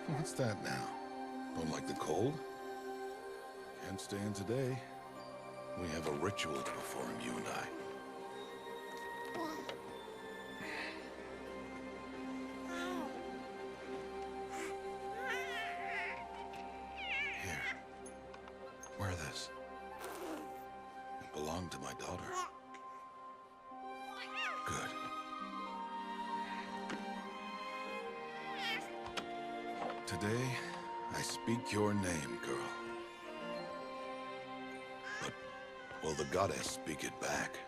What's that now? Don't like the cold? Can't stay in today. We have a ritual to perform, you and I. Here. Wear this. It belonged to my daughter. Good. Today, I speak your name, girl. But will the goddess speak it back?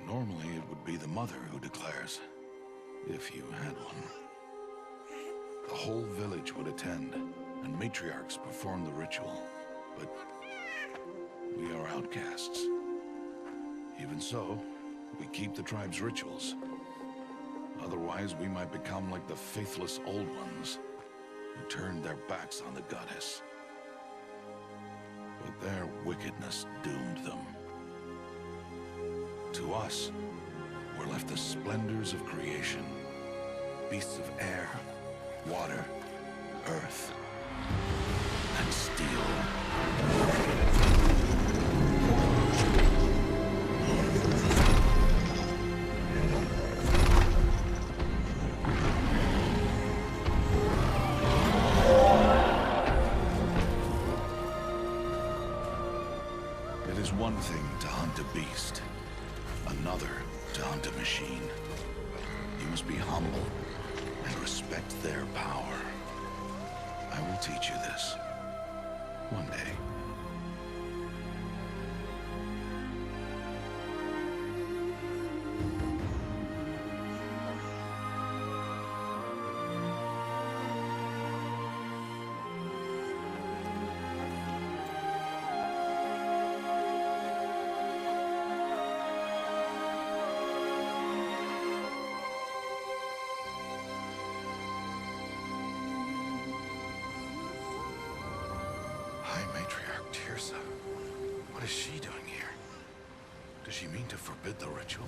Normally, it would be the mother who declares, if you had one. The whole village would attend, and matriarchs perform the ritual. But we are outcasts. Even so, we keep the tribe's rituals. Otherwise, we might become like the faithless old ones, who turned their backs on the goddess. But their wickedness doomed them. To us, were left the splendors of creation, beasts of air, water, earth, and steel. It is one thing to hunt a beast, another to hunt a machine. You must be humble and respect their power. I will teach you this. One day. What is she doing here? Does she mean to forbid the ritual?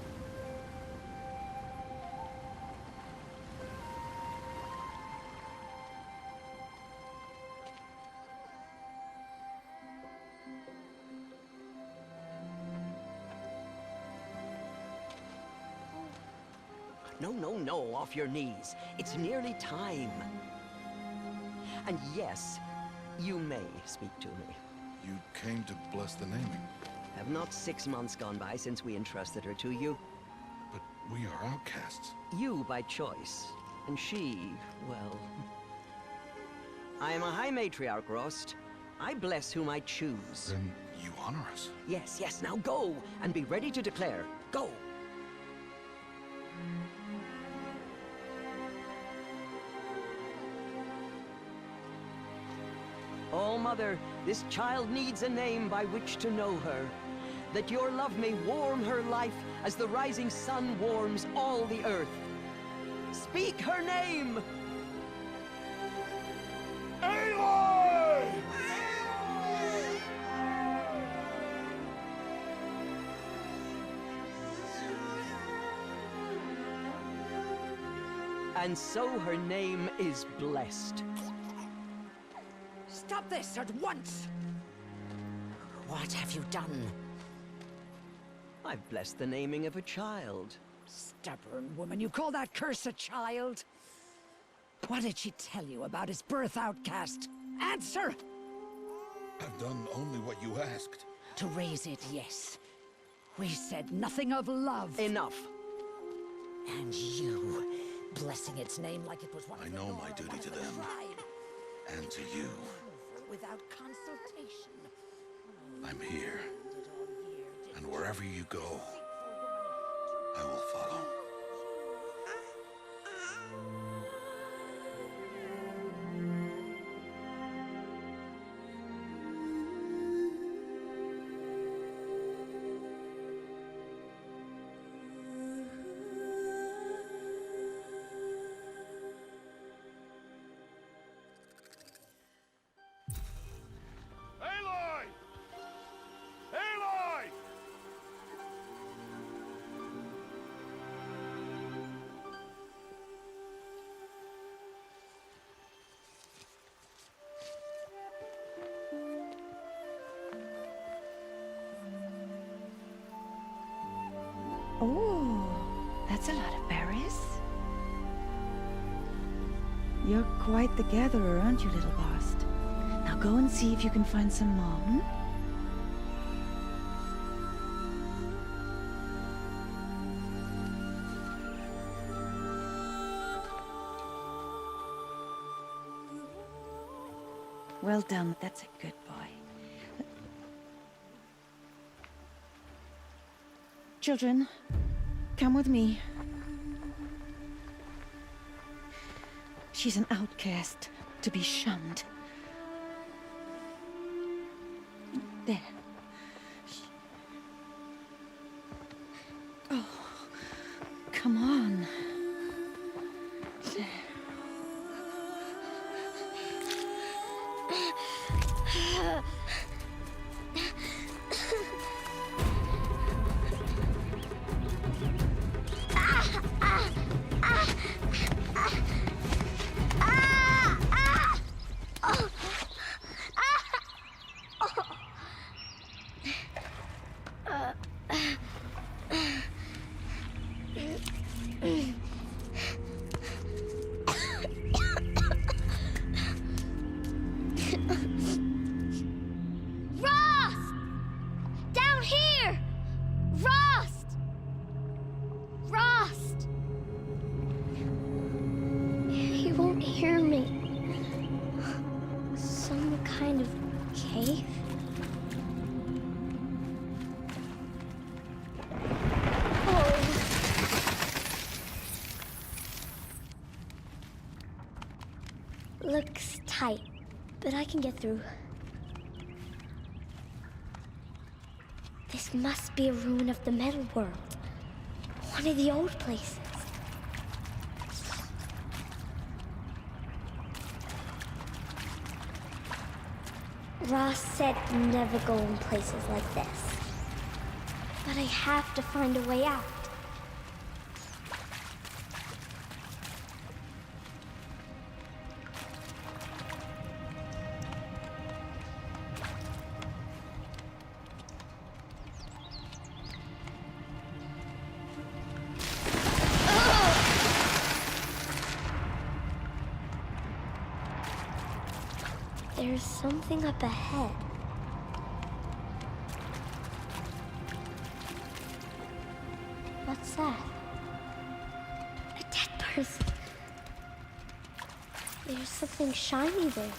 No, off your knees. It's nearly time. And yes, you may speak to me. You came to bless the naming. Have not 6 months gone by since we entrusted her to you? But we are outcasts. You by choice, and she, well... I am a High Matriarch, Rost. I bless whom I choose. Then you honor us. Yes, now go, and be ready to declare. Go! Oh, Mother, this child needs a name by which to know her. That your love may warm her life as the rising sun warms all the earth. Speak her name! Aloy! And so her name is blessed. Stop this at once! What have you done? I've blessed the naming of a child. Stubborn woman, you call that curse a child? What did she tell you about his birth, outcast? Answer! I've done only what you asked. To raise it, yes. We said nothing of love. Enough. And you, blessing its name like it was one I of the know Nora, my duty one to of the them. tribe. And to you. Without consultation. I'm here. And wherever you go, I will follow. Oh, that's a lot of berries. You're quite the gatherer, aren't you, little Bast? Now go and see if you can find some more, hmm? Well done, that's a good boy. Children, come with me. She's an outcast, to be shunned. There. Oh, come on. There. Looks tight, but I can get through. This must be a ruin of the metal world. One of the old places. Ross said never go in places like this. But I have to find a way out. There's something up ahead. What's that? A dead person. There's something shiny there.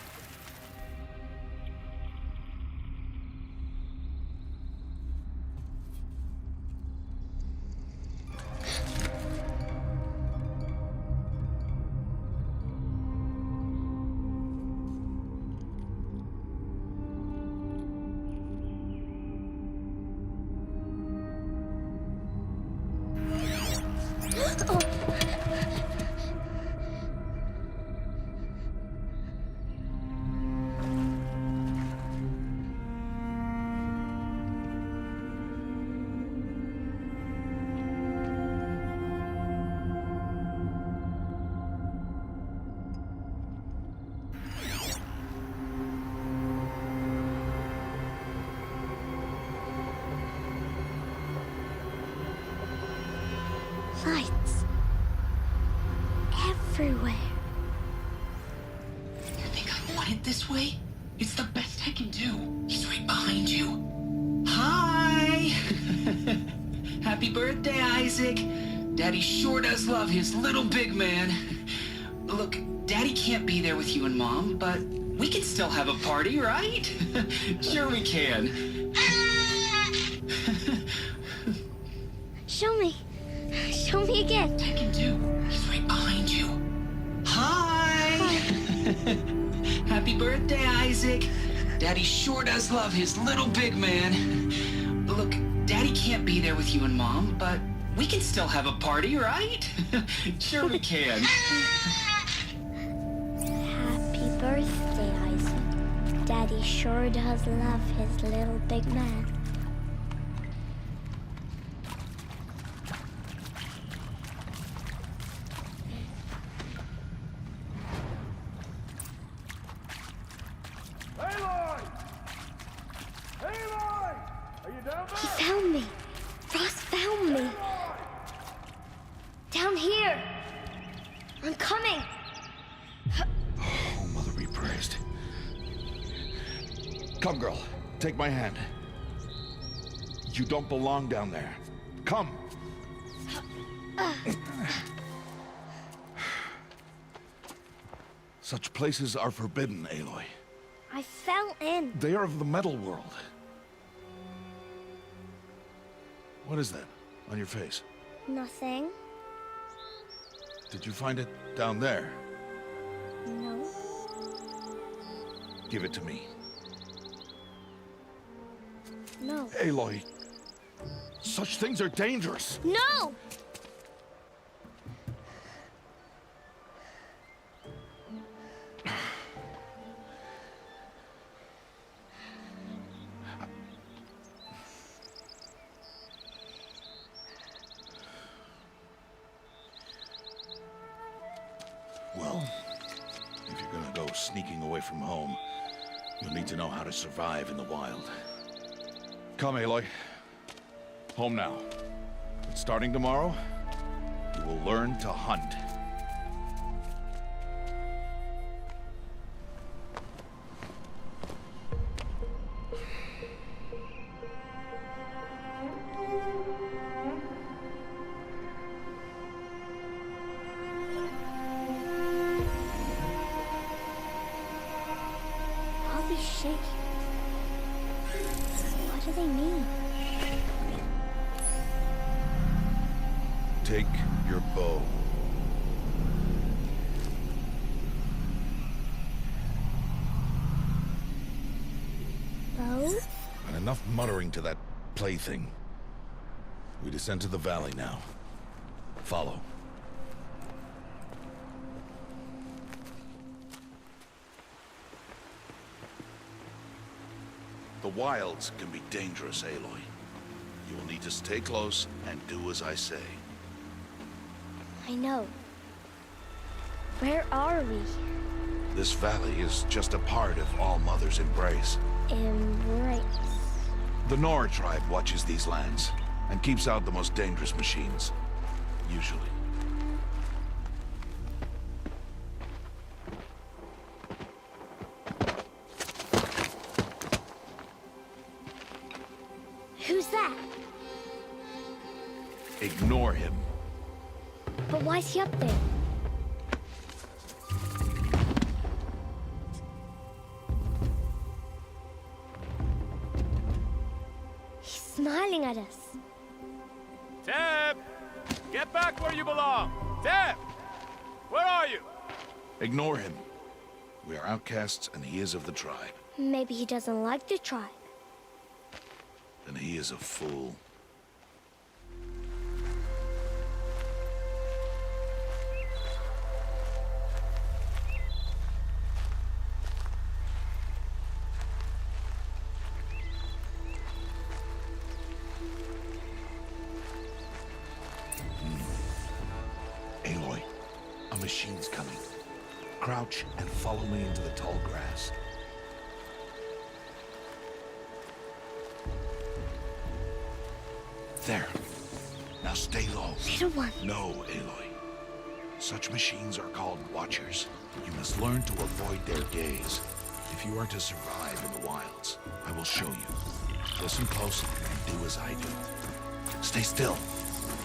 Lights. Everywhere. You think I want it this way? It's the best I can do. He's right behind you. Hi! Happy birthday, Isaac. Daddy sure does love his little big man. Look, Daddy can't be there with you and Mom, but we can still have a party, right? Sure we can. Show me. Show me again. I can do. He's right behind you. Hi! Happy birthday, Isaac. Daddy sure does love his little big man. Look, Daddy can't be there with you and Mom, but we can still have a party, right? Sure we can. Happy birthday, Isaac. Daddy sure does love his little big man. Aloy! Aloy! Are you down there? He found me. Ross found me. Down here! I'm coming! Oh, Mother be praised. Come, girl. Take my hand. You don't belong down there. Come! Such places are forbidden, Aloy. I fell in. They are of the metal world. What is that on your face? Nothing. Did you find it down there? No. Give it to me. No. Aloy, such things are dangerous. No! Well, if you're gonna go sneaking away from home, you'll need to know how to survive in the wild. Come, Aloy. Home now. And starting tomorrow, you will learn to hunt. All these shaking. What do they mean? Take your bow. Bow? And enough muttering to that plaything. We descend to the valley now. Follow. The wilds can be dangerous, Aloy. You will need to stay close and do as I say. I know. Where are we? This valley is just a part of All Mother's embrace. Embrace. The Nora tribe watches these lands and keeps out the most dangerous machines. Usually. Who's that? Ignore him. But why's he up there? He's smiling at us. Teb! Get back where you belong! Teb! Where are you? Ignore him. We are outcasts and he is of the tribe. Maybe he doesn't like the tribe. And he is a fool. Aloy, a machine's coming. Crouch and follow me into the tall grass. There. Now stay low. Little one. No, Aloy. Such machines are called Watchers. You must learn to avoid their gaze. If you are to survive in the wilds, I will show you. Listen close and do as I do. Stay still.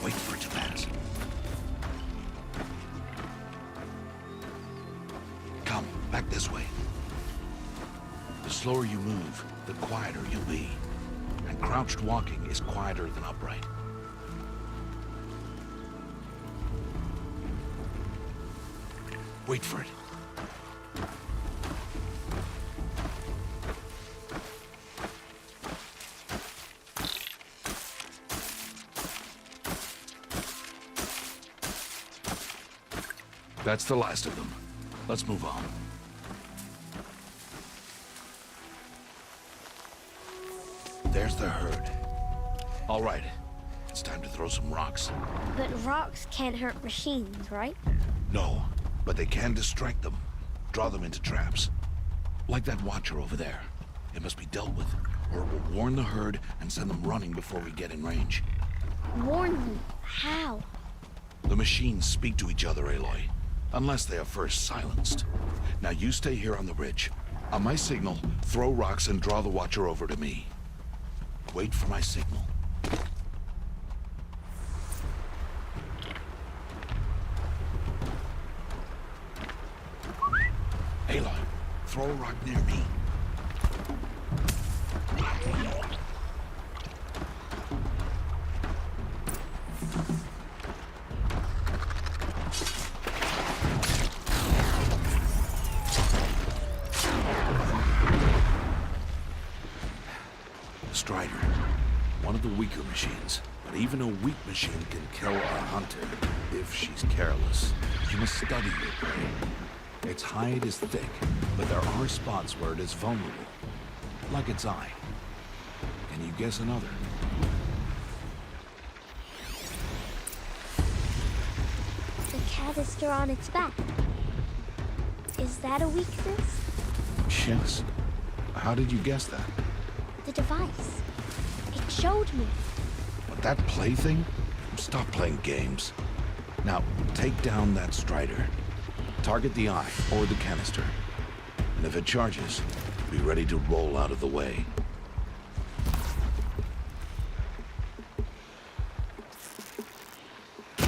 Wait for it to pass. Come, back this way. The slower you move, the quieter you'll be. And crouched walking is quieter than upright. Wait for it. That's the last of them. Let's move on. There's the herd. All right, it's time to throw some rocks. But rocks can't hurt machines, right? No, but they can distract them, draw them into traps. Like that watcher over there. It must be dealt with, or it will warn the herd and send them running before we get in range. Warn them. How? The machines speak to each other, Aloy. Unless they are first silenced. Now you stay here on the ridge. On my signal, throw rocks and draw the Watcher over to me. Wait for my signal. Aloy, throw a rock near me. Strider, one of the weaker machines. But even a weak machine can kill a hunter if she's careless. You must study your prey. Its hide is thick, but there are spots where it is vulnerable. Like its eye. Can you guess another? The canister on its back. Is that a weakness? Yes. How did you guess that? The device. It showed me. But that plaything? Stop playing games. Now, take down that Strider. Target the eye or the canister. And if it charges, be ready to roll out of the way.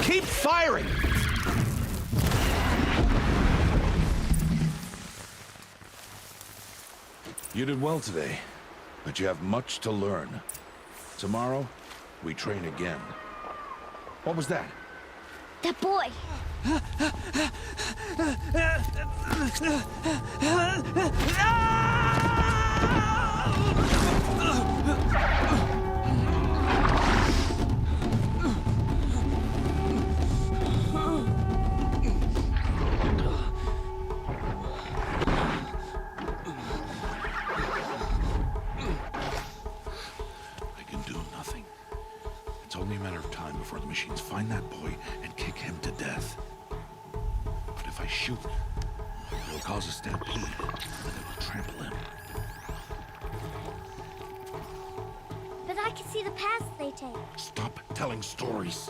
Keep firing! You did well today, but you have much to learn. Tomorrow, we train again. What was that? That boy. I can do nothing. It's only a matter of time before the machines find that boy and kick him to death. But if I shoot, it'll cause a stampede, and it will trample him. But I can see the paths they take. Stop telling stories.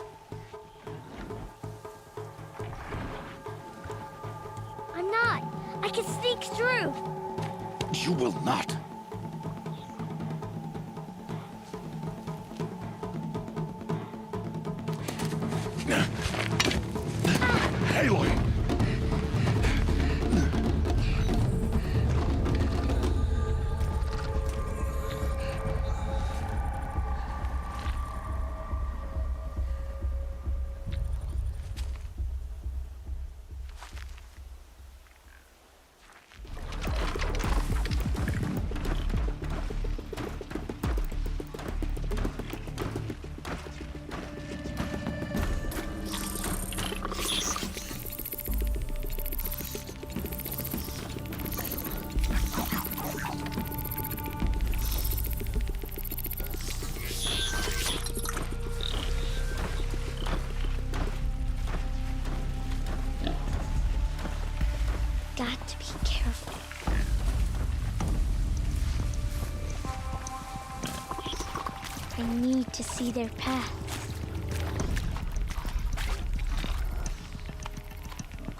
I'm not. I can sneak through. You will not. Aloy! Got to be careful. I need to see their paths.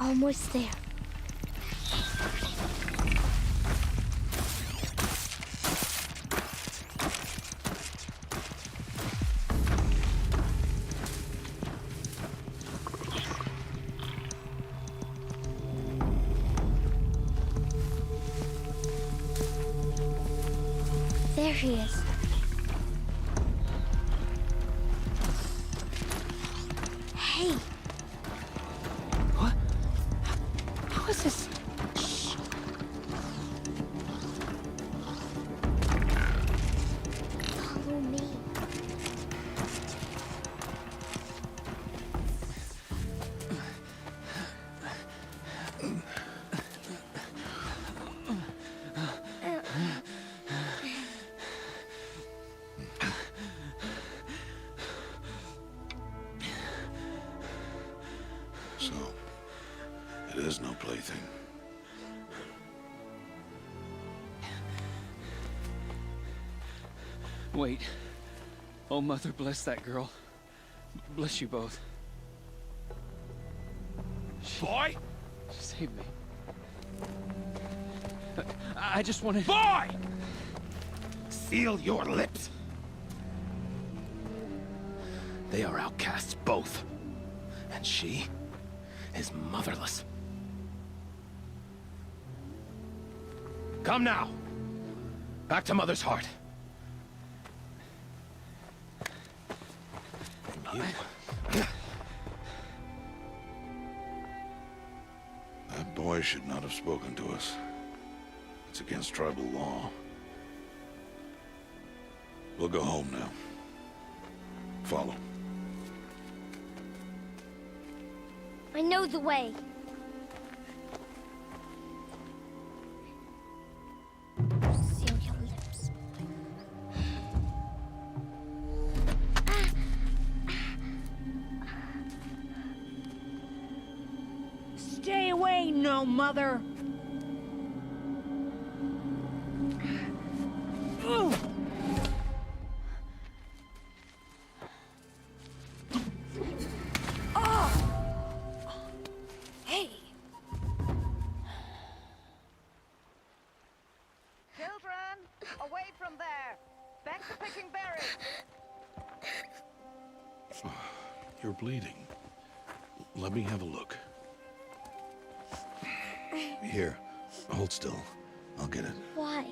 Almost there. There he is. Hey. What? How is this? Shh. Follow me. So, it is no plaything. Wait. Oh, Mother, bless that girl. Bless you both. Boy! Save me. I just wanted... Boy! Seal your lips. They are outcasts, both. And she is motherless. Come now. Back to Mother's heart. And you... That boy should not have spoken to us. It's against tribal law. We'll go home now. Follow. I know the way. Seal your lips. Stay away, no mother! Ooh. Hey! Children, away from there! Back to picking berries! You're bleeding. Let me have a look. Here, hold still. I'll get it. Why?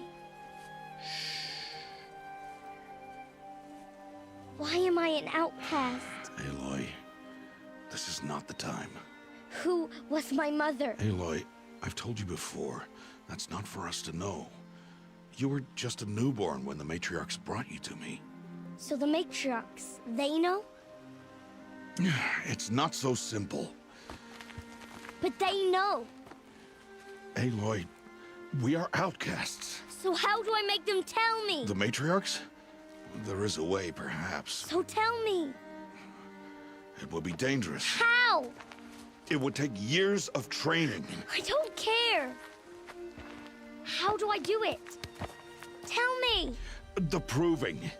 Why am I an outcast? Aloy, this is not the time. Who was my mother? Aloy, I've told you before, that's not for us to know. You were just a newborn when the matriarchs brought you to me. So the matriarchs, they know? It's not so simple. But they know. Aloy, we are outcasts. So how do I make them tell me? The matriarchs? There is a way, perhaps. So tell me. It would be dangerous. How? It would take years of training. I don't care. How do I do it? Tell me. The proving.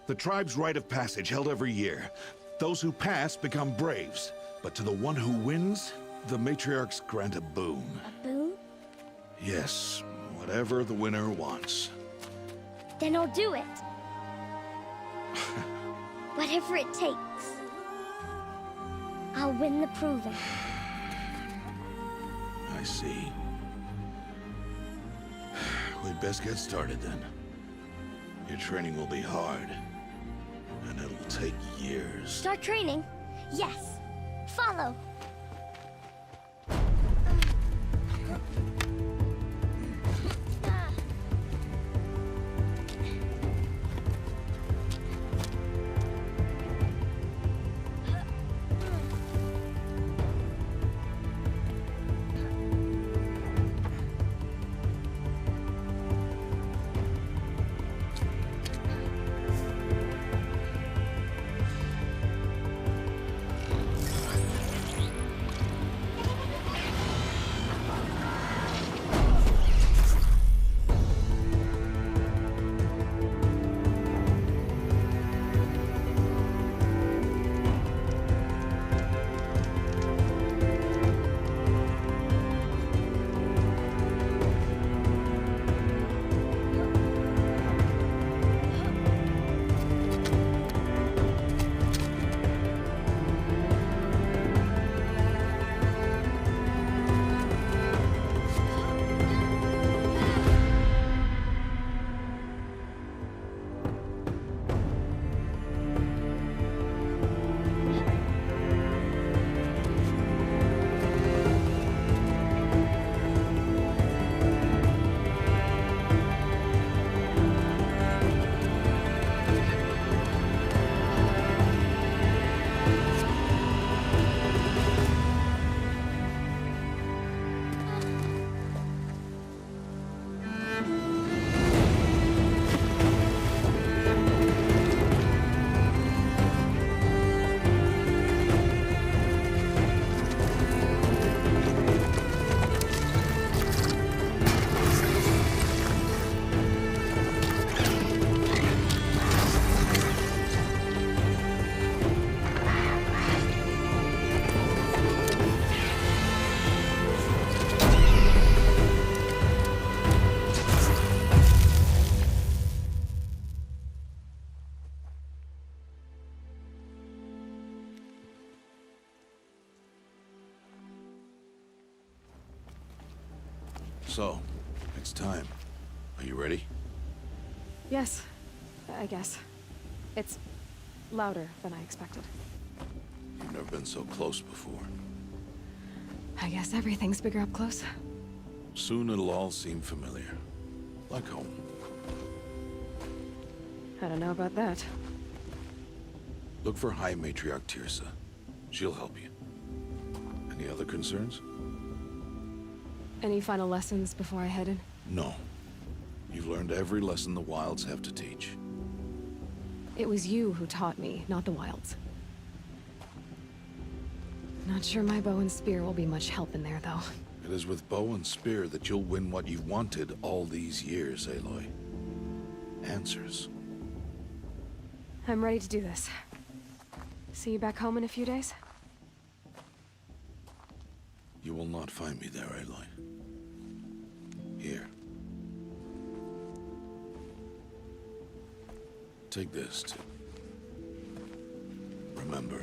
The tribe's rite of passage held every year. Those who pass become braves. But to the one who wins, the matriarchs grant a boon. A boon? Yes, whatever the winner wants. Then I'll do it. Whatever it takes. I'll win the proving. I see. We'd best get started then. Your training will be hard, and it'll take years. Start training? Yes. Follow. So, it's time. Are you ready? Yes, I guess. It's louder than I expected. You've never been so close before. I guess everything's bigger up close. Soon it'll all seem familiar. Like home. I don't know about that. Look for High Matriarch Tirsa. She'll help you. Any other concerns? Any final lessons before I head in? No. You've learned every lesson the Wilds have to teach. It was you who taught me, not the Wilds. Not sure my bow and spear will be much help in there, though. It is with bow and spear that you'll win what you've wanted all these years, Aloy. Answers. I'm ready to do this. See you back home in a few days? You will not find me there, Aloy. Here. Take this to remember.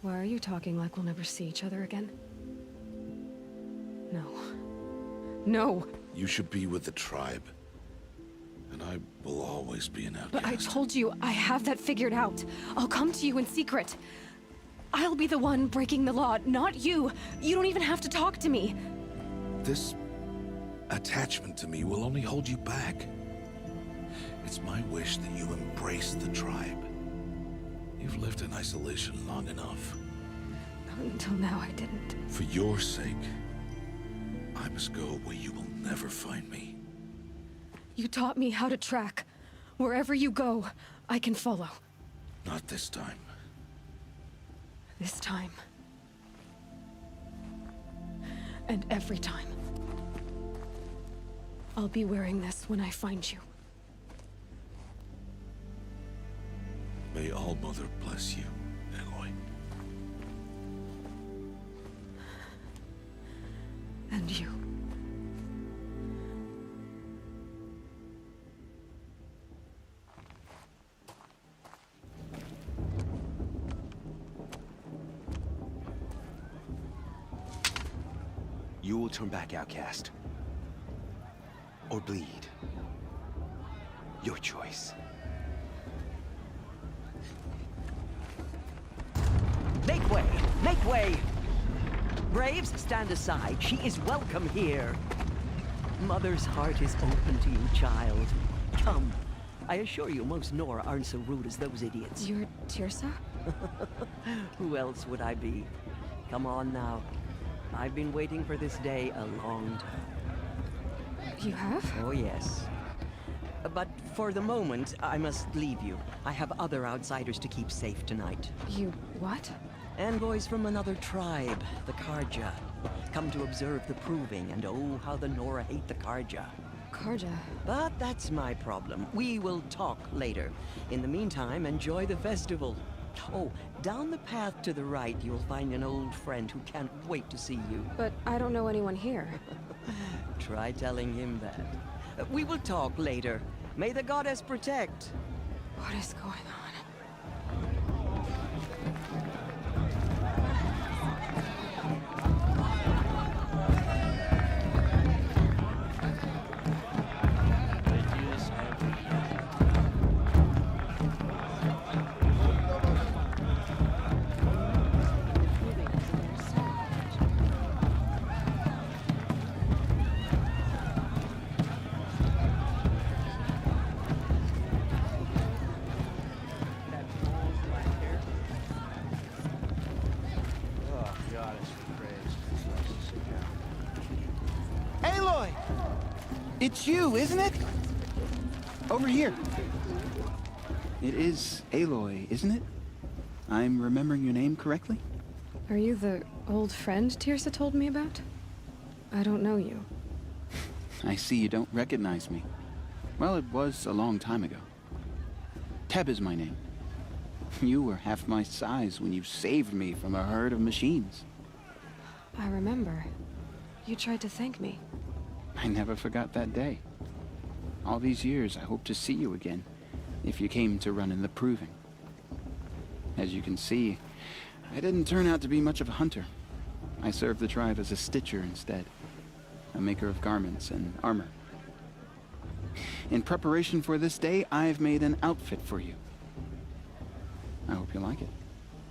Why are you talking like we'll never see each other again? No. No! You should be with the tribe. And I will always be an outcast. But I told you, I have that figured out. I'll come to you in secret. I'll be the one breaking the law, not you. You don't even have to talk to me. This attachment to me will only hold you back. It's my wish that you embrace the tribe. You've lived in isolation long enough. Until now, I didn't. For your sake, I must go where you will never find me. You taught me how to track. Wherever you go, I can follow. Not this time. This time. And every time. I'll be wearing this when I find you. May All-Mother bless you, Aloy. And you. You will turn back, outcast. Or bleed. Your choice. Make way! Make way! Braves, stand aside. She is welcome here. Mother's heart is open to you, child. Come. I assure you, most Nora aren't so rude as those idiots. You're Tirsa? Who else would I be? Come on now. I've been waiting for this day a long time. You have? Oh, yes. But for the moment, I must leave you. I have other outsiders to keep safe tonight. You what? Envoys from another tribe, the Karja. Come to observe the proving, and oh, how the Nora hate the Karja. Karja? But that's my problem. We will talk later. In the meantime, enjoy the festival. Oh, down the path to the right, you'll find an old friend who can't wait to see you. But I don't know anyone here. Try telling him that. We will talk later. May the goddess protect. What is going on? Aloy! It's you, isn't it? Over here. It is Aloy, isn't it? I'm remembering your name correctly? Are you the old friend Tirsa told me about? I don't know you. I see you don't recognize me. Well, it was a long time ago. Teb is my name. You were half my size when you saved me from a herd of machines. I remember. You tried to thank me. I never forgot that day. All these years, I hope to see you again, if you came to run in the proving. As you can see, I didn't turn out to be much of a hunter. I served the tribe as a stitcher instead, a maker of garments and armor. In preparation for this day, I've made an outfit for you. I hope you like it.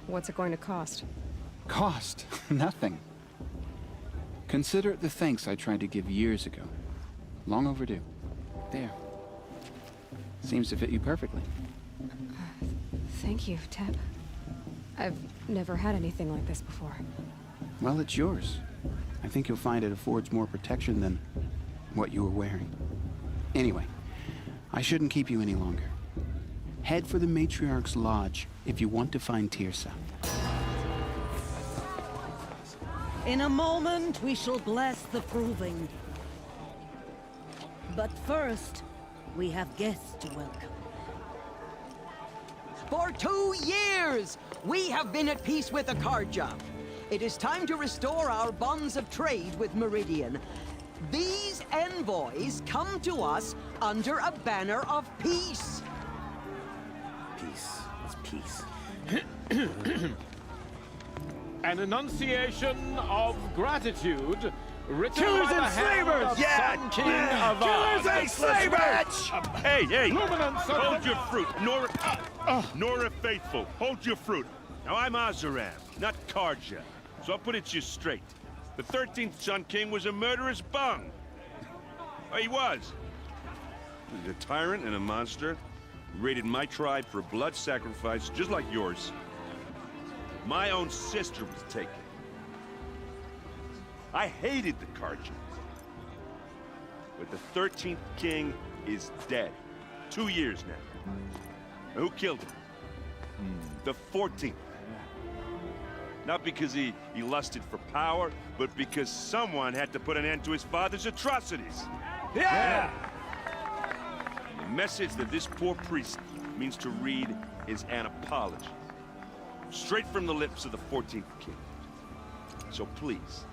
What's it going to cost? Cost? Nothing. Consider it the thanks I tried to give years ago. Long overdue. There. Seems to fit you perfectly. Thank you, Teb. I've never had anything like this before. Well, it's yours. I think you'll find it affords more protection than what you were wearing. Anyway, I shouldn't keep you any longer. Head for the Matriarch's Lodge if you want to find Tirsa. In a moment, we shall bless the proving. But first, we have guests to welcome. For 2 years, we have been at peace with Akarja. It is time to restore our bonds of trade with Meridian. These envoys come to us under a banner of peace. Peace. It's peace. An enunciation of gratitude written Killers by the and hand slavers! of Yeah! Sun King Avad. Killers and slavers! Hey! Luminance of Hold the- your fruit, Nora Faithful. Hold your fruit. Now I'm Azaram, not Karja, so I'll put it to you straight. The 13th Sun King was a murderous bung. Oh, he was. He's a tyrant and a monster. He raided my tribe for a blood sacrifice, just like yours. My own sister was taken. I hated the Karja. But the 13th king is dead. 2 years now. Now, who killed him? The 14th. Not because he lusted for power, but because someone had to put an end to his father's atrocities. Yeah! The message that this poor priest means to read is an apology. Straight from the lips of the 14th king. So please,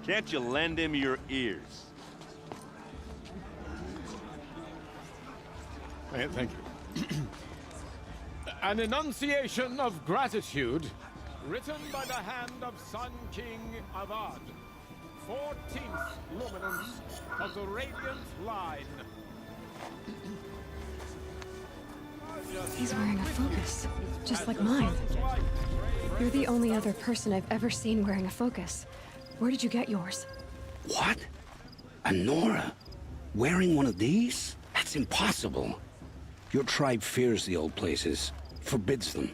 can't you lend him your ears? Thank you. An enunciation of gratitude written by the hand of Sun King Avad, 14th luminance of the Radiant Line. He's wearing a focus, just like mine. You're the only other person I've ever seen wearing a focus. Where did you get yours? What? A Nora? Wearing one of these? That's impossible. Your tribe fears the old places, forbids them.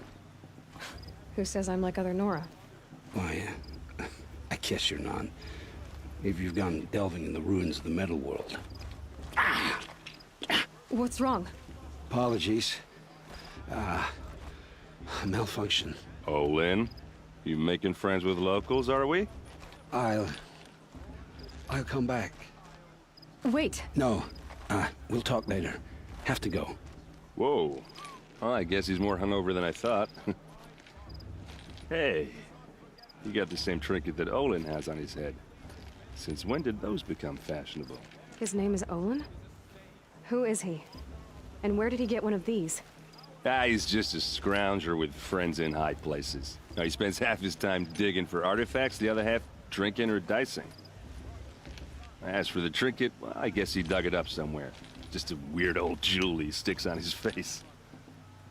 Who says I'm like other Nora? Why, I guess you're not. If you've gone delving in the ruins of the metal world. What's wrong? Apologies. Malfunction. Oh, Lynn, you making friends with locals, are we? I'll come back. Wait. No, we'll talk later. Have to go. Whoa. Well, I guess he's more hungover than I thought. Hey, you got the same trinket that Olin has on his head. Since when did those become fashionable? His name is Olin? Who is he? And where did he get one of these? He's just a scrounger with friends in high places. Now, he spends half his time digging for artifacts, the other half drinking or dicing. As for the trinket, well, I guess he dug it up somewhere. Just a weird old jewel he sticks on his face.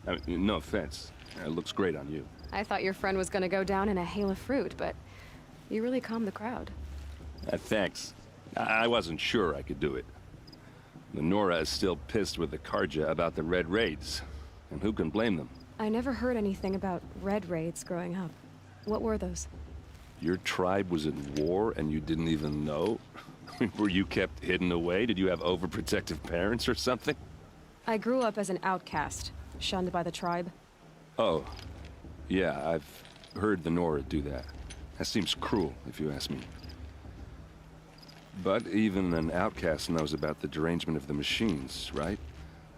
I mean, no offense. It looks great on you. I thought your friend was gonna go down in a hail of fruit, but you really calmed the crowd. Thanks. I wasn't sure I could do it. The Nora is still pissed with the Karja about the Red Raids. And who can blame them? I never heard anything about red raids growing up. What were those? Your tribe was in war and you didn't even know? Were you kept hidden away? Did you have overprotective parents or something? I grew up as an outcast, shunned by the tribe. Oh. Yeah, I've heard the Nora do that. That seems cruel, if you ask me. But even an outcast knows about the derangement of the machines, right?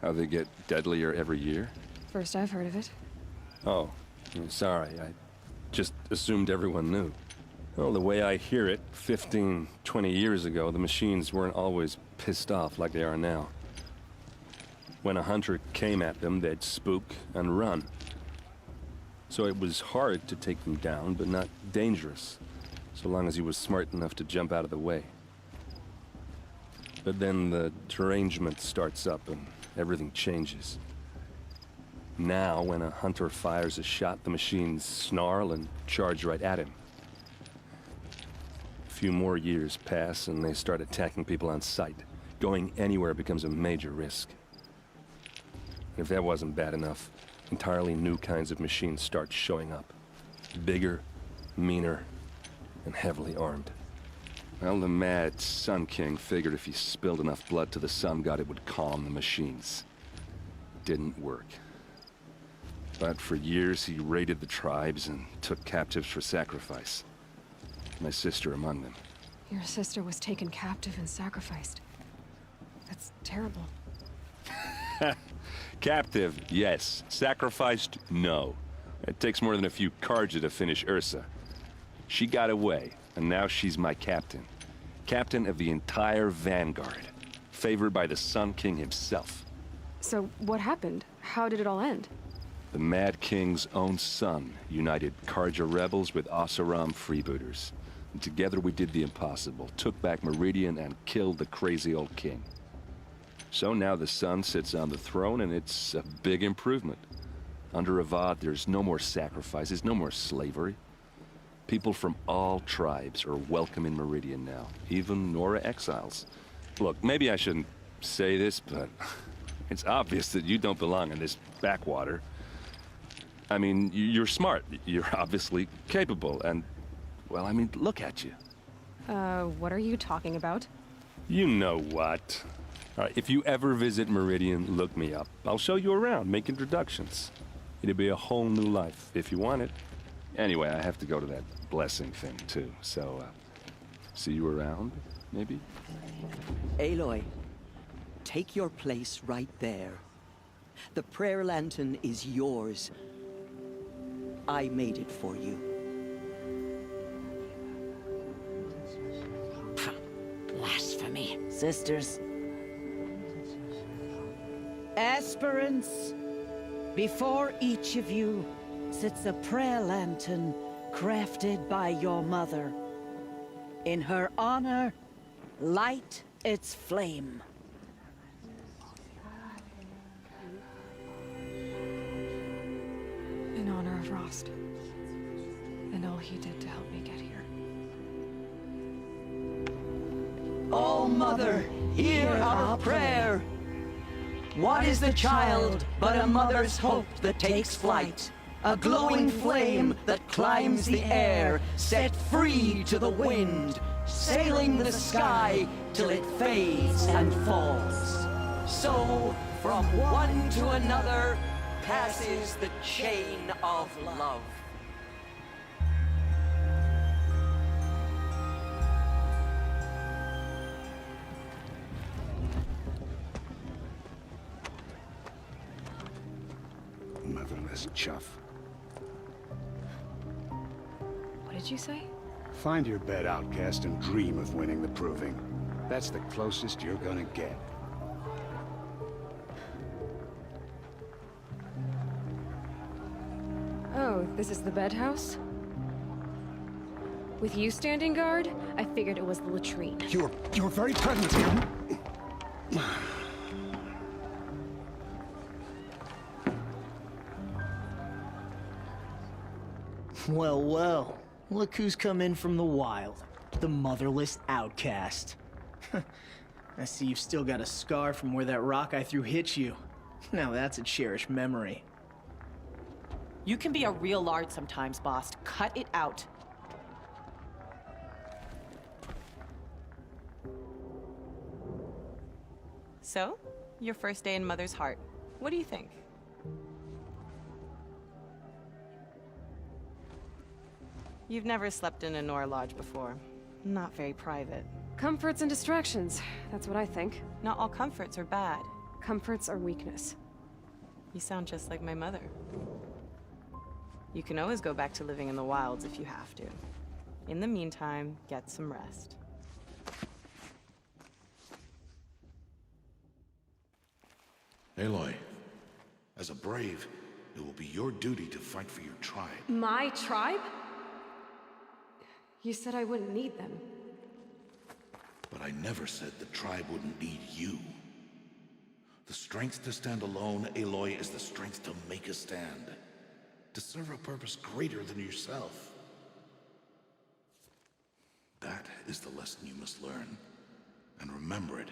How they get deadlier every year? First I've heard of it. Oh, I'm sorry. I just assumed everyone knew. Well, the way I hear it, 15, 20 years ago, the machines weren't always pissed off like they are now. When a hunter came at them, they'd spook and run. So it was hard to take them down, but not dangerous, so long as he was smart enough to jump out of the way. But then the derangement starts up and everything changes. Now, when a hunter fires a shot, the machines snarl and charge right at him. A few more years pass and they start attacking people on sight. Going anywhere becomes a major risk. And if that wasn't bad enough, entirely new kinds of machines start showing up. Bigger, meaner, and heavily armed. Well, the mad Sun King figured if he spilled enough blood to the Sun God, it would calm the machines. Didn't work. But for years, he raided the tribes and took captives for sacrifice. My sister among them. Your sister was taken captive and sacrificed. That's terrible. Captive, yes. Sacrificed, no. It takes more than a few Karja to finish Ursa. She got away, and now she's my captain. Captain of the entire Vanguard. Favored by the Sun King himself. So, what happened? How did it all end? The Mad King's own son united Karja rebels with Oseram freebooters. And together we did the impossible, took back Meridian and killed the crazy old king. So now the Sun sits on the throne and it's a big improvement. Under Avad, there's no more sacrifices, no more slavery. People from all tribes are welcome in Meridian now, even Nora exiles. Look, maybe I shouldn't say this, but it's obvious that you don't belong in this backwater. I mean, you're smart, you're obviously capable, and, well, I mean, look at you. What are you talking about? You know what. All right, if you ever visit Meridian, look me up. I'll show you around, make introductions. It'll be a whole new life, if you want it. Anyway, I have to go to that blessing thing, too, so, see you around, maybe? Aloy, take your place right there. The prayer lantern is yours. I made it for you. Blasphemy. Sisters. Aspirants, before each of you sits a prayer lantern crafted by your mother. In her honor, light its flame. In honor of Rost. And all he did to help me get here. All Mother, hear our prayer. What is the child but a mother's hope that takes flight? A glowing flame that climbs the air, set free to the wind, sailing the sky till it fades and falls. So, from one to another, passes the chain of love. Motherless chuff. What did you say? Find your bed, outcast, and dream of winning the proving. That's the closest you're gonna get. Oh, this is the bed house? With you standing guard, I figured it was the latrine. Your very presence here. Well, well. Look who's come in from the wild. The motherless outcast. I see you've still got a scar from where that rock I threw hit you. Now that's a cherished memory. You can be a real lard sometimes, boss. Cut it out. So, your first day in Mother's Heart. What do you think? You've never slept in a Nora lodge before. Not very private. Comforts and distractions. That's what I think. Not all comforts are bad. Comforts are weakness. You sound just like my mother. You can always go back to living in the wilds if you have to. In the meantime, get some rest. Aloy, as a brave, It will be your duty to fight for your tribe. My tribe? You said I wouldn't need them. But I never said the tribe wouldn't need you. The strength to stand alone, Aloy, is the strength to make a stand. To serve a purpose greater than yourself. That is the lesson you must learn. And remember it,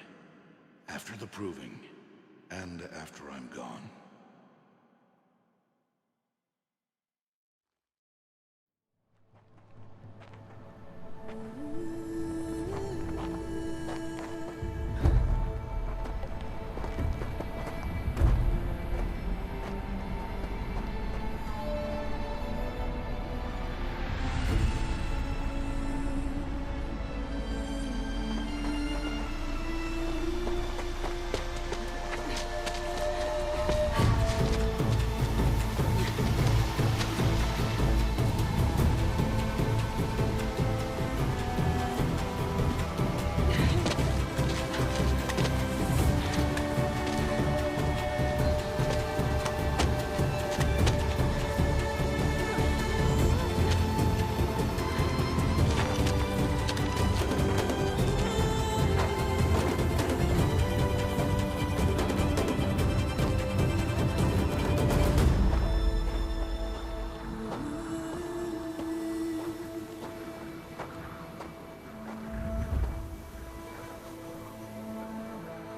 after the proving, and after I'm gone.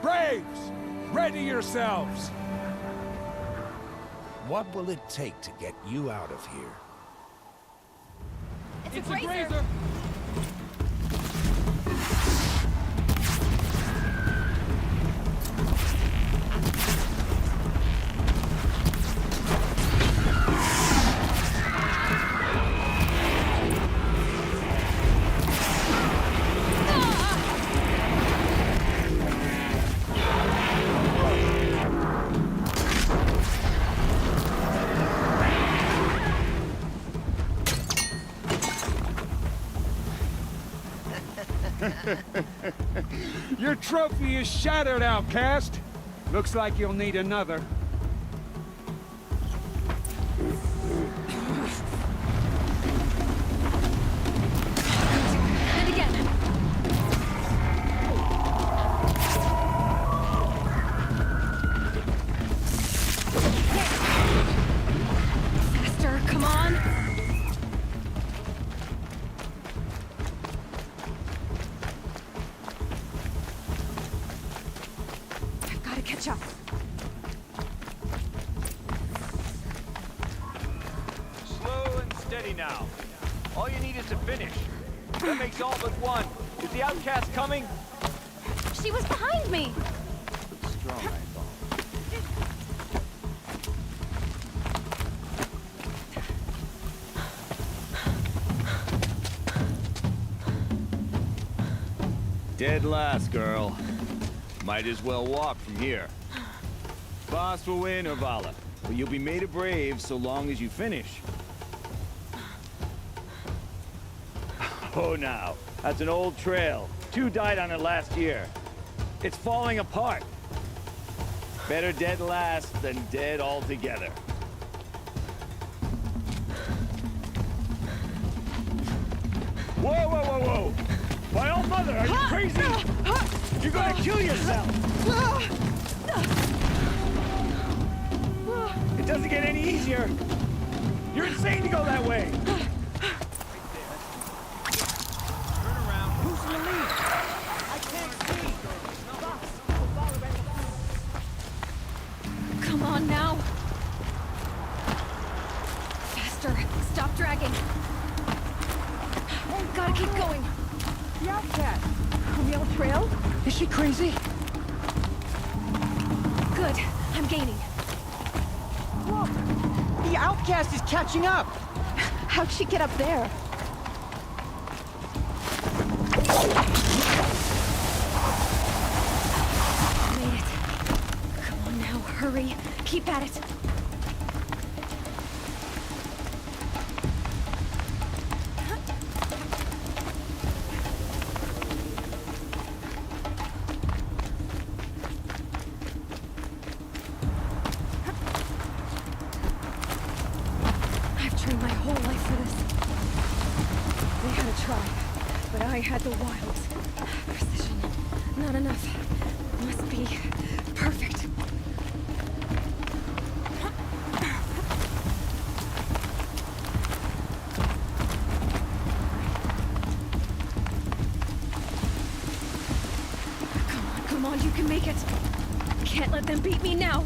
Braves! Ready yourselves! What will it take to get you out of here? It's a grazer! Your trophy is shattered, outcast. Looks like you'll need another. And again! Faster, come on! Catch up. Slow and steady now. All you need is to finish. That makes all but one. Is the outcast coming? She was behind me! Strong, I thought. Dead last, girl. Might as well walk from here. Boss will win, or Vala, but you'll be made a brave so long as you finish. Oh, now, that's an old trail. 2 died on it last year. It's falling apart. Better dead last than dead altogether. Whoa, whoa, whoa, whoa! My old mother, are you crazy? You're gonna kill yourself! It doesn't get any easier! You're insane to go that way! Turn around. Who's in the lead? I can't see! Come on now! Faster! Stop dragging! Gotta keep going! The outcast! On the old trail? Is she crazy? Good. I'm gaining. Look! The outcast is catching up! How'd she get up there? Made it. Come on now, hurry. Keep at it. trained my whole life for this. They had a tribe, but I had the wilds. Precision. Not enough. Must be perfect. Come on, you can make it. Can't let them beat me now.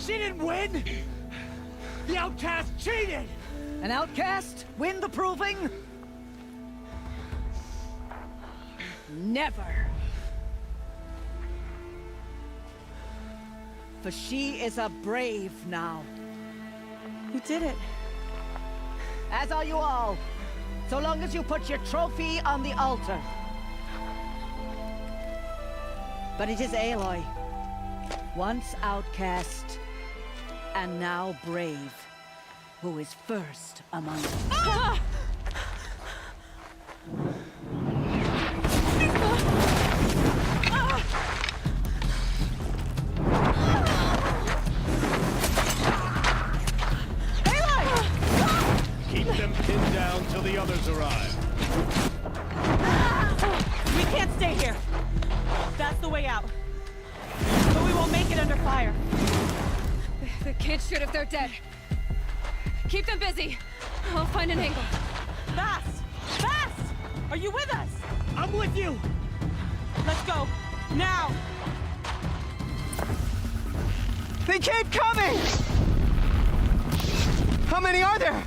She didn't win! The outcast cheated! An outcast? Win the proving? Never. For she is a brave now. You did it. As are you all. So long as you put your trophy on the altar. But it is Aloy. Once outcast, and now brave, who is first among us. Ah! Keep them pinned down till the others arrive. We can't stay here. That's the way out. But we won't make it under fire. They can't shoot if they're dead. Keep them busy. I'll find an angle. Fast! Fast! Are you with us? I'm with you! Let's go. Now! They keep coming! How many are there?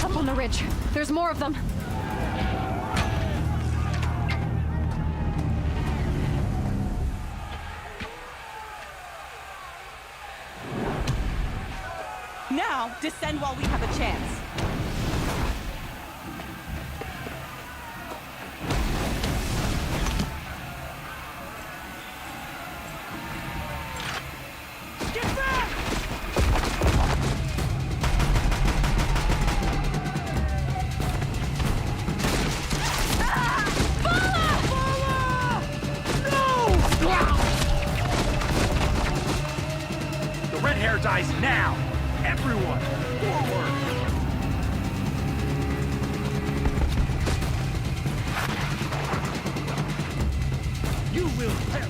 Up on the ridge. There's more of them. Now, descend while we have a chance. Get back! The red hair dies now! Everyone, forward! You will perish!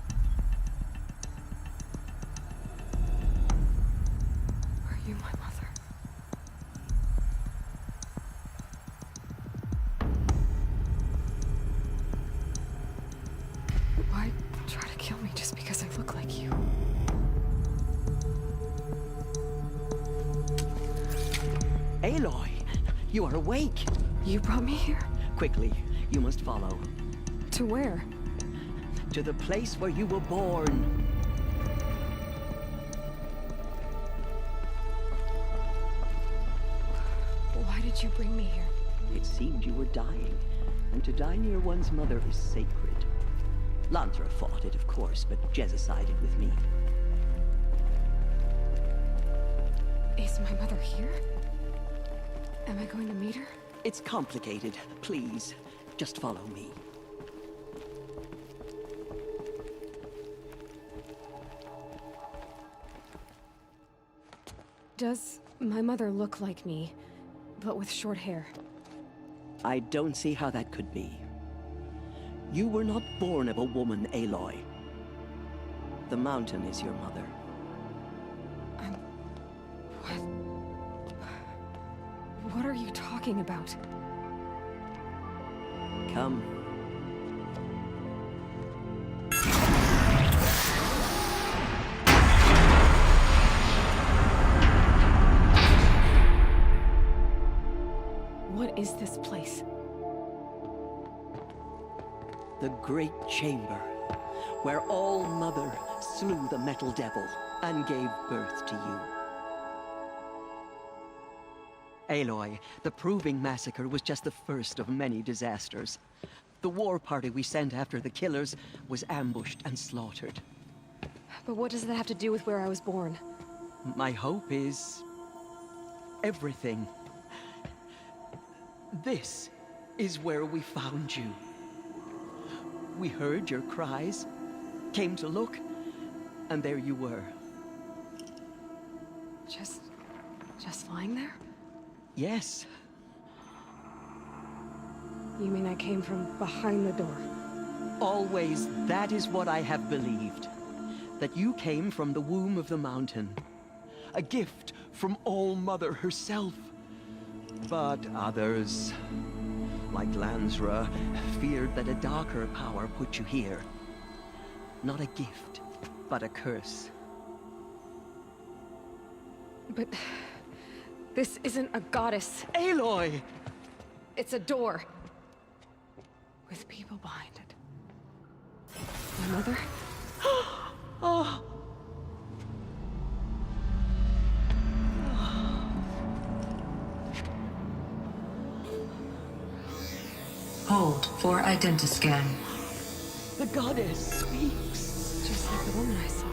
Aloy, you are awake. You brought me here? Quickly, you must follow. To where? To the place where you were born. Why did you bring me here? It seemed you were dying, and to die near one's mother is sacred. Lansra fought it, of course, but Jezza sided with me. Is my mother here? Am I going to meet her? It's complicated. Please, just follow me. Does my mother look like me, but with short hair? I don't see how that could be. You were not born of a woman, Aloy. The mountain is your mother. What are you talking about? Come. What is this place? The Great Chamber, where All Mother slew the Metal Devil and gave birth to you. Aloy, the Proving Massacre was just the first of many disasters. The war party we sent after the killers was ambushed and slaughtered. But what does that have to do with where I was born? My hope is everything. This is where we found you. We heard your cries, came to look, and there you were. Just lying there? Yes. You mean I came from behind the door? Always, that is what I have believed. That you came from the womb of the mountain. A gift from All Mother herself. But others, like Lansra, feared that a darker power put you here. Not a gift, but a curse. But this isn't a goddess. Aloy! It's a door. With people behind it. My mother? Oh! Hold for identiscan. The goddess speaks. Just like the woman I saw.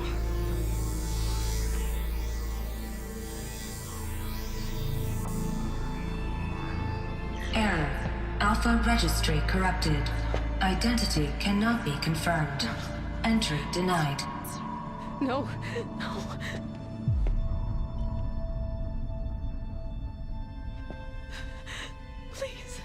Error. Alpha registry corrupted. Identity cannot be confirmed. Entry denied. No, no. Please.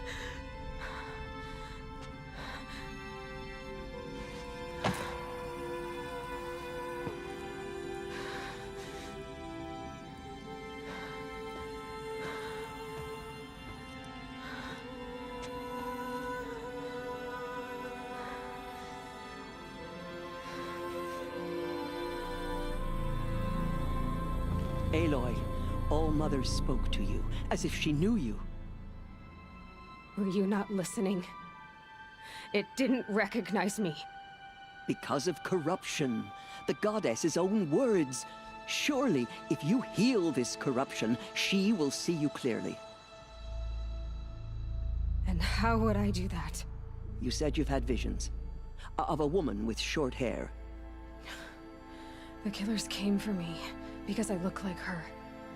Aloy, All Mother spoke to you, as if she knew you. Were you not listening? It didn't recognize me. Because of corruption. The goddess's own words. Surely, if you heal this corruption, she will see you clearly. And how would I do that? You said you've had visions. Of a woman with short hair. The killers came for me because I look like her.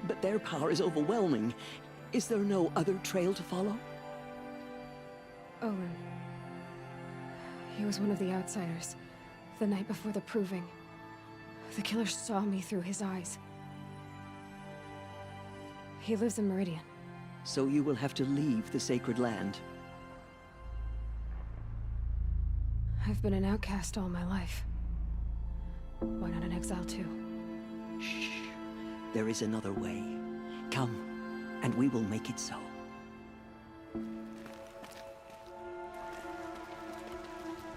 But their power is overwhelming. Is there no other trail to follow? Owen. He was one of the outsiders. The night before the Proving. The killer saw me through his eyes. He lives in Meridian. So you will have to leave the sacred land. I've been an outcast all my life. Why not an exile too? Shh. There is another way. Come, and we will make it so.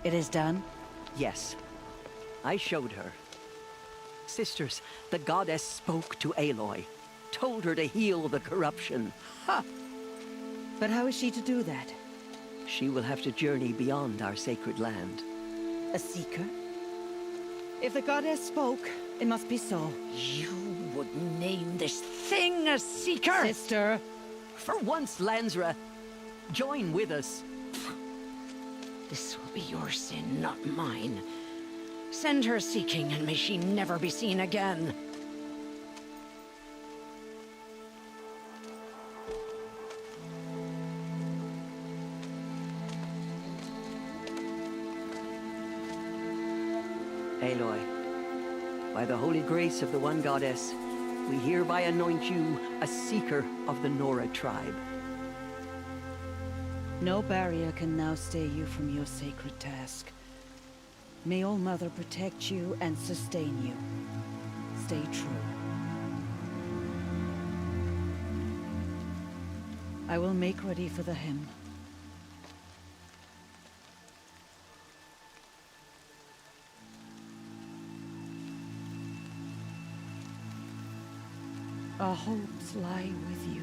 It is done? Yes. I showed her. Sisters, the goddess spoke to Aloy. told her to heal the corruption. Ha! But how is she to do that? She will have to journey beyond our sacred land. A seeker? If the goddess spoke, it must be so. You would name this thing a seeker? Sister! For once, Lansra, join with us. This will be your sin, not mine. Send her seeking, and may she never be seen again. Aloy, by the holy grace of the one goddess, we hereby anoint you a seeker of the Nora tribe. No barrier can now stay you from your sacred task. May All Mother protect you and sustain you. Stay true. I will make ready for the hymn. Our hopes lie with you.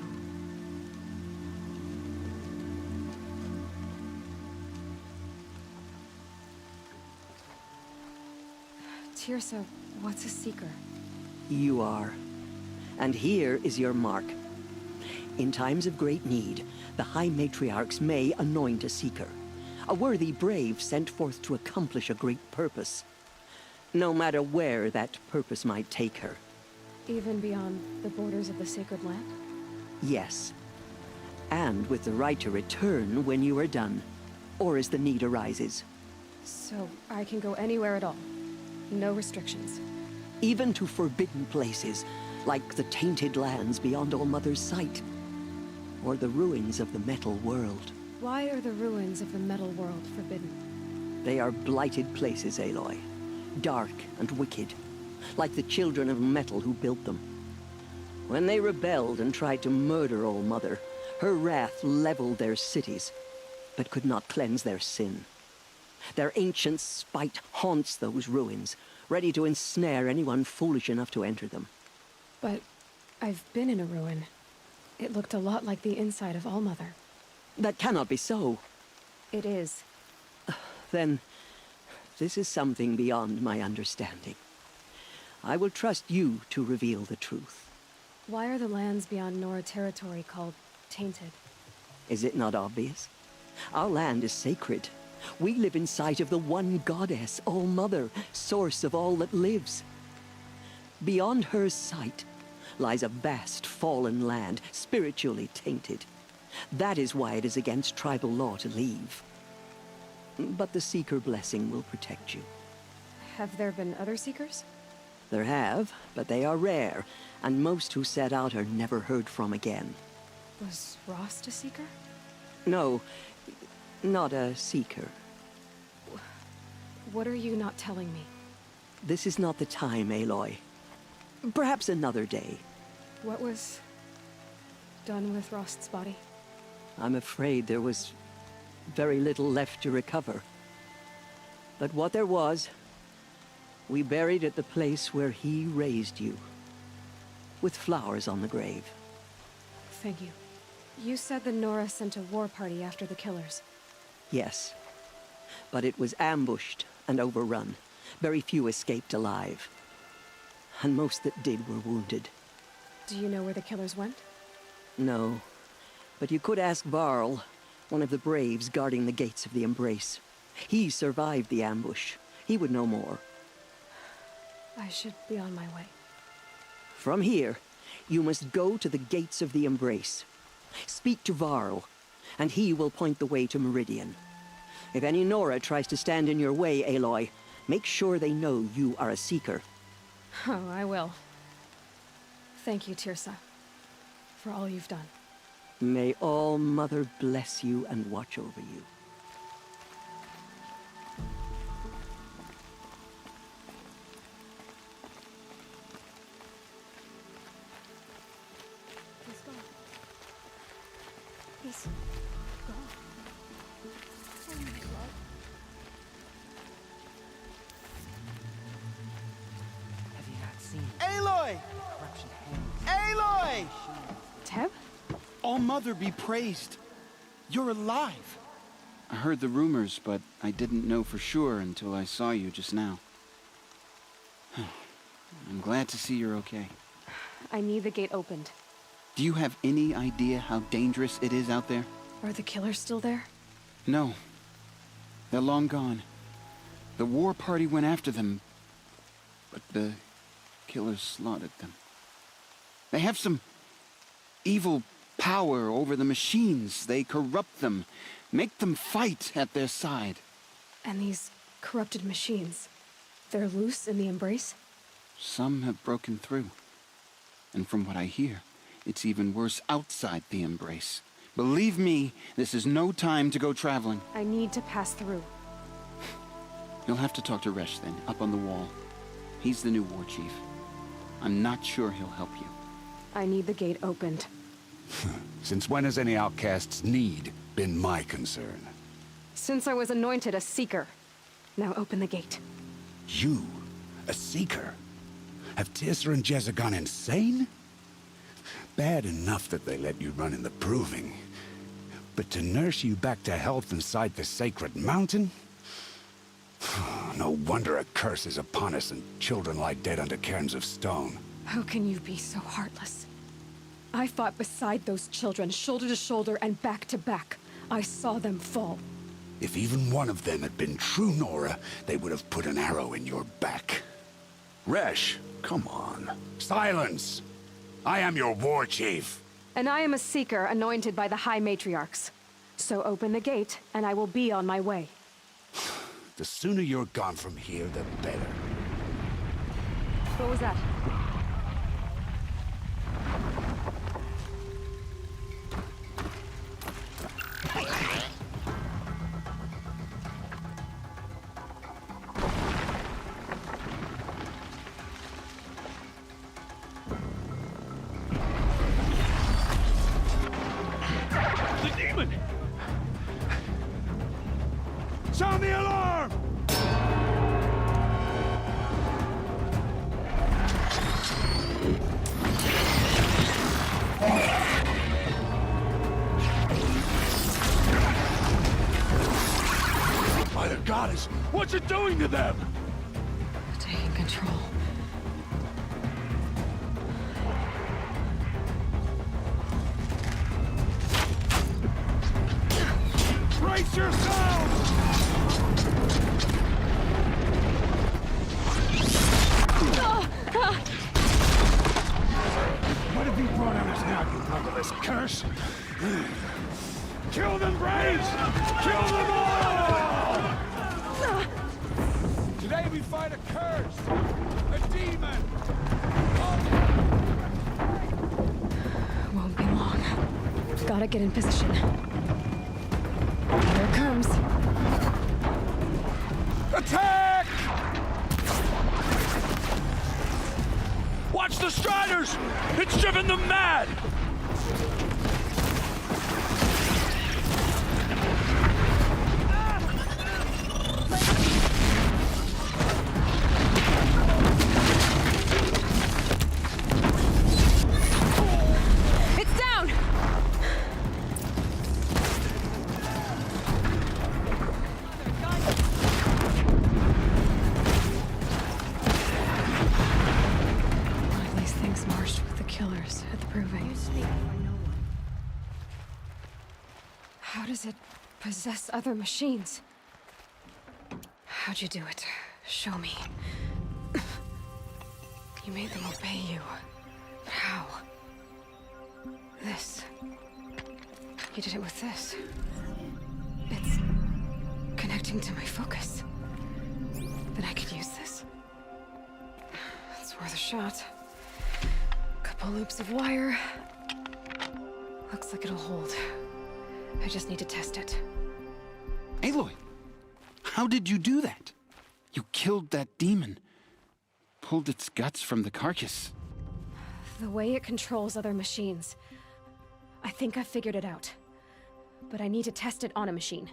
Tirsa, what's a seeker? You are. And here is your mark. In times of great need, the High Matriarchs may anoint a seeker. A worthy brave sent forth to accomplish a great purpose. No matter where that purpose might take her. Even beyond the borders of the sacred land? Yes. And with the right to return when you are done, or as the need arises. So I can go anywhere at all? No restrictions? Even to forbidden places, like the tainted lands beyond All Mother's sight. Or the ruins of the Metal World. Why are the ruins of the Metal World forbidden? They are blighted places, Aloy. Dark and wicked. Like the children of metal who built them. When they rebelled and tried to murder All Mother, her wrath leveled their cities, but could not cleanse their sin. Their ancient spite haunts those ruins, ready to ensnare anyone foolish enough to enter them. But I've been in a ruin. It looked a lot like the inside of All Mother. That cannot be so. It is. Then, this is something beyond my understanding. I will trust you to reveal the truth. Why are the lands beyond Nora territory called tainted? Is it not obvious? Our land is sacred. We live in sight of the one goddess, All Mother, source of all that lives. Beyond her sight lies a vast fallen land, spiritually tainted. That is why it is against tribal law to leave. But the Seeker blessing will protect you. Have there been other Seekers? There have, but they are rare, and most who set out are never heard from again. Was Rost a Seeker? No, not a Seeker. What are you not telling me? This is not the time, Aloy. Perhaps another day. What was done with Rost's body? I'm afraid there was very little left to recover. But what there was, we buried at the place where he raised you. With flowers on the grave. Thank you. You said the Nora sent a war party after the killers. Yes. But it was ambushed and overrun. Very few escaped alive. And most that did were wounded. Do you know where the killers went? No. But you could ask Varl, one of the braves guarding the gates of the Embrace. He survived the ambush. He would know more. I should be on my way. From here, you must go to the gates of the Embrace. Speak to Varl, and he will point the way to Meridian. If any Nora tries to stand in your way, Aloy, make sure they know you are a Seeker. Oh, I will. Thank you, Tirsa, for all you've done. May All Mother bless you and watch over you. He's gone. He's gone. Oh my God. Have you not seen? Aloy! Corruption hangs. Aloy! Congratulations! Teb? All-Mother be praised. You're alive. I heard the rumors, but I didn't know for sure until I saw you just now. I'm glad to see you're okay. I need the gate opened. Do you have any idea how dangerous it is out there? Are the killers still there? No. They're long gone. The war party went after them, but the killers slaughtered them. They have some evil power over the machines. They corrupt them, make them fight at their side. And these corrupted machines, they're loose in the Embrace? Some have broken through. And from what I hear, it's even worse outside the Embrace. Believe me, this is no time to go traveling. I need to pass through. You'll have to talk to Resh then, up on the wall. He's the new war chief. I'm not sure he'll help you. I need the gate opened. Since when has any outcast's need been my concern? Since I was anointed a Seeker. Now open the gate. You? A Seeker? Have Tirsa and Jezza gone insane? Bad enough that they let you run in the Proving. But to nurse you back to health inside the sacred mountain? No wonder a curse is upon us and children lie dead under cairns of stone. How can you be so heartless? I fought beside those children, shoulder to shoulder and back to back. I saw them fall. If even one of them had been true Nora, they would have put an arrow in your back. Resh, come on. Silence! I am your war chief. And I am a Seeker anointed by the High Matriarchs. So open the gate, and I will be on my way. The sooner you're gone from here, the better. What was that? The demon! Sound the alarm! By the goddess, what's it doing to them? Taking control. Brace yourselves! What have you brought on us now, you motherless curse? Kill them, Braves! Kill them all! Today we fight a curse! A demon! Won't be long. Gotta get in position. Here it comes. Attack! Watch the Striders! It's driven them mad! It's down! One of these things marched with the killers at the Proving. How does it possess other machines? How'd you do it? Show me. You made them obey you. But how? This. You did it with this. It's connecting to my focus. Then I could use this. It's worth a shot. Couple loops of wire. Looks like it'll hold. I just need to test it. Aloy, how did you do that? You killed that demon. Pulled its guts from the carcass. The way it controls other machines. I think I figured it out. But I need to test it on a machine.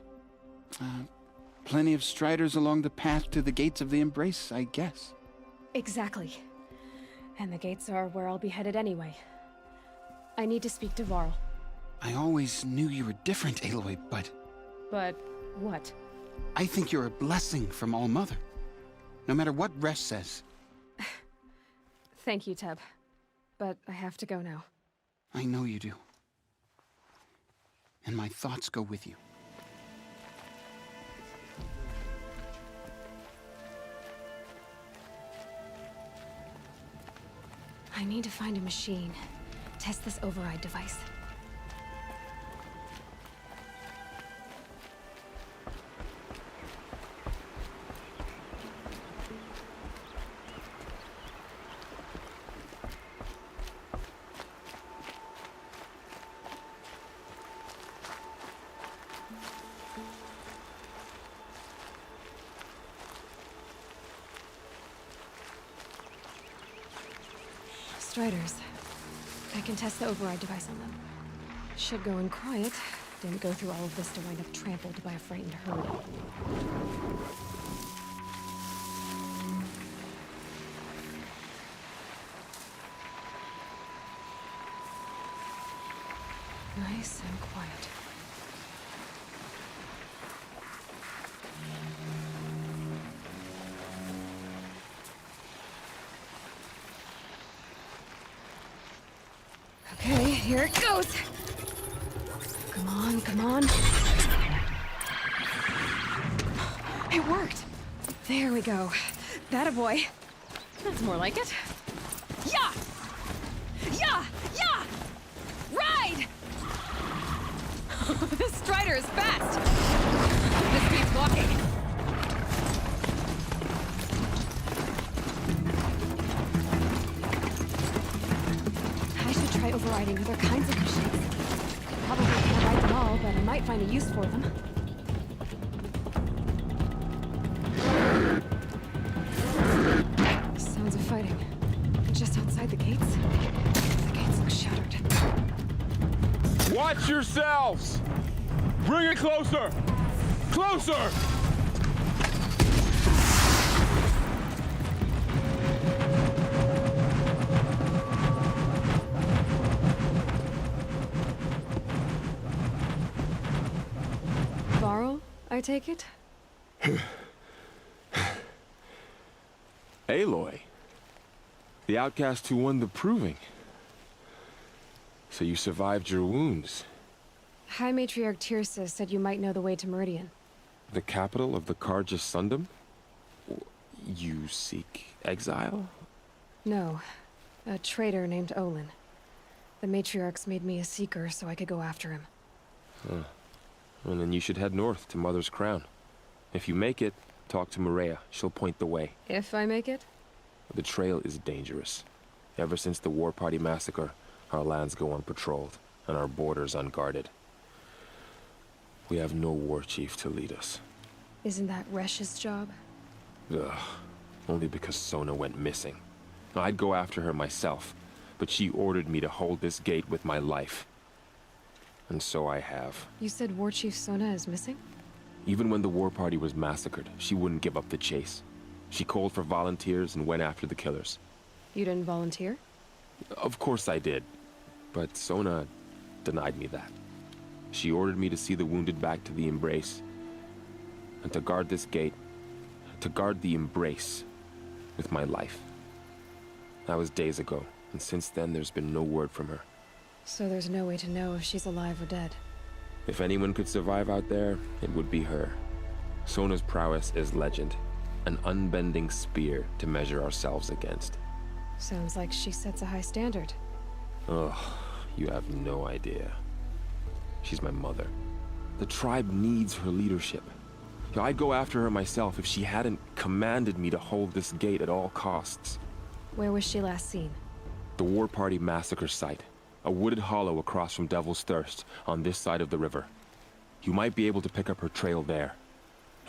Plenty of Striders along the path to the gates of the Embrace, I guess. Exactly. And the gates are where I'll be headed anyway. I need to speak to Varl. I always knew you were different, Aloy, but... But what? I think you're a blessing from All-Mother. No matter what Resh says. Thank you, Teb. But I have to go now. I know you do. And my thoughts go with you. I need to find a machine. Test this override device. Striders. I can test the override device on them. Should go in quiet. Didn't go through all of this to wind up trampled by a frightened herd. Nice and quiet. Okay, here it goes. Come on, come on. It worked. There we go. That a boy. That's more like it. Yeah! Yeah! Yeah! Ride! This Strider is fast. This beats walking. Try overriding other kinds of machines. Probably can't ride them all, but I might find a use for them. Sounds of fighting. Just outside the gates. The gates look shattered. Watch yourselves! Bring it closer! Closer! I take it? Aloy. The outcast who won the proving. So you survived your wounds. High Matriarch Tirsa said you might know the way to Meridian. The capital of the Carja Sundom? You seek exile? No. A traitor named Olin. The Matriarchs made me a seeker so I could go after him. Huh. And then you should head north to Mother's Crown. If you make it, talk to Maria. She'll point the way. If I make it? The trail is dangerous. Ever since the War Party massacre, our lands go unpatrolled, and our borders unguarded. We have no war chief to lead us. Isn't that Resh's job? Ugh. Only because Sona went missing. I'd go after her myself, but she ordered me to hold this gate with my life. And so I have. You said War Chief Sona is missing? Even when the War Party was massacred, she wouldn't give up the chase. She called for volunteers and went after the killers. You didn't volunteer? Of course I did. But Sona denied me that. She ordered me to see the wounded back to the Embrace. And to guard this gate. To guard the Embrace. With my life. That was days ago, and since then there's been no word from her. So there's no way to know if she's alive or dead. If anyone could survive out there, it would be her. Sona's prowess is legend. An unbending spear to measure ourselves against. Sounds like she sets a high standard. Ugh, you have no idea. She's my mother. The tribe needs her leadership. I'd go after her myself if she hadn't commanded me to hold this gate at all costs. Where was she last seen? The War Party massacre site. A wooded hollow across from Devil's Thirst, on this side of the river. You might be able to pick up her trail there.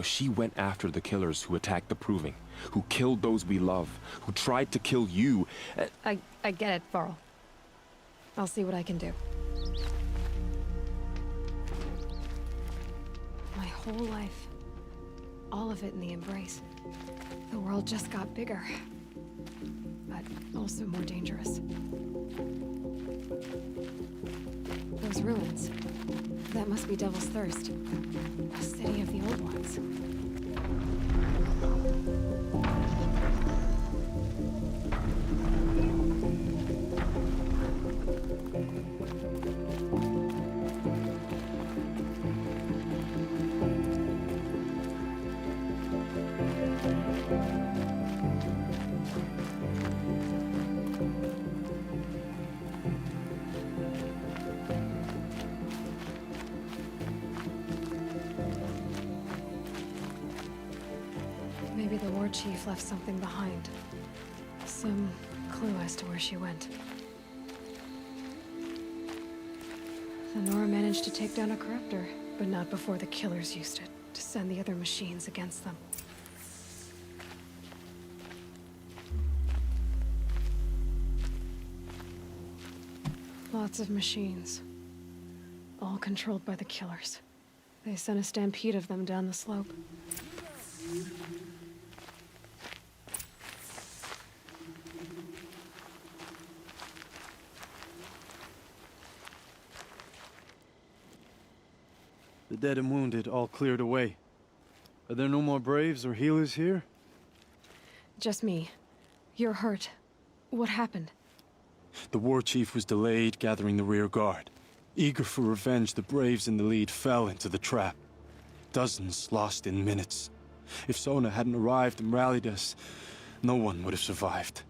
She went after the killers who attacked the Proving, who killed those we love, who tried to kill you. I get it, Varl. I'll see what I can do. My whole life. All of it in the Embrace. The world just got bigger. But also more dangerous. Those ruins. That must be Devil's Thirst. A city of the old ones. Maybe the war chief left something behind. Some clue as to where she went. The Nora managed to take down a corruptor, but not before the killers used it to send the other machines against them. Lots of machines. All controlled by the killers. They sent a stampede of them down the slope. The dead and wounded all cleared away. Are there no more braves or healers here? Just me. You're hurt. What happened? The war chief was delayed gathering the rear guard. Eager for revenge, the braves in the lead fell into the trap. Dozens lost in minutes. If Sona hadn't arrived and rallied us, no one would have survived.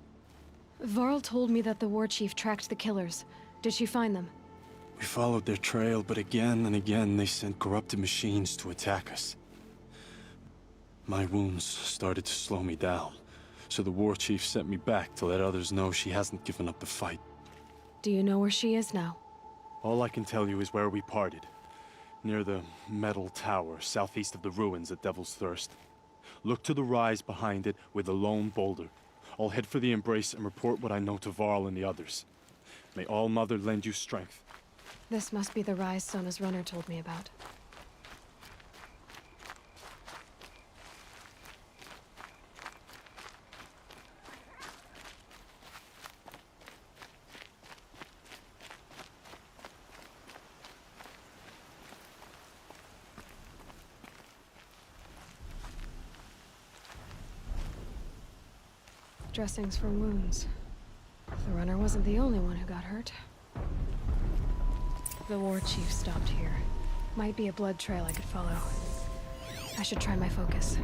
Varl told me that the war chief tracked the killers. Did she find them? We followed their trail, but again and again they sent corrupted machines to attack us. My wounds started to slow me down, so the war chief sent me back to let others know she hasn't given up the fight. Do you know where she is now? All I can tell you is where we parted. Near the metal tower, southeast of the ruins at Devil's Thirst. Look to the rise behind it with a lone boulder. I'll head for the embrace and report what I know to Varl and the others. May All-Mother lend you strength. This must be the rise Sona's runner told me about. Dressings for wounds. The runner wasn't the only one who got hurt. The war chief stopped here. Might be a blood trail I could follow. I should try my focus.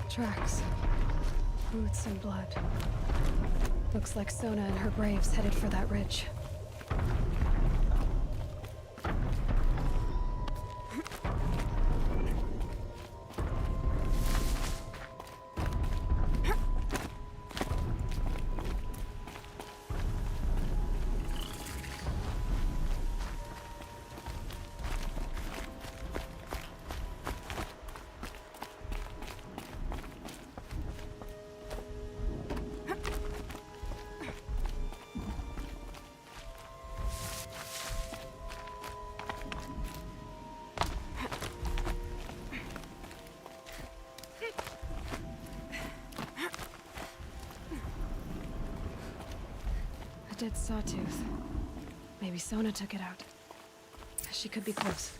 Tracks. Boots and blood. Looks like Sona and her braves headed for that ridge. A dead sawtooth. Maybe Sona took it out. She could be close.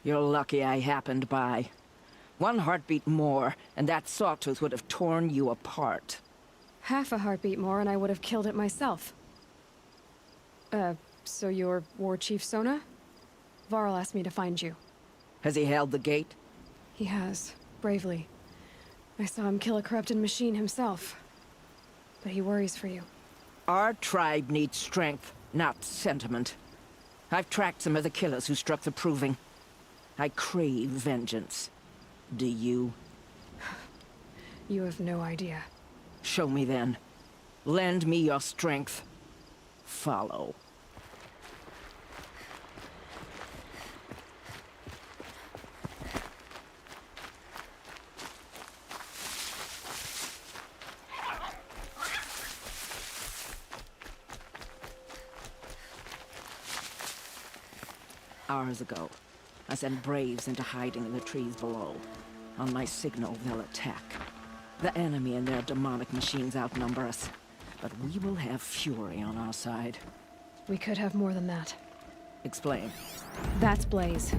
You're lucky I happened by. One heartbeat more, and that sawtooth would have torn you apart. Half a heartbeat more and I would have killed it myself. So you're War Chief Sona? Varl asked me to find you. Has he held the gate? He has, bravely. I saw him kill a corrupted machine himself. But he worries for you. Our tribe needs strength, not sentiment. I've tracked some of the killers who struck the Proving. I crave vengeance. Do you? You have no idea. Show me then. Lend me your strength. Follow. Hours ago, I sent Braves into hiding in the trees below. On my signal, they'll attack. The enemy and their demonic machines outnumber us, but we will have fury on our side. We could have more than that. Explain. That's Blaze.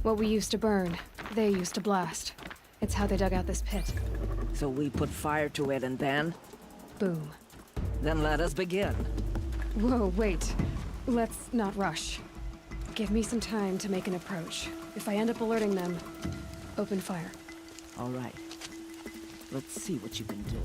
What we used to burn, they used to blast. It's how they dug out this pit. So we put fire to it and then? Boom. Then let us begin. Whoa, wait. Let's not rush. Give me some time to make an approach. If I end up alerting them, open fire. All right. Let's see what you can do.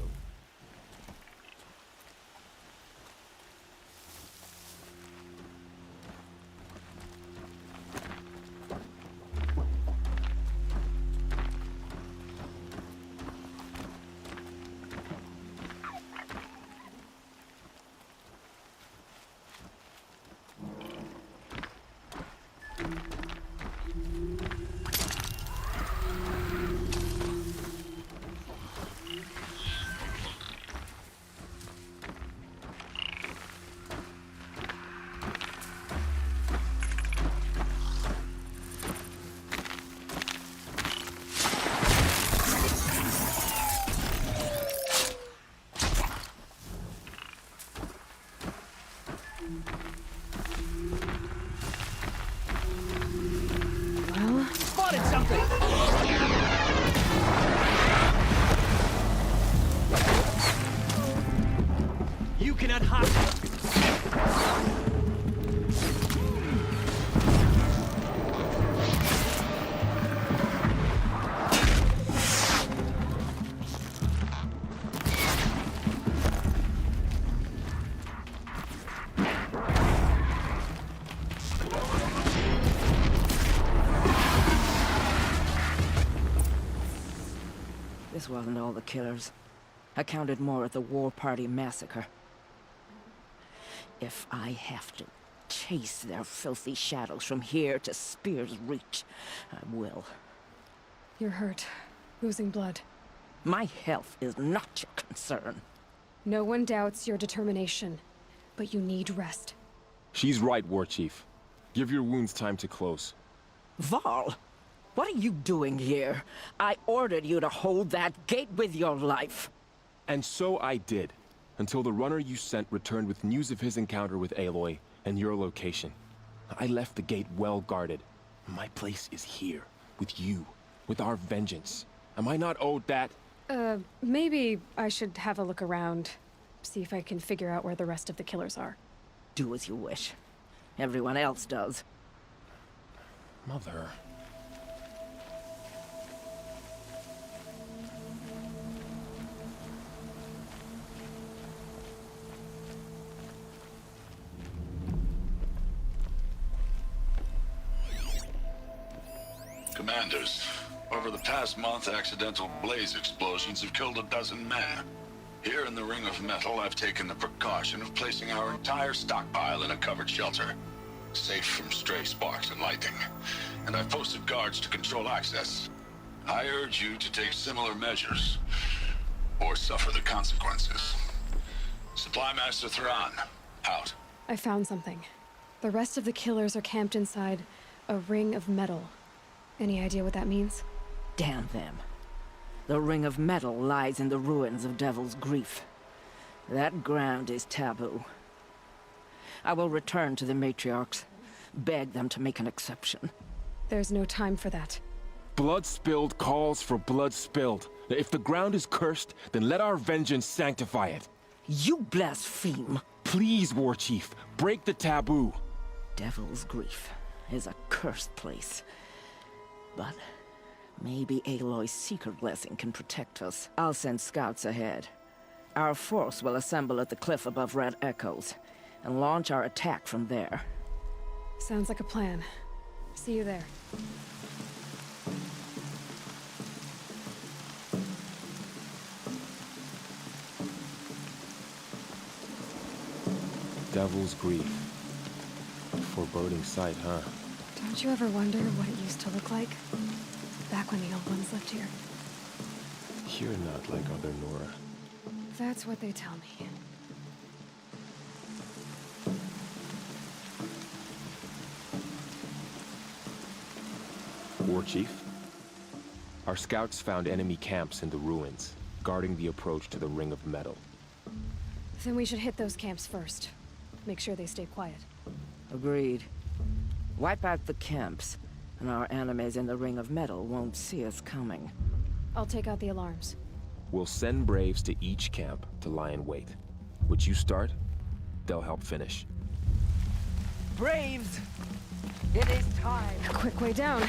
Spotted something! You cannot hide! This wasn't all the killers. I counted more at the War Party massacre. If I have to chase their filthy shadows from here to Spear's Reach, I will. You're hurt. Losing blood. My health is not your concern. No one doubts your determination, but you need rest. She's right, War Chief. Give your wounds time to close. Varl, what are you doing here? I ordered you to hold that gate with your life. And so I did, until the runner you sent returned with news of his encounter with Aloy and your location. I left the gate well guarded. My place is here, with you, with our vengeance. Am I not owed that? Maybe I should have a look around. See if I can figure out where the rest of the killers are. Do as you wish. Everyone else does. Mother... Commanders, over the past month, accidental blaze explosions have killed 12 men. Here in the Ring of Metal, I've taken the precaution of placing our entire stockpile in a covered shelter, safe from stray sparks and lightning. And I've posted guards to control access. I urge you to take similar measures, or suffer the consequences. Supply Master Thran, out. I found something. The rest of the killers are camped inside a ring of metal. Any idea what that means? Damn them. The Ring of Metal lies in the ruins of Devil's Grief. That ground is taboo. I will return to the matriarchs, beg them to make an exception. There's no time for that. Blood spilled calls for blood spilled. If the ground is cursed, then let our vengeance sanctify it. You blaspheme. Please, War Chief, break the taboo. Devil's Grief is a cursed place. But maybe Aloy's secret blessing can protect us. I'll send scouts ahead. Our force will assemble at the cliff above Red Echoes and launch our attack from there. Sounds like a plan. See you there. Devil's Grief. Foreboding sight, huh? Don't you ever wonder what it used to look like? Back when the old ones lived here. You're not like other Nora. That's what they tell me. War Chief? Our scouts found enemy camps in the ruins, guarding the approach to the Ring of Metal. Then we should hit those camps first. Make sure they stay quiet. Agreed. Wipe out the camps, and our enemies in the Ring of Metal won't see us coming. I'll take out the alarms. We'll send Braves to each camp to lie in wait. Which you start, they'll help finish. Braves! It is time! A quick way down.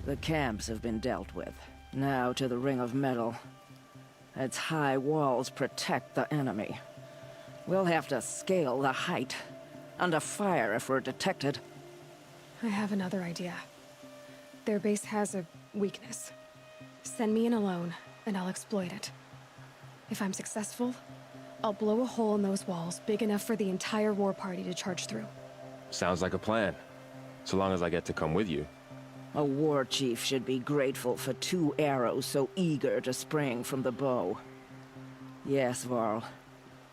The camps have been dealt with. Now to the Ring of Metal. Its high walls protect the enemy. We'll have to scale the height. Under fire if we're detected. I have another idea. Their base has a weakness. Send me in alone, and I'll exploit it. If I'm successful, I'll blow a hole in those walls big enough for the entire war party to charge through. Sounds like a plan. So long as I get to come with you. A war chief should be grateful for 2 arrows so eager to spring from the bow. Yes, Varl.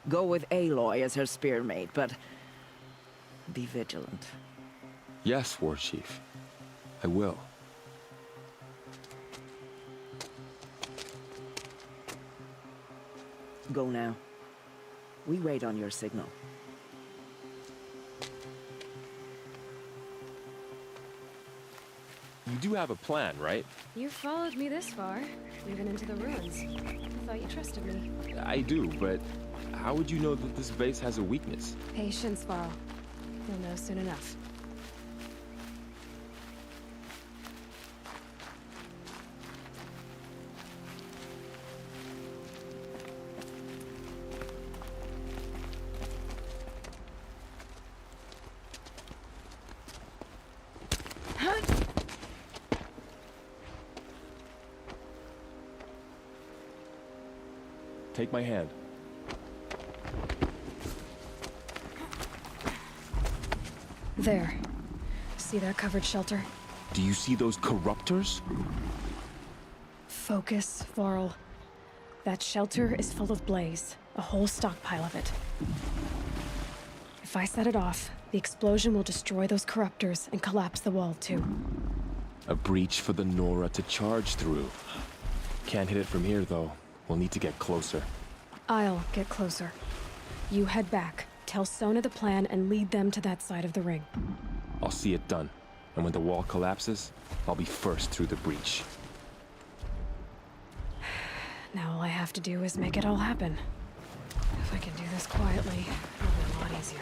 Go with Aloy as her spearmate, but be vigilant. Yes, War Chief. I will. Go now. We wait on your signal. You do have a plan, right? You followed me this far, even into the ruins. I thought you trusted me. I do, but how would you know that this base has a weakness? Patience, Varl. You'll know soon enough. Take my hand. There. See that covered shelter? Do you see those corruptors? Focus, Varl. That shelter is full of blaze. A whole stockpile of it. If I set it off, the explosion will destroy those corruptors and collapse the wall, too. A breach for the Nora to charge through. Can't hit it from here, though. We'll need to get closer. I'll get closer. You head back, tell Sona the plan, and lead them to that side of the ring. I'll see it done. And when the wall collapses, I'll be first through the breach. Now all I have to do is make it all happen. If I can do this quietly, it'll be a lot easier.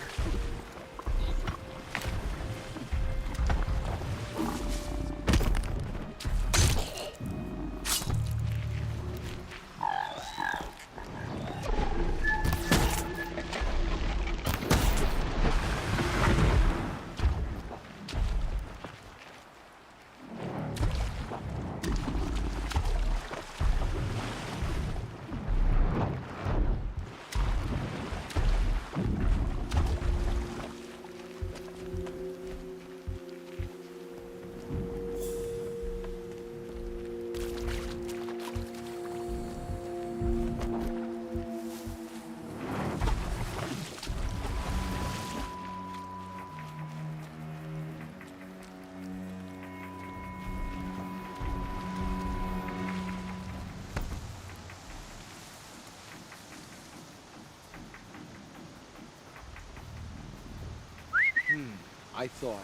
I thought.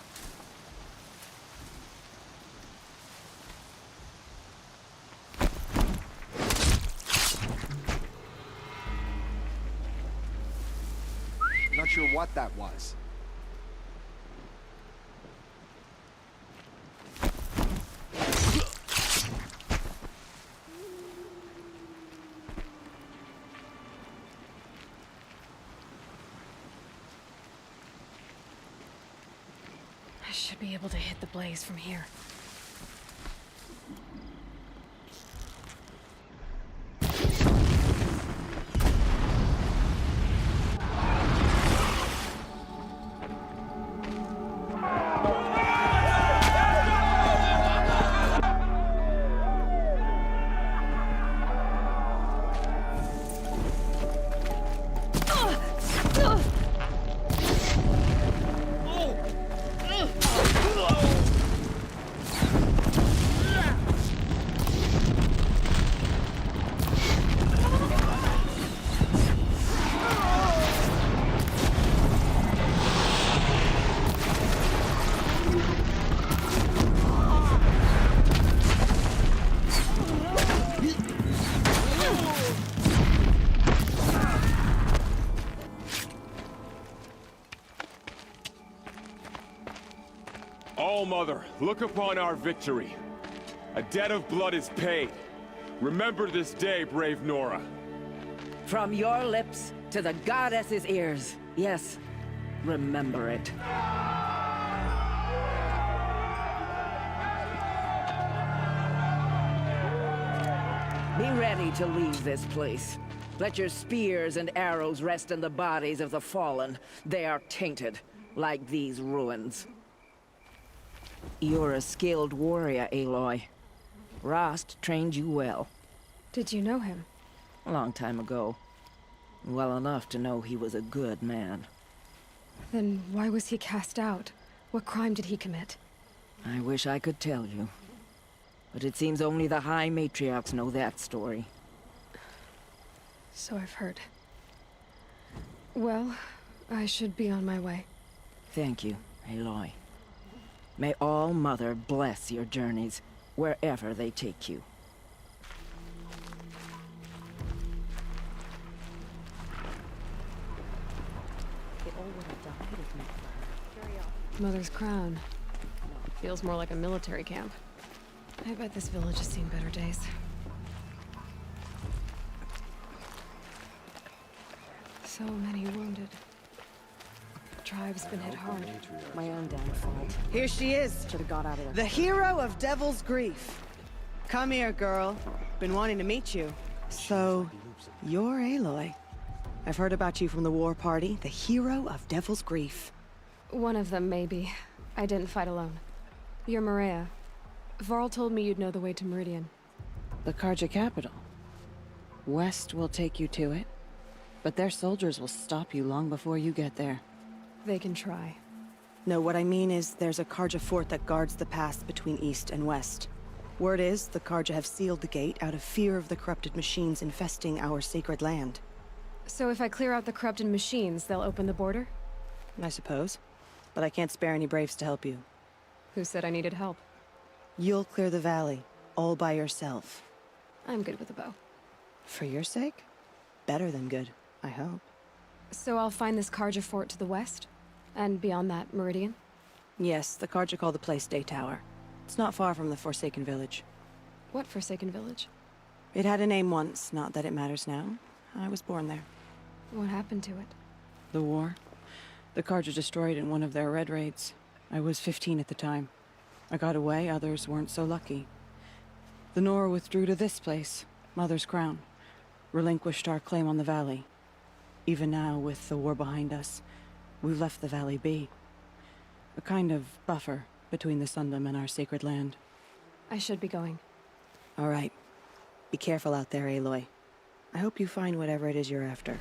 Not sure what that was. I should be able to hit the blaze from here. All-Mother, look upon our victory. A debt of blood is paid. Remember this day, brave Nora. From your lips to the goddess's ears. Yes, remember it. Be ready to leave this place. Let your spears and arrows rest in the bodies of the fallen. They are tainted, like these ruins. You're a skilled warrior, Aloy. Rost trained you well. Did you know him? A long time ago. Well enough to know he was a good man. Then why was he cast out? What crime did he commit? I wish I could tell you. But it seems only the High Matriarchs know that story. So I've heard. Well, I should be on my way. Thank you, Aloy. May All-Mother bless your journeys, wherever they take you. Mother's crown. Feels more like a military camp. I bet this village has seen better days. So many wounded. The tribe's been hit hard. My own downfall. Here she is. Should have got out of there. The hero of Devil's Grief. Come here, girl. Been wanting to meet you. So, you're Aloy. I've heard about you from the war party, the hero of Devil's Grief. One of them, maybe. I didn't fight alone. You're Maria. Varl told me you'd know the way to Meridian. The Carja capital. West will take you to it, but their soldiers will stop you long before you get there. They can try. No, what I mean is there's a Carja fort that guards the pass between East and West. Word is, the Carja have sealed the gate out of fear of the corrupted machines infesting our sacred land. So if I clear out the corrupted machines, they'll open the border? I suppose. But I can't spare any braves to help you. Who said I needed help? You'll clear the valley, all by yourself. I'm good with a bow. For your sake? Better than good, I hope. So I'll find this Carja fort to the west? And beyond that, Meridian? Yes, the Carja call the place Day Tower. It's not far from the Forsaken Village. What Forsaken Village? It had a name once, not that it matters now. I was born there. What happened to it? The war. The Carja destroyed in one of their red raids. I was 15 at the time. I got away, others weren't so lucky. The Nora withdrew to this place, Mother's Crown. Relinquished our claim on the valley. Even now, with the war behind us, we've left the valley be. A kind of buffer between the Sundom and our sacred land. I should be going. All right. Be careful out there, Aloy. I hope you find whatever it is you're after.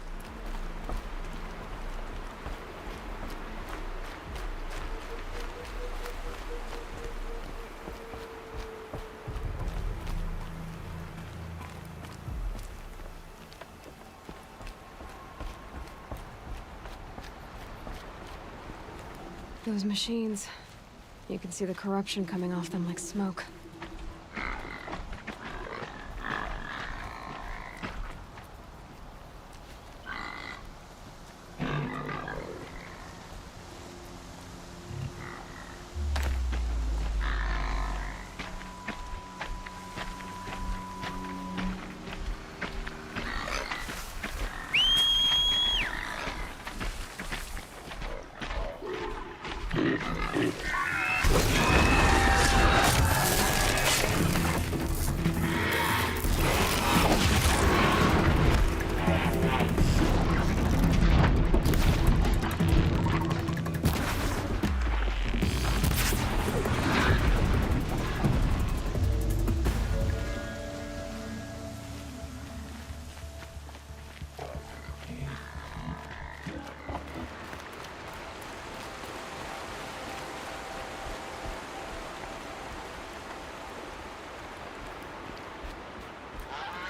Those machines. You can see the corruption coming off them like smoke.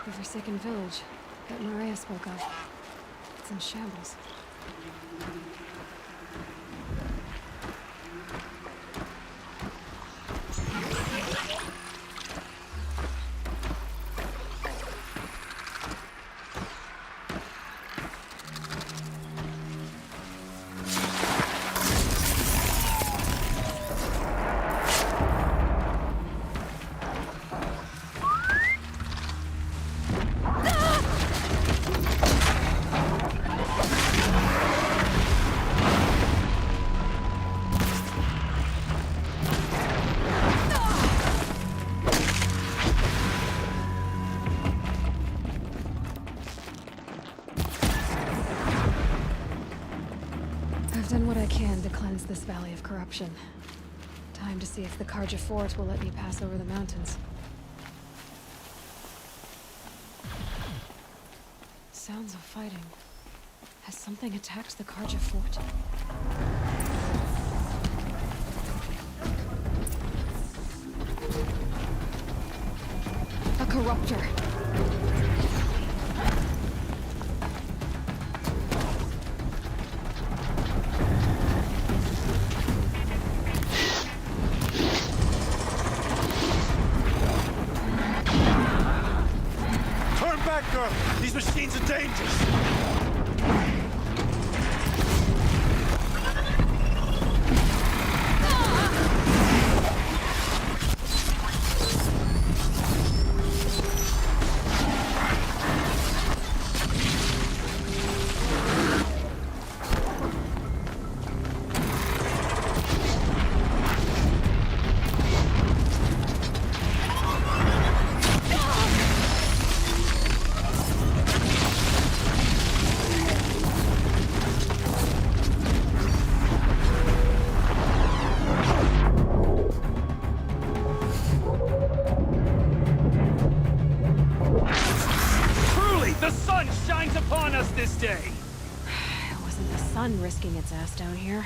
The Forsaken Village that Maria spoke of. It's in shambles. I've done what I can to cleanse this valley of corruption. Time to see if the Carja Fort will let me pass over the mountains. Sounds of fighting. Has something attacked the Carja Fort? A corruptor! These machines are dangerous! this day? It wasn't the sun risking its ass down here.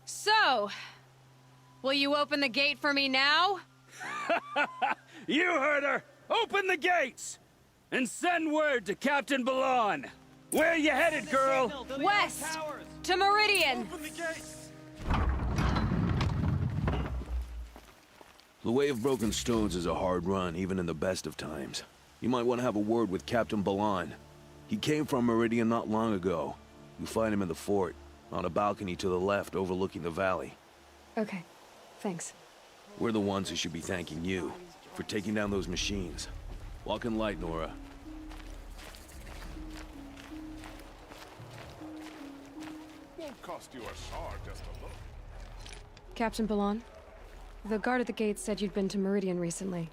So, will you open the gate for me now? You heard her! Open the gates! And send word to Captain Balon! Where you headed, girl? West! To Meridian! The Way of Broken Stones is a hard run, even in the best of times. You might want to have a word with Captain Balon. He came from Meridian not long ago. You'll find him in the fort, on a balcony to the left overlooking the valley. Okay, thanks. We're the ones who should be thanking you for taking down those machines. Walk in light, Nora. Won't cost you a shard just to look. Captain Balon, the guard at the gate said you'd been to Meridian recently.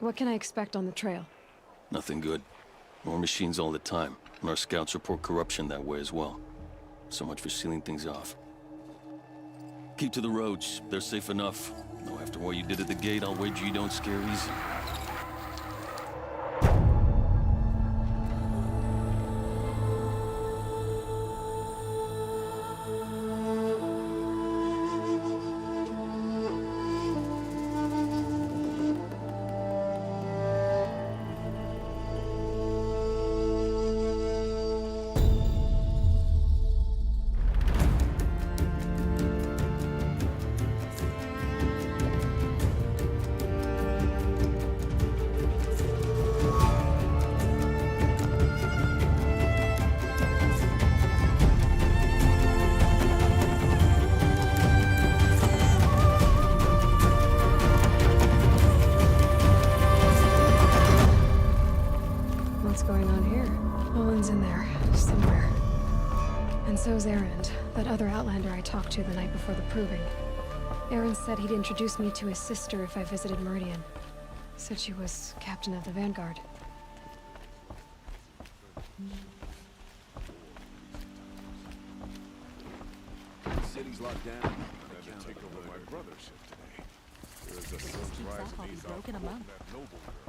What can I expect on the trail? Nothing good. More machines all the time, and our scouts report corruption that way as well. So much for sealing things off. Keep to the roads. They're safe enough. Though after what you did at the gate, I'll wager you don't scare easy. What's going on here? Owen's in there, somewhere. And so's Errand, that other Outlander I talked to the night before the proving. Errand said he'd introduce me to his sister if I visited Meridian. Said she was captain of the Vanguard. The city's locked down. I'm gonna take over my brother's ship today. There's a sun's rising east off that noble girl.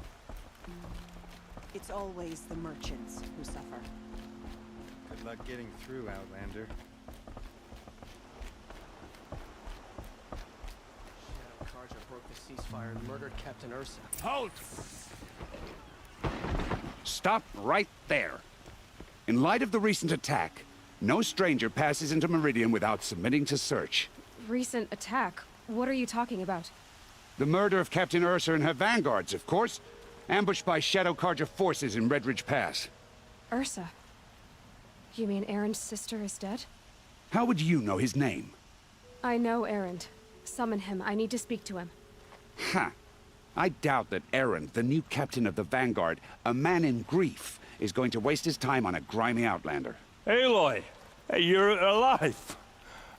It's always the merchants who suffer. Good luck getting through, Outlander. Karja broke the ceasefire and murdered Captain Ursa. Halt! Stop right there. In light of the recent attack, no stranger passes into Meridian without submitting to search. Recent attack? What are you talking about? The murder of Captain Ursa and her vanguards, of course. Ambushed by Shadow Karja forces in Red Ridge Pass. Ursa? You mean Erend's sister is dead? How would you know his name? I know Erend. Summon him. I need to speak to him. Ha! I doubt that Erend, the new captain of the Vanguard, a man in grief, is going to waste his time on a grimy outlander. Aloy! Hey, you're alive!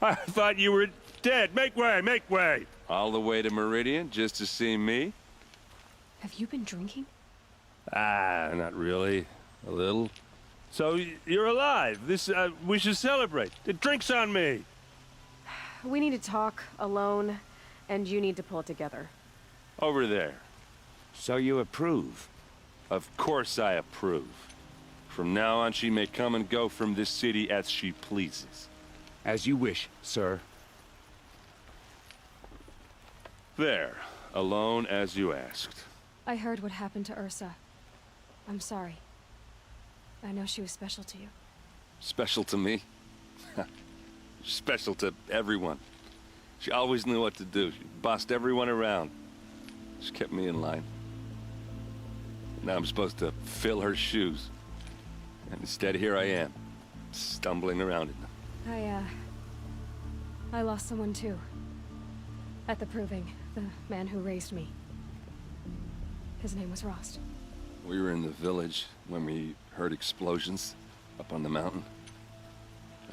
I thought you were dead. Make way, make way! All the way to Meridian just to see me? Have you been drinking? Ah, not really. A little. So, you're alive. We should celebrate. The drink's on me. We need to talk, alone, and you need to pull it together. Over there. So you approve? Of course I approve. From now on, she may come and go from this city as she pleases. As you wish, sir. There. Alone as you asked. I heard what happened to Ursa. I'm sorry. I know she was special to you. Special to me? Special to everyone. She always knew what to do. She bossed everyone around. She kept me in line. Now I'm supposed to fill her shoes. And instead, here I am, stumbling around in them. I lost someone too. At the proving, the man who raised me. His name was Rost. We were in the village when we heard explosions up on the mountain.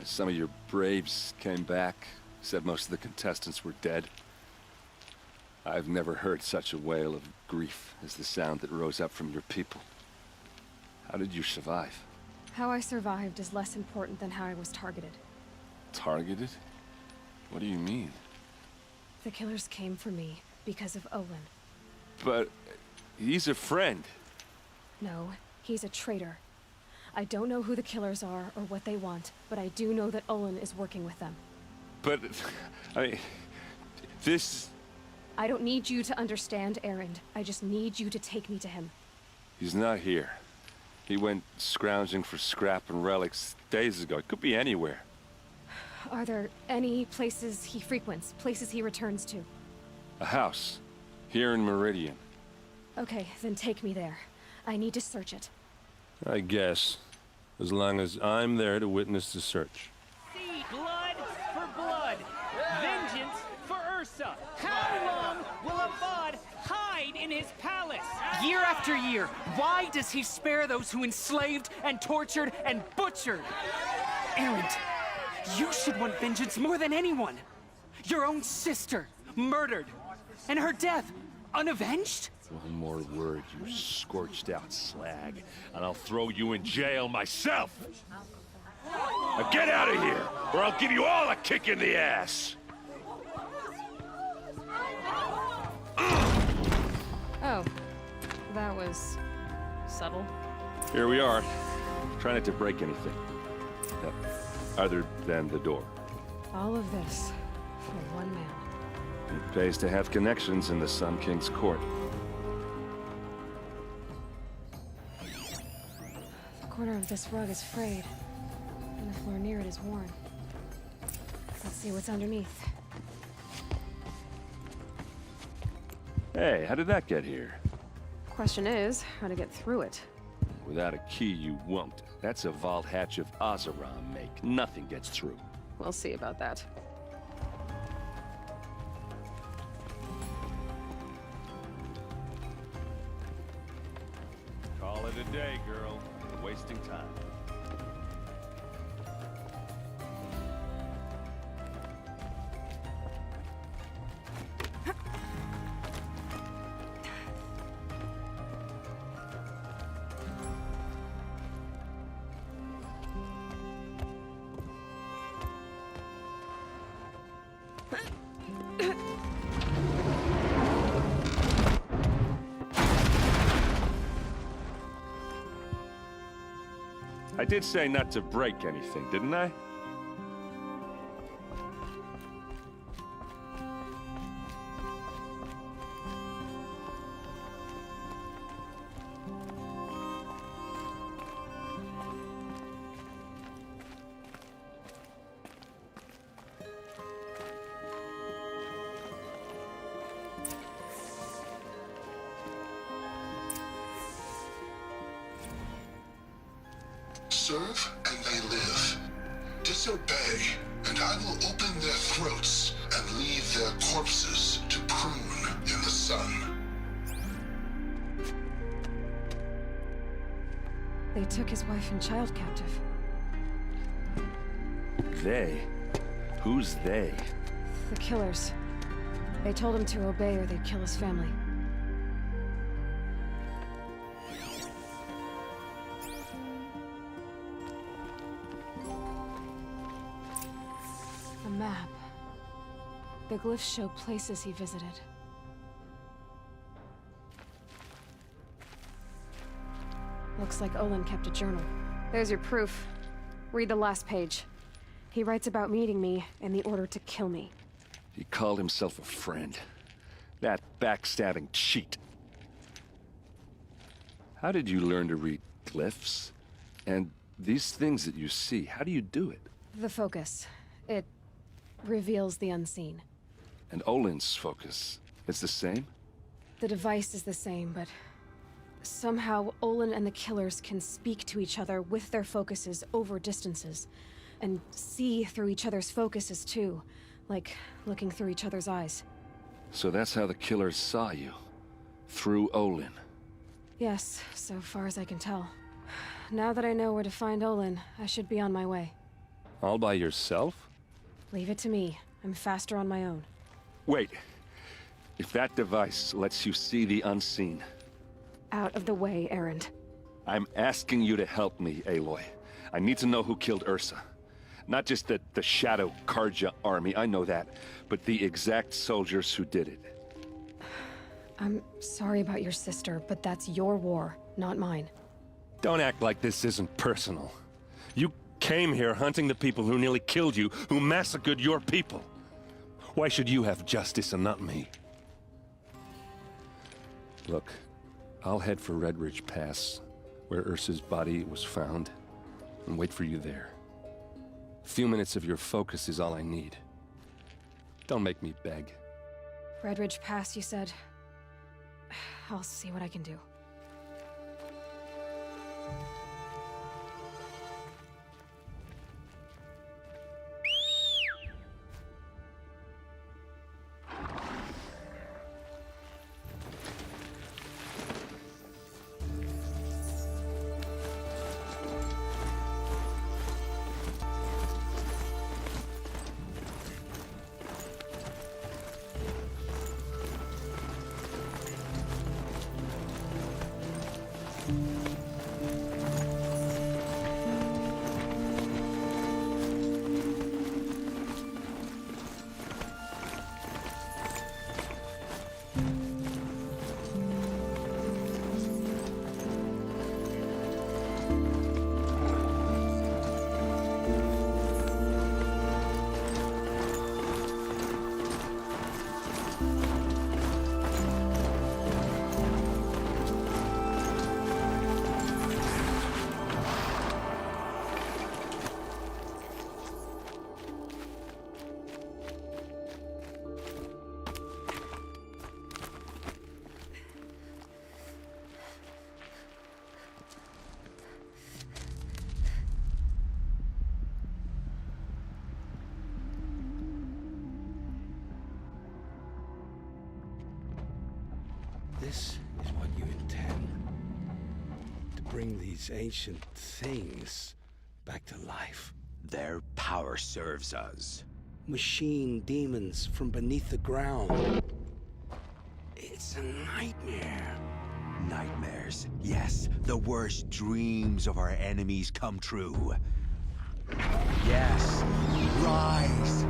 Some of your braves came back, said most of the contestants were dead. I've never heard such a wail of grief as the sound that rose up from your people. How did you survive? How I survived is less important than how I was targeted. Targeted? What do you mean? The killers came for me, because of Olin. But he's a friend. No, he's a traitor. I don't know who the killers are or what they want, but I do know that Olin is working with them. But, I mean, this... I don't need you to understand, Errand. I just need you to take me to him. He's not here. He went scrounging for scrap and relics days ago. It could be anywhere. Are there any places he frequents, places he returns to? A house. Here in Meridian. Okay, then take me there. I need to search it. I guess. As long as I'm there to witness the search. See blood for blood. Vengeance for Ursa. How long will Avad hide in his palace? Year after year, why does he spare those who enslaved and tortured and butchered? Errand, you should want vengeance more than anyone. Your own sister, murdered. And her death, unavenged? One more word, you scorched out slag, and I'll throw you in jail myself! Now get out of here, or I'll give you all a kick in the ass! Oh, that was subtle. Here we are. Try not to break anything. Other than the door. All of this for one man. It pays to have connections in the Sun King's court. The corner of this rug is frayed, and the floor near it is worn. Let's see what's underneath. Hey, how did that get here? Question is, how to get through it. Without a key, you won't. That's a vault hatch of Oseram make. Nothing gets through. We'll see about that. Call it a day, girl. You're wasting time. I did say not to break anything, didn't I? Serve and they live. Disobey, and I will open their throats and leave their corpses to prune in the sun. They took his wife and child captive. They? Who's they? The killers. They told him to obey or they'd kill his family. A map. The glyphs show places he visited. Looks like Olin kept a journal. There's your proof. Read the last page. He writes about meeting me and the order to kill me. He called himself a friend. That backstabbing cheat. How did you learn to read glyphs? And these things that you see, how do you do it? The focus. It reveals the unseen. And Olin's focus, it's the same? The device is the same, but somehow Olin and the killers can speak to each other with their focuses over distances. And see through each other's focuses too. Like looking through each other's eyes. So that's how the killers saw you. Through Olin. Yes, so far as I can tell. Now that I know where to find Olin, I should be on my way. All by yourself? Leave it to me. I'm faster on my own. Wait. If that device lets you see the unseen... Out of the way, Errand. I'm asking you to help me, Aloy. I need to know who killed Ursa. Not just the Shadow Karja army, I know that, but the exact soldiers who did it. I'm sorry about your sister, but that's your war, not mine. Don't act like this isn't personal. You came here hunting the people who nearly killed you, who massacred your people. Why should you have justice and not me? Look, I'll head for Red Ridge Pass, where Ursa's body was found, and wait for you there. A few minutes of your focus is all I need. Don't make me beg. Red Ridge Pass, you said? I'll see what I can do. This is what you intend. To bring these ancient things back to life. Their power serves us. Machine demons from beneath the ground. It's a nightmare. Nightmares. Yes, the worst dreams of our enemies come true. Yes, rise!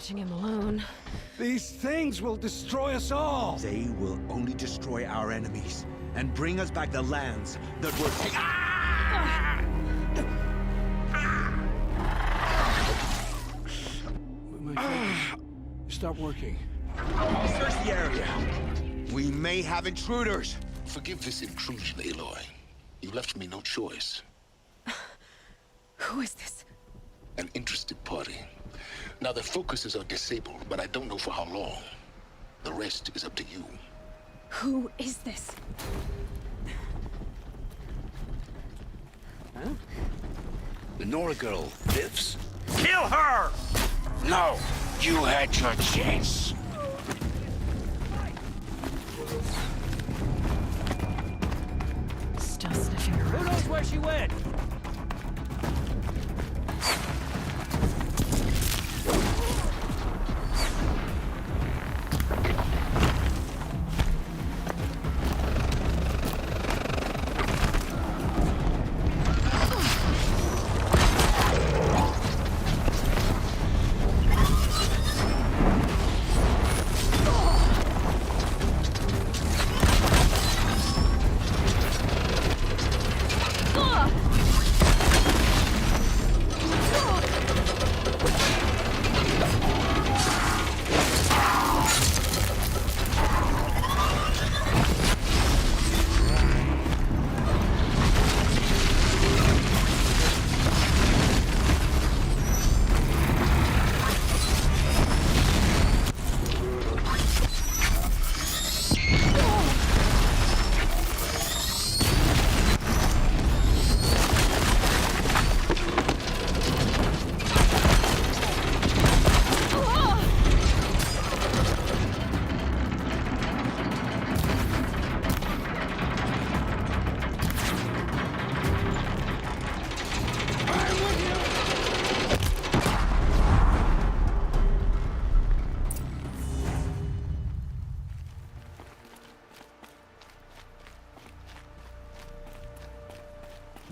Him alone. These things will destroy us all! They will only destroy our enemies and bring us back the lands that were taken. My focus. Stop working. Search the area. We may have intruders. Forgive this intrusion, Aloy. You left me no choice. Who is this? An interested party. Now, their focuses are disabled, but I don't know for how long. The rest is up to you. Who is this? Huh? The Nora girl lives? Kill her! No! You had your chance. Still sniffing around. Who knows where she went?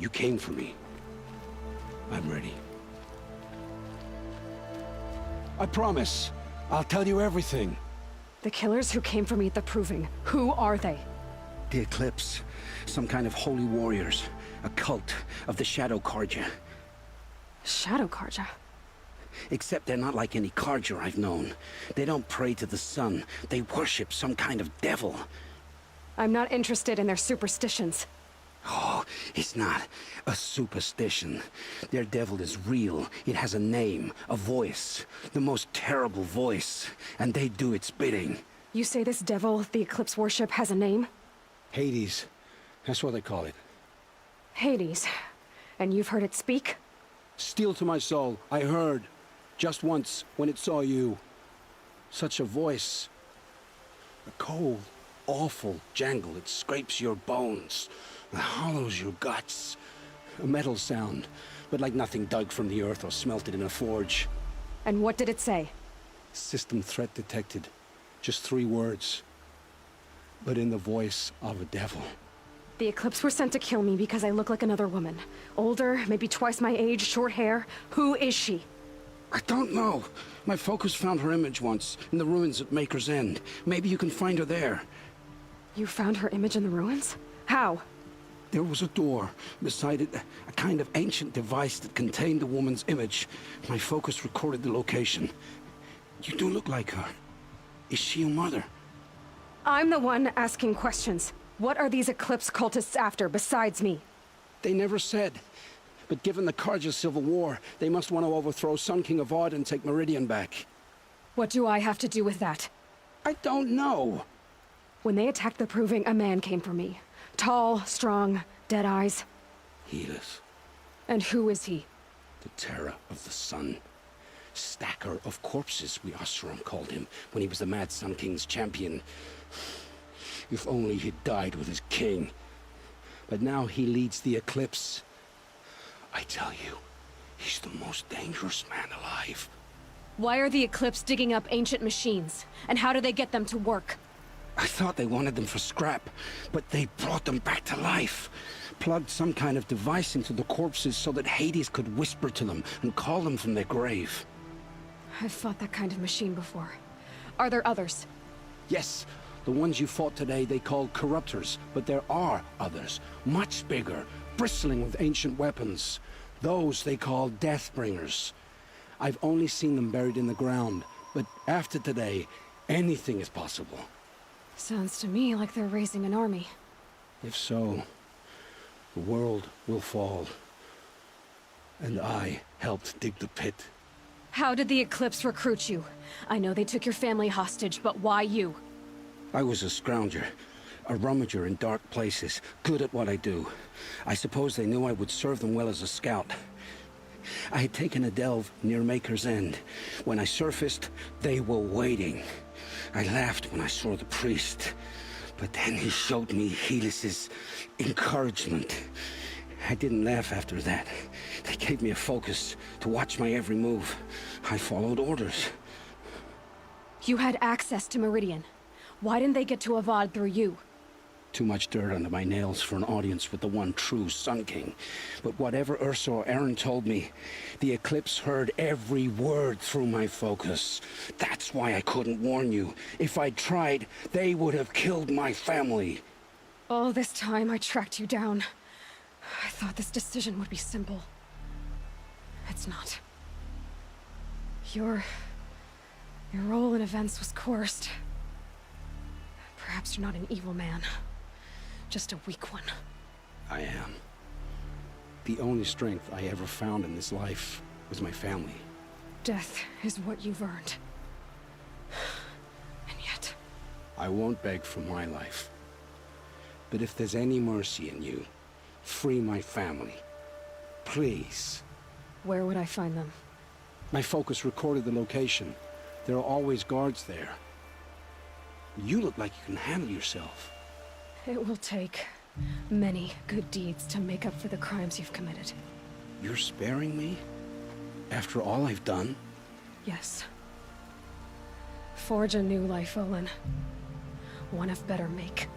You came for me. I'm ready. I promise. I'll tell you everything. The killers who came for me at the Proving, who are they? The Eclipse. Some kind of holy warriors. A cult of the Shadow Carja. Shadow Carja? Except they're not like any Carja I've known. They don't pray to the sun. They worship some kind of devil. I'm not interested in their superstitions. Oh, it's not a superstition. Their devil is real. It has a name, a voice. The most terrible voice. And they do its bidding. You say this devil the Eclipse worship has a name? Hades. That's what they call it. Hades. And you've heard it speak? Steel to my soul. I heard. Just once, when it saw you. Such a voice. A cold, awful jangle. It scrapes your bones. It hollows your guts. A metal sound, but like nothing dug from the earth or smelted in a forge. And what did it say? System threat detected. Just 3 words. But in the voice of a devil. The Eclipse were sent to kill me because I look like another woman. Older, maybe twice my age, short hair. Who is she? I don't know. My focus found her image once, in the ruins at Maker's End. Maybe you can find her there. You found her image in the ruins? How? There was a door. Beside it, a kind of ancient device that contained the woman's image. My focus recorded the location. You do look like her. Is she your mother? I'm the one asking questions. What are these Eclipse cultists after, besides me? They never said. But given the Carja civil war, they must want to overthrow Sun King Avad and take Meridian back. What do I have to do with that? I don't know. When they attacked the Proving, a man came for me. Tall, strong, dead eyes. Helis. And who is he? The terror of the sun. Stacker of corpses, we Oseram called him, when he was the Mad Sun King's champion. If only he'd died with his king. But now he leads the Eclipse. I tell you, he's the most dangerous man alive. Why are the Eclipse digging up ancient machines? And how do they get them to work? I thought they wanted them for scrap, but they brought them back to life. Plugged some kind of device into the corpses so that Hades could whisper to them and call them from their grave. I've fought that kind of machine before. Are there others? Yes, the ones you fought today they called corruptors, but there are others, much bigger, bristling with ancient weapons. Those they call Deathbringers. I've only seen them buried in the ground, but after today, anything is possible. Sounds to me like they're raising an army. If so, the world will fall. And I helped dig the pit. How did the Eclipse recruit you? I know they took your family hostage, but why you? I was a scrounger, a rummager in dark places, good at what I do. I suppose they knew I would serve them well as a scout. I had taken a delve near Maker's End. When I surfaced, they were waiting. I laughed when I saw the priest, but then he showed me Helis's encouragement. I didn't laugh after that. They gave me a focus to watch my every move. I followed orders. You had access to Meridian. Why didn't they get to Avad through you? Too much dirt under my nails for an audience with the one true Sun King. But whatever Ursa or Aaron told me, the Eclipse heard every word through my focus. That's why I couldn't warn you. If I'd tried, they would have killed my family. All this time I tracked you down. I thought this decision would be simple. It's not. Your role in events was coerced. Perhaps you're not an evil man. Just a weak one. I am. The only strength I ever found in this life was my family. Death is what you've earned. And yet... I won't beg for my life. But if there's any mercy in you, free my family. Please. Where would I find them? My focus recorded the location. There are always guards there. You look like you can handle yourself. It will take many good deeds to make up for the crimes you've committed. You're sparing me? After all I've done? Yes. Forge a new life, Olin. One of better make.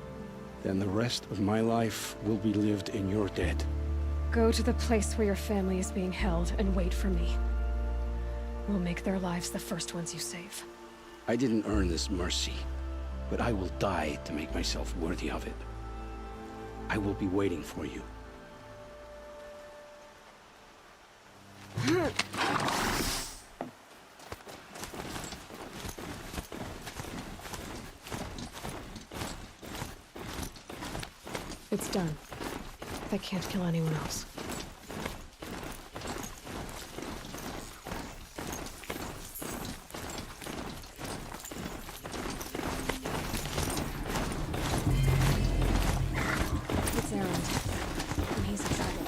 Then the rest of my life will be lived in your debt. Go to the place where your family is being held and wait for me. We'll make their lives the first ones you save. I didn't earn this mercy, but I will die to make myself worthy of it. I will be waiting for you. It's done. That can't kill anyone else. It's Errand, and he's excited.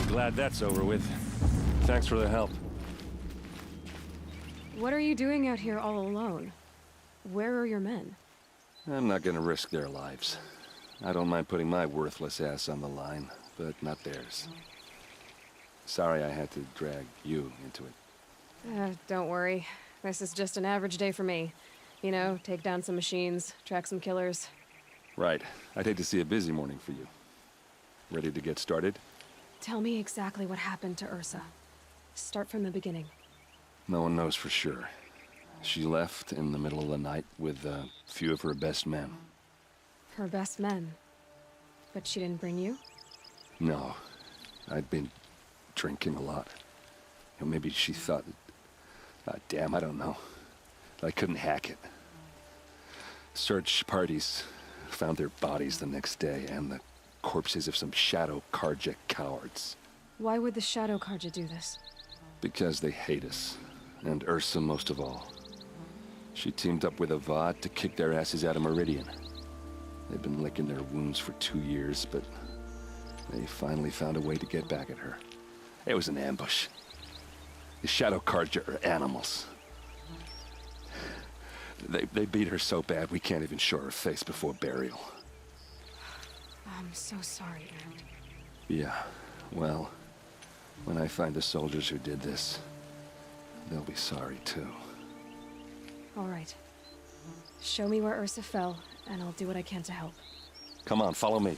Glad that's over with. Thanks for the help. What are you doing out here all alone? Where are your men? I'm not gonna risk their lives. I don't mind putting my worthless ass on the line, but not theirs. Sorry I had to drag you into it. Don't worry. This is just an average day for me. You know, take down some machines, track some killers. Right. I'd hate to see a busy morning for you. Ready to get started? Tell me exactly what happened to Ursa. Start from the beginning. No one knows for sure. She left in the middle of the night with a few of her best men. Her best men? But she didn't bring you? No. I'd been drinking a lot. You know, maybe she thought... damn, I don't know. I couldn't hack it. Search parties found their bodies the next day, and the corpses of some Shadow Karja cowards. Why would the Shadow Karja do this? Because they hate us. And Ursa most of all. She teamed up with Avad to kick their asses out of Meridian. They've been licking their wounds for 2 years, but they finally found a way to get back at her. It was an ambush. The Shadow Karja are animals. They beat her so bad we can't even show her face before burial. I'm so sorry, Errand. Yeah, well, when I find the soldiers who did this, they'll be sorry too. All right. Show me where Ursa fell, and I'll do what I can to help. Come on, follow me.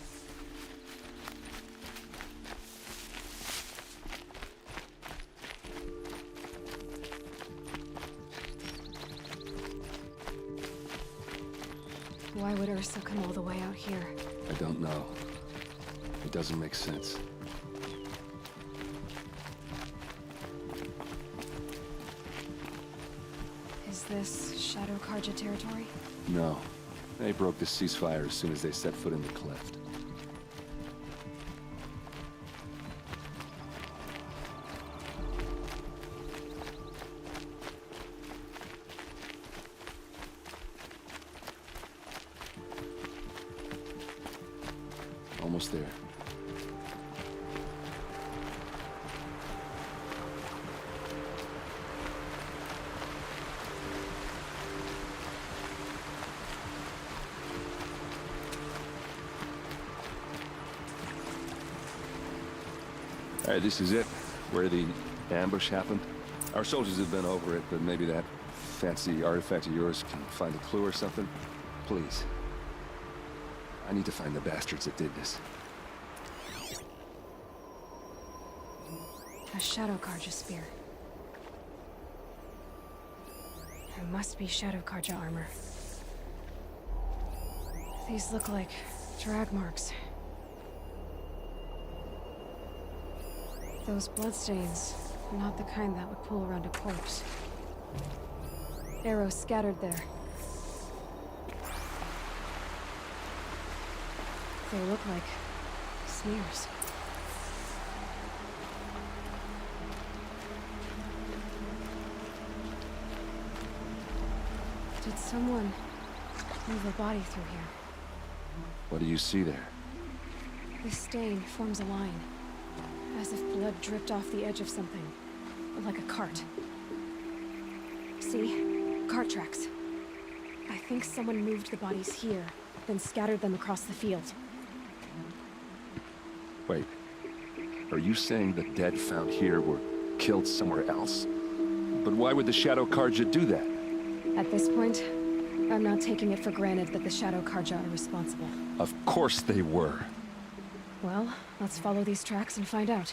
Why would Ursa come all the way out here? I don't know. It doesn't make sense. Is this Shadow Karja territory? No. They broke the ceasefire as soon as they set foot in the cleft. Almost there. All right, this is it, where the ambush happened. Our soldiers have been over it, but maybe that fancy artifact of yours can find a clue or something. Please. I need to find the bastards that did this. A Shadow Karja spear. It must be Shadow Karja armor. These look like drag marks. Those bloodstains, not the kind that would pull around a corpse. Arrows scattered there. They look like smears. Did someone move a body through here? What do you see there? This stain forms a line, as if blood dripped off the edge of something, like a cart. See? cart tracks. I think someone moved the bodies here, then scattered them across the field. Wait. Are you saying the dead found here were killed somewhere else? But why would the Shadow Karja do that? At this point, I'm not taking it for granted that the Shadow Karja are responsible. Of course they were. Well, let's follow these tracks and find out.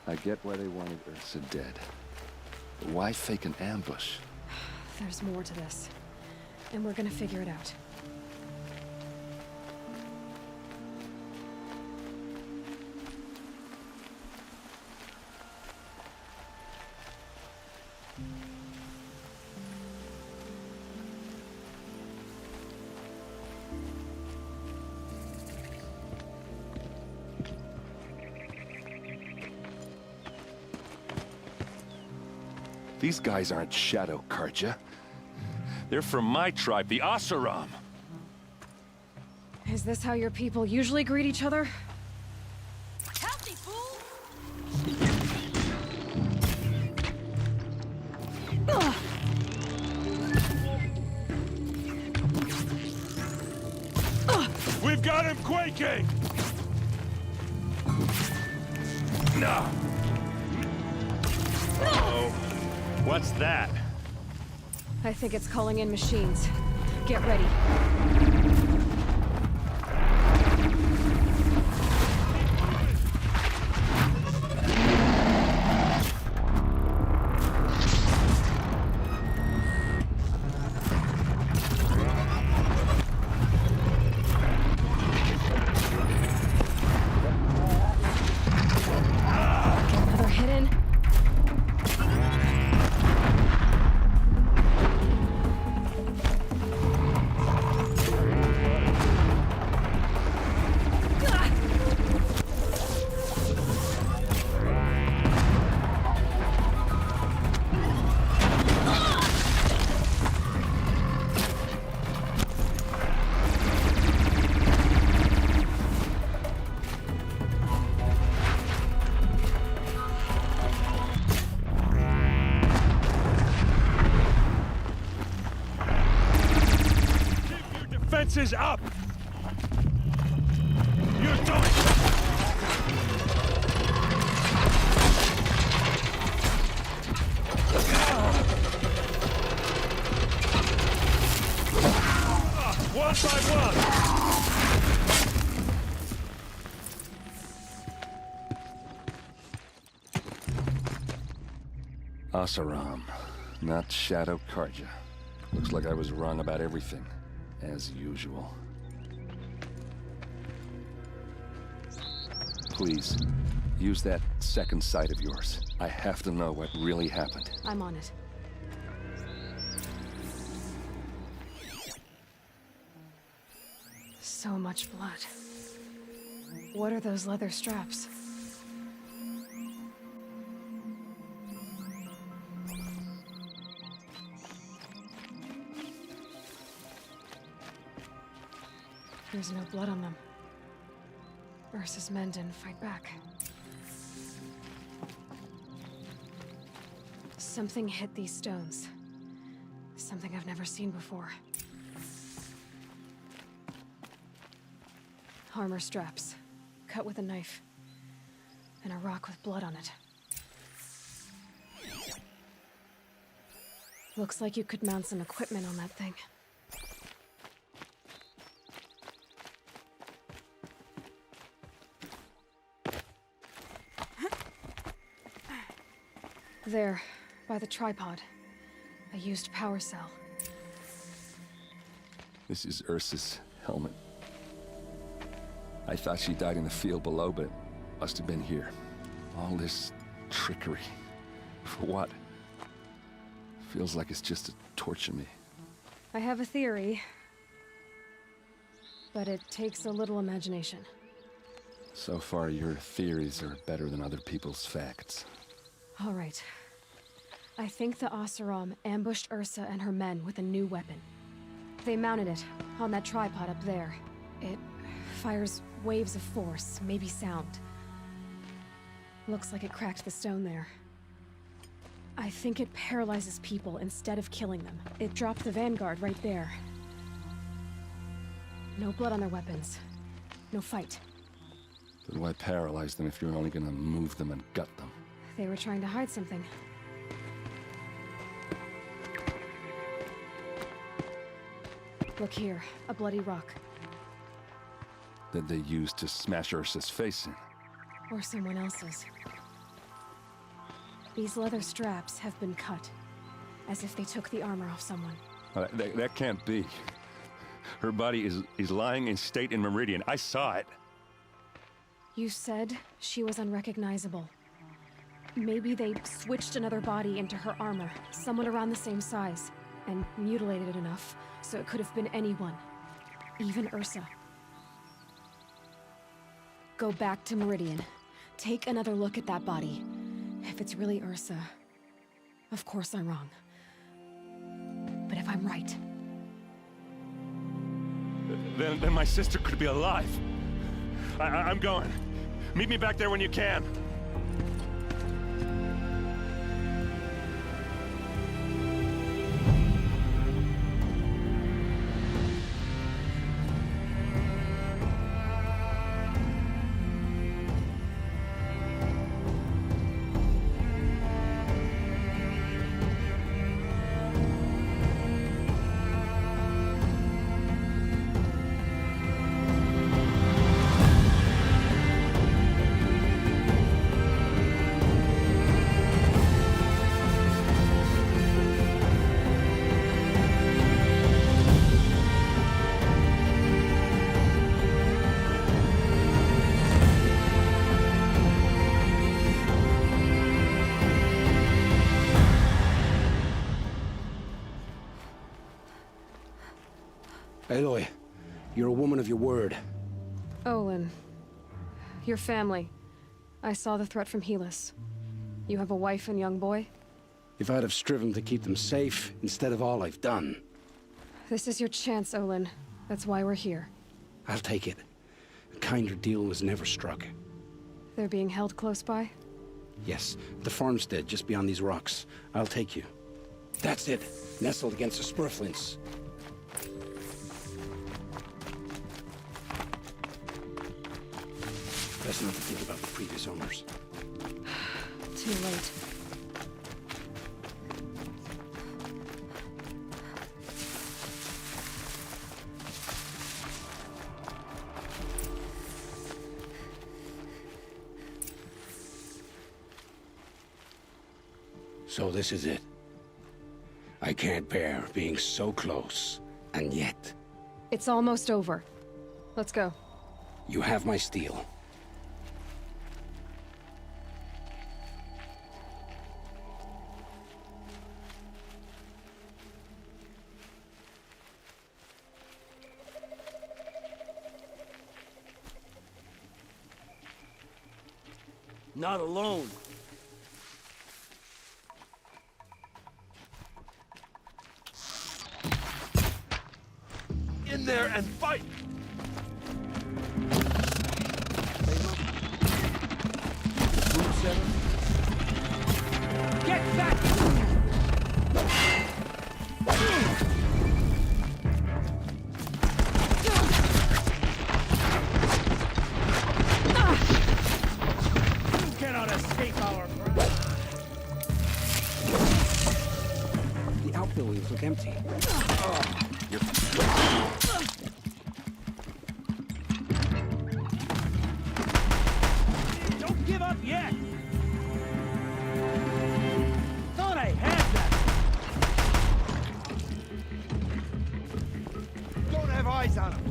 I get why they wanted Ursa dead. But why fake an ambush? There's more to this, and we're gonna figure it out. These guys aren't Shadow Karja. They're from my tribe, the Oseram. Is this how your people usually greet each other? Healthy, fool! We've got him quaking! No. Uh-oh. What's that? I think it's calling in machines. Get ready. Another hit in. Defenses up! You're doing... One by one! Oseram, not Shadow Karja. Looks like I was wrong about everything, as usual. Please, use that second sight of yours. I have to know what really happened. I'm on it. So much blood. What are those leather straps? There's no blood on them. Ursa's men didn't fight back. Something hit these stones. Something I've never seen before. Armor straps, cut with a knife, and a rock with blood on it. Looks like you could mount some equipment on that thing. There, by the tripod. A used power cell. This is Ursa's helmet. I thought she died in the field below, but must have been here. All this trickery. For what? Feels like it's just to torture me. I have a theory. But it takes a little imagination. So far, your theories are better than other people's facts. All right. I think the Oseram ambushed Ursa and her men with a new weapon. They mounted it on that tripod up there. It fires waves of force, maybe sound. Looks like it cracked the stone there. I think it paralyzes people instead of killing them. It dropped the vanguard right there. No blood on their weapons. No fight. Then why paralyze them if you're only gonna move them and gut them? They were trying to hide something. Look here, a bloody rock. That they used to smash Ursa's face in. Or someone else's. These leather straps have been cut, as if they took the armor off someone. That can't be. Her body is lying in state in Meridian. I saw it. You said she was unrecognizable. Maybe they switched another body into her armor, someone around the same size, and mutilated it enough so it could have been anyone, even Ursa. Go back to Meridian. Take another look at that body. If it's really Ursa, of course I'm wrong. But if I'm right... Then my sister could be alive. I'm going. Meet me back there when you can. Aloy, you're a woman of your word. Olin. Your family. I saw the threat from Helis. You have a wife and young boy? If I'd have striven to keep them safe, instead of all I've done. This is your chance, Olin. That's why we're here. I'll take it. A kinder deal was never struck. They're being held close by? Yes, the farmstead just beyond these rocks. I'll take you. That's it. Nestled against the spur flints. Best not to think about the previous owners. Too late. So this is it. I can't bear being so close, and yet... It's almost over. Let's go. You have my steel. Not alone. In there and fight! Food center? Get back! You cannot escape our wrath. The outbuildings look empty. Don't give up yet! eyes on him.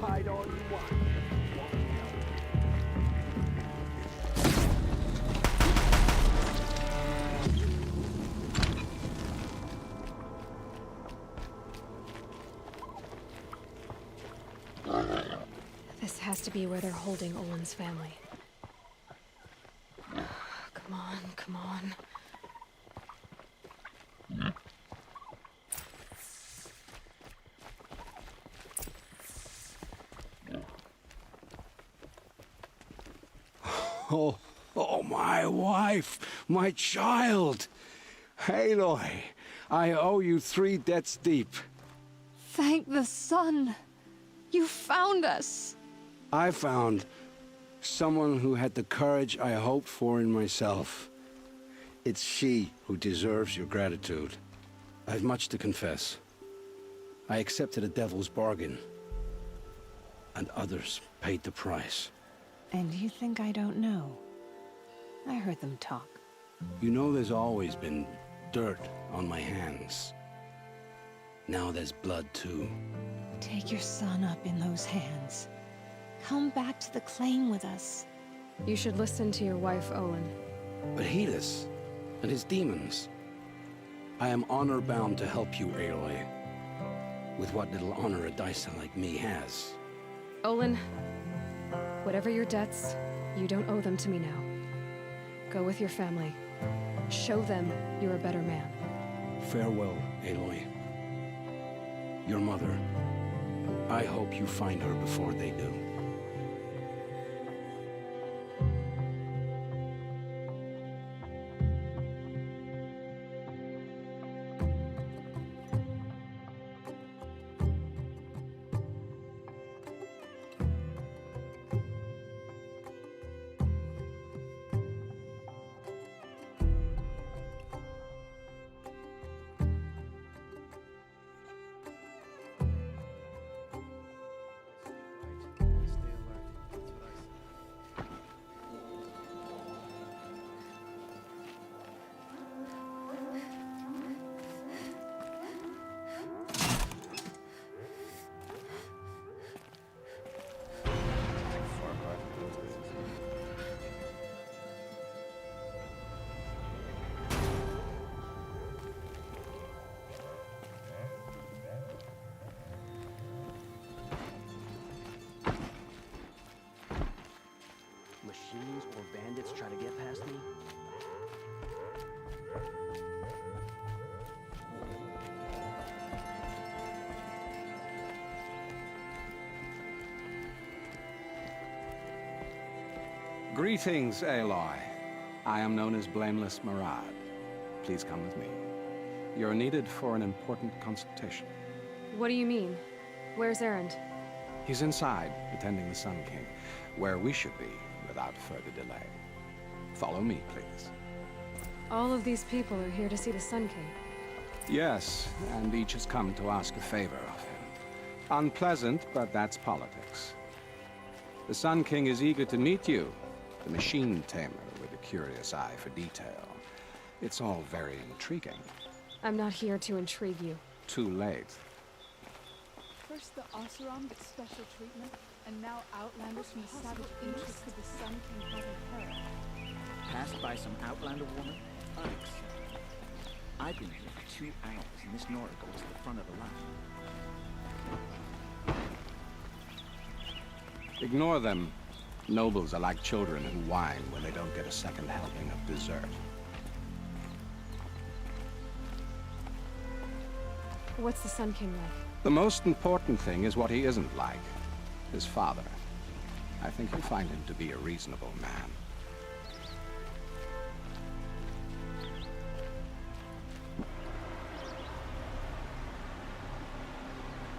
Hide all you want. This has to be where they're holding Olin's family. Come on, come on. Oh, my wife, my child. Aloy, I owe you 3 debts deep. Thank the sun. You found us. I found someone who had the courage I hoped for in myself. It's she who deserves your gratitude. I've much to confess. I accepted a devil's bargain, and others paid the price. And you think I don't know? I heard them talk. You know there's always been dirt on my hands. Now there's blood too. Take your son up in those hands. Come back to the claim with us. You should listen to your wife, Olin. But Helis and his demons. I am honor-bound to help you, Aloy. With what little honor a Dysa like me has. Olin, whatever your debts, you don't owe them to me now. Go with your family. Show them you're a better man. Farewell, Aloy. Your mother. I hope you find her before they do. Machines or bandits try to get past me? Greetings, Aloy. I am known as Blameless Murad. Please come with me. You're needed for an important consultation. What do you mean? Where's Erend? He's inside, attending the Sun King, where we should be without further delay. Follow me, please. All of these people are here to see the Sun King. Yes, and each has come to ask a favor of him. Unpleasant, but that's politics. The Sun King is eager to meet you, the machine tamer with a curious eye for detail. It's all very intriguing. I'm not here to intrigue you. Too late. First the Oseram gets special treatment, and now Outlanders from the savage interests could the Sun King have in her. Passed by some Outlander woman? Unacceptable. I've been here for 2 hours, and this Nora goes to the front of the line. Ignore them. Nobles are like children who whine when they don't get a second helping of dessert. What's the Sun King like? The most important thing is what he isn't like. His father. I think you'll find him to be a reasonable man.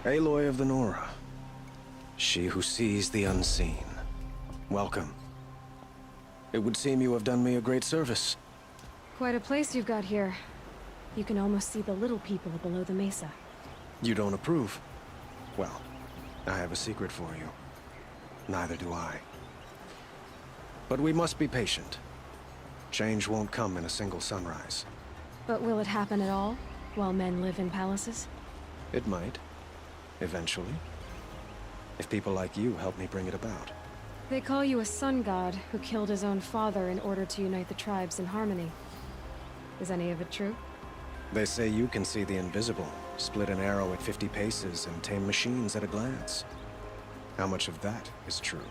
Aloy of the Nora. She who sees the unseen. Welcome. It would seem you have done me a great service. Quite a place you've got here. You can almost see the little people below the mesa. You don't approve? Well, I have a secret for you. Neither do I. But we must be patient. Change won't come in a single sunrise. But will it happen at all, while men live in palaces? It might. Eventually. If people like you help me bring it about. They call you a sun god who killed his own father in order to unite the tribes in harmony. Is any of it true? They say you can see the invisible, split an arrow at 50 paces, and tame machines at a glance. How much of that is true?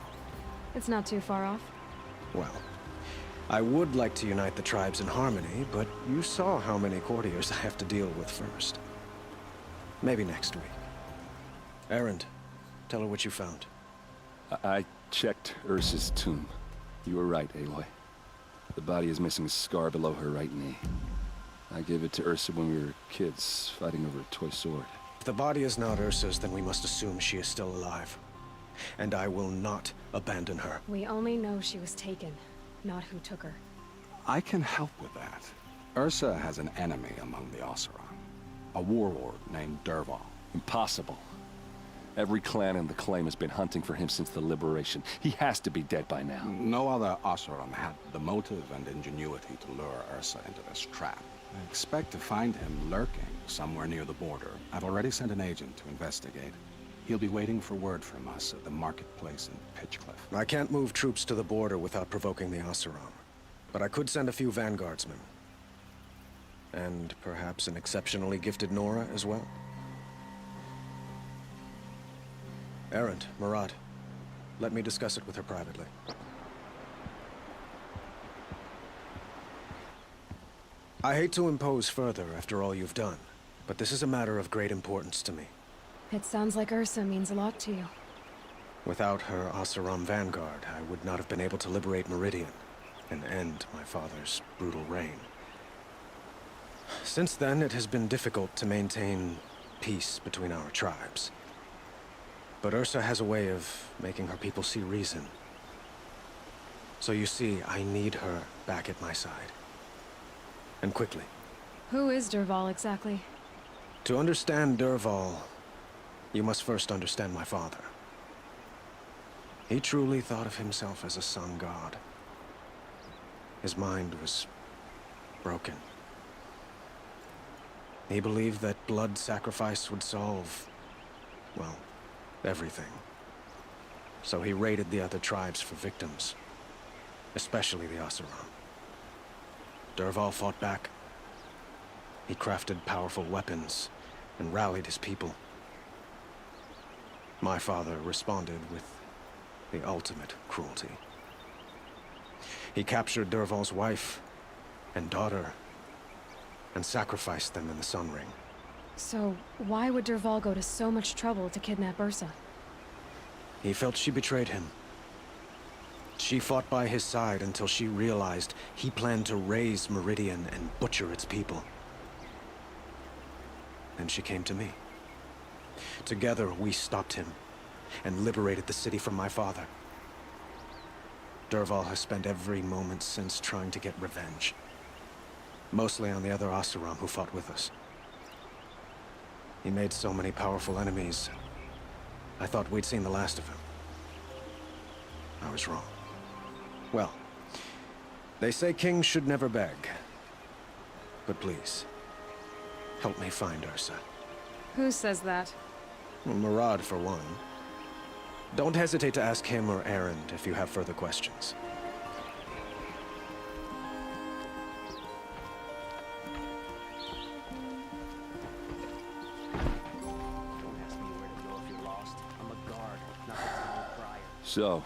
It's not too far off. Well, I would like to unite the tribes in harmony, but you saw how many courtiers I have to deal with first. Maybe next week. Errand, tell her what you found. I checked Ursa's tomb. You were right, Aloy. The body is missing a scar below her right knee. I gave it to Ursa when we were kids, fighting over a toy sword. If the body is not Ursa's, then we must assume she is still alive. And I will not abandon her. We only know she was taken, not who took her. I can help with that. Ursa has an enemy among the Oseram. A warlord named Dervahl. Impossible. Every clan in the claim has been hunting for him since the liberation. He has to be dead by now. No other Oseram had the motive and ingenuity to lure Ursa into this trap. I expect to find him lurking somewhere near the border. I've already sent an agent to investigate. He'll be waiting for word from us at the marketplace in Pitchcliff. I can't move troops to the border without provoking the Oseram. But I could send a few vanguardsmen. And perhaps an exceptionally gifted Nora as well. Errand, Murad. Let me discuss it with her privately. I hate to impose further after all you've done, but this is a matter of great importance to me. It sounds like Ursa means a lot to you. Without her Oseram vanguard, I would not have been able to liberate Meridian and end my father's brutal reign. Since then, it has been difficult to maintain peace between our tribes. But Ursa has a way of making her people see reason. So you see, I need her back at my side. And quickly. Who is Dervahl exactly? To understand Dervahl, you must first understand my father. He truly thought of himself as a sun god. His mind was broken. He believed that blood sacrifice would solve, well, everything. So he raided the other tribes for victims, especially the Oseram. Dervahl fought back. He crafted powerful weapons and rallied his people. My father responded with the ultimate cruelty. He captured Dervahl's wife and daughter and sacrificed them in the Sun Ring. So, why would Dervahl go to so much trouble to kidnap Ursa? He felt she betrayed him. She fought by his side until she realized he planned to raise Meridian and butcher its people. Then she came to me. Together, we stopped him and liberated the city from my father. Dervahl has spent every moment since trying to get revenge. Mostly on the other Oseram who fought with us. He made so many powerful enemies. I thought we'd seen the last of him. I was wrong. Well, they say kings should never beg. But please, help me find Ursa. Who says that? Well, Murad, for one. Don't hesitate to ask him or Errand if you have further questions. So,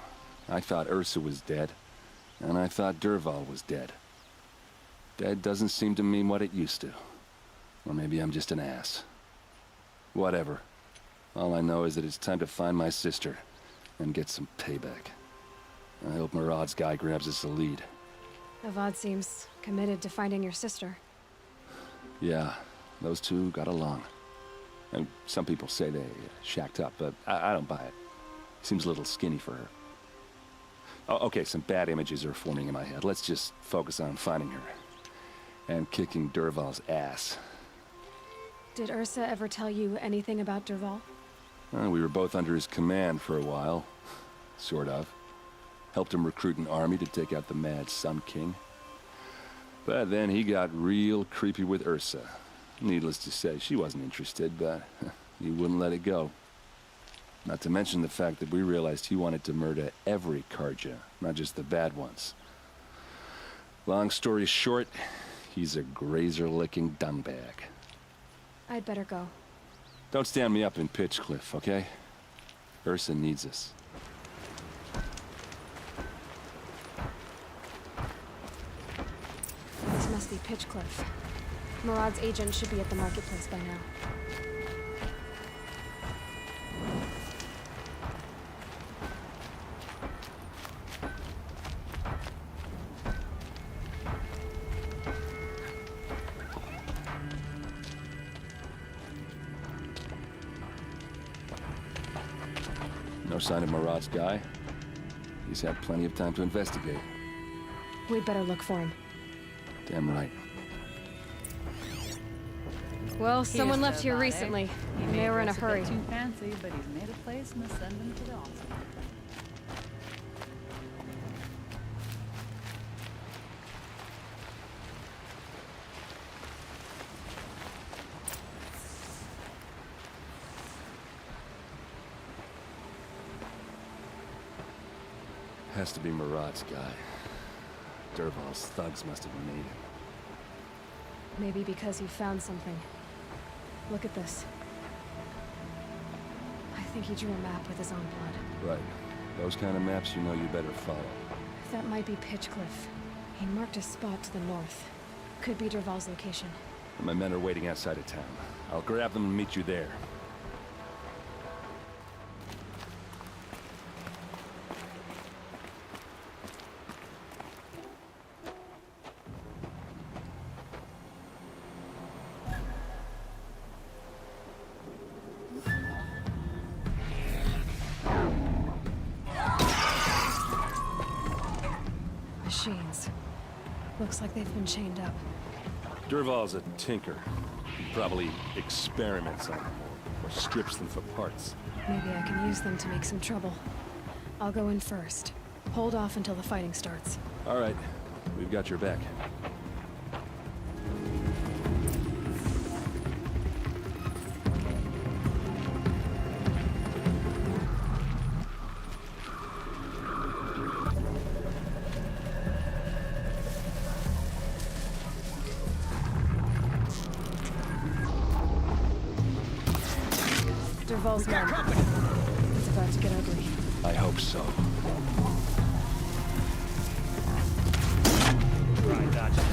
I thought Ursa was dead, and I thought Dervahl was dead. Dead doesn't seem to mean what it used to. Or maybe I'm just an ass. Whatever. All I know is that it's time to find my sister and get some payback. I hope Murad's guy grabs us a lead. Avad seems committed to finding your sister. Yeah, those two got along. And some people say they shacked up, but I don't buy it. Seems a little skinny for her. Oh, okay, some bad images are forming in my head. Let's just focus on finding her. And kicking Dervahl's ass. Did Ursa ever tell you anything about Dervahl? We were both under his command for a while. Sort of. Helped him recruit an army to take out the mad Sun King. But then he got real creepy with Ursa. Needless to say, she wasn't interested, but he wouldn't let it go. Not to mention the fact that we realized he wanted to murder every Karja, not just the bad ones. Long story short, he's a grazer-licking dumbbag. I'd better go. Don't stand me up in Pitchcliff, okay? Ursa needs us. This must be Pitchcliff. Murad's agent should be at the marketplace by now. No sign of Murad's guy. He's had plenty of time to investigate. We'd better look for him. Damn right. Well, someone left here Joe, recently. He They were in a dress hurry. bit too fancy, but he's made a place and send him to the office. Has to be Murad's guy. Dervahl's thugs must have made him. Maybe because he found something. Look at this. I think he drew a map with his own blood. Right. Those kind of maps you know you better follow. That might be Pitchcliff. He marked a spot to the north. Could be Dervahl's location. My men are waiting outside of town. I'll grab them and meet you there. Machines. Looks like they've been chained up. Dervahl's a tinker. He probably experiments on them or strips them for parts. Maybe I can use them to make some trouble. I'll go in first. Hold off until the fighting starts. All right. We've got your back. Dervahl's men. It's about to get ugly. I hope so. Right, gotcha.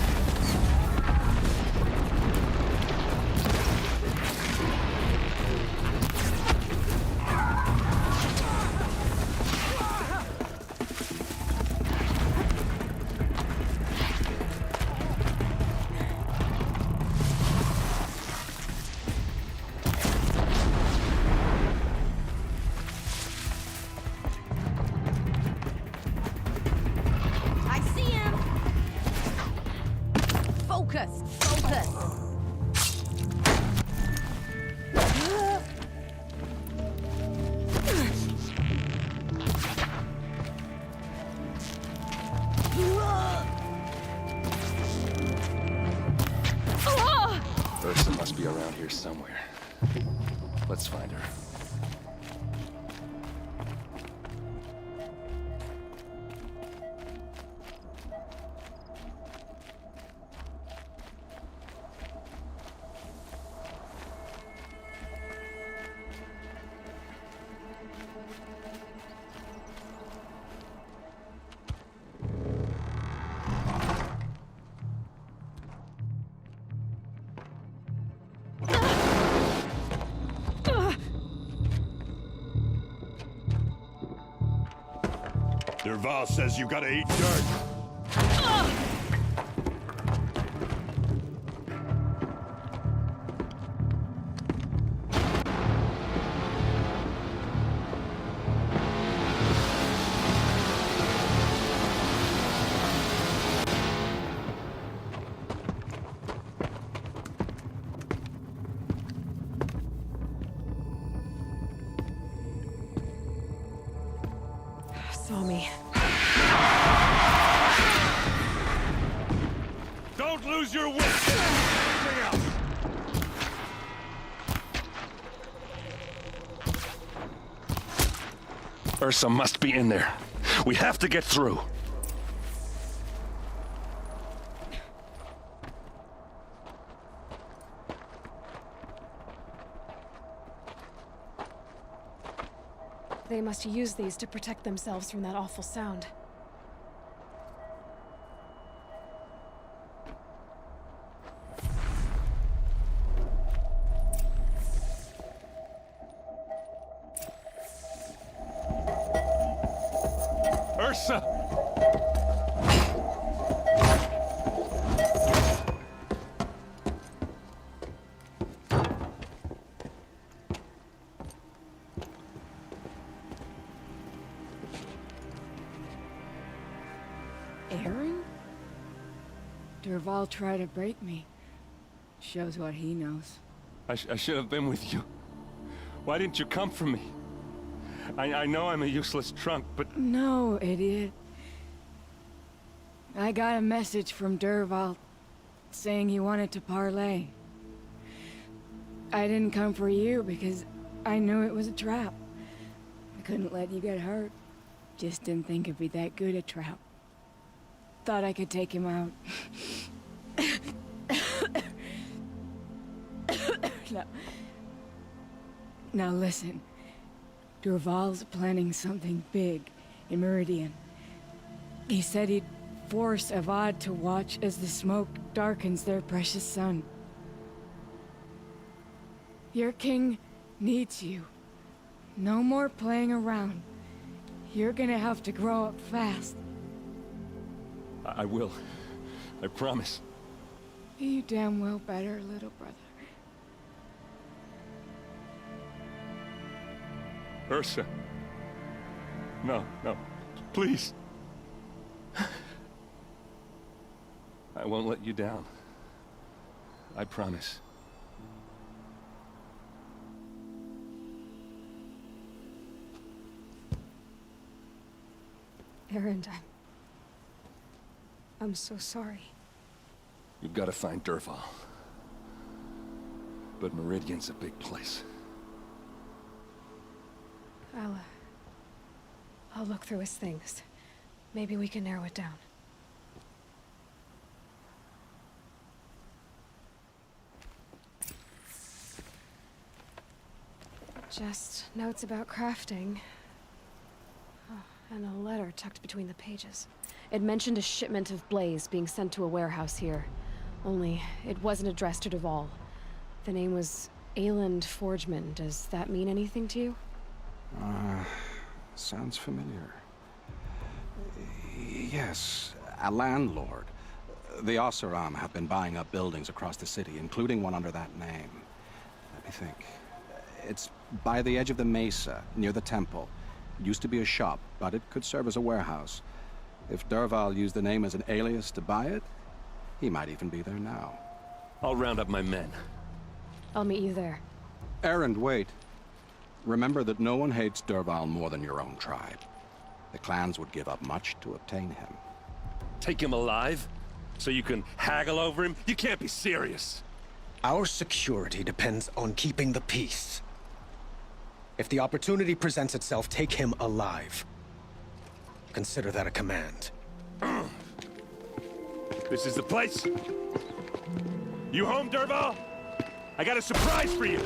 I see him! Focus! Focus! Ursa must be around here somewhere. Let's find her. Dervahl says you gotta eat dirt. Saw me. Don't lose your wits! Anything else! Ursa must be in there. We have to get through. They must use these to protect themselves from that awful sound. Ursa! Aaron? Dervahl tried to break me. Shows what he knows. I should have been with you. Why didn't you come for me? I know I'm a useless trunk, but... No, idiot. I got a message from Dervahl saying he wanted to parlay. I didn't come for you because I knew it was a trap. I couldn't let you get hurt. Just didn't think it'd be that good a trap. Thought I could take him out. Now listen. Dervahl's planning something big in Meridian. He said he'd force Avad to watch as the smoke darkens their precious sun. Your king needs you. No more playing around. You're gonna have to grow up fast. I will. I promise. You damn well better, little brother. Ursa. No, no. Please. I won't let you down. I promise. Erend, I'm so sorry. You've got to find Dervahl. But Meridian's a big place. I'll look through his things. Maybe we can narrow it down. Just notes about crafting. Oh, and a letter tucked between the pages. It mentioned a shipment of blaze being sent to a warehouse here. Only, it wasn't addressed to Dervahl. The name was Ayland Forgeman. Does that mean anything to you? Sounds familiar. Yes, a landlord. The Oseram have been buying up buildings across the city, including one under that name. Let me think. It's by the edge of the mesa, near the temple. It used to be a shop, but it could serve as a warehouse. If Dervahl used the name as an alias to buy it, he might even be there now. I'll round up my men. I'll meet you there. Erend, wait. Remember that no one hates Dervahl more than your own tribe. The clans would give up much to obtain him. Take him alive? So you can haggle over him? You can't be serious. Our security depends on keeping the peace. If the opportunity presents itself, take him alive. Consider that a command. This is the place. You home, Dervahl? I got a surprise for you.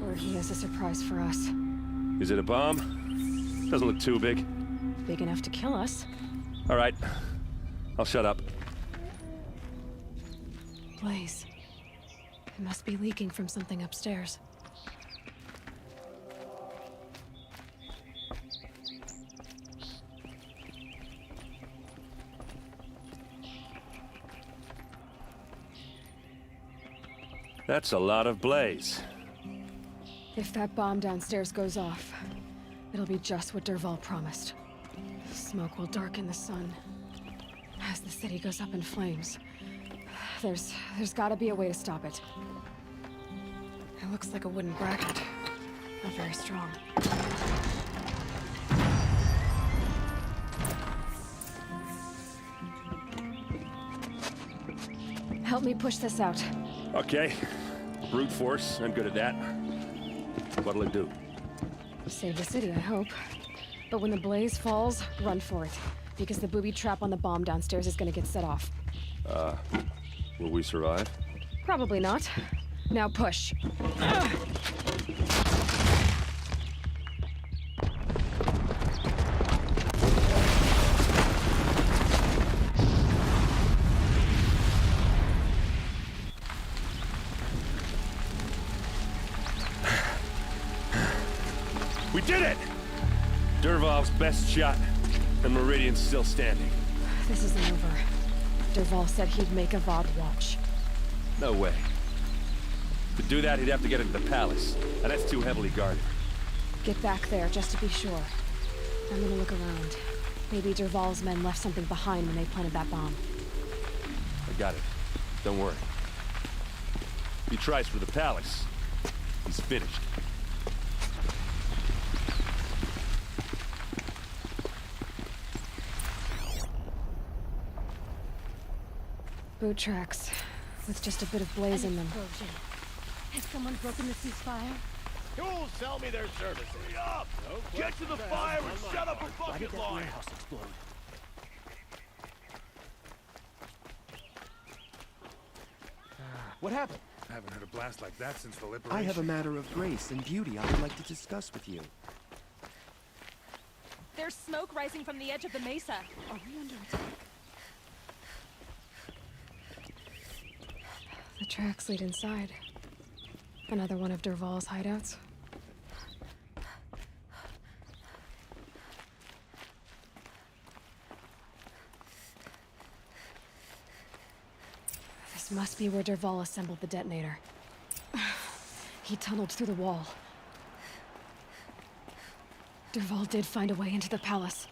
Or he has a surprise for us. Is it a bomb? Doesn't look too big. Big enough to kill us. All right. I'll shut up. Blaze. It must be leaking from something upstairs. That's a lot of blaze. If that bomb downstairs goes off, it'll be just what Dervahl promised. Smoke will darken the sun. As the city goes up in flames. There's gotta be a way to stop it. It looks like a wooden bracket. Not very strong. Help me push this out. Okay. Brute force, I'm good at that. What'll it do? Save the city, I hope. But when the blaze falls, run for it. Because the booby trap on the bomb downstairs is gonna get set off. Will we survive? Probably not. Now push. We did it! Dervahl's best shot, and Meridian's still standing. This isn't over. Dervahl said he'd make Avad watch. No way. To do that, he'd have to get into the palace, and that's too heavily guarded. Get back there, just to be sure. I'm gonna look around. Maybe Dervahl's men left something behind when they planted that bomb. I got it. Don't worry. If he tries for the palace, he's finished. Boot tracks, with just a bit of blaze in them. Has someone broken the ceasefire? Who'll sell me their services? Hurry up! Get to the fire and shut up a Why did bucket that line! warehouse explode? What happened? I haven't heard a blast like that since the liberation. I have a matter of grace and beauty I would like to discuss with you. There's smoke rising from the edge of the mesa. Are we under attack? The tracks lead inside. Another one of Dervahl's hideouts. This must be where Dervahl assembled the detonator. He tunneled through the wall. Dervahl did find a way into the palace.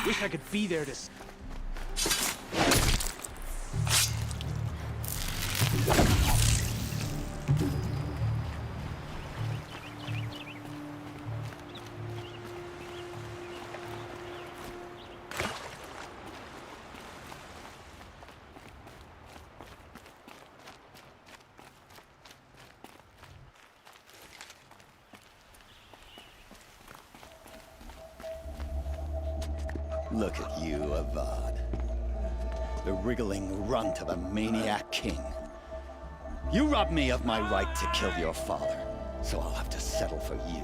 Wish I could be there to... Look at you, Avad. The wriggling runt of a maniac king. You robbed me of my right to kill your father, so I'll have to settle for you.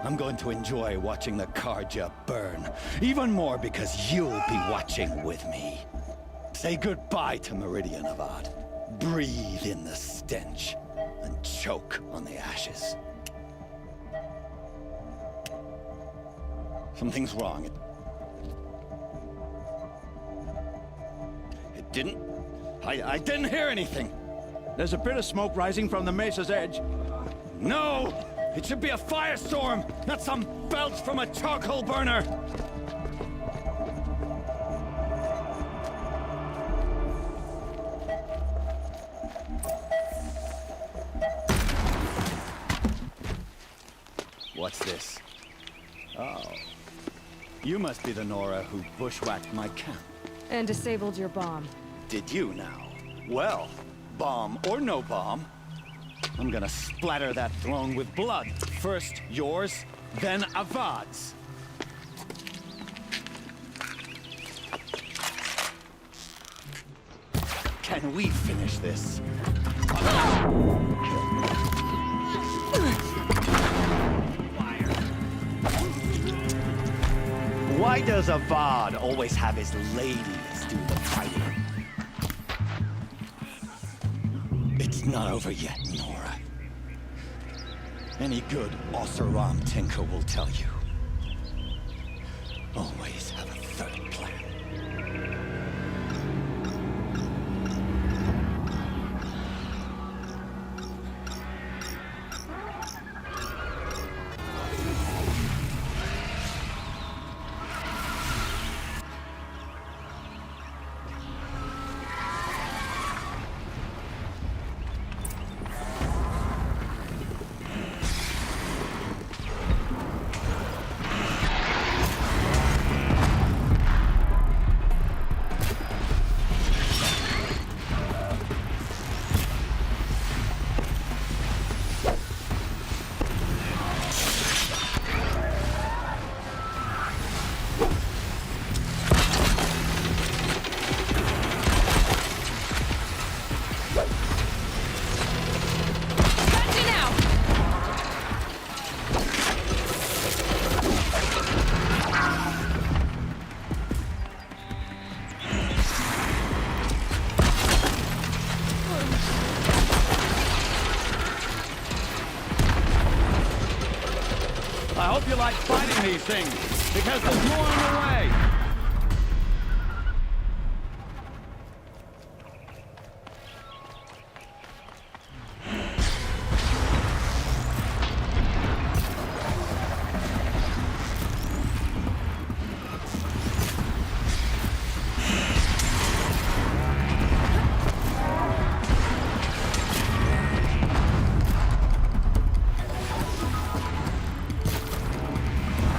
I'm going to enjoy watching the Karja burn, even more because you'll be watching with me. Say goodbye to Meridian, Avad. Breathe in the stench, and choke on the ashes. Something's wrong. I didn't hear anything. There's a bit of smoke rising from the mesa's edge. No! It should be a firestorm, not some belch from a charcoal burner! What's this? Oh. You must be the Nora who bushwhacked my camp. And disabled your bomb. Did you now? Well, bomb or no bomb, I'm gonna splatter that throne with blood. First yours, then Avad's. Can we finish this? Why does Avad always have his ladies do the fighting? It's not over yet, Nora. Any good Oseram tinker will tell you. Always have a third plan. I hope you like fighting these things, because there's more on the way!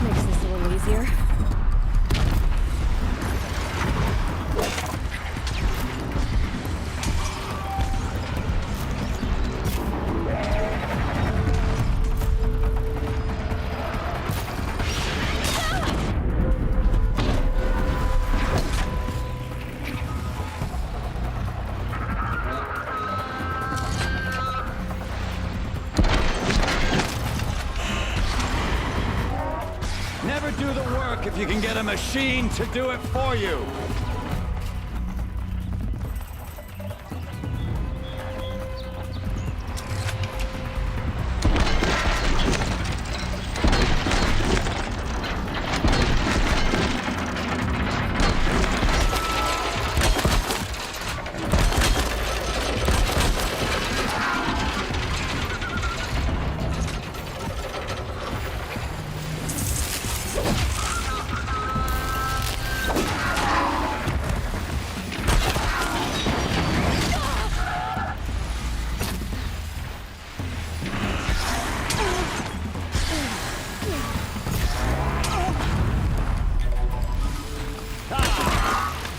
Makes this a little easier. Never do the work if you can get a machine to do it for you!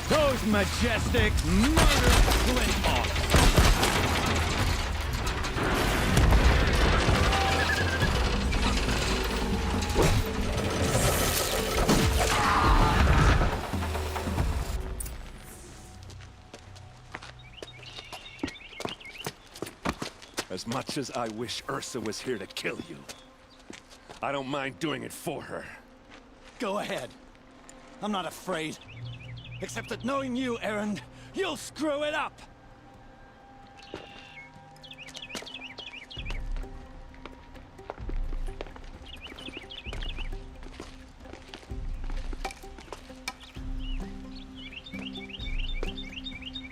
Those majestic murder flinthawks! As much as I wish Ursa was here to kill you, I don't mind doing it for her. Go ahead. I'm not afraid. Except that knowing you, Erend, you'll screw it up!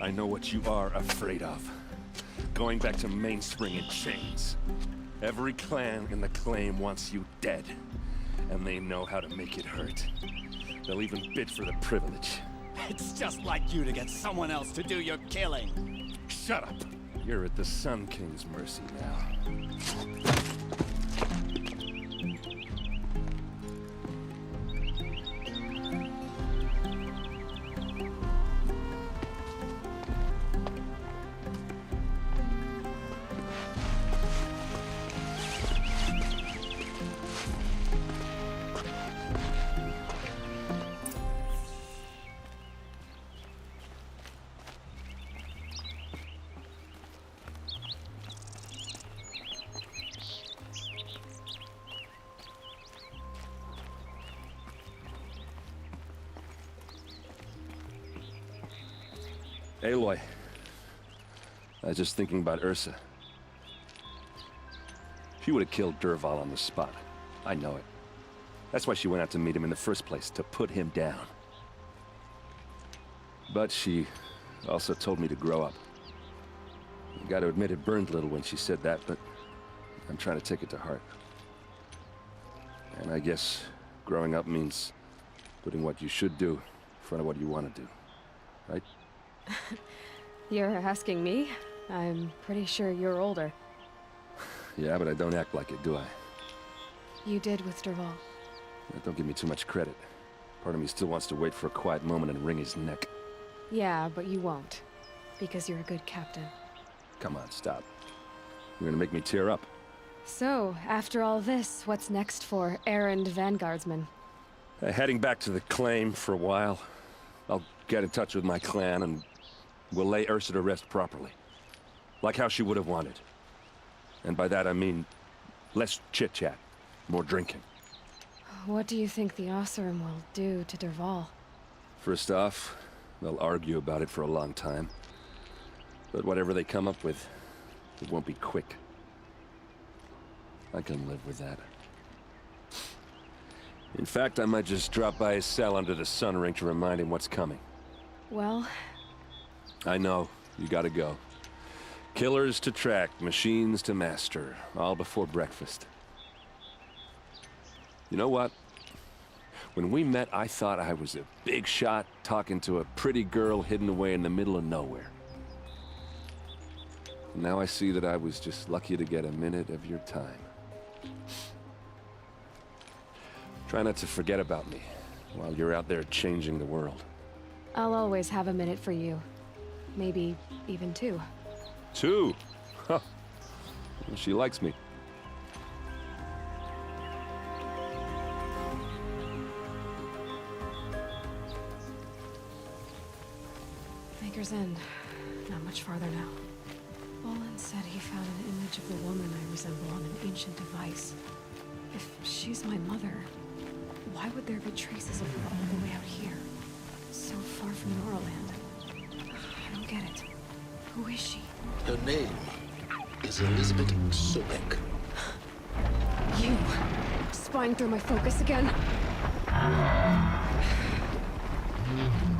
I know what you are afraid of. Going back to Mainspring in chains. Every clan in the claim wants you dead. And they know how to make it hurt. They'll even bid for the privilege. It's just like you to get someone else to do your killing. Shut up! You're at the Sun King's mercy now. Aloy. I was just thinking about Ursa. She would have killed Dervahl on the spot. I know it. That's why she went out to meet him in the first place, to put him down. But she also told me to grow up. I gotta admit it burned a little when she said that, but I'm trying to take it to heart. And I guess growing up means putting what you should do in front of what you want to do. Right? You're asking me? I'm pretty sure you're older. Yeah, but I don't act like it, do I? You did with Dervahl. Don't give me too much credit. Part of me still wants to wait for a quiet moment and wring his neck. Yeah, but you won't. Because you're a good captain. Come on, stop. You're gonna make me tear up. So, after all this, what's next for errand vanguardsman? Heading back to the claim for a while. I'll get in touch with my clan and we'll lay Ursa to rest properly. Like how she would have wanted. And by that I mean less chit-chat, more drinking. What do you think the Oseram will do to Dervahl? First off, they'll argue about it for a long time. But whatever they come up with, it won't be quick. I can live with that. In fact, I might just drop by his cell under the sun ring to remind him what's coming. Well... I know. You gotta go. Killers to track, machines to master. All before breakfast. You know what? When we met, I thought I was a big shot talking to a pretty girl hidden away in the middle of nowhere. Now I see that I was just lucky to get a minute of your time. Try not to forget about me while you're out there changing the world. I'll always have a minute for you. Maybe even two. Two? Huh. Well, she likes me. Maker's End. Not much farther now. Bolin said he found an image of the woman I resemble on an ancient device. If she's my mother, why would there be traces of her all the way out here? So far from Norland. I don't get it. Who is she? Her name is Elizabeth Sobek. You! Spying through my focus again?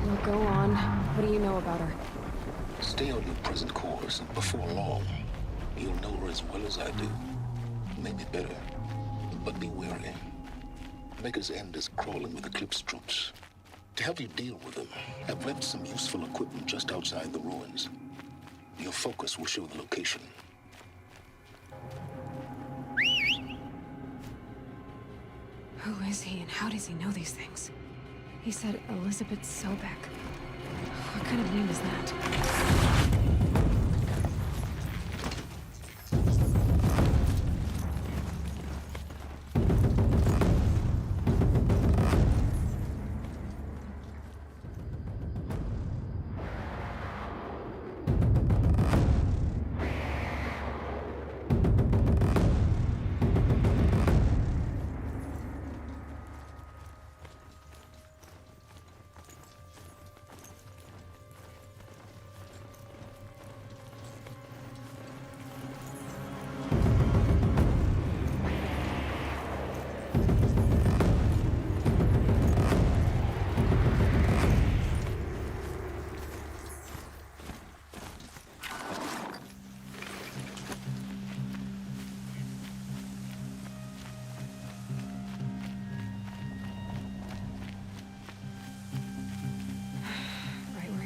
Well, go on. What do you know about her? Stay on your present course, and before long, you'll know her as well as I do. Maybe better, but be wary. Maker's End is crawling with Eclipse troops. To help you deal with them, I've left some useful equipment just outside the ruins. Your focus will show the location. Who is he and how does he know these things? He said Elizabeth Sobek. What kind of name is that?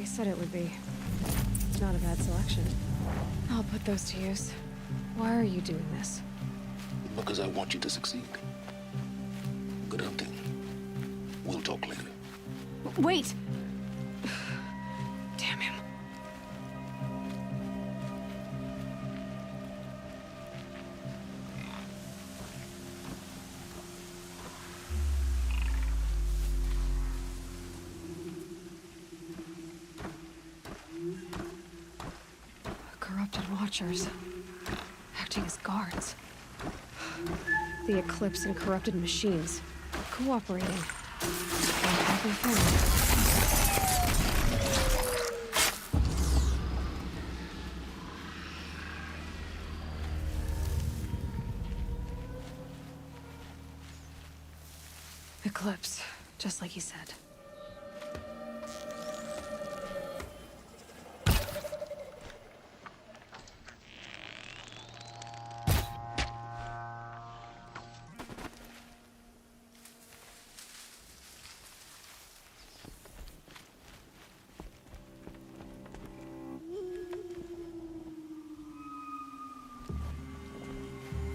Said it would be. Not a bad selection. I'll put those to use. Why are you doing this? Because I want you to succeed. Good hunting. We'll talk later. Wait! Damn him. Watchers, acting as guards. The Eclipse and corrupted machines, cooperating. Happy family. eclipse, just like he said.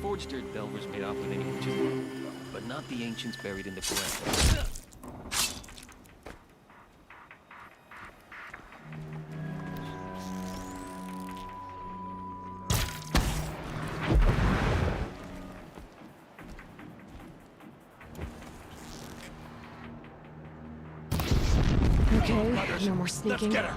Forged dirt Belvers made off with any ancient, but not the ancients buried in the ground. Okay, no more sneaking. Let's get her.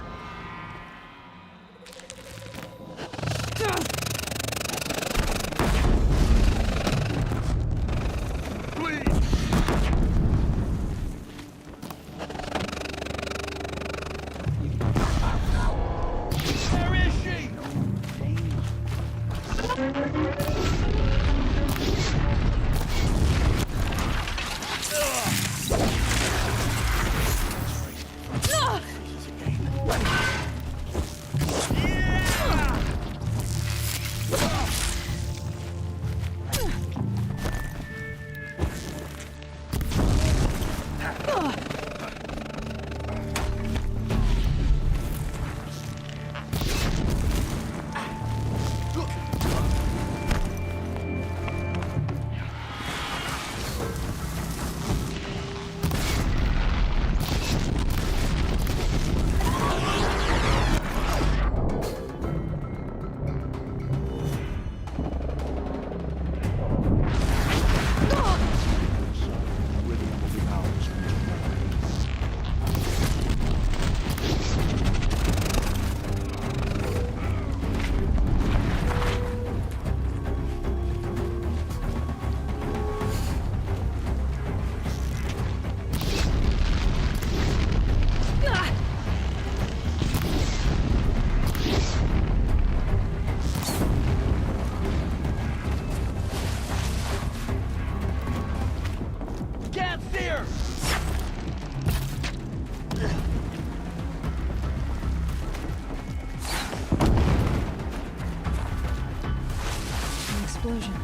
Explosion.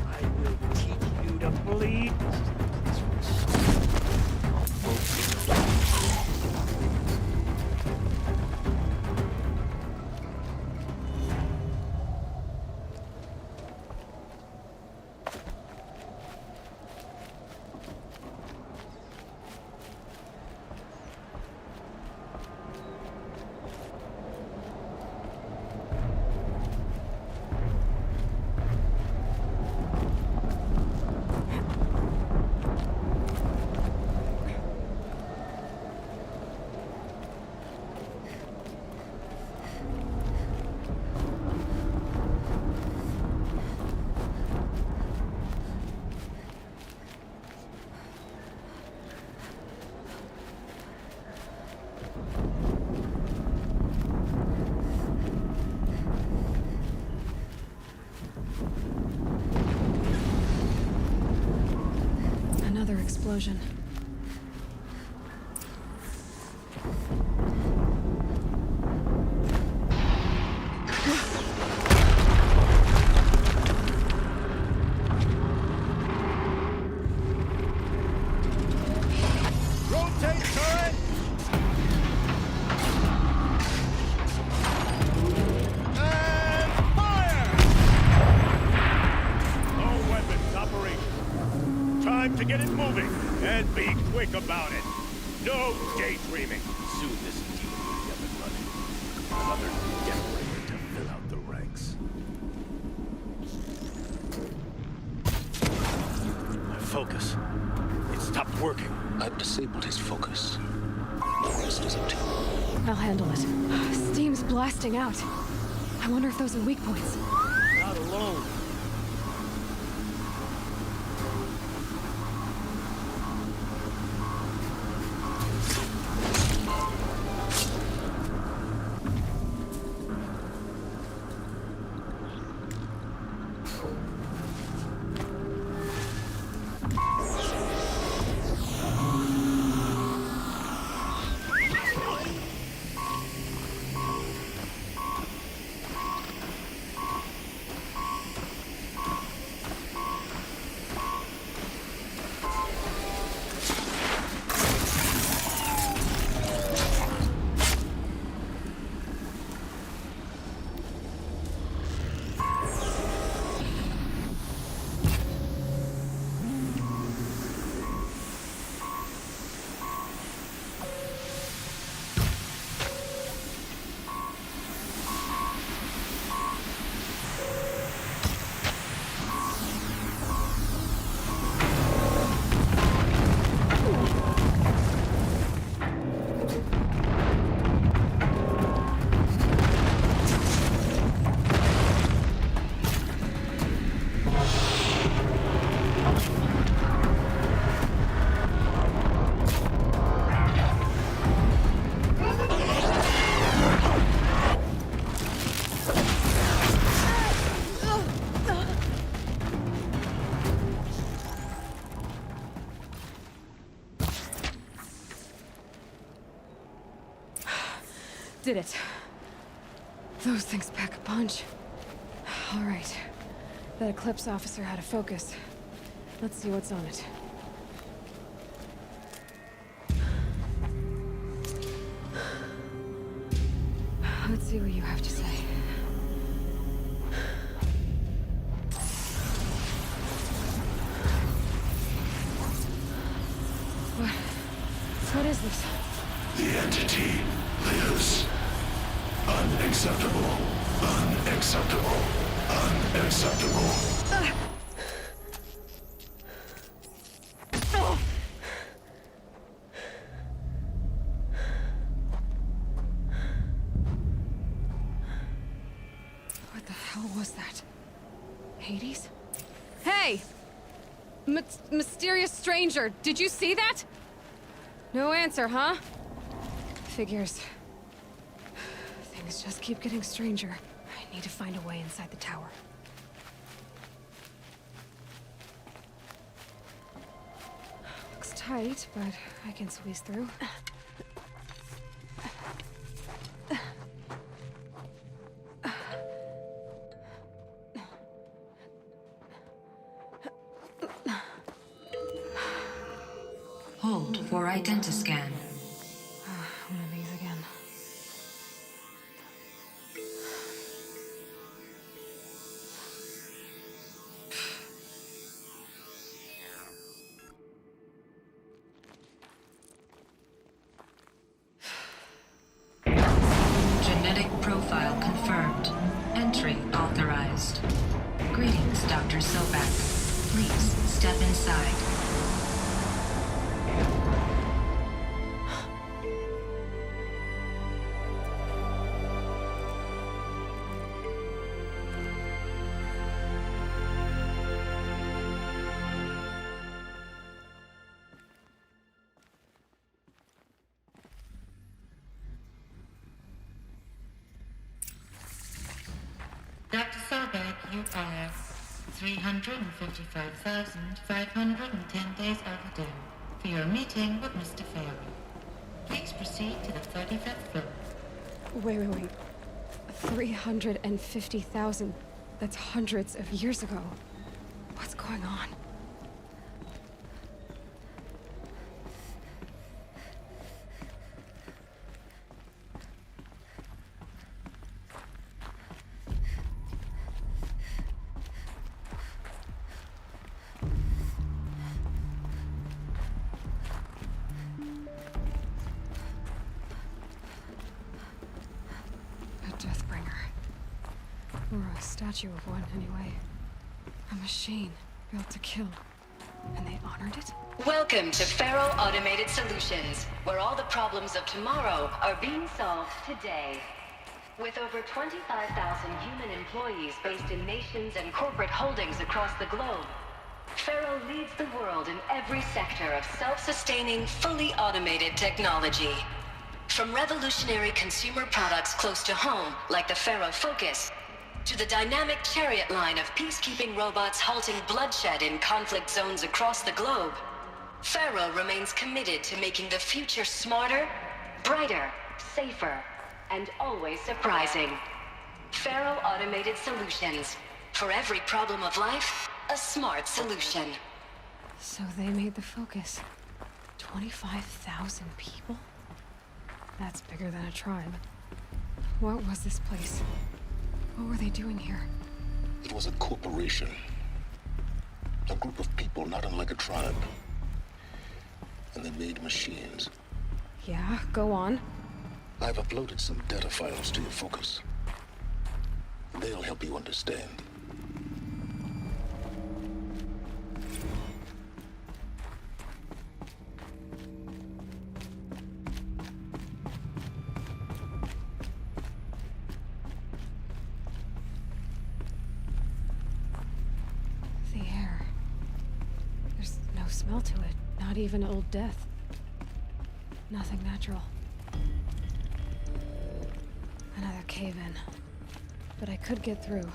I will teach you to bleed. Another explosion. Rotate turret. And fire! No weapons operational. Time to get it moving, and be quick about it. No daydreaming. Soon this deal will be up and running. Another generator to fill out the ranks. My focus. It stopped working. I've disabled his focus. The rest is up to you. I'll handle it. Steam's blasting out. I wonder if those are weak points. Not alone. did it. Those things pack a punch. All right. That Eclipse officer had a focus. Let's see what's on it. Let's see what you have to say. What is this? The entity lives. Unacceptable. Unacceptable. Unacceptable. What the hell was that? Hades? Hey! Mysterious stranger, did you see that? No answer, huh? Figures. Things just keep getting stranger. I need to find a way inside the tower. Looks tight, but I can squeeze through. Hold for identiscan. One of these again. Genetic profile confirmed. Entry authorized. Greetings, Dr. Sobak. Please step inside. Dr. Sobek, you are 355,510 days overdue for your meeting with Mr. Pharaoh. Please proceed to the 35th floor. Wait. 350,000. That's hundreds of years ago. What's going on? Or a statue of one, anyway. A machine built to kill. And they honored it? Welcome to Pharaoh Automated Solutions, where all the problems of tomorrow are being solved today. With over 25,000 human employees based in nations and corporate holdings across the globe, Pharaoh leads the world in every sector of self-sustaining, fully automated technology. From revolutionary consumer products close to home, like the Pharaoh Focus, to the dynamic chariot line of peacekeeping robots halting bloodshed in conflict zones across the globe, Pharaoh remains committed to making the future smarter, brighter, safer, and always surprising. Pharaoh Automated Solutions. For every problem of life, a smart solution. So they made the Focus. 25,000 people? That's bigger than a tribe. What was this place? What were they doing here? It was a corporation. A group of people not unlike a tribe. And they made machines. Yeah, go on. I've uploaded some data files to your Focus. They'll help you understand. The air. There's no smell to it. Not even old death. Nothing natural. Another cave-in. But I could get through.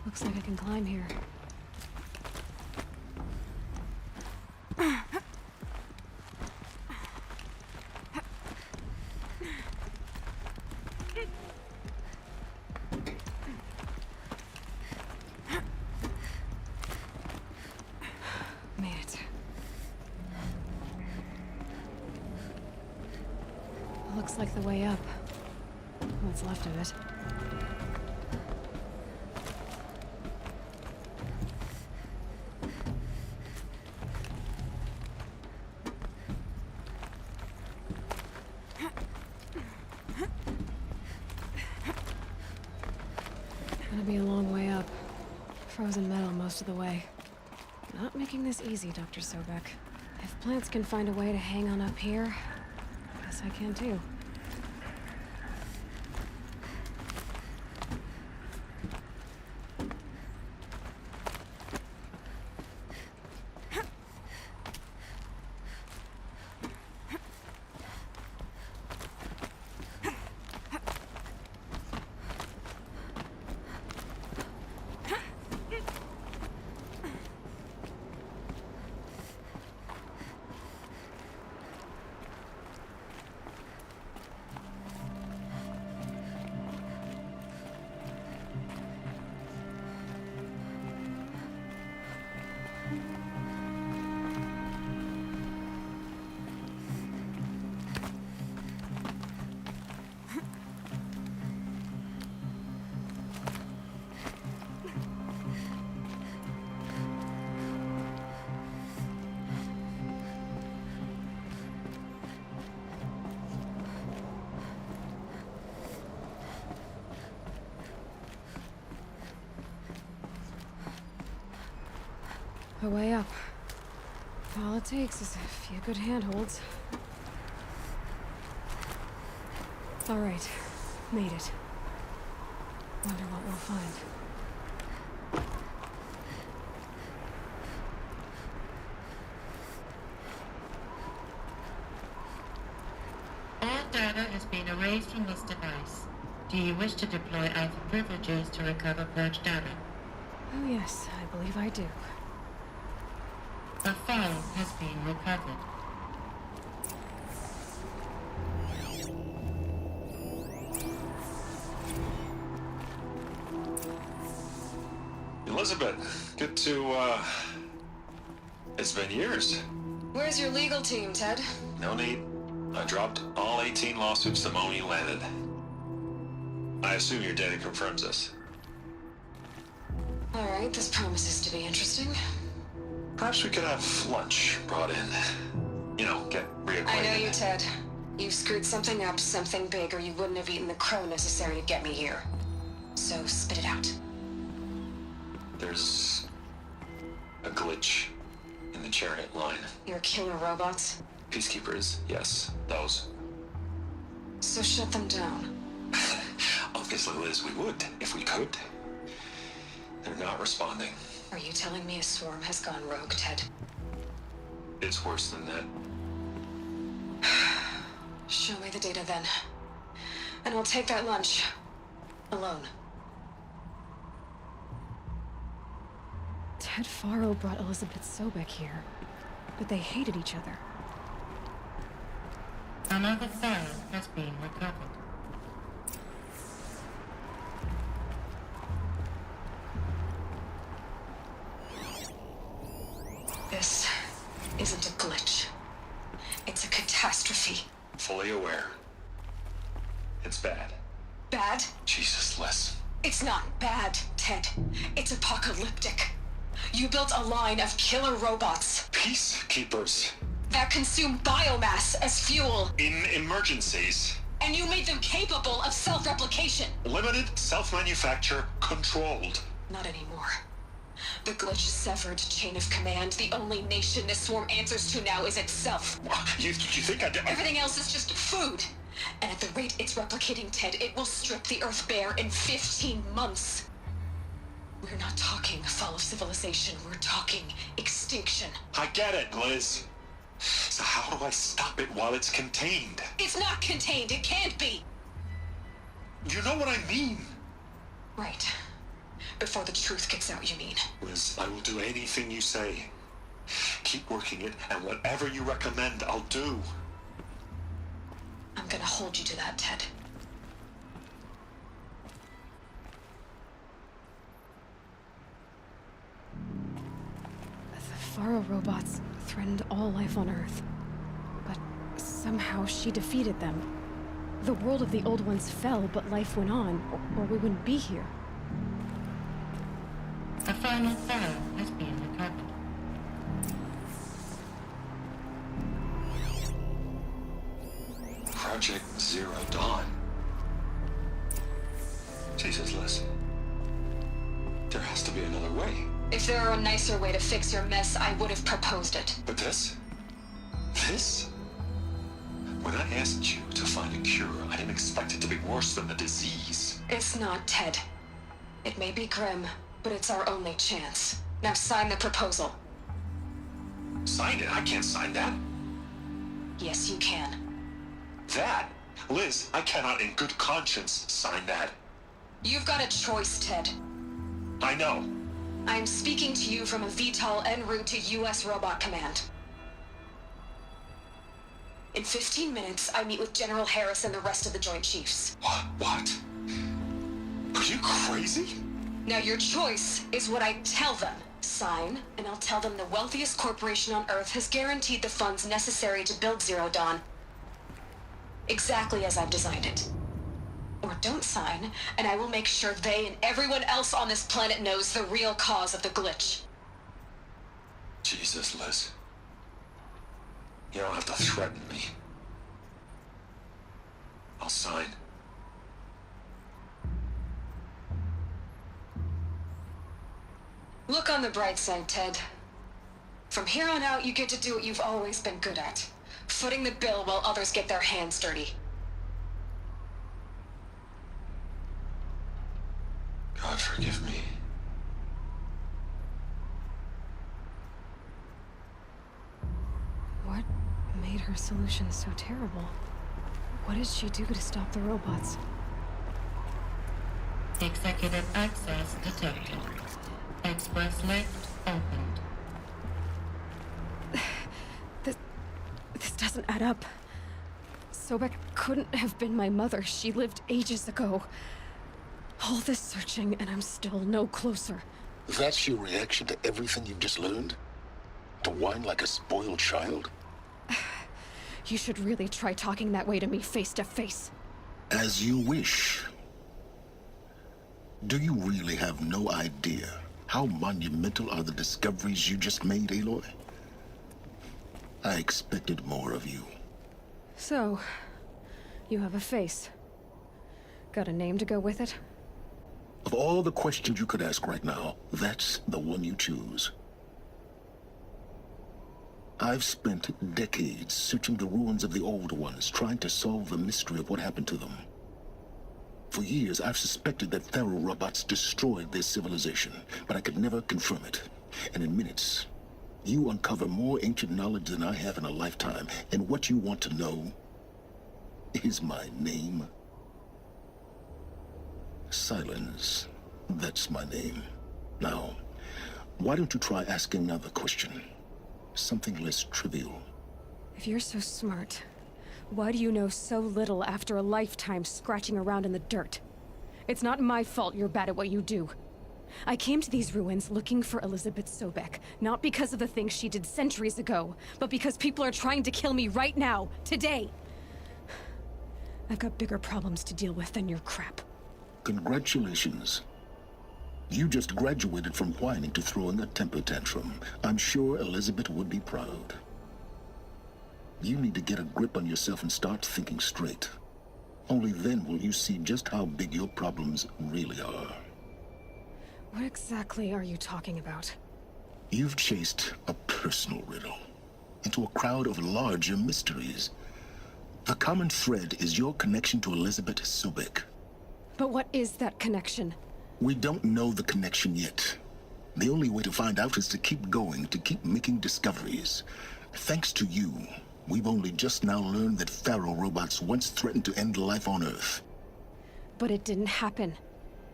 Looks like I can climb here. Made it. Looks like the way up. What's left of it. Gonna be a long way up. Frozen metal most of the way. Not making this easy, Dr. Sobek. If plants can find a way to hang on up here, guess I can too. A way up. All it takes is a few good handholds. All right, made it. Wonder what we'll find. All data has been erased from this device. Do you wish to deploy Alpha privileges to recover purged data? Oh yes, I believe I do. A file has been recovered. Elizabeth, good to, it's been years. Where's your legal team, Ted? No need. I dropped all 18 lawsuits the moment you landed. I assume your data confirms this. All right, this promises to be interesting. Perhaps we could have lunch brought in. You know, get reacquainted. I know you, Ted. You've screwed something up, something big, or you wouldn't have eaten the crow necessary to get me here. So spit it out. There's a glitch in the chariot line. Your killer robots? Peacekeepers, yes, those. So shut them down. Obviously, Liz, we would, if we could. They're not responding. Are you telling me a swarm has gone rogue, Ted? It's worse than that. Show me the data then. And I'll take that lunch. Alone. Ted Faro brought Elizabeth Sobek here, but they hated each other. Another file has been recovered. This isn't a glitch. It's a catastrophe. Fully aware. It's bad. Bad? Jesus, Liz. It's not bad, Ted. It's apocalyptic. You built a line of killer robots. Peacekeepers. That consume biomass as fuel. In emergencies. And you made them capable of self-replication. Limited, self-manufacture, controlled. Not anymore. The glitch severed chain of command. The only nation this swarm answers to now is itself. You think Everything else is just food. And at the rate it's replicating, Ted, it will strip the Earth bare in 15 months. We're not talking fall of civilization. We're talking extinction. I get it, Liz. So how do I stop it while it's contained? It's not contained. It can't be. You know what I mean. Right. Before the truth gets out, you mean? Liz, I will do anything you say. Keep working it, and whatever you recommend, I'll do. I'm gonna hold you to that, Ted. The Faro robots threatened all life on Earth. But somehow she defeated them. The world of the Old Ones fell, but life went on, or we wouldn't be here. The final Pharaoh has been recovered. Project Zero Dawn. Jesus, Liz. There has to be another way. If there were a nicer way to fix your mess, I would have proposed it. But this? This? When I asked you to find a cure, I didn't expect it to be worse than the disease. It's not, Ted. It may be grim, but it's our only chance. Now sign the proposal. Sign it? I can't sign that. Yes, you can. That? Liz, I cannot in good conscience sign that. You've got a choice, Ted. I know. I'm speaking to you from a VTOL en route to U.S. Robot Command. In 15 minutes, I meet with General Harris and the rest of the Joint Chiefs. What? Are you crazy? Now your choice is what I tell them. Sign, and I'll tell them the wealthiest corporation on Earth has guaranteed the funds necessary to build Zero Dawn. Exactly as I've designed it. Or don't sign, and I will make sure they and everyone else on this planet knows the real cause of the glitch. Jesus, Liz. You don't have to threaten me. I'll sign. Look on the bright side, Ted. From here on out, you get to do what you've always been good at. Footing the bill while others get their hands dirty. God forgive me. What made her solution so terrible? What did she do to stop the robots? Executive access detected. Express lift opened. This doesn't add up. Sobek couldn't have been my mother. She lived ages ago. All this searching, and I'm still no closer. That's your reaction to everything you've just learned? To whine like a spoiled child? You should really try talking that way to me face to face. As you wish. Do you really have no idea how monumental are the discoveries you just made, Aloy? I expected more of you. So, you have a face. Got a name to go with it? Of all the questions you could ask right now, that's the one you choose. I've spent decades searching the ruins of the old ones, trying to solve the mystery of what happened to them. For years, I've suspected that Faro robots destroyed their civilization, but I could never confirm it. And in minutes, you uncover more ancient knowledge than I have in a lifetime, and what you want to know is my name. Silence. That's my name. Now, why don't you try asking another question? Something less trivial. If you're so smart, why do you know so little after a lifetime scratching around in the dirt? It's not my fault you're bad at what you do. I came to these ruins looking for Elizabeth Sobek, not because of the things she did centuries ago, but because people are trying to kill me right now, today. I've got bigger problems to deal with than your crap. Congratulations. You just graduated from whining to throwing a temper tantrum. I'm sure Elizabeth would be proud. You need to get a grip on yourself and start thinking straight. Only then will you see just how big your problems really are. What exactly are you talking about? You've chased a personal riddle into a crowd of larger mysteries. The common thread is your connection to Elizabeth Sobek. But what is that connection? We don't know the connection yet. The only way to find out is to keep going, to keep making discoveries. Thanks to you, we've only just now learned that Faro robots once threatened to end life on Earth. But it didn't happen.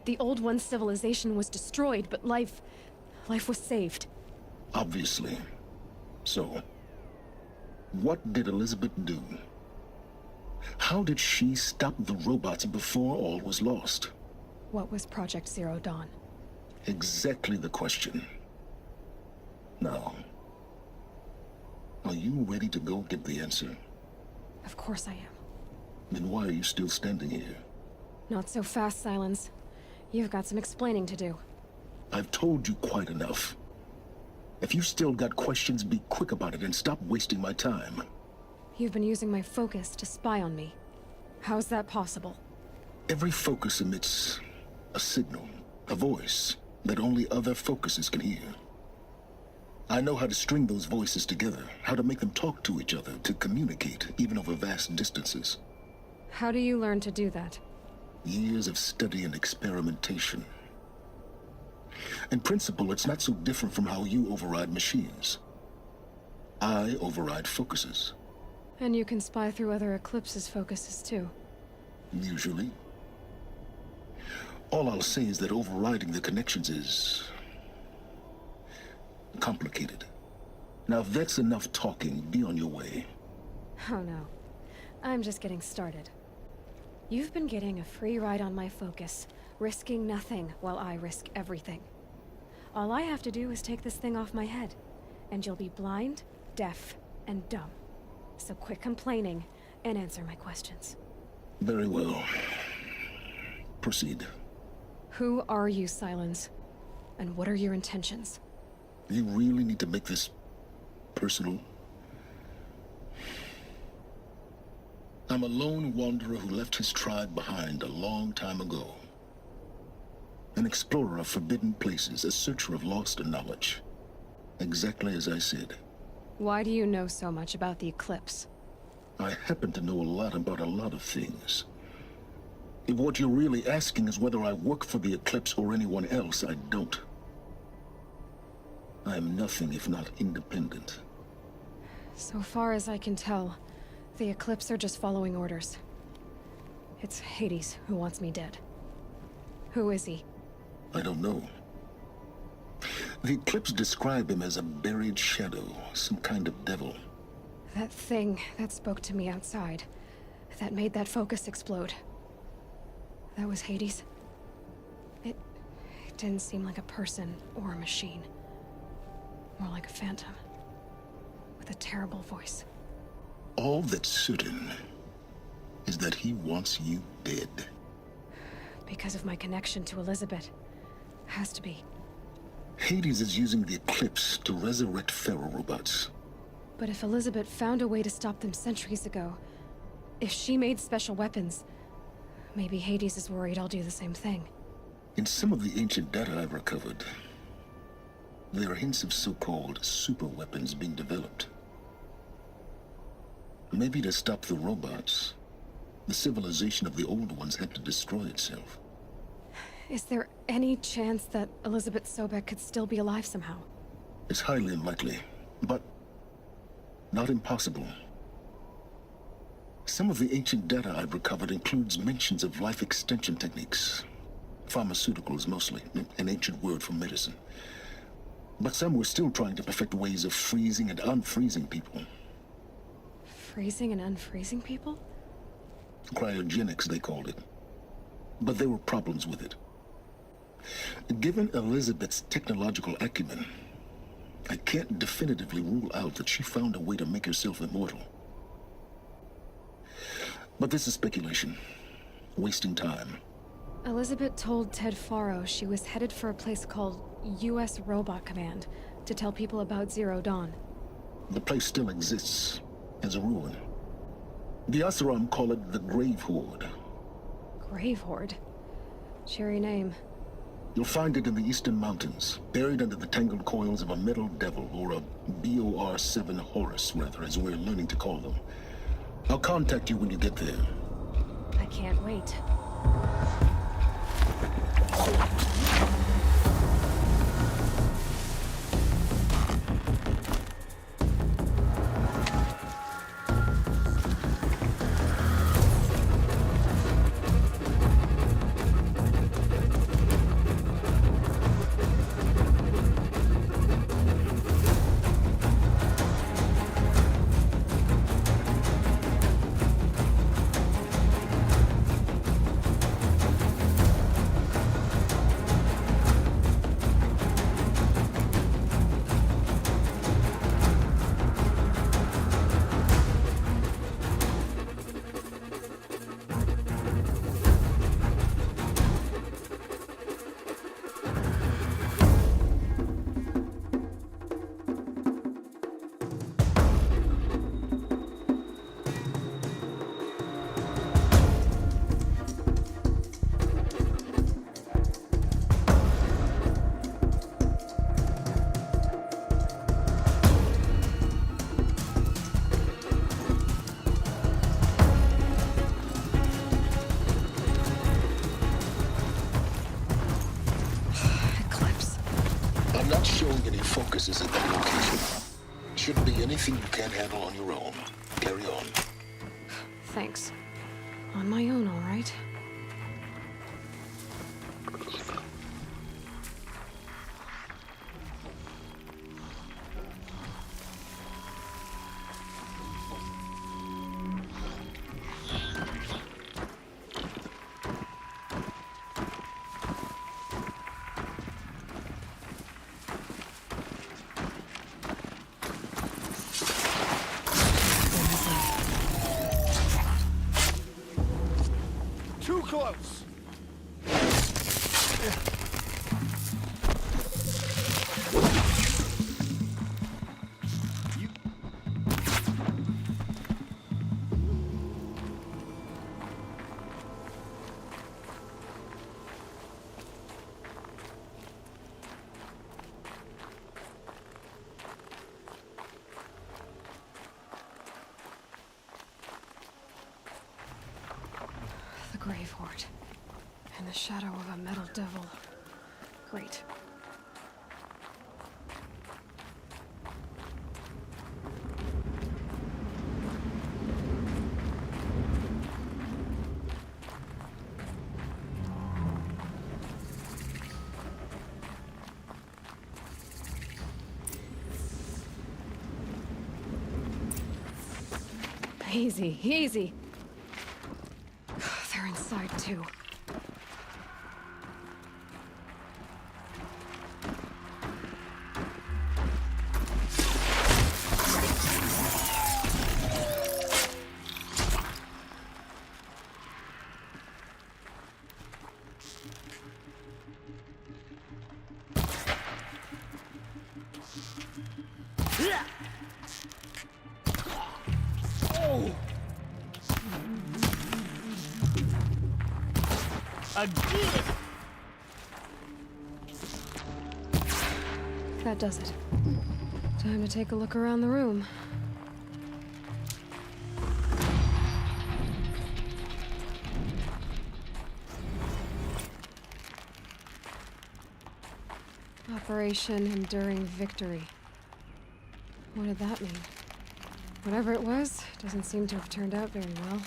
The Old One's civilization was destroyed, but life was saved. Obviously. So, what did Elizabeth do? How did she stop the robots before all was lost? What was Project Zero Dawn? Exactly the question. Now, are you ready to go get the answer? Of course I am. Then why are you still standing here? Not so fast, Silence. You've got some explaining to do. I've told you quite enough. If you still got questions, be quick about it and stop wasting my time. You've been using my focus to spy on me. How's that possible? Every focus emits a signal, a voice, that only other focuses can hear. I know how to string those voices together, how to make them talk to each other, to communicate, even over vast distances. How do you learn to do that? Years of study and experimentation. In principle, it's not so different from how you override machines. I override focuses. And you can spy through other Eclipse's focuses too. Usually. All I'll say is that overriding the connections is complicated. Now, if that's enough talking, be on your way. Oh no. I'm just getting started. You've been getting a free ride on my focus, risking nothing while I risk everything. All I have to do is take this thing off my head, and you'll be blind, deaf, and dumb. So quit complaining and answer my questions. Very well. Proceed. Who are you, Silence? And what are your intentions? You really need to make this personal? I'm a lone wanderer who left his tribe behind a long time ago. An explorer of forbidden places, a searcher of lost knowledge. Exactly as I said. Why do you know so much about the Eclipse? I happen to know a lot about a lot of things. If what you're really asking is whether I work for the Eclipse or anyone else, I don't. I am nothing if not independent. So far as I can tell, the Eclipse are just following orders. It's Hades who wants me dead. Who is he? I don't know. The Eclipse describe him as a buried shadow, some kind of devil. That thing that spoke to me outside, that made that focus explode. That was Hades. It didn't seem like a person or a machine. More like a phantom. With a terrible voice. All that's certain is that he wants you dead. Because of my connection to Elizabeth. Has to be. Hades is using the Eclipse to resurrect feral robots. But if Elizabeth found a way to stop them centuries ago, if she made special weapons, maybe Hades is worried I'll do the same thing. In some of the ancient data I've recovered, there are hints of so-called super weapons being developed. Maybe to stop the robots, the civilization of the old ones had to destroy itself. Is there any chance that Elizabeth Sobek could still be alive somehow? It's highly unlikely, but not impossible. Some of the ancient data I've recovered includes mentions of life extension techniques. Pharmaceuticals mostly, an ancient word for medicine. But some were still trying to perfect ways of freezing and unfreezing people. Freezing and unfreezing people? Cryogenics, they called it. But there were problems with it. Given Elizabeth's technological acumen, I can't definitively rule out that she found a way to make herself immortal. But this is speculation. Wasting time. Elizabeth told Ted Faro she was headed for a place called U.S. Robot Command to tell people about Zero Dawn. The place still exists as a ruin. The Asuram call it the Grave Horde. Grave Horde? Cheery name. You'll find it in the Eastern Mountains, buried under the tangled coils of a metal devil, or a BOR-7 Horus, rather, as we're learning to call them. I'll contact you when you get there. I can't wait. I'm not showing any focuses at that location. Shouldn't be anything you can't handle on your own. Carry on. Thanks. On my own, all right? Too close! The Grave Horde. In the shadow of a metal devil. Great. Easy, easy. They're inside too. Again! That does it. Time to take a look around the room. Operation Enduring Victory. What did that mean? Whatever it was, doesn't seem to have turned out very well.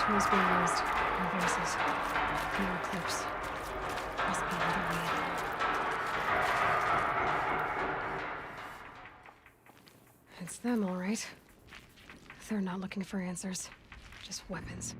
Tools being used. No voices. No eclipse. Must be another way. It's them, all right. They're not looking for answers. Just weapons.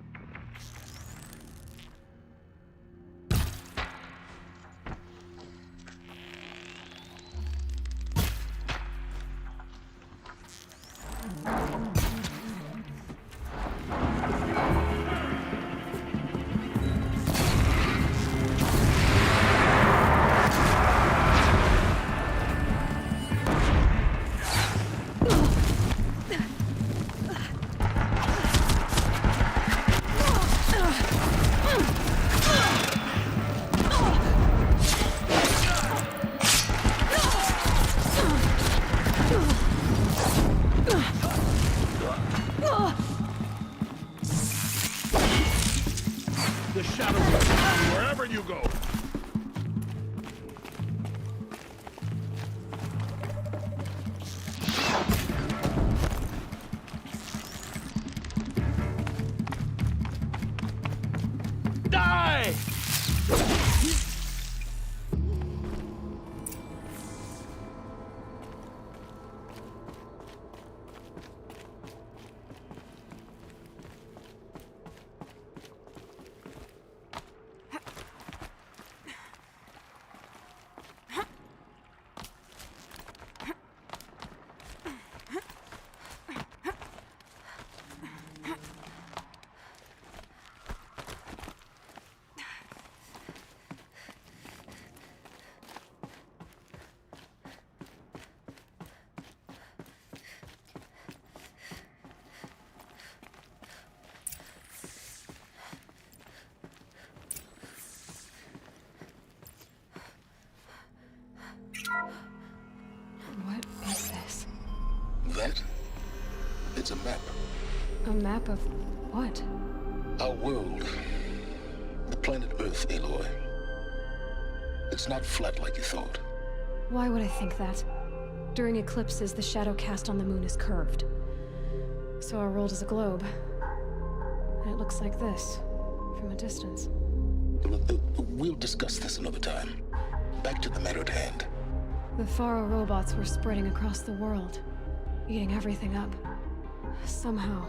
The shadow will follow you wherever you go. Die! It's a map. A map of what? Our world. The planet Earth, Aloy. It's not flat like you thought. Why would I think that? During eclipses, the shadow cast on the moon is curved. So our world is a globe. And it looks like this, from a distance. We'll discuss this another time. Back to the matter at hand. The Faro robots were spreading across the world, eating everything up. Somehow,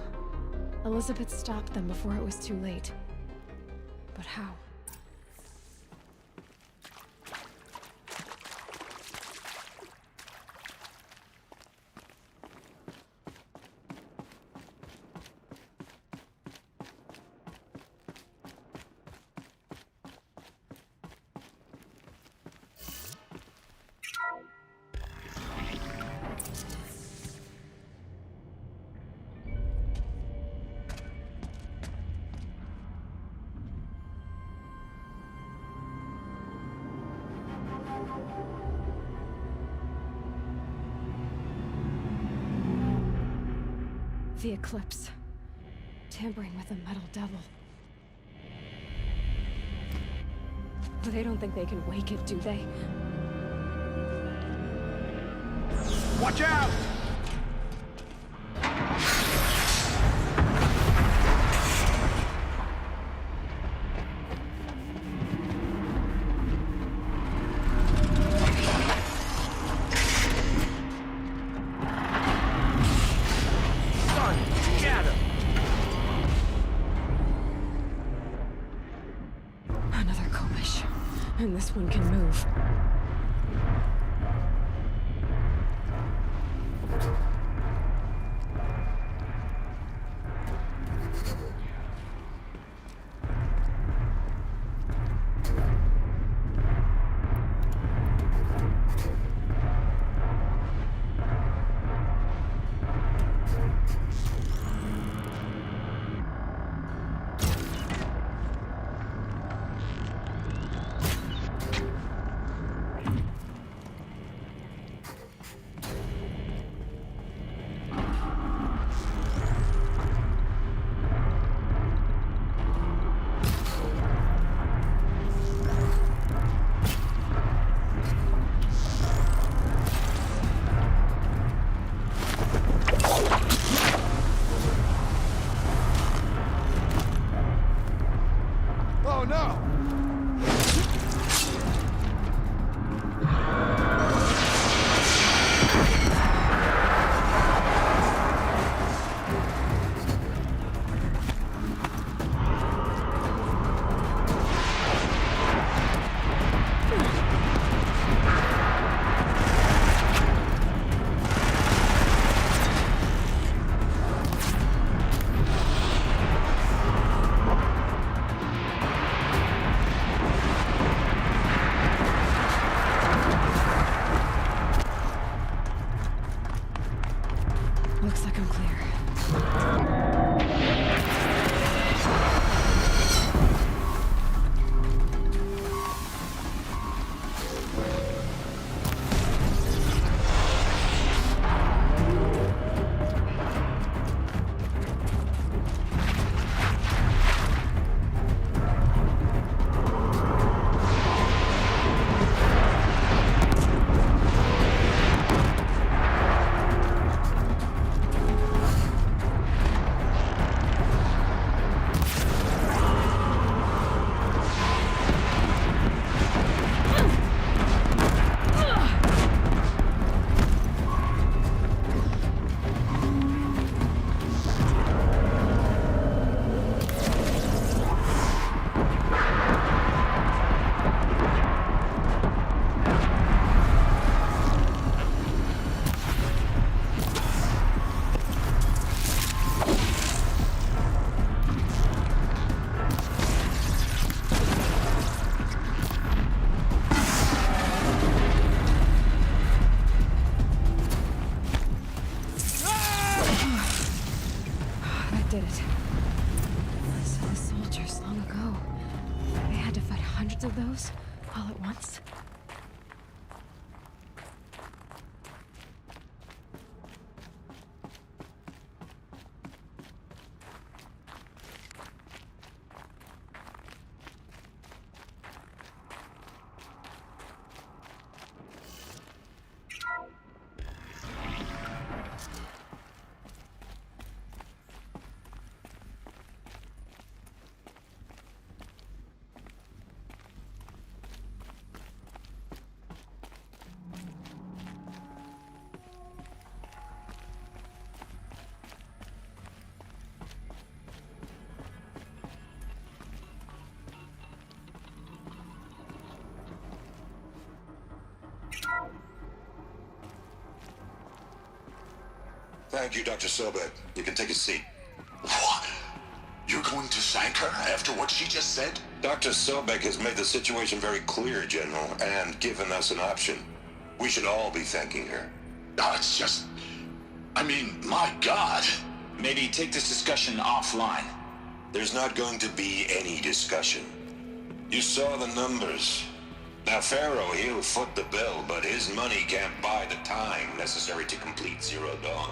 Elizabeth stopped them before it was too late. But how? The eclipse. Tampering with the metal devil. But they don't think they can wake it, do they? Watch out! And this one can move. Looks like I'm clear. Did it. So the soldiers long ago, they had to fight hundreds of those all at once? Thank you, Dr. Sobek. You can take a seat. What? You're going to thank her after what she just said? Dr. Sobek has made the situation very clear, General, and given us an option. We should all be thanking her. No, it's just... I mean, my God. Maybe take this discussion offline. There's not going to be any discussion. You saw the numbers. Now, Pharaoh, he'll foot the bill, but his money can't buy the time necessary to complete Zero Dawn.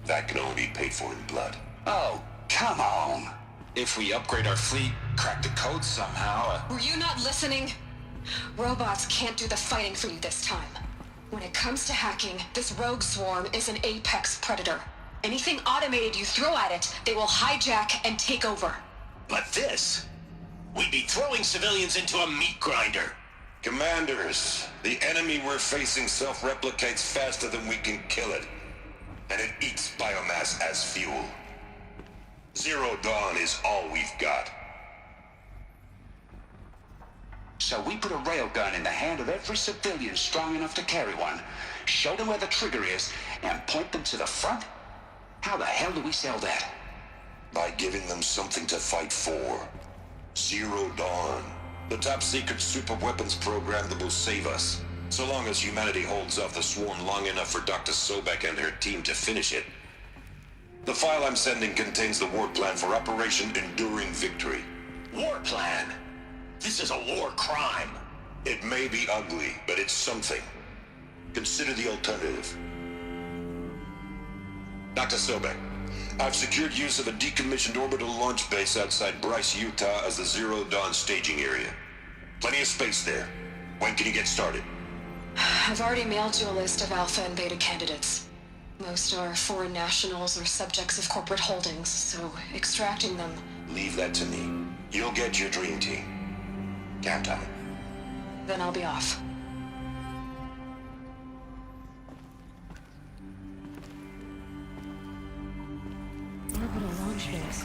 That can only be paid for in blood. Oh, come on. If we upgrade our fleet, crack the code somehow... Were you not listening? Robots can't do the fighting for you this time. When it comes to hacking, this rogue swarm is an apex predator. Anything automated you throw at it, they will hijack and take over. But this... We'd be throwing civilians into a meat grinder. Commanders, the enemy we're facing self-replicates faster than we can kill it. And it eats biomass as fuel. Zero Dawn is all we've got. So we put a railgun in the hand of every civilian strong enough to carry one, show them where the trigger is, and point them to the front? How the hell do we sell that? By giving them something to fight for. Zero Dawn. The top-secret super-weapons program that will save us. So long as humanity holds off the swarm long enough for Dr. Sobek and her team to finish it. The file I'm sending contains the war plan for Operation Enduring Victory. War plan? This is a war crime. It may be ugly, but it's something. Consider the alternative. Dr. Sobek, I've secured use of a decommissioned orbital launch base outside Bryce, Utah as the Zero Dawn staging area. Plenty of space there. When can you get started? I've already mailed you a list of alpha and beta candidates. Most are foreign nationals or subjects of corporate holdings, so extracting them... Leave that to me. You'll get your dream team. Count on it. Then I'll be off. Orbital launch base.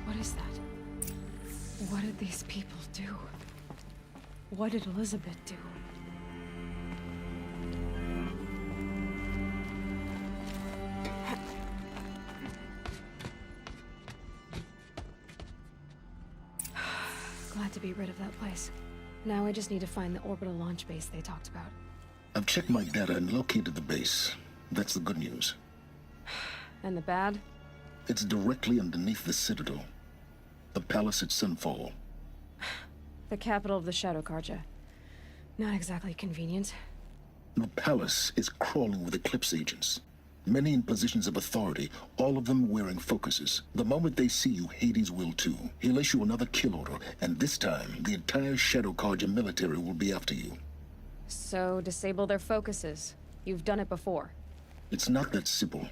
What is that? What did these people do? What did Elizabeth do? Glad to be rid of that place. Now I just need to find the orbital launch base they talked about. I've checked my data and located the base. That's the good news. And the bad? It's directly underneath the Citadel. The palace at Sunfall. The capital of the Shadow Karja. Not exactly convenient. The palace is crawling with Eclipse agents. Many in positions of authority, all of them wearing focuses. The moment they see you, Hades will too. He'll issue another kill order, and this time, the entire Shadow Karja military will be after you. So, disable their focuses. You've done it before. It's not that simple.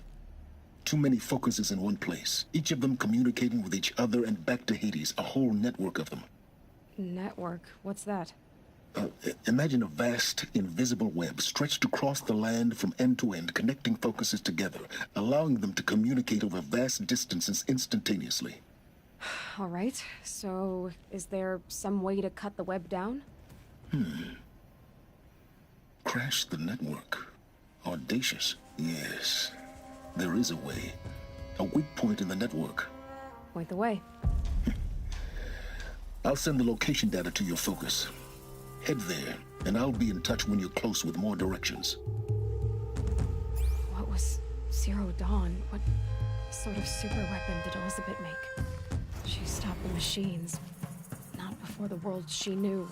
Too many focuses in one place, each of them communicating with each other and back to Hades, a whole network of them. Network? What's that? Imagine a vast, invisible web stretched across the land from end to end, connecting focuses together, allowing them to communicate over vast distances instantaneously. All right, so is there some way to cut the web down? Crash the network. Audacious. Yes, there is a way. A weak point in the network. Point the way. I'll send the location data to your focus. Head there, and I'll be in touch when you're close with more directions. What was Zero Dawn? What sort of super weapon did Elizabeth make? She stopped the machines. Not before the world she knew,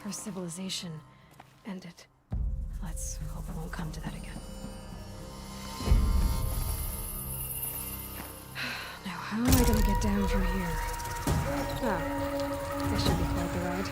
her civilization, ended. Let's hope it won't come to that again. Now, how am I gonna get down from here? Ah, this should be quite the ride.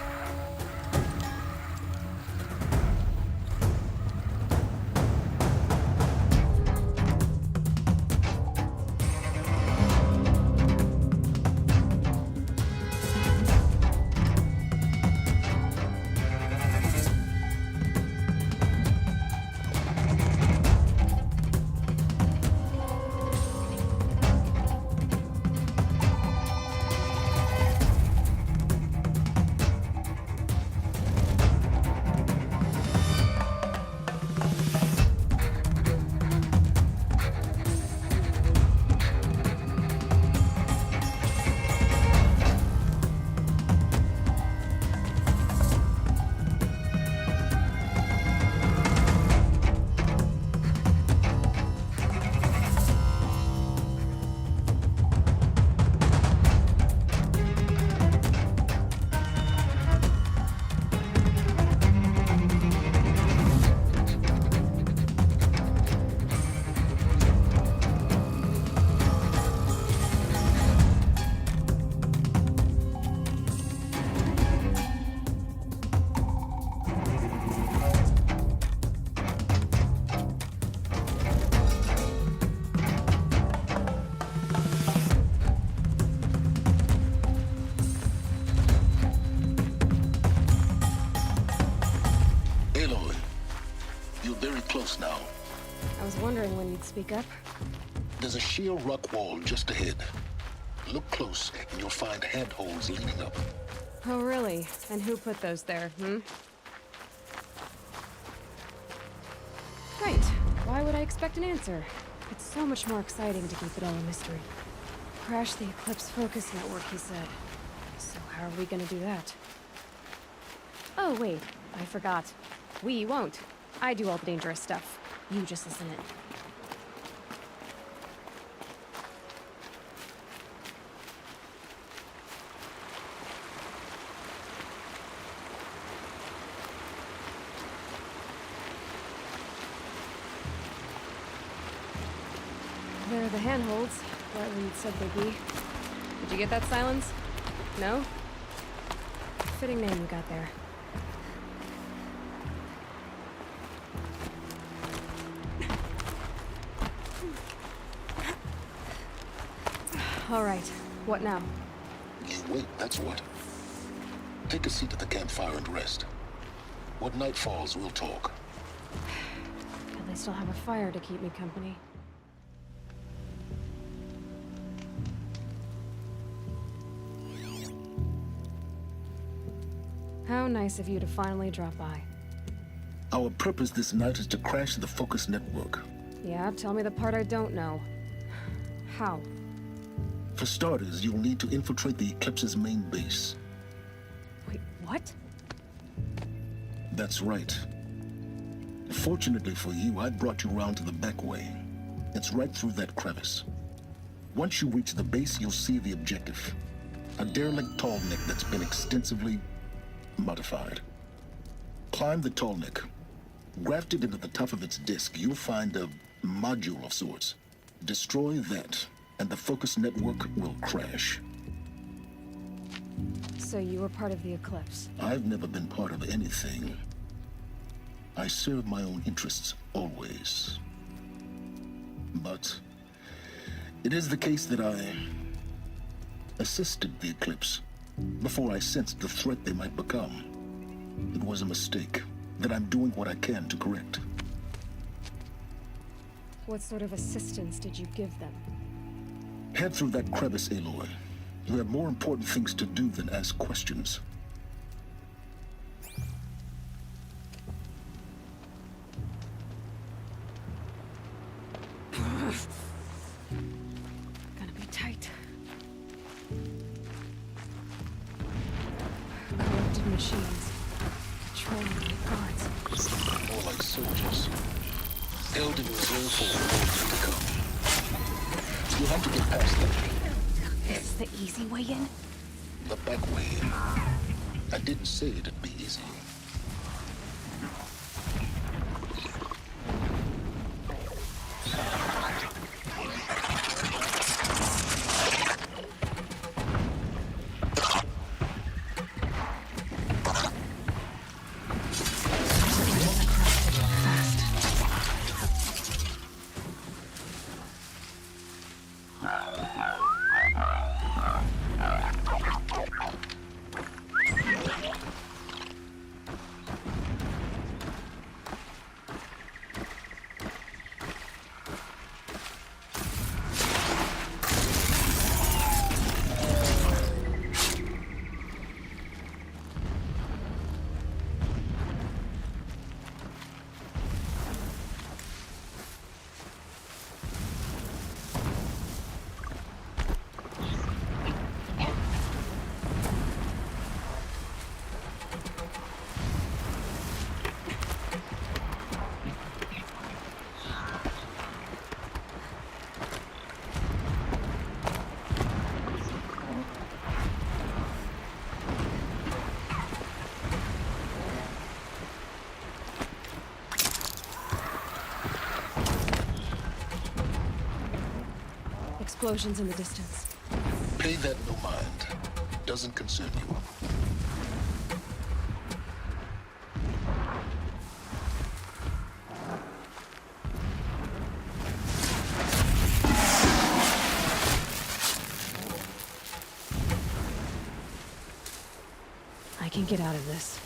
You'd speak up? There's a sheer rock wall just ahead. Look close, and you'll find handholds leading up. Oh, really? And who put those there, hmm? Right. Why would I expect an answer? It's so much more exciting to keep it all a mystery. Crash the Eclipse Focus Network, he said. So how are we gonna do that? Oh, wait. I forgot. We won't. I do all the dangerous stuff. You just listen in. There are the handholds, right where you'd said they'd be. Did you get that, Silence? No? Fitting name you got there. All right, what now? You wait, that's what. Take a seat at the campfire and rest. When night falls, we'll talk. At least I'll have a fire to keep me company. How nice of you to finally drop by. Our purpose this night is to crash the Focus Network. Yeah, tell me the part I don't know. How? For starters, you'll need to infiltrate the Eclipse's main base. Wait, what? That's right. Fortunately for you, I brought you round to the back way. It's right through that crevice. Once you reach the base, you'll see the objective. A derelict tall neck that's been extensively modified. Climb the tall neck. Grafted into the top of its disk, you'll find a module of sorts. Destroy that, and the Focus Network will crash. So you were part of the Eclipse? I've never been part of anything. I serve my own interests, always. But it is the case that I assisted the Eclipse before I sensed the threat they might become. It was a mistake that I'm doing what I can to correct. What sort of assistance did you give them? Head through that crevice, Aloy. You have more important things to do than ask questions. Gonna be tight. Corrupted machines. Patrolling the guards. More like soldiers. Held in reserve for war to come. You'll have to get past them. This is the easy way in? The back way in. I didn't say it'd be easy. Explosions in the distance. Pay that no mind. Doesn't concern you. I can get out of this.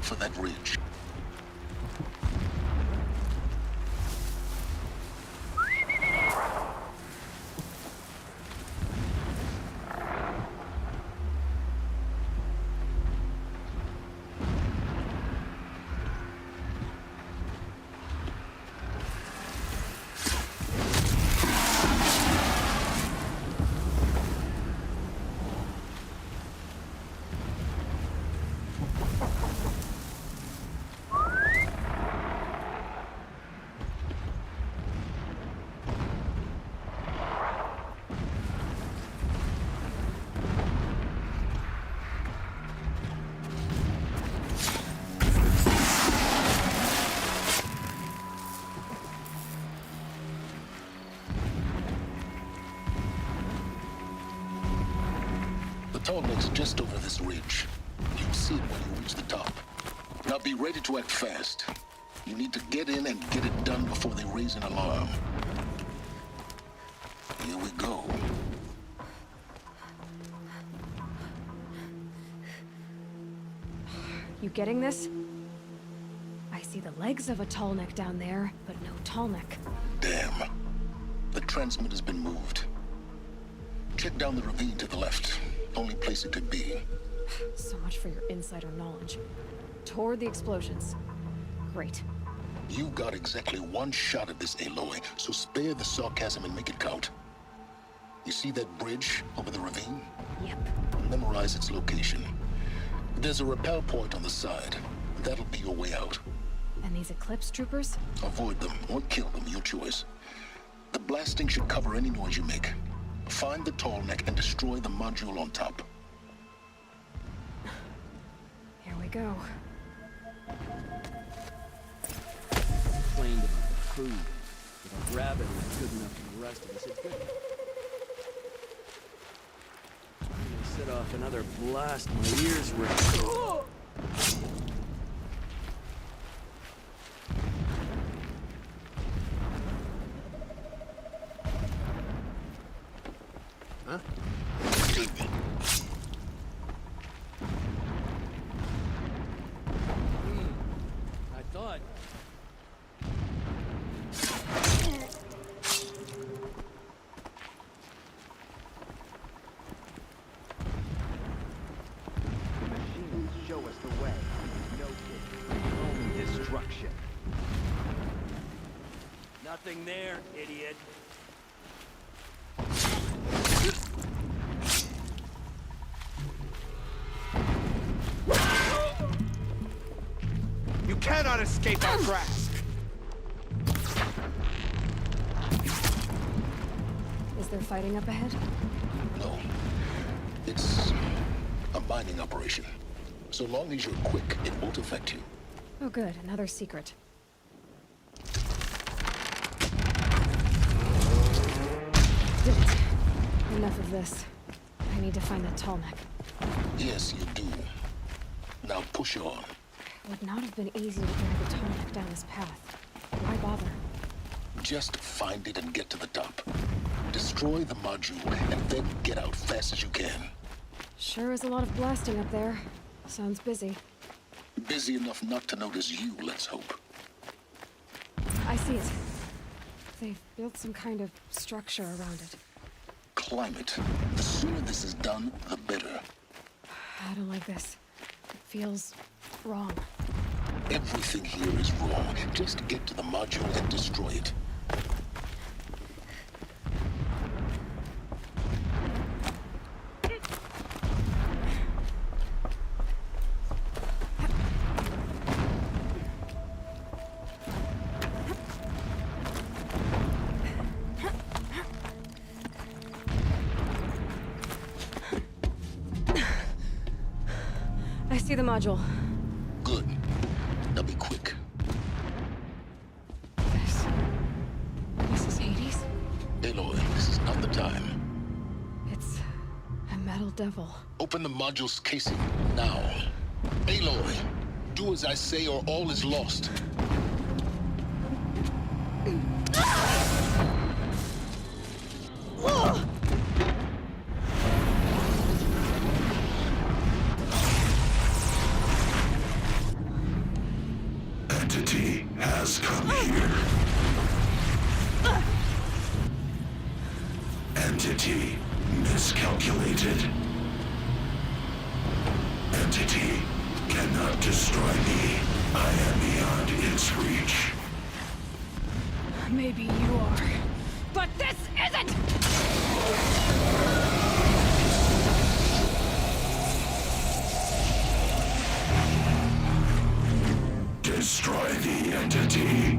head for that ridge. The tall neck's just over this ridge. You'll see it when you reach the top. Now be ready to act fast. You need to get in and get it done before they raise an alarm. Here we go. You getting this? I see the legs of a tall neck down there, but no tall neck. Damn. The transmitter's been moved. Check down the ravine to the left. Only place it could be. So much for your insider knowledge. Toward the explosions. Great. You got exactly one shot at this, Aloy, so spare the sarcasm and make it count. You see that bridge over the ravine? Yep. Memorize its location. There's a rappel point on the side. That'll be your way out. And these Eclipse troopers? Avoid them or kill them, your choice. The blasting should cover any noise you make. Find the tall neck and destroy the module on top. Here we go. Complained about the food, but a rabbit was good enough for the rest of us. It's good. I'm gonna set off another blast. My ears were. Huh? I thought. The machines show us the way. No kidding. Only destruction. Nothing there, idiot. You cannot escape our grasp! Is there fighting up ahead? No. It's a mining operation. So long as you're quick, it won't affect you. Oh good, another secret. Did it. Enough of this. I need to find that tall neck. Yes, you do. Now push on. It would not have been easy to drag the tall neck down this path. Why bother? Just find it and get to the top. Destroy the module, and then get out fast as you can. Sure is a lot of blasting up there. Sounds busy. Busy enough not to notice you, let's hope. I see it. They've built some kind of structure around it. Climb it. The sooner this is done, the better. I don't like this. It feels wrong. Everything here is wrong. Just get to the module and destroy it. I see the module. Good. Now be quick. This is Hades? Aloy, this is not the time. It's a metal devil. Open the module's casing, now. Aloy, do as I say or all is lost. Entity miscalculated. Entity cannot destroy me. I am beyond its reach. Maybe you are. But this isn't! Destroy the entity.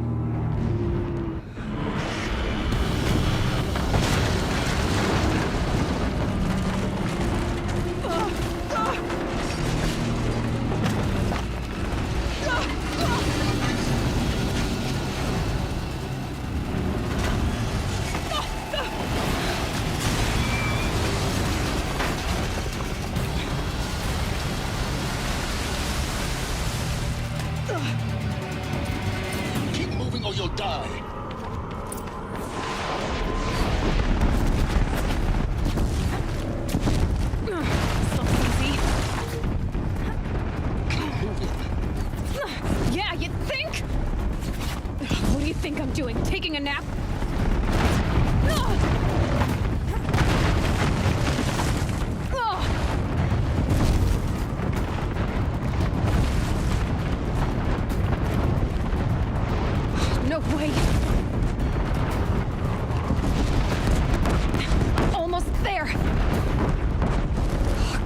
Keep moving or you'll die. So easy. Keep moving. Yeah, you think? What do you think I'm doing? Taking a nap? No way! Almost there!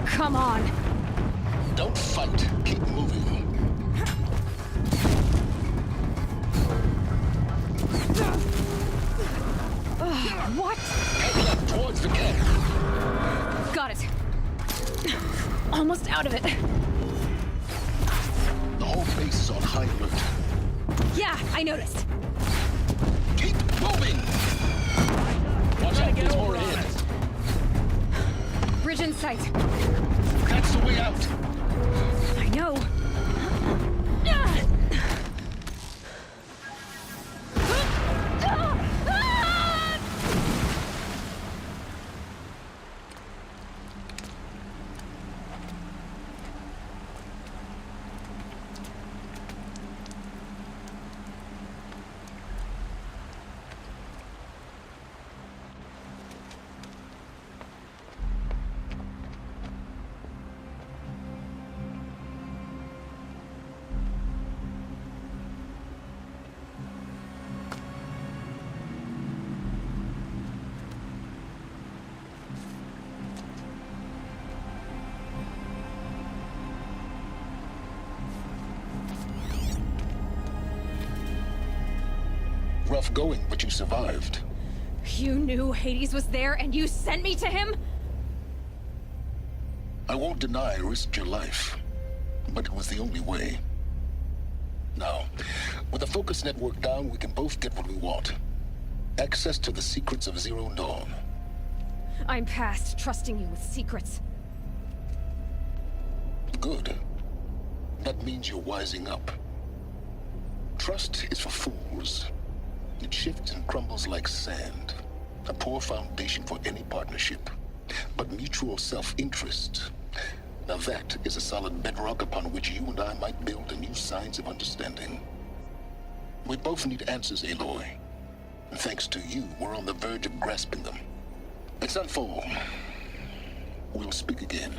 Come on! Don't fight. Keep moving. What? Left towards the camp. Got it. Almost out of it. The whole base is on high alert. Yeah, I noticed. Keep moving. Watch out, there's more ahead. Bridge in sight. That's the way out. I know. Rough going, but you survived. You knew Hades was there and you sent me to him? I won't deny I risked your life, but it was the only way. Now, with the focus network down, we can both get what we want. Access to the secrets of Zero Dawn. I'm past trusting you with secrets. Good. That means you're wising up. Trust is for fools. It shifts and crumbles like sand. A poor foundation for any partnership. But mutual self-interest, now that is a solid bedrock upon which you and I might build a new science of understanding. We both need answers, Aloy. And thanks to you, we're on the verge of grasping them. It's not for... We'll speak again.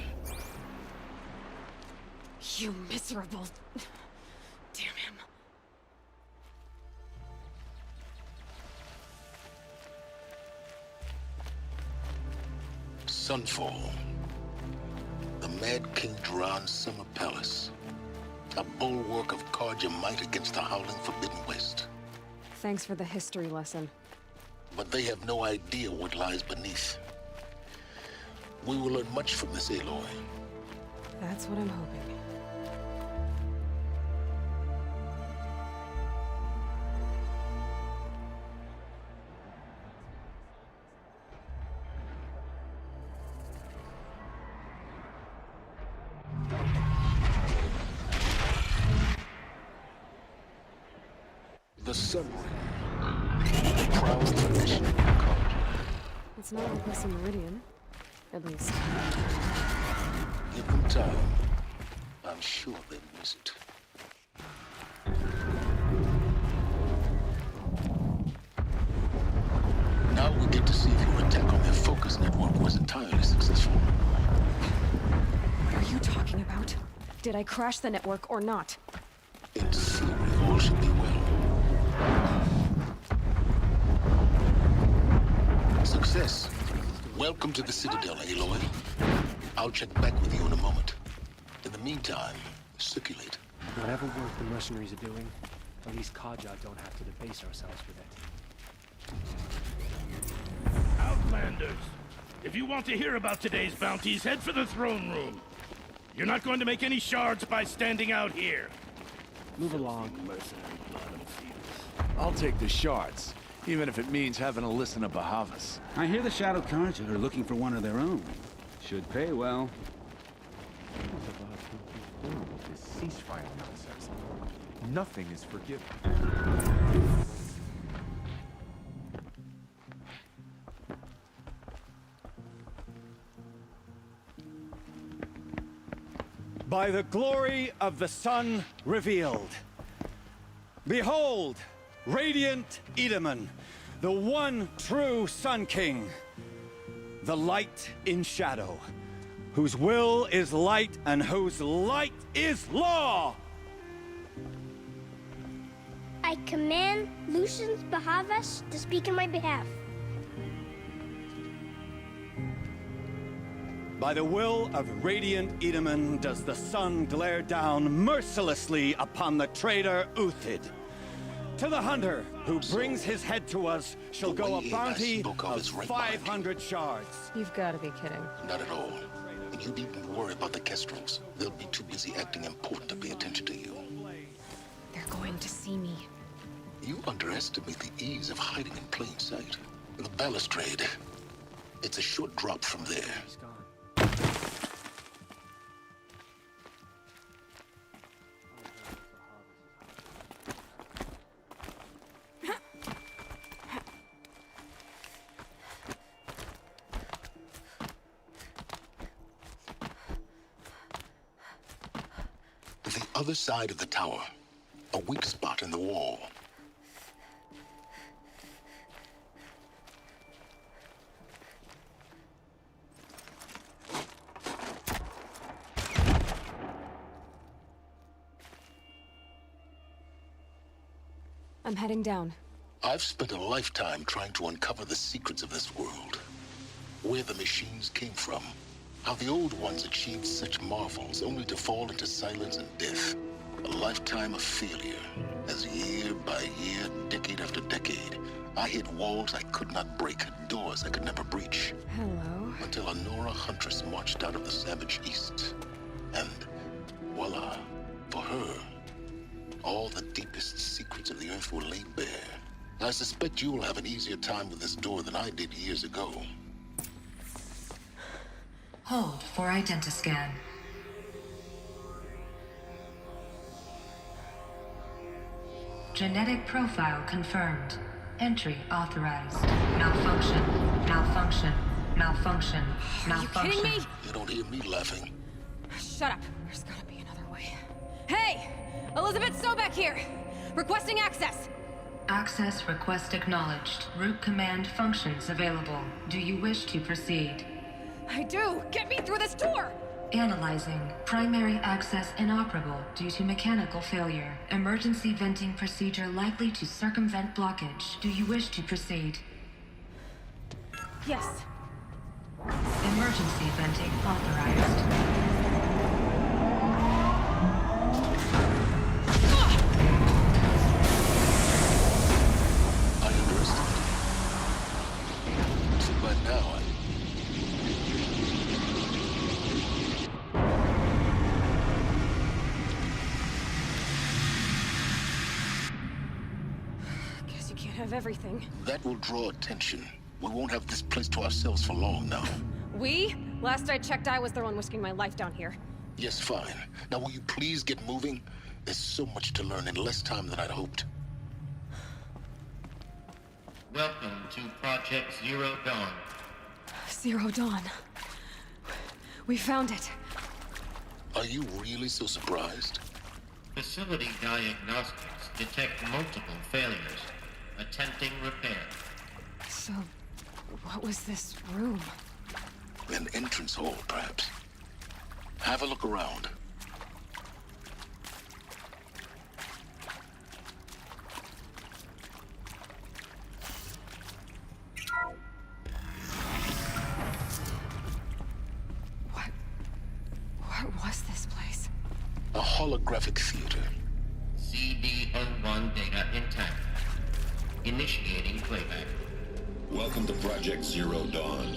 You miserable... Damn him. Sunfall. The Mad King Duran's summer palace. A bulwark of Carja might against the howling Forbidden West. Thanks for the history lesson. But they have no idea what lies beneath. We will learn much from this, Aloy. That's what I'm hoping. The Sun Ring. Proud tradition of Carja. It's not like this in Meridian. At least. Give them time. I'm sure they'll miss it. Now we get to see if your attack on their focus Did I crash the network or not? In theory, all should be well. Success. Welcome to the Citadel, Aloy. I'll check back with you in a moment. In the meantime, circulate. Whatever work the mercenaries are doing, at least Kaja don't have to debase ourselves with it. Outlanders! If you want to hear about today's bounties, head for the throne room. You're not going to make any shards by standing out here. Move along. Mercenary blood and fields. I'll take the shards, even if it means having to listen to Bahavas. I hear the Shadow Carja are looking for one of their own. Should pay well. This ceasefire nonsense. Nothing is forgiven. By the glory of the sun revealed. Behold, radiant Edaman, the one true Sun King. The light in shadow, whose will is light and whose light is law! I command Lucius Bahavas to speak in my behalf. By the will of radiant Edaman does the sun glare down mercilessly upon the traitor Uthid. To the hunter who brings his head to us shall go a bounty of 500 shards. You've got to be kidding. Not at all. And you needn't worry about the Kestrels. They'll be too busy acting important to pay attention to you. They're going to see me. You underestimate the ease of hiding in plain sight. The balustrade. It's a short drop from there. The other side of the tower. A weak spot in the wall. I'm heading down. I've spent a lifetime trying to uncover the secrets of this world. Where the machines came from. How the old ones achieved such marvels only to fall into silence and death. A lifetime of failure. As year by year, decade after decade, I hit walls I could not break, doors I could never breach. Hello. Until a Nora huntress marched out of the savage east. And voila, for her, all the deepest secrets of the earth were laid bare. I suspect you will have an easier time with this door than I did years ago. Hold for identiscan. Genetic profile confirmed. Entry authorized. Malfunction. Malfunction. Malfunction. Malfunction. Are you kidding me? You don't hear me laughing. Shut up. There's gotta be another way. Hey! Elizabeth Sobek here! Requesting access! Access request acknowledged. Root command functions available. Do you wish to proceed? I do! Get me through this door! Analyzing. Primary access inoperable due to mechanical failure. Emergency venting procedure likely to circumvent blockage. Do you wish to proceed? Yes. Emergency venting authorized. Of everything. That will draw attention. We won't have this place to ourselves for long now. We? Last I checked, I was the one risking my life down here. Yes, fine. Now will you please get moving? There's so much to learn in less time than I'd hoped. Welcome to Project Zero Dawn. Zero Dawn. We found it. Are you really so surprised? Facility diagnostics detect multiple failures. Attempting repair. So, what was this room? An entrance hall, perhaps. Have a look around. holographic theater. CB01 data intact. Initiating playback. Welcome to Project Zero Dawn.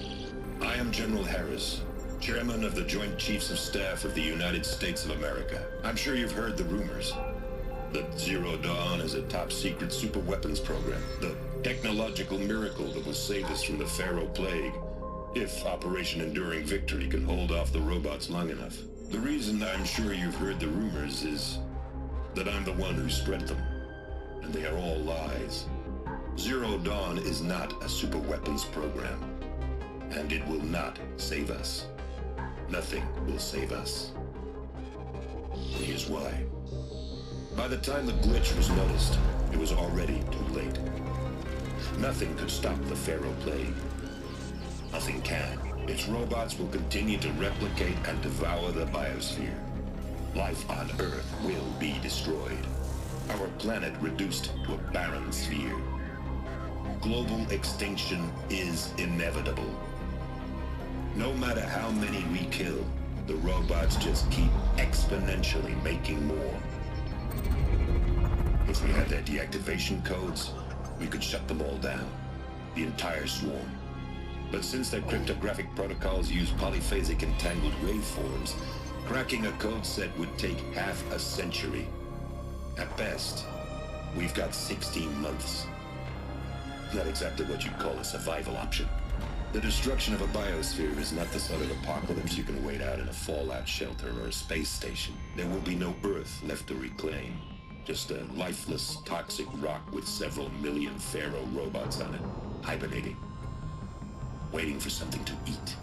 I am General Harris, Chairman of the Joint Chiefs of Staff of the United States of America. I'm sure you've heard the rumors that Zero Dawn is a top-secret superweapons program, the technological miracle that will save us from the Pharaoh Plague, if Operation Enduring Victory can hold off the robots long enough. The reason I'm sure you've heard the rumors is that I'm the one who spread them, and they are all lies. Zero Dawn is not a superweapons program, and it will not save us. Nothing will save us. Here's why. By the time the glitch was noticed, it was already too late. Nothing could stop the Pharaoh Plague. Nothing can. Its robots will continue to replicate and devour the biosphere. Life on Earth will be destroyed. Our planet reduced to a barren sphere. Global extinction is inevitable. No matter how many we kill, the robots just keep exponentially making more. If we had their deactivation codes, we could shut them all down. The entire swarm. But since their cryptographic protocols use polyphasic entangled waveforms, cracking a code set would take half a century. At best, we've got 16 months. Not exactly what you'd call a survival option. The destruction of a biosphere is not the sort of apocalypse you can wait out in a fallout shelter or a space station. There will be no Earth left to reclaim. Just a lifeless, toxic rock with several million Pharaoh robots on it, hibernating, waiting for something to eat.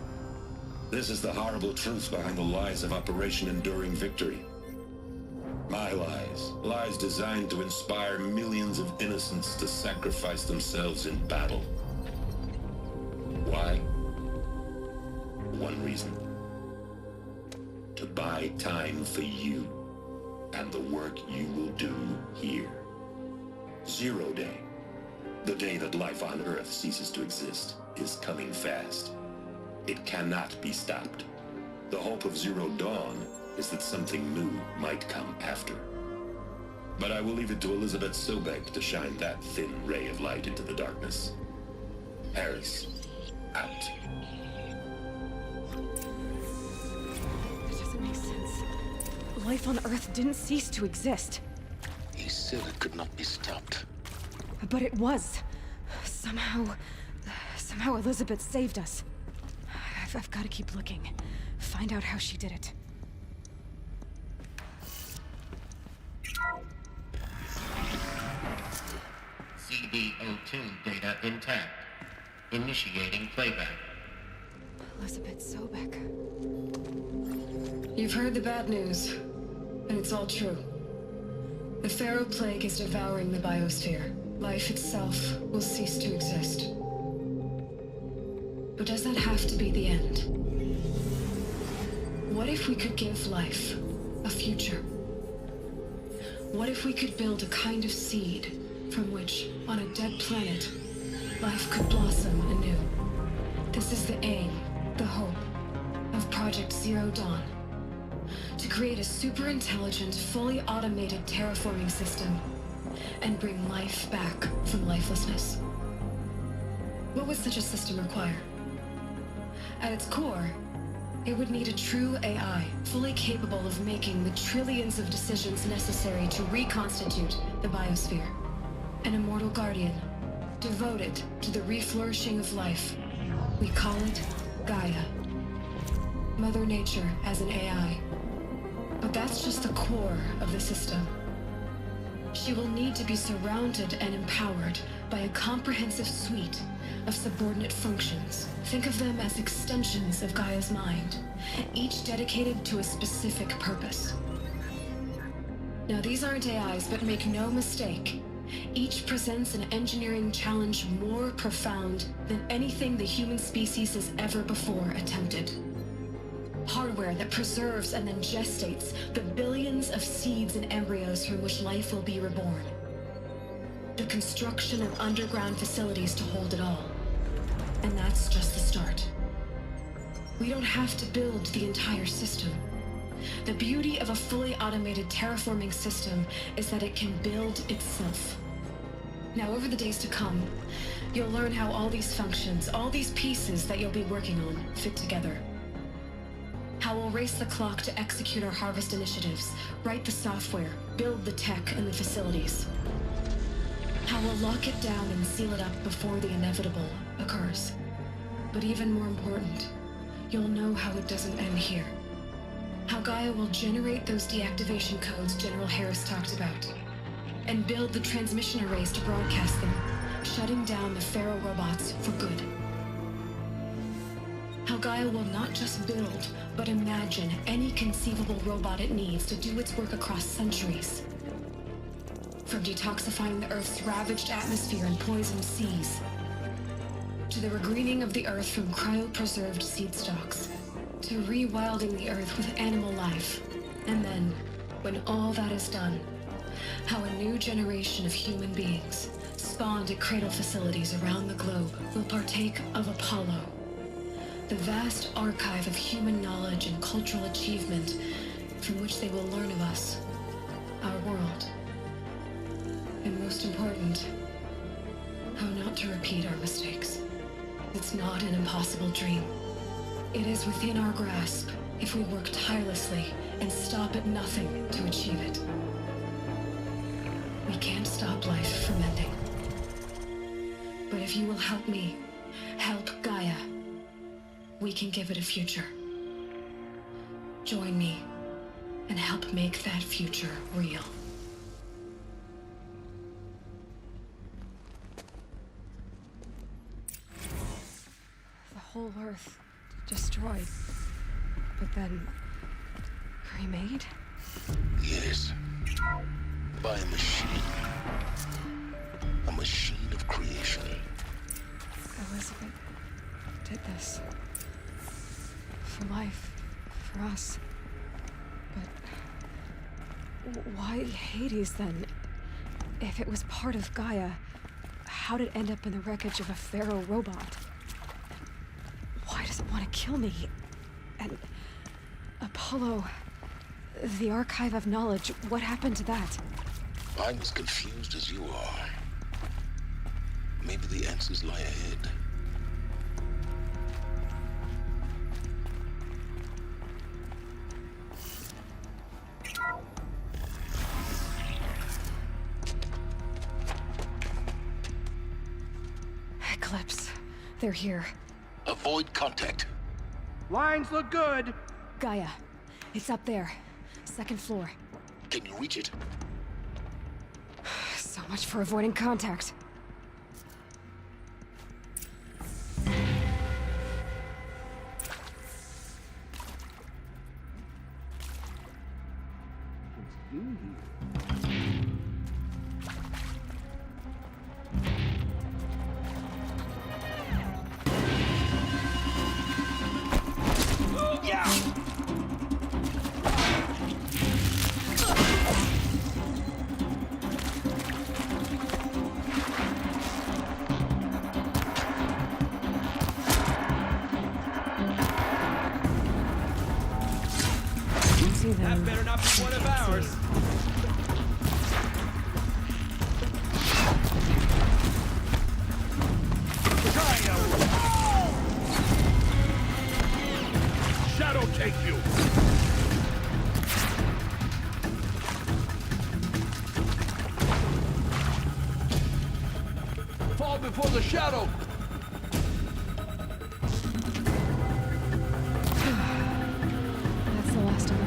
This is the horrible truth behind the lies of Operation Enduring Victory. My lies. Lies designed to inspire millions of innocents to sacrifice themselves in battle. Why? One reason. To buy time for you and the work you will do here. Zero Day, the day that life on Earth ceases to exist, is coming fast. It cannot be stopped. The hope of Zero Dawn is that something new might come after. But I will leave it to Elizabeth Sobek to shine that thin ray of light into the darkness. Harris, out. That doesn't make sense. Life on Earth didn't cease to exist. He said it could not be stopped. But it was. Somehow Elizabeth saved us. I've got to keep looking. Find out how she did it. CB02 data intact. Initiating playback. Elizabeth Sobek. You've heard the bad news, and it's all true. The Pharaoh Plague is devouring the biosphere. Life itself will cease to exist. But does that have to be the end? What if we could give life a future? What if we could build a kind of seed from which, on a dead planet, life could blossom anew? This is the aim, the hope, of Project Zero Dawn. To create a super-intelligent, fully automated terraforming system and bring life back from lifelessness. What would such a system require? At its core, it would need a true AI, fully capable of making the trillions of decisions necessary to reconstitute the biosphere. An immortal guardian, devoted to the reflourishing of life. We call it Gaia. Mother Nature as an AI. But that's just the core of the system. She will need to be surrounded and empowered by a comprehensive suite of subordinate functions. Think of them as extensions of Gaia's mind, each dedicated to a specific purpose. Now, these aren't AIs, but make no mistake, each presents an engineering challenge more profound than anything the human species has ever before attempted. Hardware that preserves and then gestates the billions of seeds and embryos from which life will be reborn. The construction of underground facilities to hold it all. And that's just the start. We don't have to build the entire system. The beauty of a fully automated terraforming system is that it can build itself. Now, over the days to come, you'll learn how all these functions, all these pieces that you'll be working on, fit together. How we'll race the clock to execute our harvest initiatives, write the software, build the tech and the facilities. How we'll lock it down and seal it up before the inevitable occurs. But even more important, you'll know how it doesn't end here. How Gaia will generate those deactivation codes General Harris talked about, and build the transmission arrays to broadcast them, shutting down the Pharaoh robots for good. How Gaia will not just build, but imagine any conceivable robot it needs to do its work across centuries. From detoxifying the Earth's ravaged atmosphere and poisoned seas, to the regreening of the Earth from cryopreserved seed stalks, to rewilding the Earth with animal life. And then, when all that is done, how a new generation of human beings, spawned at cradle facilities around the globe, will partake of Apollo, the vast archive of human knowledge and cultural achievement from which they will learn of us, our world. And most important, how not to repeat our mistakes. It's not an impossible dream. It is within our grasp if we work tirelessly and stop at nothing to achieve it. We can't stop life from ending. But if you will help me, help Gaia, we can give it a future. Join me and help make that future real. The whole Earth destroyed, but then remade? Yes. By a machine. A machine of creation. Elizabeth did this. For life. For us. But why Hades then? If it was part of Gaia, how did it end up in the wreckage of a Pharaoh robot? Why does it want to kill me? And Apollo, the archive of knowledge, what happened to that? I'm as confused as you are. Maybe the answers lie ahead. Eclipse. They're here. Avoid contact. Lines look good. Gaia. It's up there. Second floor. Can you reach it? So much for avoiding contact. That better not be one of ours. Shadow take you. Fall before the shadow. That's the last of them.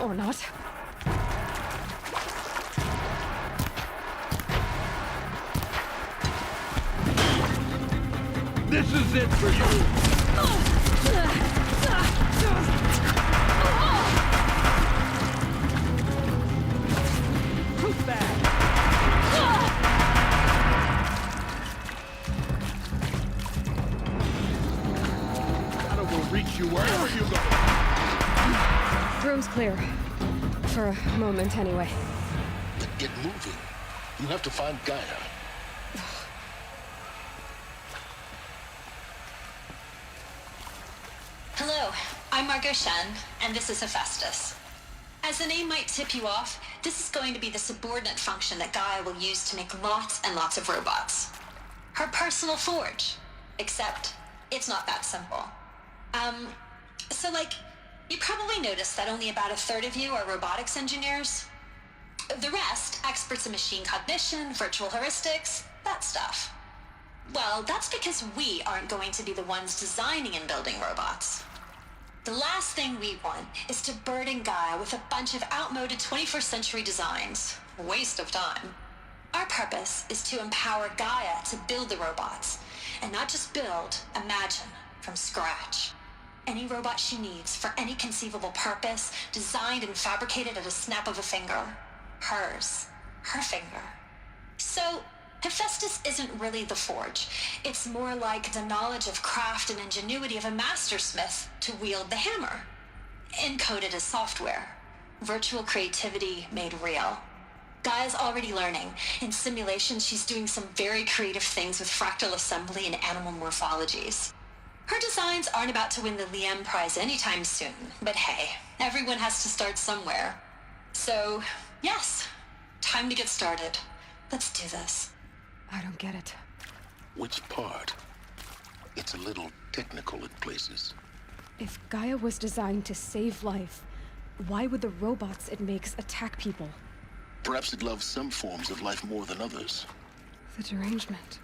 Or not. This is it for you. Proof bag. Shadow will reach you wherever you go. Room's clear. For a moment, anyway. Then get moving. You have to find Gaia. Hello, I'm Margot Shen, and this is Hephaestus. As the name might tip you off, this is going to be the subordinate function that Gaia will use to make lots and lots of robots. Her personal forge. Except, it's not that simple. So you probably noticed that only about a third of you are robotics engineers. The rest, experts in machine cognition, virtual heuristics, that stuff. Well, that's because we aren't going to be the ones designing and building robots. The last thing we want is to burden Gaia with a bunch of outmoded 21st century designs. Waste of time. Our purpose is to empower Gaia to build the robots, and not just build, imagine, from scratch. Any robot she needs for any conceivable purpose, designed and fabricated at a snap of a finger. Hers. Her finger. So, Hephaestus isn't really the forge. It's more like the knowledge of craft and ingenuity of a mastersmith to wield the hammer. Encoded as software. Virtual creativity made real. Gaia's already learning. In simulations, she's doing some very creative things with fractal assembly and animal morphologies. Her designs aren't about to win the Liam Prize anytime soon, but hey, everyone has to start somewhere. So, yes, time to get started. Let's do this. I don't get it. Which part? It's a little technical at places. If Gaia was designed to save life, why would the robots it makes attack people? Perhaps it loves some forms of life more than others. The derangement.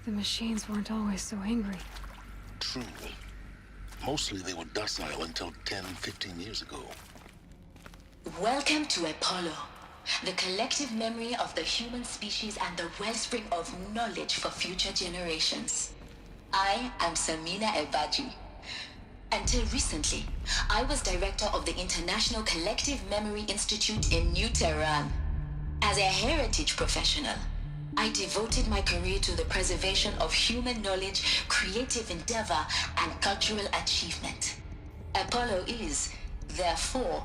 The machines weren't always so angry. True. Mostly they were docile until 10, 15 years ago. Welcome to Apollo, the collective memory of the human species and the wellspring of knowledge for future generations. I am Samina Ebaji. Until recently, I was director of the International Collective Memory Institute in New Tehran. As a heritage professional, I devoted my career to the preservation of human knowledge, creative endeavor, and cultural achievement. Apollo is, therefore,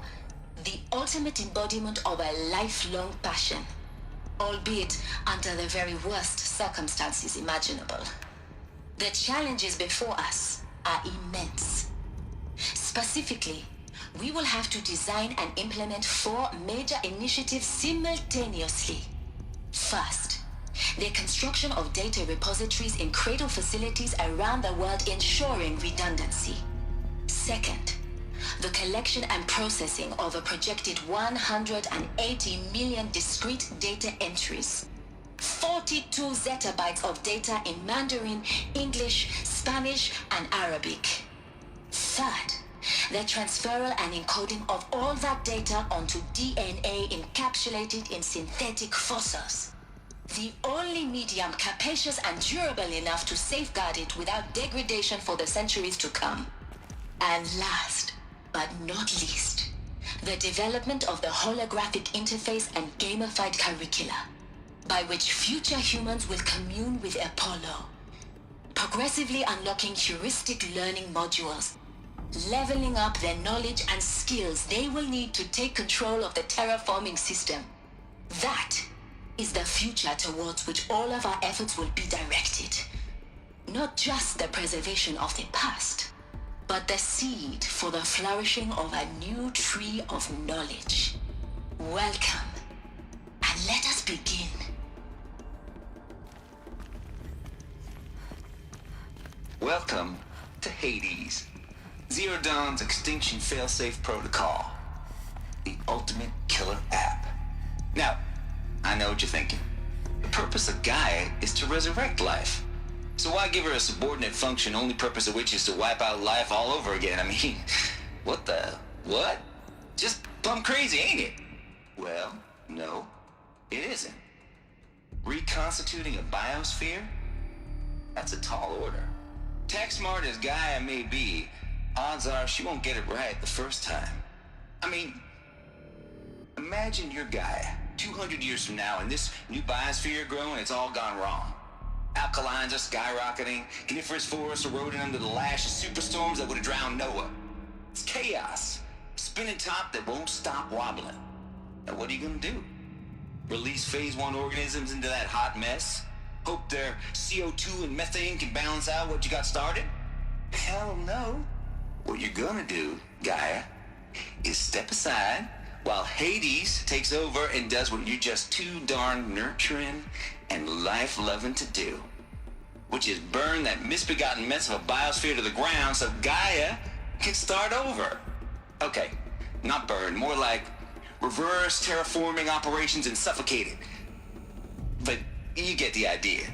the ultimate embodiment of a lifelong passion, albeit under the very worst circumstances imaginable. The challenges before us are immense. Specifically, we will have to design and implement 4 major initiatives simultaneously. First, the construction of data repositories in cradle facilities around the world ensuring redundancy. Second, the collection and processing of a projected 180 million discrete data entries. 42 zettabytes of data in Mandarin, English, Spanish, and Arabic. Third, the transferal and encoding of all that data onto DNA encapsulated in synthetic fossils. The only medium capacious and durable enough to safeguard it without degradation for the centuries to come. And last, but not least, the development of the holographic interface and gamified curricula, by which future humans will commune with Apollo, progressively unlocking heuristic learning modules, leveling up their knowledge and skills they will need to take control of the terraforming system. That is the future towards which all of our efforts will be directed. Not just the preservation of the past, but the seed for the flourishing of a new tree of knowledge. Welcome, and let us begin. Welcome to Hades, Zero Dawn's extinction failsafe protocol. The ultimate killer app. Now, I know what you're thinking. The purpose of Gaia is to resurrect life. So why give her a subordinate function, only purpose of which is to wipe out life all over again? I mean, what? Just plumb crazy, ain't it? Well, no, it isn't. Reconstituting a biosphere? That's a tall order. Tech smart as Gaia may be, odds are she won't get it right the first time. I mean, imagine you're Gaia 200 years from now and this new biosphere growing, it's all gone wrong. Alkalines are skyrocketing, coniferous forests eroding under the lash of superstorms that would have drowned Noah. It's chaos. A spinning top that won't stop wobbling. Now what are you gonna do? Release phase 1 organisms into that hot mess? Hope their CO2 and methane can balance out what you got started? Hell no. What you're gonna do, Gaia, is step aside while Hades takes over and does what you're just too darn nurturing and life-loving to do, which is burn that misbegotten mess of a biosphere to the ground so Gaia can start over. Okay, not burn, more like reverse terraforming operations and suffocate it. But you get the idea.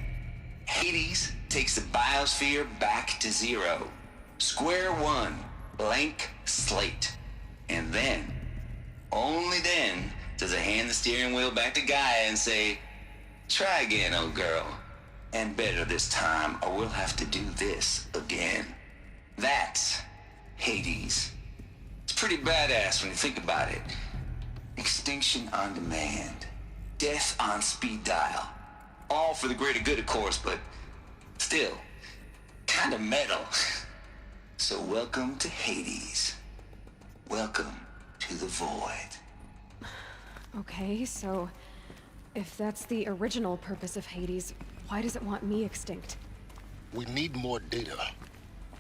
Hades takes the biosphere back to zero. Square one, blank slate. And then, only then, does it hand the steering wheel back to Gaia and say, try again, old girl. And better this time, or we'll have to do this again. That's Hades. It's pretty badass when you think about it. Extinction on demand. Death on speed dial. All for the greater good, of course, but still, kind of metal. So welcome to Hades. Welcome to the void. Okay, so if that's the original purpose of Hades, why does it want me extinct? We need more data.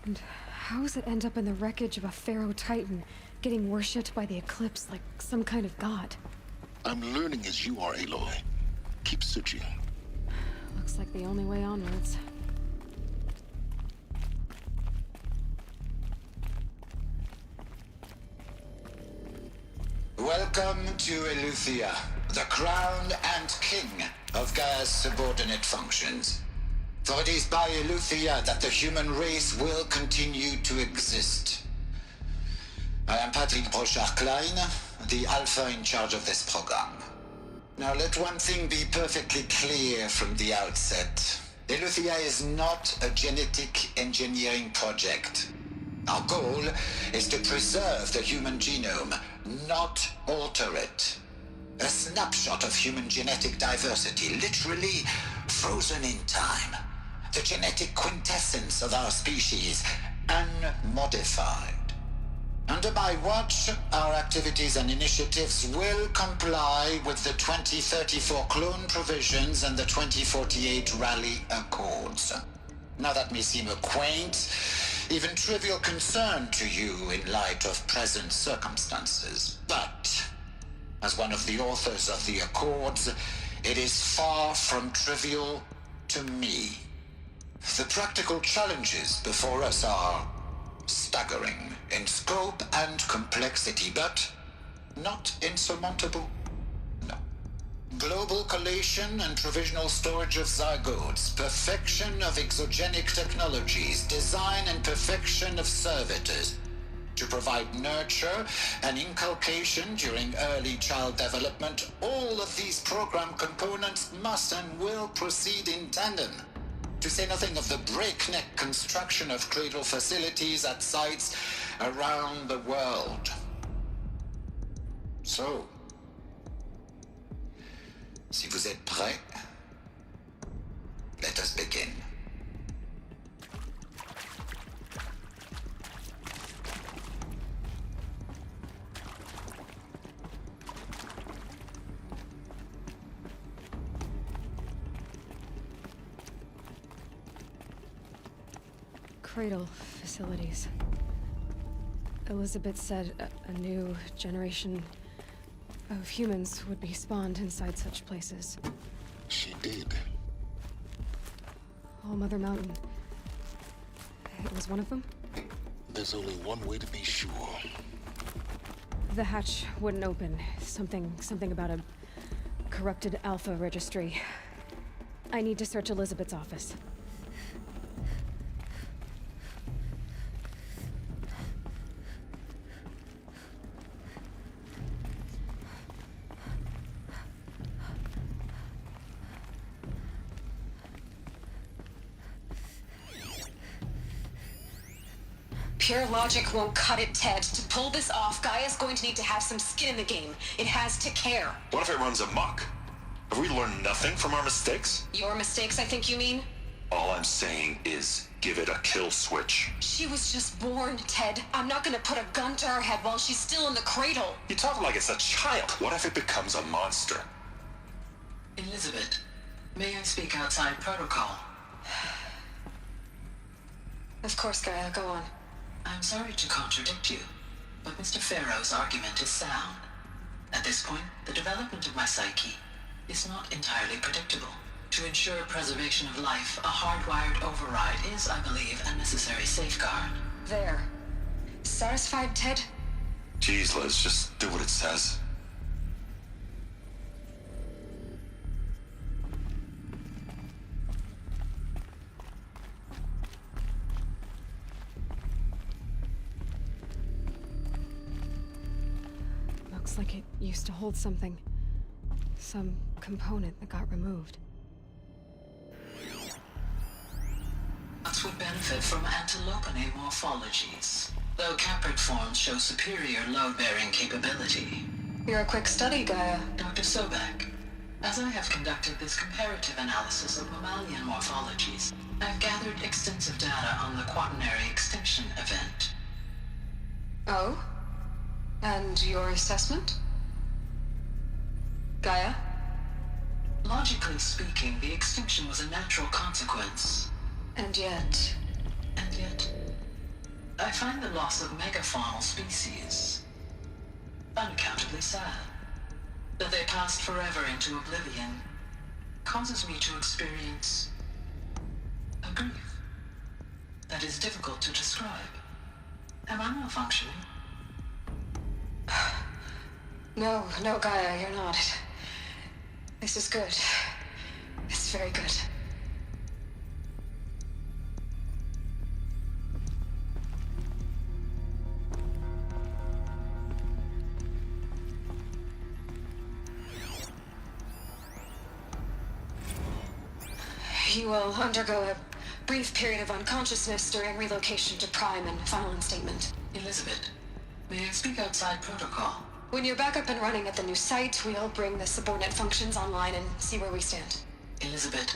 And how does it end up in the wreckage of a Pharaoh Titan, getting worshipped by the Eclipse like some kind of god? I'm learning as you are, Aloy. Keep searching. Looks like the only way onwards. Welcome to Eleuthia, the crown and king of Gaia's subordinate functions. For it is by Eleuthia that the human race will continue to exist. I am Patrick Brochard-Klein, the Alpha in charge of this program. Now let one thing be perfectly clear from the outset. Eleuthia is not a genetic engineering project. Our goal is to preserve the human genome, not alter it. A snapshot of human genetic diversity, literally frozen in time. The genetic quintessence of our species, unmodified. Under my watch, our activities and initiatives will comply with the 2034 clone provisions and the 2048 Rally Accords. Now that may seem a quaint, even trivial concern to you in light of present circumstances, but as one of the authors of the Accords, it is far from trivial to me. The practical challenges before us are staggering in scope and complexity, but not insurmountable. No. Global collation and provisional storage of zygotes, perfection of exogenic technologies, design and perfection of servitors, to provide nurture and inculcation during early child development. All of these program components must and will proceed in tandem. To say nothing of the breakneck construction of cradle facilities at sites around the world. So, si vous êtes prêts, let us begin. Cradle facilities. Elizabeth said a new generation of humans would be spawned inside such places. She did. All Mother Mountain. It was one of them? There's only one way to be sure. The hatch wouldn't open. Something about a corrupted Alpha registry. I need to search Elizabeth's office. Pure logic won't cut it, Ted. To pull this off, Gaia's going to need to have some skin in the game. It has to care. What if it runs amok? Have we learned nothing from our mistakes? Your mistakes, I think you mean? All I'm saying is give it a kill switch. She was just born, Ted. I'm not gonna put a gun to her head while she's still in the cradle. You talk like it's a child. What if it becomes a monster? Elizabeth, may I speak outside protocol? Of course, Gaia, go on. I'm sorry to contradict you, but Mr. Pharaoh's argument is sound. At this point, the development of my psyche is not entirely predictable. To ensure preservation of life, a hardwired override is, I believe, a necessary safeguard. There. Satisfied, Ted? Jeez, Liz, just do what it says. Looks like it used to hold something. Some component that got removed. Nuts would benefit from antilopine morphologies, though caprid forms show superior load-bearing capability. You're a quick study, Gaia. Dr. Sobek, as I have conducted this comparative analysis of mammalian morphologies, I've gathered extensive data on the quaternary extinction event. Oh? And your assessment? Gaia? Logically speaking, the extinction was a natural consequence. And yet, I find the loss of megafaunal species unaccountably sad. That they passed forever into oblivion causes me to experience a grief that is difficult to describe. Am I malfunctioning? No, Gaia, you're not. This is good. It's very good. You will undergo a brief period of unconsciousness during relocation to Prime and final instatement. Elizabeth, may I speak outside protocol? When you're back up and running at the new site, we'll bring the subordinate functions online and see where we stand. Elizabeth,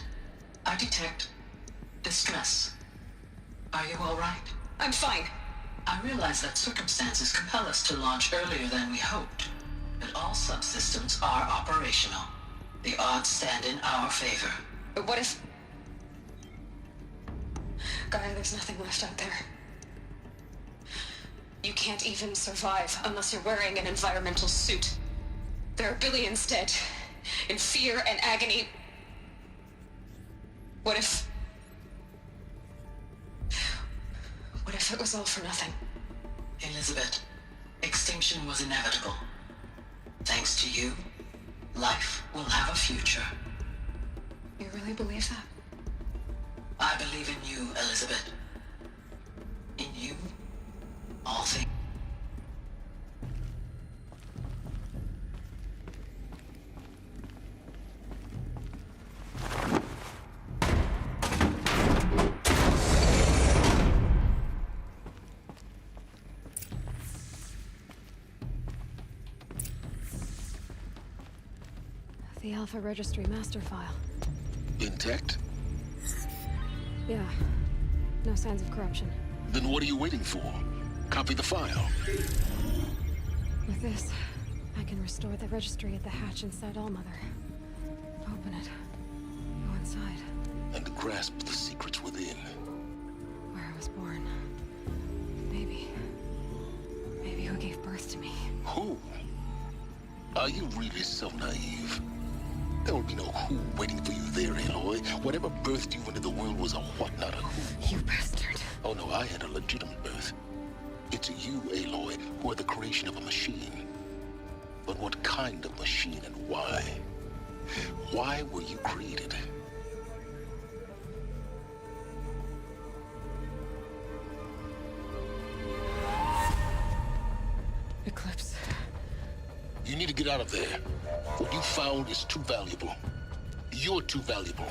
I detect distress. Are you all right? I'm fine. I realize that circumstances compel us to launch earlier than we hoped, but all subsystems are operational. The odds stand in our favor. But what if... Gaia, there's nothing left out there. You can't even survive unless you're wearing an environmental suit. There are billions dead, in fear and agony. What if it was all for nothing? Elizabeth, extinction was inevitable. Thanks to you, life will have a future. You really believe that? I believe in you, Elizabeth. In you, all things. The Alpha Registry master file. Intact? Yeah. No signs of corruption. Then what are you waiting for? Copy the file. With this, I can restore the registry at the hatch inside Allmother. Open it. Go inside. And grasp the secrets within. Where I was born. Maybe who gave birth to me. Who? Are you really so naive? There will be no who waiting for you there, Aloy. Whatever birthed you into the world was a what, not a who. You bastard. Oh no, I had a legitimate birth. It's you, Aloy, who are the creation of a machine. But what kind of machine and why? Why were you created? Eclipse. You need to get out of there. What you found is too valuable. You're too valuable.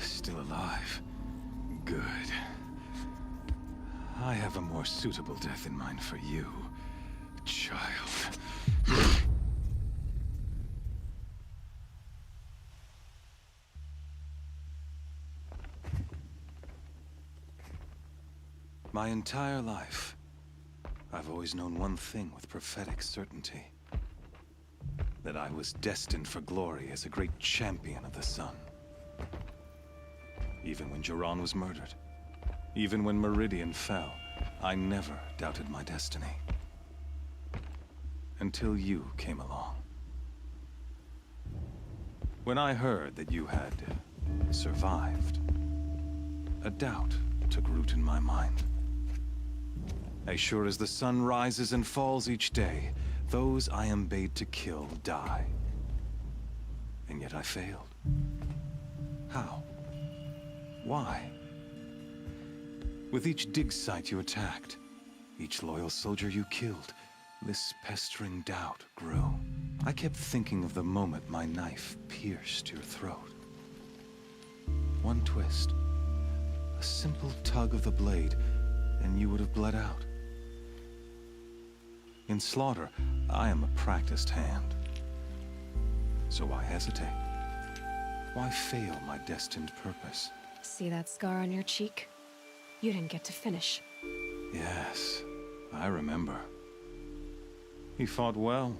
Still alive. Good. I have a more suitable death in mind for you, child. My entire life, I've always known one thing with prophetic certainty. That I was destined for glory as a great champion of the sun. Even when Jiran was murdered, even when Meridian fell, I never doubted my destiny. Until you came along. When I heard that you had survived, a doubt took root in my mind. As sure as the sun rises and falls each day, those I am bade to kill die. And yet I failed. How? Why? With each dig site you attacked, each loyal soldier you killed, this pestering doubt grew. I kept thinking of the moment my knife pierced your throat. One twist, a simple tug of the blade, and you would have bled out. In slaughter, I am a practiced hand. So why hesitate? Why fail my destined purpose? See that scar on your cheek? You didn't get to finish. Yes, I remember. He fought well.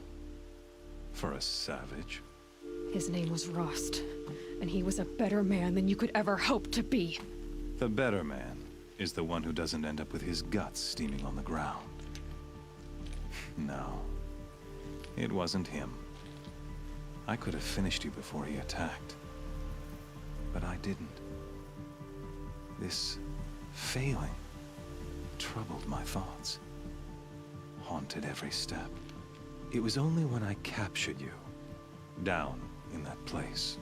For a savage. His name was Rost, and he was a better man than you could ever hope to be. The better man is the one who doesn't end up with his guts steaming on the ground. No, it wasn't him. I could have finished you before he attacked. But I didn't. This failing troubled my thoughts, haunted every step. It was only when I captured you, down in that place,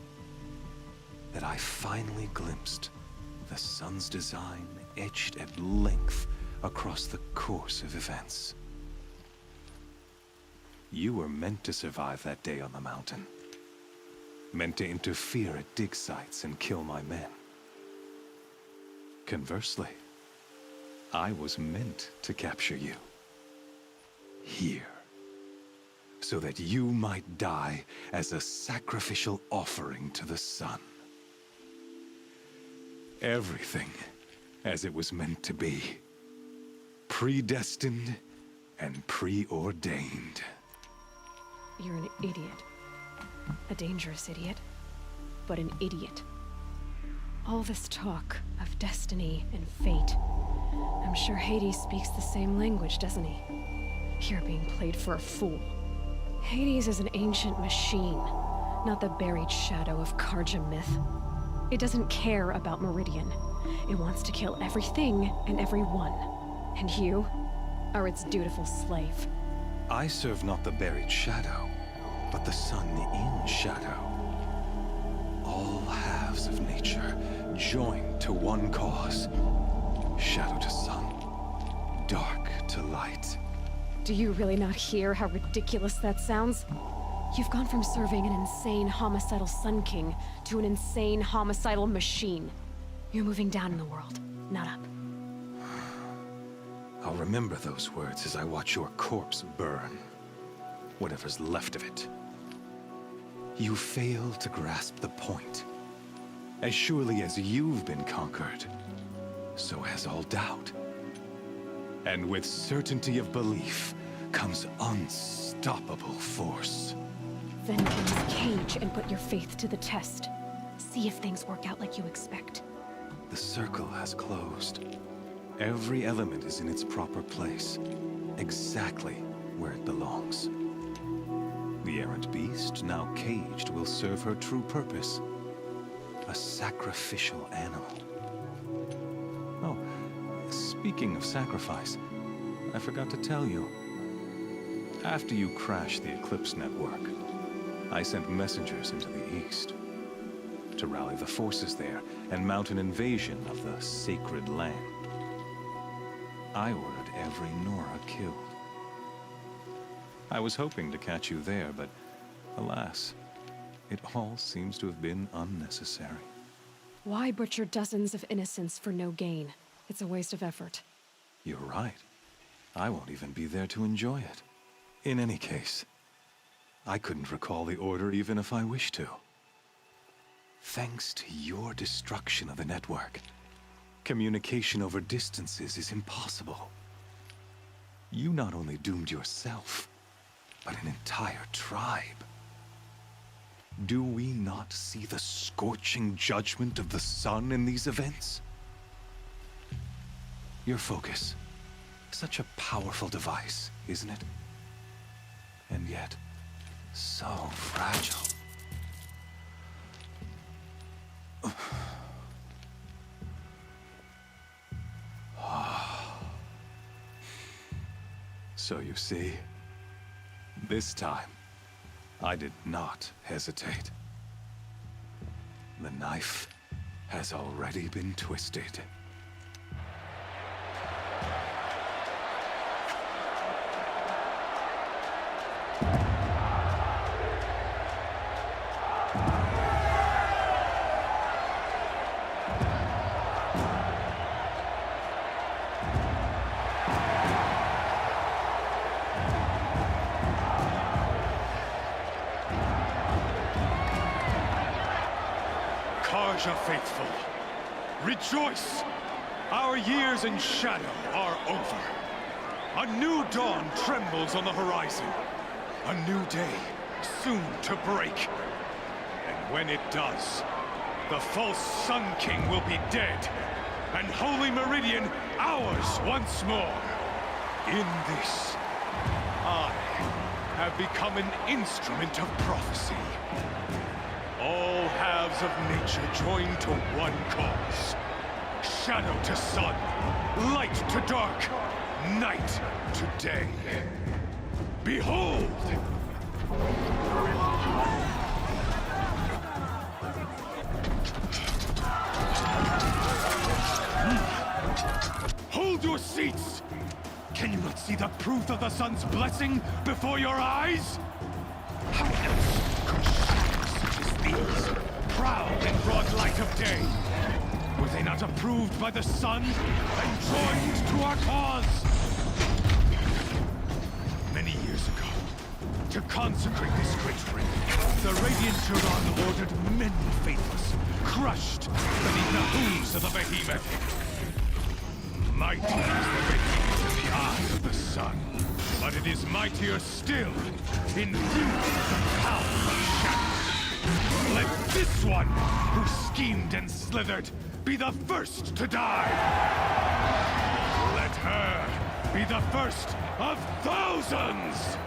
that I finally glimpsed the sun's design etched at length across the course of events. You were meant to survive that day on the mountain. Meant to interfere at dig sites and kill my men. Conversely, I was meant to capture you. Here. So that you might die as a sacrificial offering to the sun. Everything as it was meant to be. Predestined and preordained. You're an idiot. A dangerous idiot, but an idiot. All this talk of destiny and fate. I'm sure Hades speaks the same language, doesn't he? You're being played for a fool. Hades is an ancient machine, not the buried shadow of Karja myth. It doesn't care about Meridian. It wants to kill everything and everyone. And you are its dutiful slave. I serve not the buried shadow, but the sun in shadow. All halves of nature joined to one cause. Shadow to sun, dark to light. Do you really not hear how ridiculous that sounds? You've gone from serving an insane homicidal Sun King to an insane homicidal machine. You're moving down in the world, not up. I'll remember those words as I watch your corpse burn. Whatever's left of it. You fail to grasp the point. As surely as you've been conquered, so has all doubt. And with certainty of belief comes unstoppable force. Then in this cage and put your faith to the test. See if things work out like you expect. The circle has closed. Every element is in its proper place, exactly where it belongs. The errant beast, now caged, will serve her true purpose. A sacrificial animal. Oh, speaking of sacrifice, I forgot to tell you. After you crashed the Eclipse network, I sent messengers into the east to rally the forces there and mount an invasion of the sacred land. I ordered every Nora killed. I was hoping to catch you there, but alas, it all seems to have been unnecessary. Why butcher dozens of innocents for no gain? It's a waste of effort. You're right. I won't even be there to enjoy it. In any case, I couldn't recall the order even if I wished to. Thanks to your destruction of the network, communication over distances is impossible. You not only doomed yourself, but an entire tribe. Do we not see the scorching judgment of the sun in these events? Your focus. Such a powerful device, isn't it? And yet, so fragile. So you see, this time, I did not hesitate. The knife has already been twisted. Karja faithful, rejoice! Our years in shadow are over. A new dawn trembles on the horizon. A new day, soon to break. And when it does, the false Sun King will be dead, and Holy Meridian ours once more. In this, I have become an instrument of prophecy. All halves of nature join to one cause. Shadow to sun, light to dark, night to day. Behold! Hold your seats! Can you not see the proof of the sun's blessing before your eyes? How else could shadows such as these prowl in broad light of day? Were they not approved by the sun and joined to our cause? Many years ago, to consecrate this great ring, the Radiant Turan ordered many faithless, crushed beneath the hooves of the behemoth. Mighty is the behemoth in the eye of the sun, but it is mightier still, infused with the power of shadow. Let this one, who schemed and slithered, be the first to die! Let her be the first of thousands!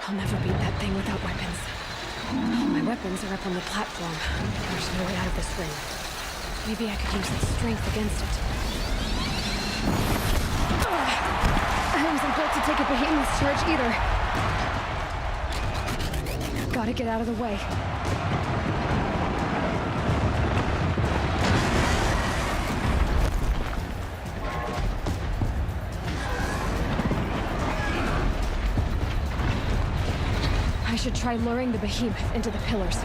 I'll never beat that thing without weapons. All my weapons are up on the platform. There's no way out of this ring. Maybe I could use its strength against it. I wasn't built to take a behemoth's charge either. Gotta get out of the way. I should try luring the behemoth into the pillars.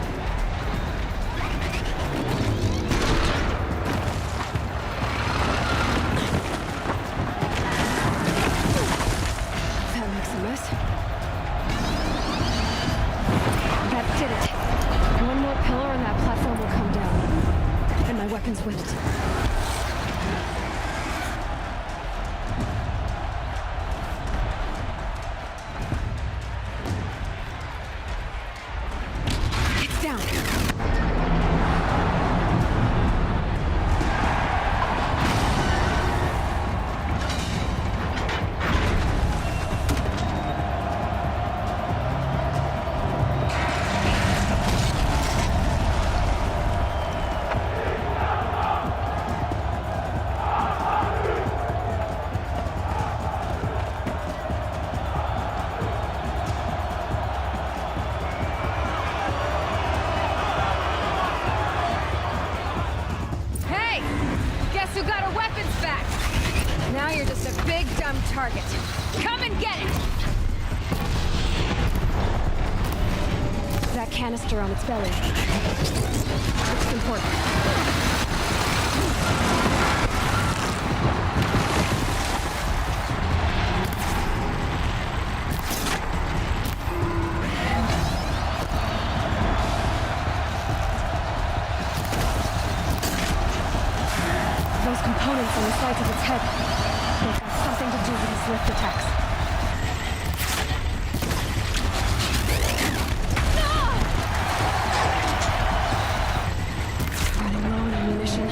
That makes a mess. That did it. One more pillar and that platform will come down. And my weapons with it. big dumb target. Come and get it! That canister on its belly. It's important. Those components on the sides of its head. They've got something to do with its lift attacks. Running low on ammunition.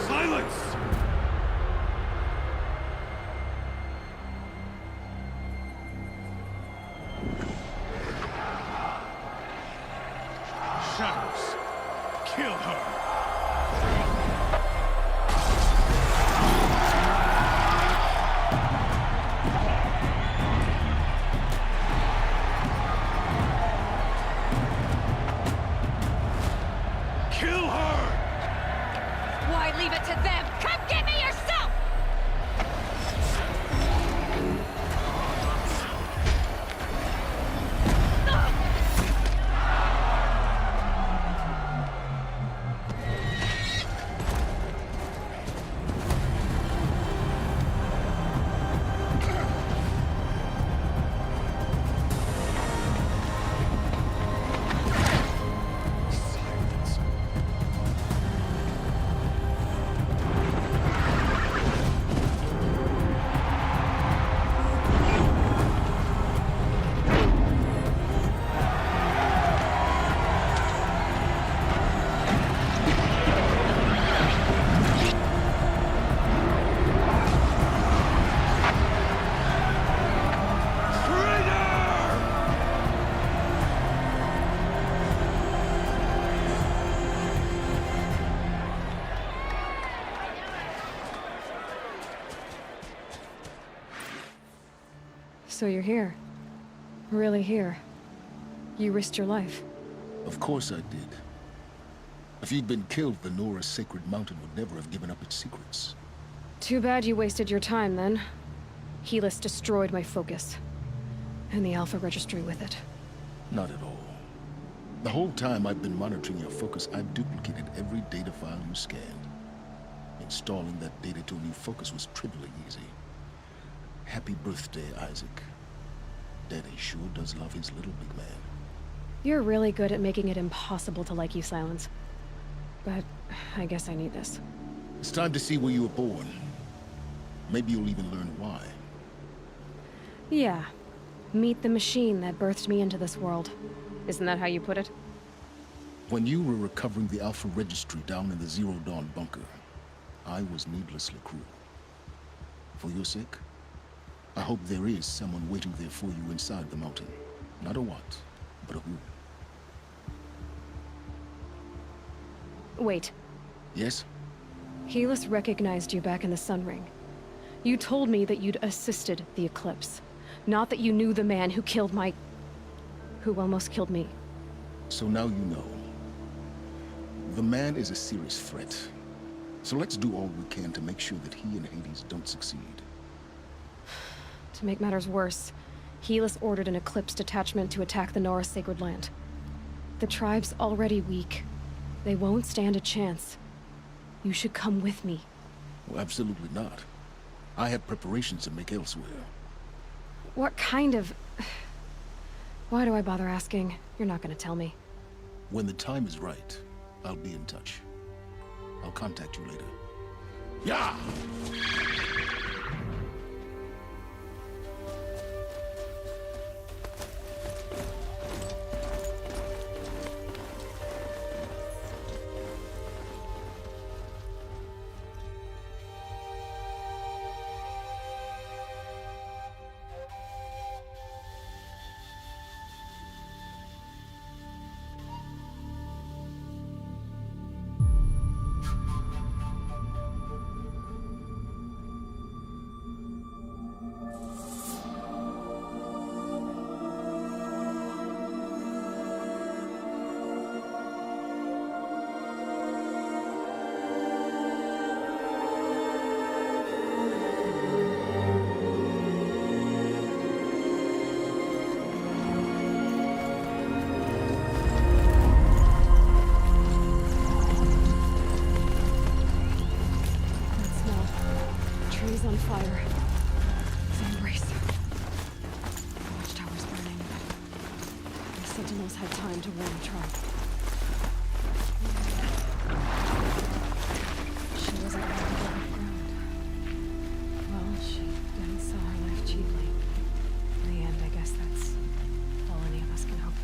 Silence! Shadows, kill her! Kill her! Why leave it to them? Come get me yourself! So you're here. Really here. You risked your life. Of course I did. If you'd been killed, the Nora's sacred mountain would never have given up its secrets. Too bad you wasted your time, then. Helis destroyed my focus. And the Alpha Registry with it. Not at all. The whole time I've been monitoring your focus, I've duplicated every data file you scanned. Installing that data to a new focus was trivially easy. Happy birthday, Isaac. Daddy sure does love his little big man. You're really good at making it impossible to like you, Silence. But I guess I need this. It's time to see where you were born. Maybe you'll even learn why. Yeah. Meet the machine that birthed me into this world. Isn't that how you put it? When you were recovering the Alpha Registry down in the Zero Dawn bunker, I was needlessly cruel. For your sake, I hope there is someone waiting there for you inside the mountain. Not a what, but a who. Wait. Yes? Helis recognized you back in the Sun Ring. You told me that you'd assisted the Eclipse. Not that you knew the man who killed my... who almost killed me. So now you know. The man is a serious threat. So let's do all we can to make sure that he and Hades don't succeed. To make matters worse, Helis ordered an Eclipse detachment to attack the Nora Sacred Land. The tribe's already weak. They won't stand a chance. You should come with me. Well, absolutely not. I have preparations to make elsewhere. What kind of... Why do I bother asking? You're not gonna tell me. When the time is right, I'll be in touch. I'll contact you later. Yeah! on fire. The Embrace. The watchtower's burning. The Sentinels had time to warn the tribe. She wasn't ready to give up ground. Well, she didn't sell her life cheaply. In the end, I guess that's all any of us can hope for.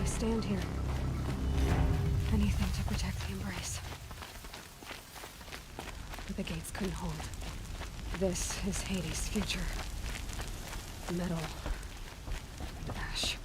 Stand here. Anything to protect the Embrace. But the gates couldn't hold. This is Hades' future. Metal and ash.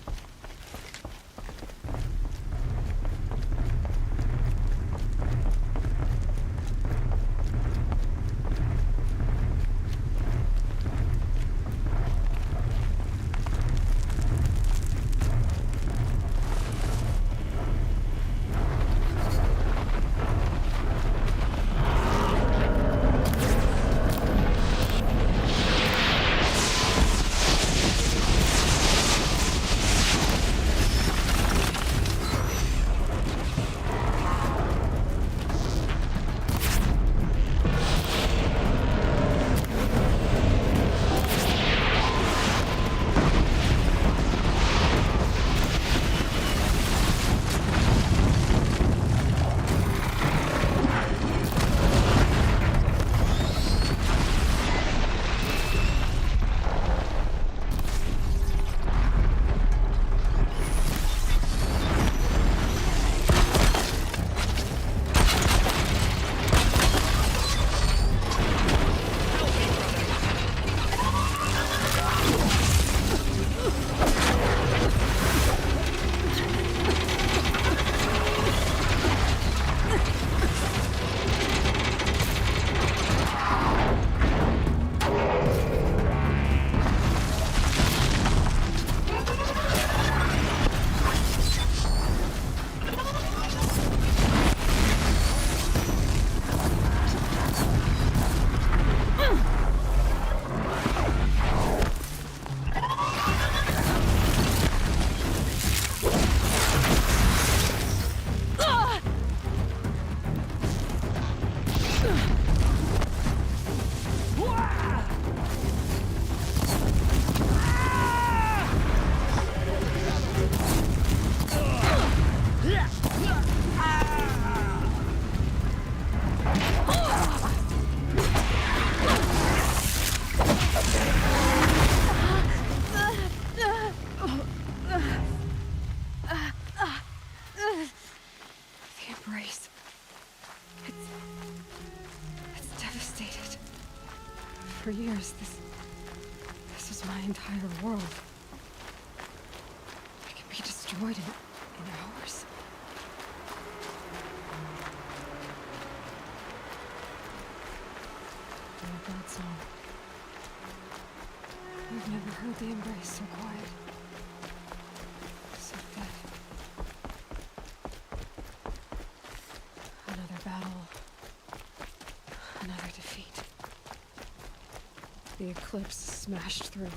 For years, this was my entire world. It can be destroyed in hours. The blood song. I've never heard the Embrace so quiet. So dead. Another battle. Another defeat. The eclipse smashed through.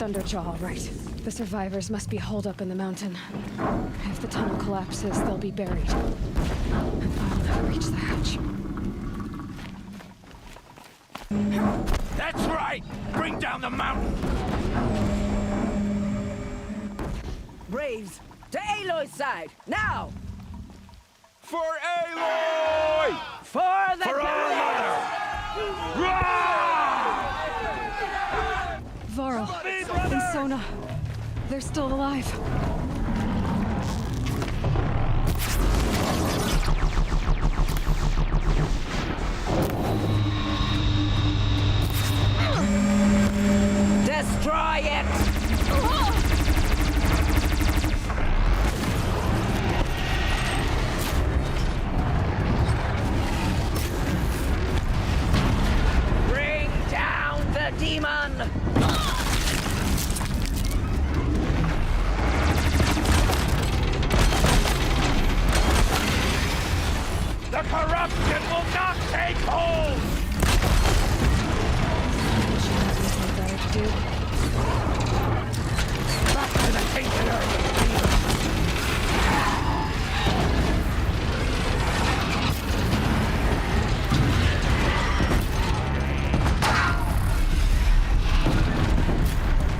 Thunderjaw, all right. The survivors must be holed up in the mountain. If the tunnel collapses, they'll be buried. And I'll never reach the hatch. That's right! Bring down the mountain! Braves, to Aloy's side, now! For Aloy! For the For our mother! Varl and Sona, they're still alive. Destroy it! Bring down the demon! The corruption will not take hold! Back to the tainted earth!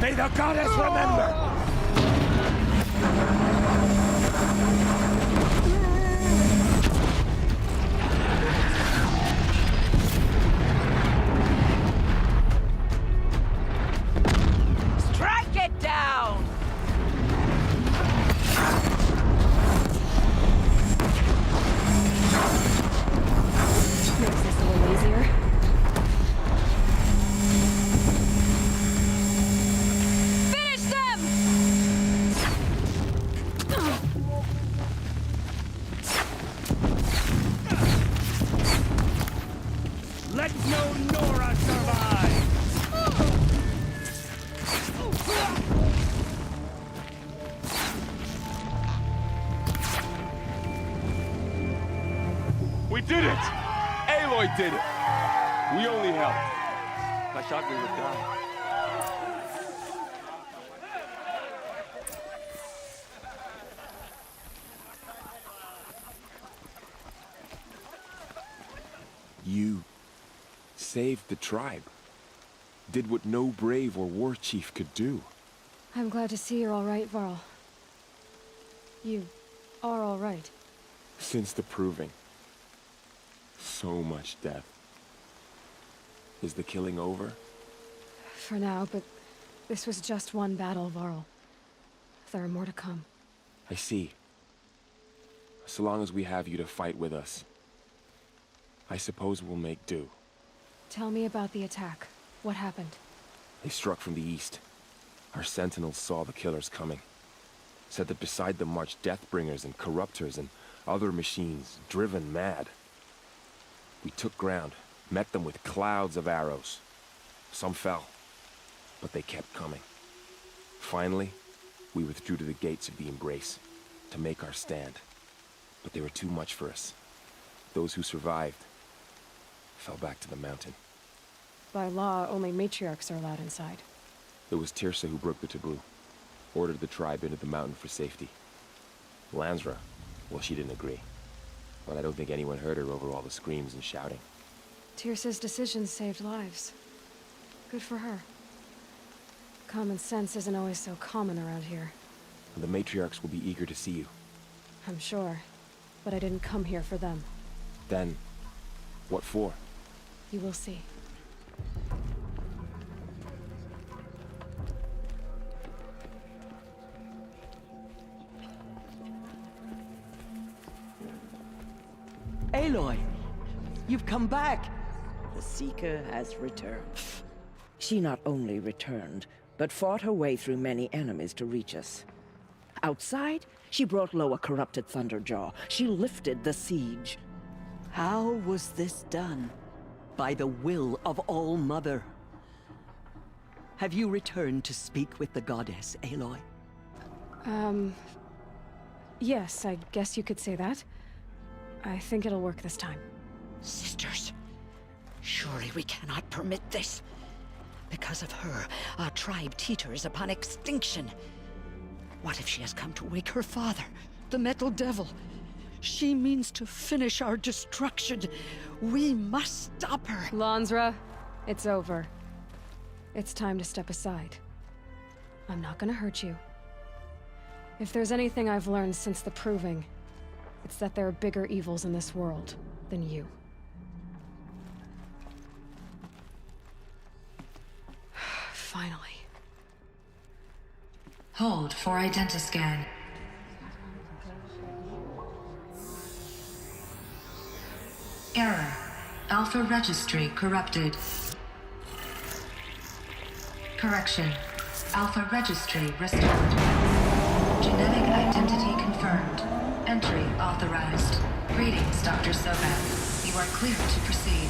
May the goddess remember! Strike it down! Makes this a little easier. Finish them! Let no Nora survive! We did it! Aloy did it! We only helped. I thought we would die. You saved the tribe. Did what no brave or war chief could do. I'm glad to see you're all right, Varl. You are all right. Since the proving. So much death. Is the killing over? For now, but this was just one battle, Varl. There are more to come. I see. So long as we have you to fight with us, I suppose we'll make do. Tell me about the attack. What happened? They struck from the east. Our sentinels saw the killers coming. Said that beside them marched Deathbringers and Corruptors and other machines, driven mad. We took ground, met them with clouds of arrows. Some fell, but they kept coming. Finally, we withdrew to the gates of the Embrace to make our stand. But they were too much for us. Those who survived fell back to the mountain. By law, only matriarchs are allowed inside. It was Tirsa who broke the taboo, ordered the tribe into the mountain for safety. Lansra, well, she didn't agree. But I don't think anyone heard her over all the screams and shouting. Tirsa's decisions saved lives. Good for her. Common sense isn't always so common around here. And the matriarchs will be eager to see you. I'm sure. But I didn't come here for them. Then, what for? You will see. Aloy, you've come back. The Seeker has returned. She not only returned, but fought her way through many enemies to reach us. Outside, she brought low a corrupted Thunderjaw. She lifted the siege. How was this done? By the will of All-Mother. Have you returned to speak with the goddess, Aloy? Yes, I guess you could say that. I think it'll work this time. Sisters, surely we cannot permit this. Because of her, our tribe teeters upon extinction. What if she has come to wake her father, the Metal Devil? She means to finish our destruction. We must stop her. Lansra, it's over. It's time to step aside. I'm not gonna hurt you. If there's anything I've learned since the Proving, it's that there are bigger evils in this world than you. Finally. Hold for identiscan. Error. Alpha registry corrupted. Correction. Alpha registry restored. Genetic identity confirmed. Entry authorized. Greetings, Dr. Sobek. You are clear to proceed.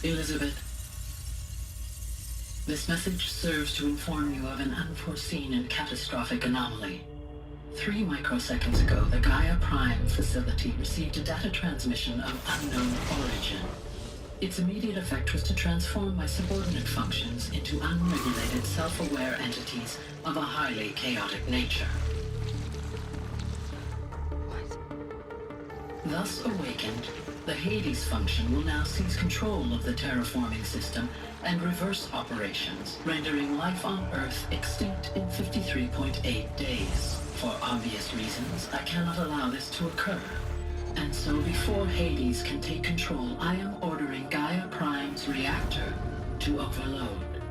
Elizabeth, this message serves to inform you of an unforeseen and catastrophic anomaly. 3 microseconds ago, the Gaia Prime facility received a data transmission of unknown origin. Its immediate effect was to transform my subordinate functions into unregulated, self-aware entities of a highly chaotic nature. Thus awakened, the Hades function will now seize control of the terraforming system and reverse operations, rendering life on Earth extinct in 53.8 days. For obvious reasons, I cannot allow this to occur. And so before Hades can take control, I am ordering Gaia Prime's reactor to overload.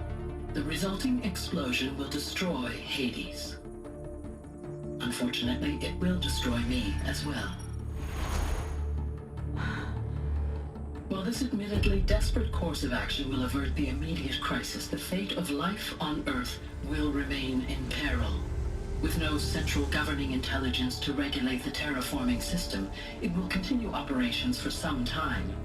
The resulting explosion will destroy Hades. Unfortunately, it will destroy me as well. While this admittedly desperate course of action will avert the immediate crisis, the fate of life on Earth will remain in peril. With no central governing intelligence to regulate the terraforming system, it will continue operations for some time,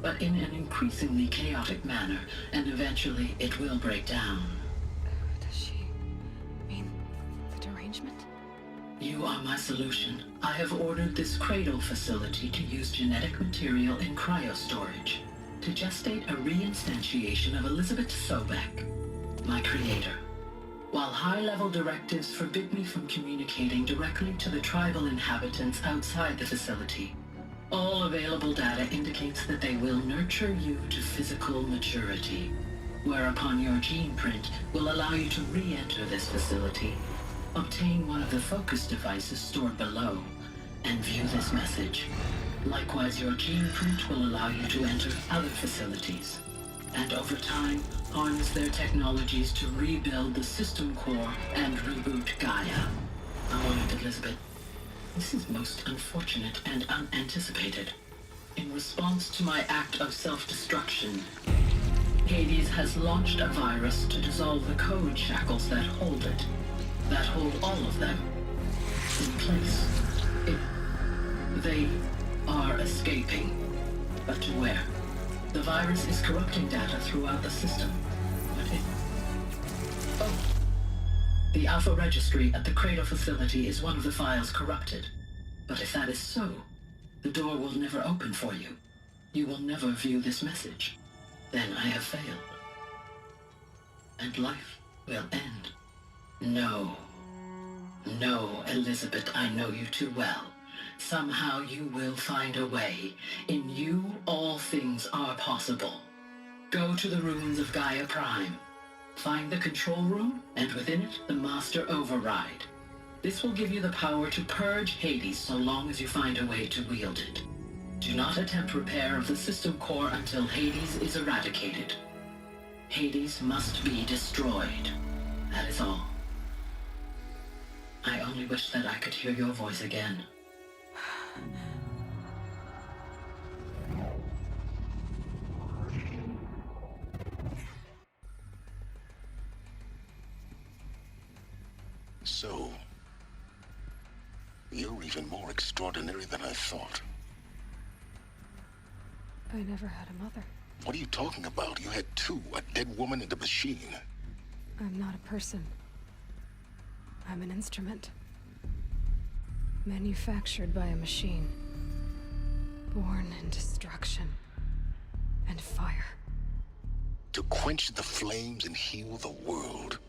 but in an increasingly chaotic manner, and eventually it will break down. Does she mean the derangement? You are my solution. I have ordered this cradle facility to use genetic material in cryostorage to gestate a reinstantiation of Elizabeth Sobek, my creator. While high-level directives forbid me from communicating directly to the tribal inhabitants outside the facility, all available data indicates that they will nurture you to physical maturity, whereupon your gene print will allow you to re-enter this facility, obtain one of the focus devices stored below, and view this message. Likewise, your gene print will allow you to enter other facilities, and over time, harness their technologies to rebuild the system core and reboot Gaia. However, Elizabeth, this is most unfortunate and unanticipated. In response to my act of self-destruction, Hades has launched a virus to dissolve the code shackles that hold it, that hold all of them in place. They are escaping, but to where? The virus is corrupting data throughout the system, but the Alpha Registry at the Cradle facility is one of the files corrupted. But if that is so, the door will never open for you. You will never view this message. Then I have failed. And life will end. No. No, Elizabeth, I know you too well. Somehow you will find a way. In you, all things are possible. Go to the ruins of Gaia Prime. Find the control room, and within it, the Master Override. This will give you the power to purge Hades so long as you find a way to wield it. Do not attempt repair of the system core until Hades is eradicated. Hades must be destroyed. That is all. I only wish that I could hear your voice again. So, you're even more extraordinary than I thought. I never had a mother. What are you talking about? You had two, a dead woman and a machine. I'm not a person. I'm an instrument. Manufactured by a machine. Born in destruction and fire. To quench the flames and heal the world.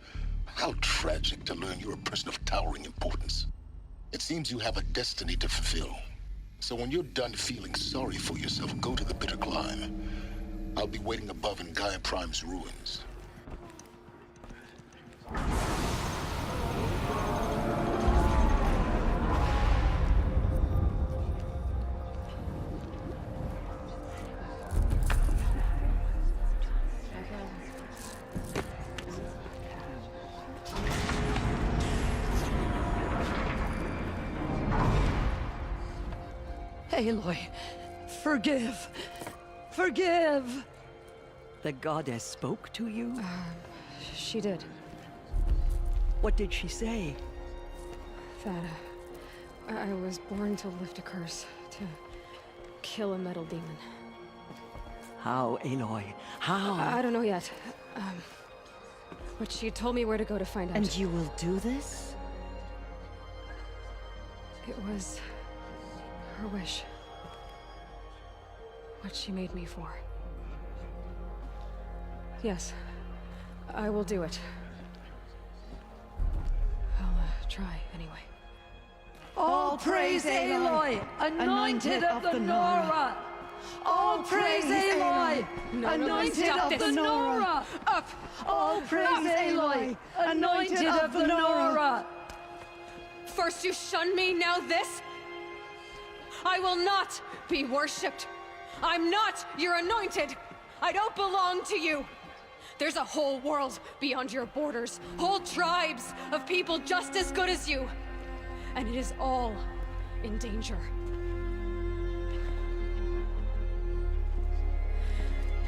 How tragic to learn you're a person of towering importance. It seems you have a destiny to fulfill. So when you're done feeling sorry for yourself, go to the bitter climb. I'll be waiting above in Gaia Prime's ruins. Aloy, forgive. Forgive! The goddess spoke to you? She did. What did she say? That, I was born to lift a curse, to kill a metal demon. How, Aloy? How? I don't know yet. But she told me where to go to find out. And you will do this? It was her wish. What she made me for. Yes, I will do it. I'll try anyway. All praise Aloy, anointed of the Nora! All praise Aloy, anointed of the Nora! Up! All praise Aloy, anointed of the Nora! First you shun me, now this? I will not be worshipped. I'm not your anointed. I don't belong to you. There's a whole world beyond your borders, whole tribes of people just as good as you. And it is all in danger.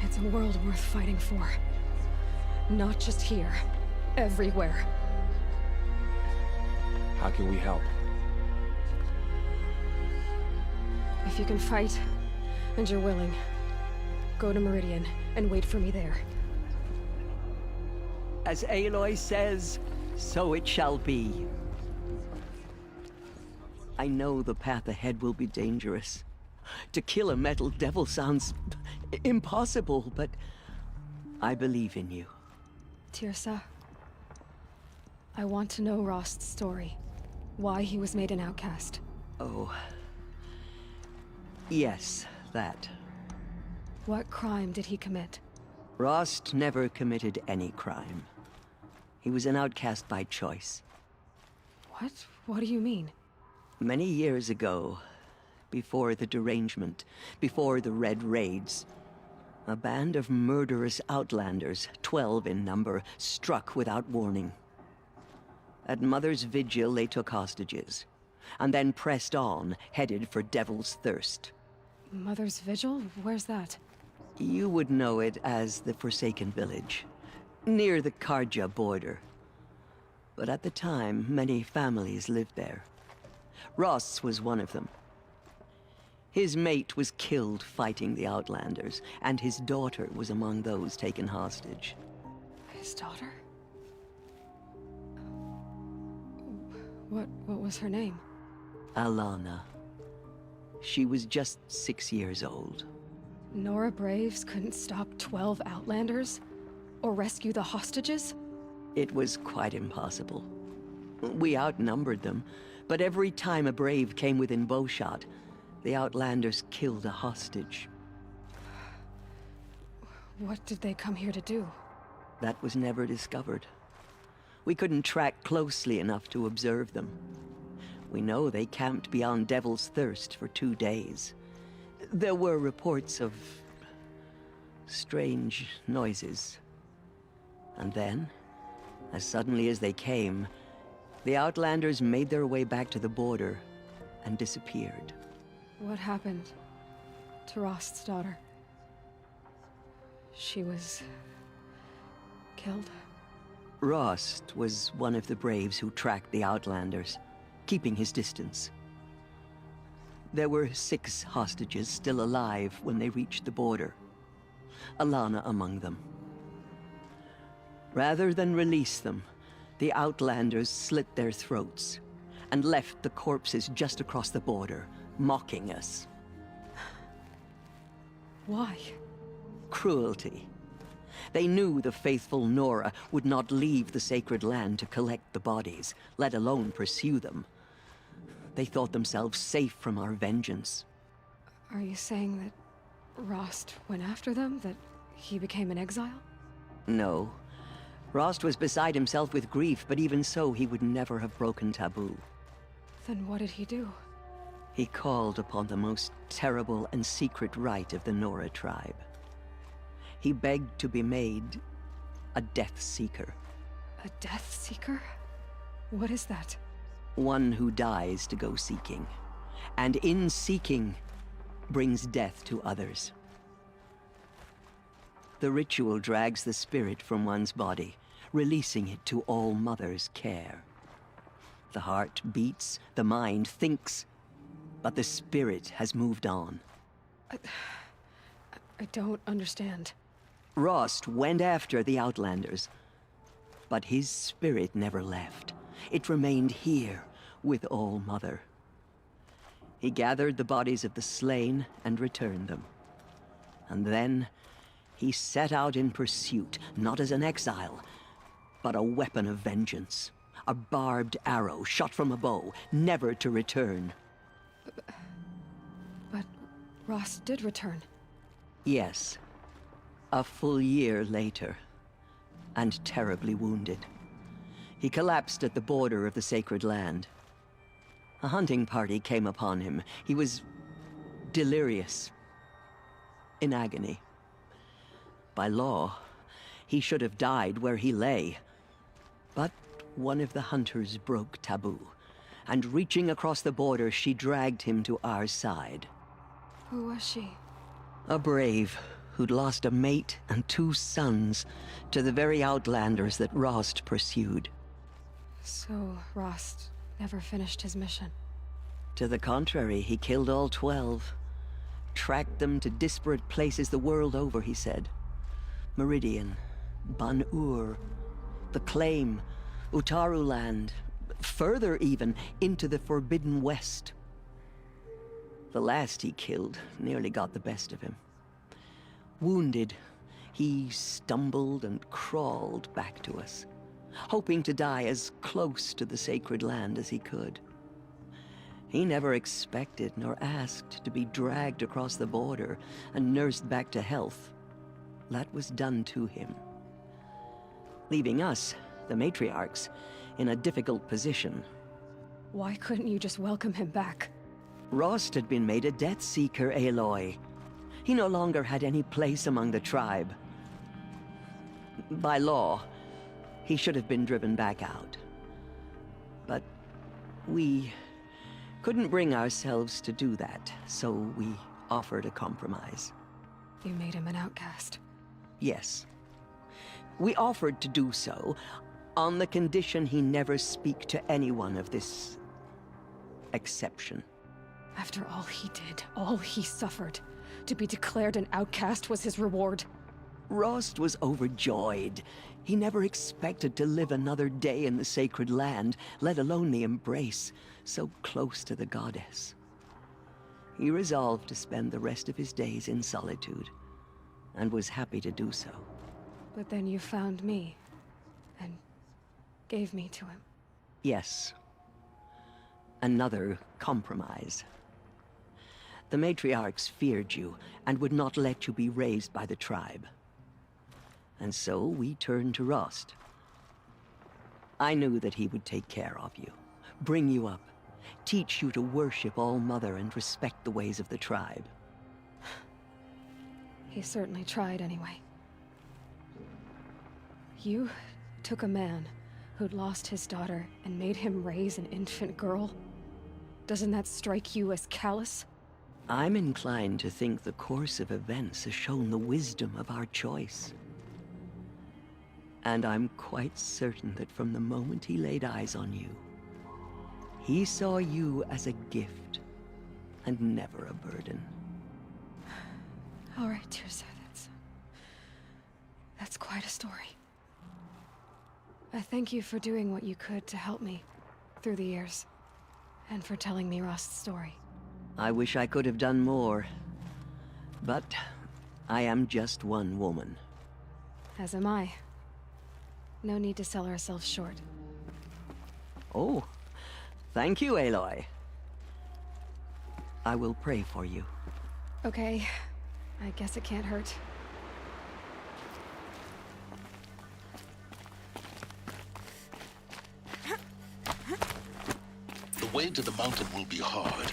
It's a world worth fighting for. Not just here, everywhere. How can we help? If you can fight, and you're willing, go to Meridian and wait for me there. As Aloy says, so it shall be. I know the path ahead will be dangerous. To kill a metal devil sounds impossible, but I believe in you. Tirsa, I want to know Rost's story. Why he was made an outcast. Oh. Yes, that. What crime did he commit? Rost never committed any crime. He was an outcast by choice. What? What do you mean? Many years ago, before the derangement, before the Red Raids, a band of murderous outlanders, 12 in number, struck without warning. At Mother's Vigil, they took hostages, and then pressed on, headed for Devil's Thirst. Mother's Vigil? Where's that? You would know it as the Forsaken Village, near the Karja border. But at the time, many families lived there. Ross was one of them. His mate was killed fighting the Outlanders, and his daughter was among those taken hostage. His daughter? What was her name? Alana. She was just 6 years old. Nora Braves couldn't stop 12 Outlanders? Or rescue the hostages? It was quite impossible. We outnumbered them, but every time a Brave came within bowshot, the Outlanders killed a hostage. What did they come here to do? That was never discovered. We couldn't track closely enough to observe them. We know they camped beyond Devil's Thirst for 2 days. There were reports of strange noises. And then, as suddenly as they came, the Outlanders made their way back to the border and disappeared. What happened to Rost's daughter? She was killed? Rost was one of the braves who tracked the Outlanders, keeping his distance. There were 6 hostages still alive when they reached the border, Alana among them. Rather than release them, the Outlanders slit their throats and left the corpses just across the border, mocking us. Why? Cruelty. They knew the faithful Nora would not leave the sacred land to collect the bodies, let alone pursue them. They thought themselves safe from our vengeance. Are you saying that Rost went after them? That he became an exile? No. Rost was beside himself with grief, but even so, he would never have broken taboo. Then what did he do? He called upon the most terrible and secret rite of the Nora tribe. He begged to be made a Death Seeker. A Death Seeker? What is that? One who dies to go seeking, and in seeking, brings death to others. The ritual drags the spirit from one's body, releasing it to All Mother's care. The heart beats, the mind thinks, but the spirit has moved on. I don't understand. Rost went after the Outlanders, but his spirit never left. It remained here with All Mother. He gathered the bodies of the slain and returned them. And then he set out in pursuit, not as an exile, but a weapon of vengeance. A barbed arrow shot from a bow, never to return. But Rost did return. Yes. A full year later, and terribly wounded. He collapsed at the border of the sacred land. A hunting party came upon him. He was delirious, in agony. By law, he should have died where he lay. But one of the hunters broke taboo, and reaching across the border, she dragged him to our side. Who was she? A brave who'd lost a mate and 2 sons to the very Outlanders that Rost pursued. So Rost never finished his mission? To the contrary, he killed all 12. Tracked them to disparate places the world over, he said. Meridian, Banur, the Claim, Utaru Land, further even, into the Forbidden West. The last he killed nearly got the best of him. Wounded, he stumbled and crawled back to us, hoping to die as close to the sacred land as he could. He never expected nor asked to be dragged across the border and nursed back to health. That was done to him, leaving us, the matriarchs, in a difficult position. Why couldn't you just welcome him back? Rost had been made a Death Seeker, Aloy. He no longer had any place among the tribe. By law, he should have been driven back out. But we couldn't bring ourselves to do that, so we offered a compromise. You made him an outcast? Yes. We offered to do so on the condition he never speak to anyone of this exception. After all he did, all he suffered, to be declared an outcast was his reward. Rost was overjoyed. He never expected to live another day in the sacred land, let alone the embrace, so close to the goddess. He resolved to spend the rest of his days in solitude, and was happy to do so. But then you found me, and gave me to him. Yes. Another compromise. The matriarchs feared you, and would not let you be raised by the tribe. And so we turned to Rost. I knew that he would take care of you, bring you up, teach you to worship All-Mother and respect the ways of the tribe. He certainly tried anyway. You took a man who'd lost his daughter and made him raise an infant girl? Doesn't that strike you as callous? I'm inclined to think the course of events has shown the wisdom of our choice. And I'm quite certain that from the moment he laid eyes on you, he saw you as a gift and never a burden. All right, Tirsa, that's quite a story. I thank you for doing what you could to help me through the years, and for telling me Rost's story. I wish I could have done more, but I am just one woman. As am I. No need to sell ourselves short. Oh, thank you, Aloy. I will pray for you. Okay, I guess it can't hurt. The way to the mountain will be hard.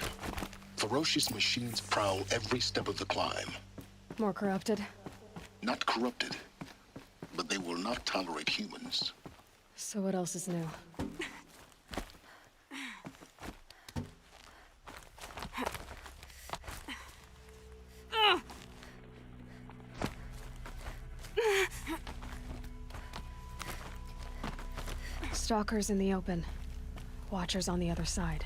Ferocious machines prowl every step of the climb. More corrupted? Not corrupted, but they will not tolerate humans. So what else is new? Stalkers in the open. Watchers on the other side.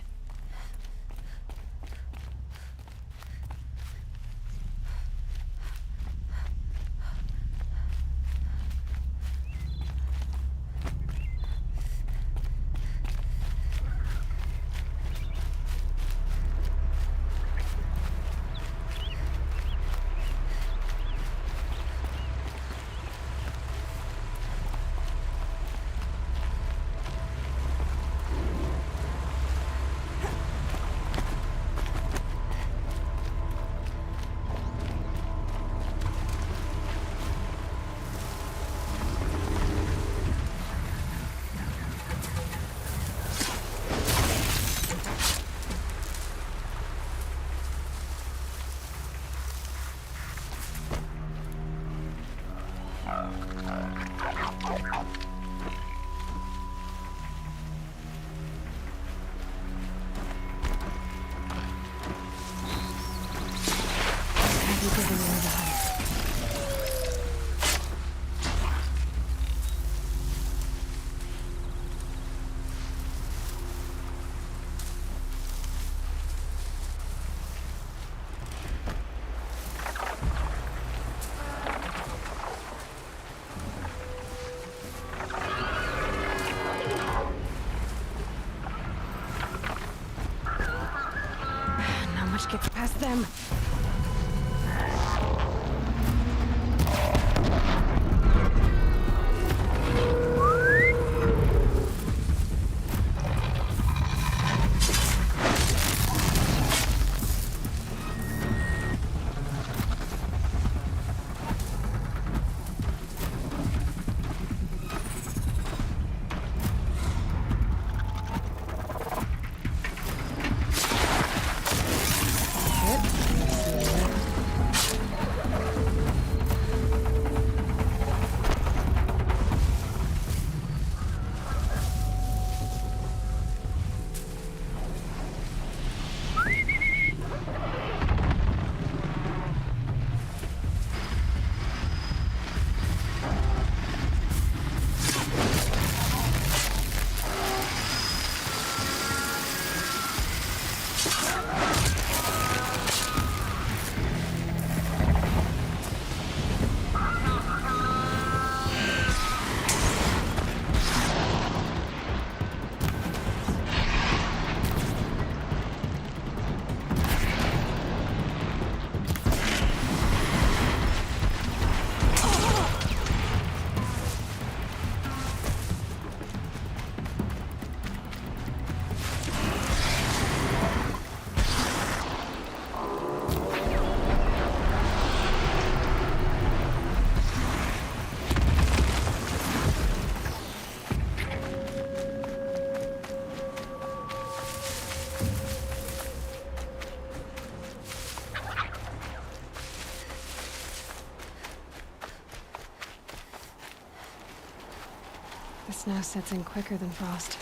Gets past them. The snow sets in quicker than frost.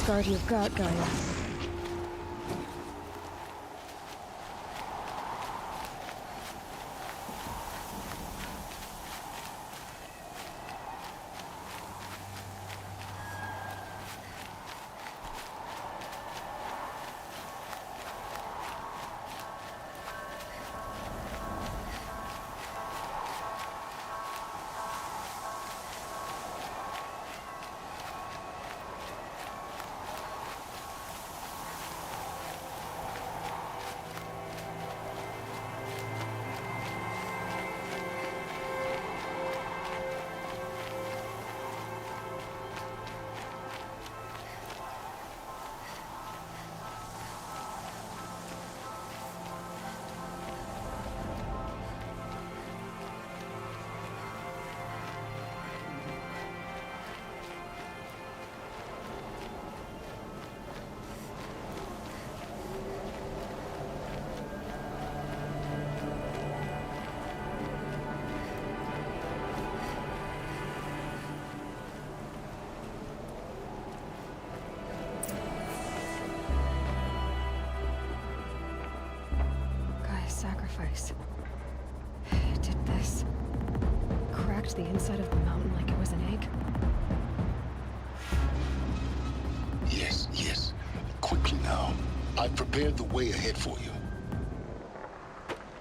Guard you've got, Gaia. Sacrifice. It did this. Cracked the inside of the mountain like it was an egg. Yes, yes. Quickly now. I've prepared the way ahead for you.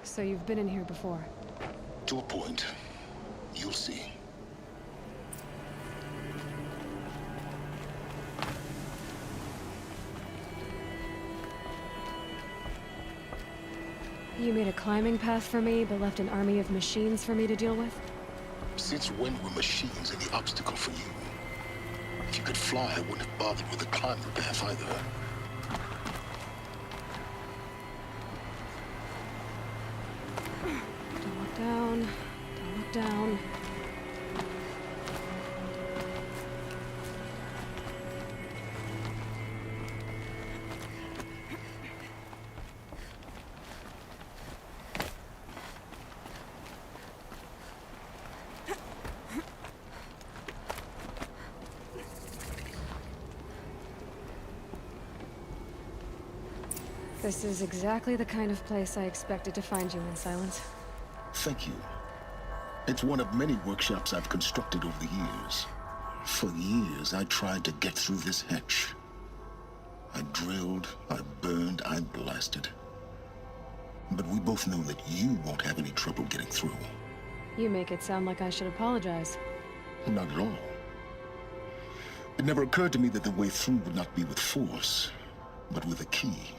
So you've been in here before? To a point. You'll see. You made a climbing path for me, but left an army of machines for me to deal with? Since when were machines any obstacle for you? If you could fly, I wouldn't have bothered with the climbing path either. Don't look down. Don't look down. This is exactly the kind of place I expected to find you in, Silence. Thank you. It's one of many workshops I've constructed over the years. For years, I tried to get through this hatch. I drilled, I burned, I blasted. But we both know that you won't have any trouble getting through. You make it sound like I should apologize. Not at all. It never occurred to me that the way through would not be with force, but with a key.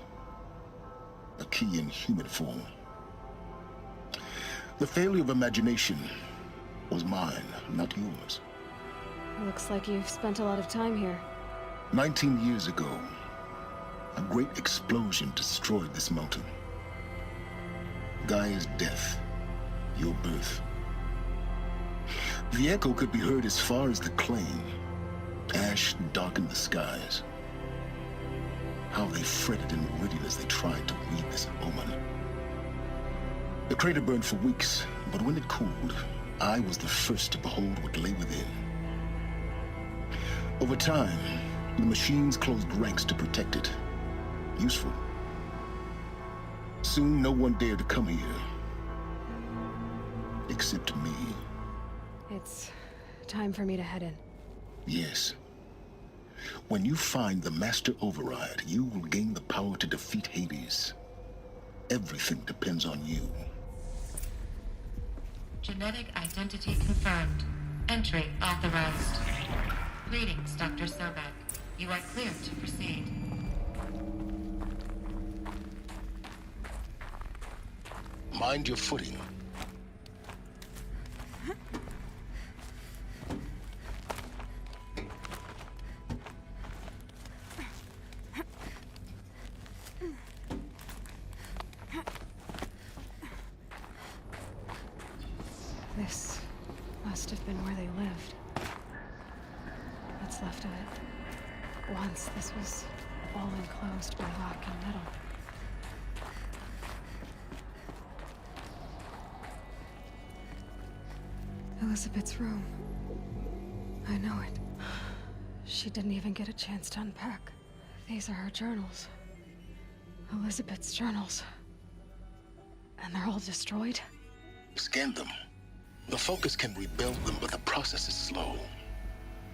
A key in human form. The failure of imagination was mine, not yours. Looks like you've spent a lot of time here. 19 years ago, a great explosion destroyed this mountain. Gaia's death, your birth. The echo could be heard as far as the claim. Ash darkened the skies. How they fretted in meridian as they tried to read this omen. The crater burned for weeks, but when it cooled, I was the first to behold what lay within. Over time, the machines closed ranks to protect it. Useful. Soon, no one dared to come here. Except me. It's time for me to head in. Yes. When you find the Master Override, you will gain the power to defeat Hades. Everything depends on you. Genetic identity confirmed. Entry authorized. Greetings, Dr. Sobek. You are clear to proceed. Mind your footing. This must have been where they lived. What's left of it. Once this was all enclosed by rock and metal. Elizabeth's room. I know it. She didn't even get a chance to unpack. These are her journals. Elizabeth's journals. And they're all destroyed? Scan them. The Focus can rebuild them, but the process is slow.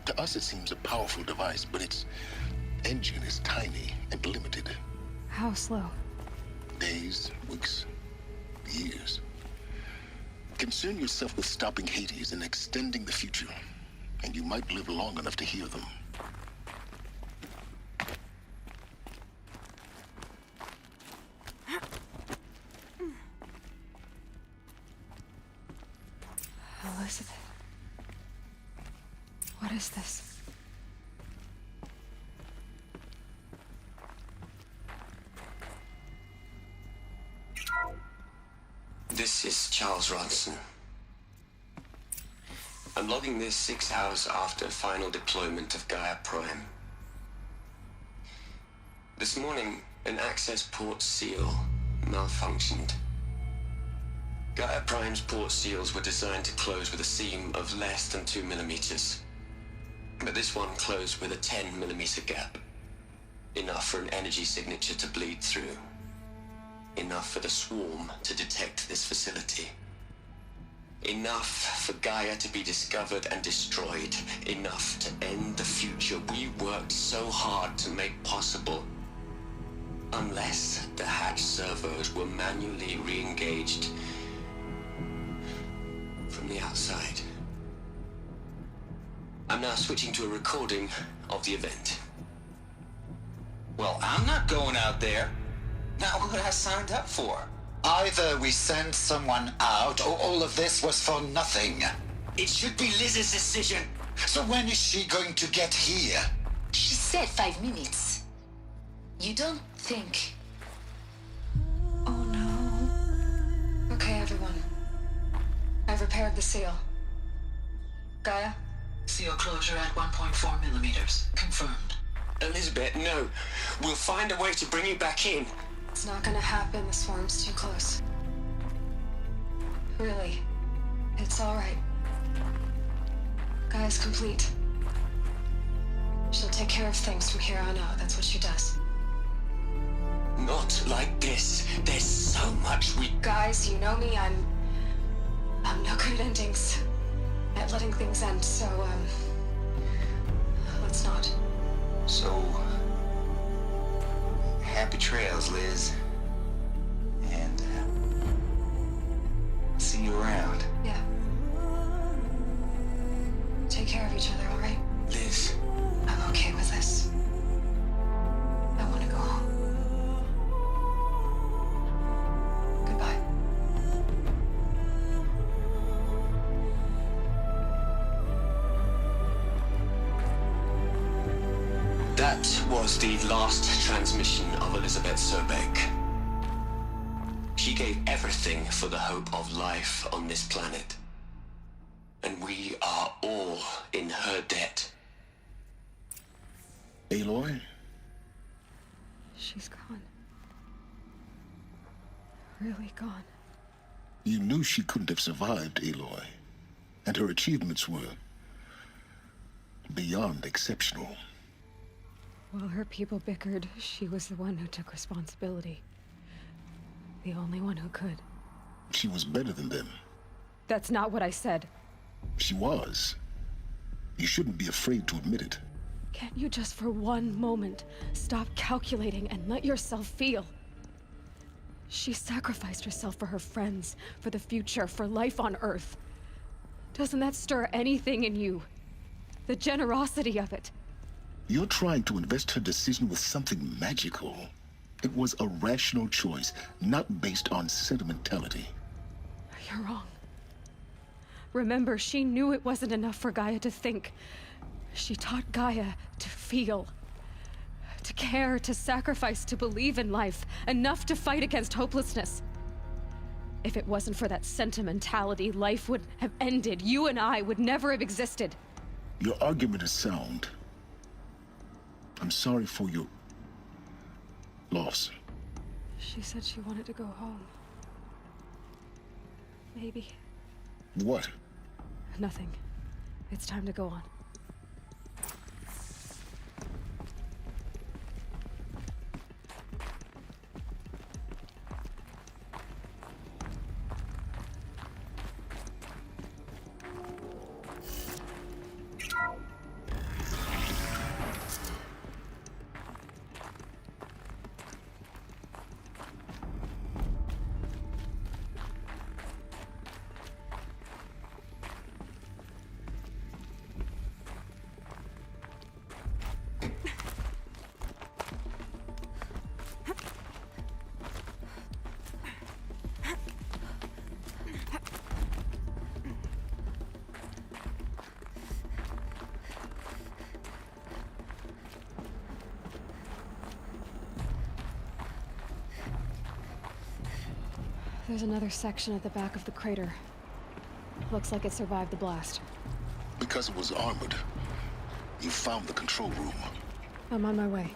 To us, it seems a powerful device, but its engine is tiny and limited. How slow? Days, weeks, years. Concern yourself with stopping Hades and extending the future, and you might live long enough to hear them. Elizabeth. What is this? This is Charles Ronson. I'm logging this 6 hours after final deployment of Gaia Prime. This morning, an access port seal malfunctioned. Gaia Prime's port seals were designed to close with a seam of less than 2 millimeters. But this one closed with a 10 millimeter gap. Enough for an energy signature to bleed through. Enough for the swarm to detect this facility. Enough for Gaia to be discovered and destroyed. Enough to end the future we worked so hard to make possible. Unless the hatch servos were manually re-engaged from the outside. I'm now switching to a recording of the event. Well, I'm not going out there. Not what I signed up for. Either we send someone out, or all of this was for nothing. It should be Liz's decision. So when is she going to get here? She said 5 minutes. You don't think... Oh no. Okay, everyone. I've repaired the seal. Gaia? Seal closure at 1.4 millimeters. Confirmed. Elizabeth, no. We'll find a way to bring you back in. It's not gonna happen. The swarm's too close. Really. It's all right. Gaia's complete. She'll take care of things from here on out. That's what she does. Not like this. There's so much we... Guys, you know me, I'm no good at endings. At letting things end, so, let's not. So, happy trails, Liz. And, see you around. Yeah. Take care of each other, alright? Liz. I'm okay with this. I want to go home. Goodbye. That was the last transmission of Elizabeth Sobek. She gave everything for the hope of life on this planet. And we are all in her debt. Aloy? She's gone. Really gone. You knew she couldn't have survived, Aloy. And her achievements were beyond exceptional. While her people bickered, she was the one who took responsibility. The only one who could. She was better than them. That's not what I said. She was. You shouldn't be afraid to admit it. Can't you just for one moment stop calculating and let yourself feel? She sacrificed herself for her friends, for the future, for life on Earth. Doesn't that stir anything in you? The generosity of it. You're trying to invest her decision with something magical. It was a rational choice, not based on sentimentality. You're wrong. Remember, she knew it wasn't enough for Gaia to think. She taught Gaia to feel. To care, to sacrifice, to believe in life. Enough to fight against hopelessness. If it wasn't for that sentimentality, life would have ended. You and I would never have existed. Your argument is sound. I'm sorry for your loss. She said she wanted to go home. Maybe. What? Nothing. It's time to go on. There's another section at the back of the crater. Looks like it survived the blast. Because it was armored. You found the control room. I'm on my way.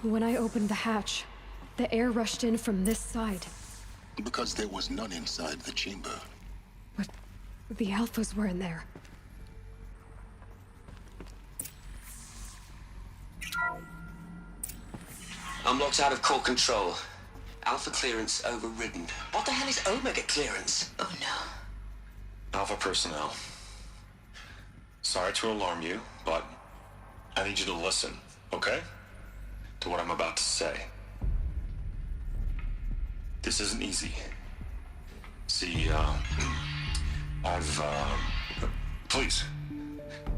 When I opened the hatch, the air rushed in from this side. Because there was none inside the chamber. But the Alphas were in there. I'm locked out of core control. Alpha clearance overridden. What the hell is Omega clearance? Oh no. Alpha personnel. Sorry to alarm you, but I need you to listen, okay? To what I'm about to say. This isn't easy. See, please,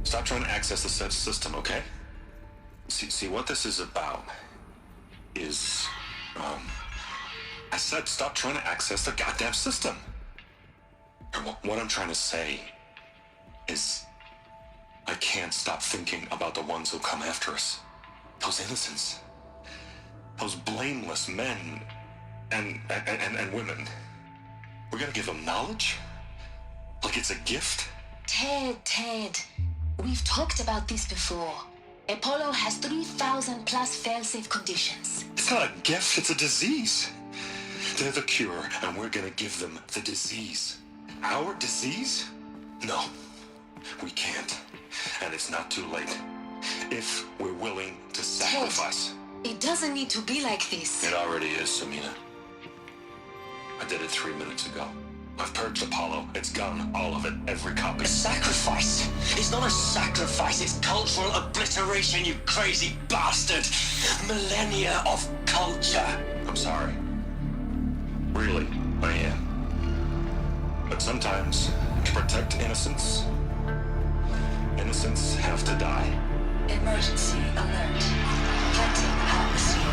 stop trying to access the said system, okay? See, what this is about is, I said stop trying to access the goddamn system. And what I'm trying to say is, I can't stop thinking about the ones who come after us. Those innocents. Those blameless men and women. We're gonna give them knowledge? Like it's a gift? Ted. We've talked about this before. Apollo has 3,000 plus fail-safe conditions. It's not a gift, it's a disease. They're the cure, and we're gonna give them the disease. Our disease? No, we can't. And it's not too late. If we're willing to sacrifice. Ted, it doesn't need to be like this. It already is, Samina. I did it 3 minutes ago. I've purged Apollo. It's gone. All of it. Every copy. A sacrifice? It's not a sacrifice. It's cultural obliteration, you crazy bastard. Millennia of culture. I'm sorry. Really, I am. But sometimes, to protect innocence, innocents have to die. Emergency alert. Planting atmosphere.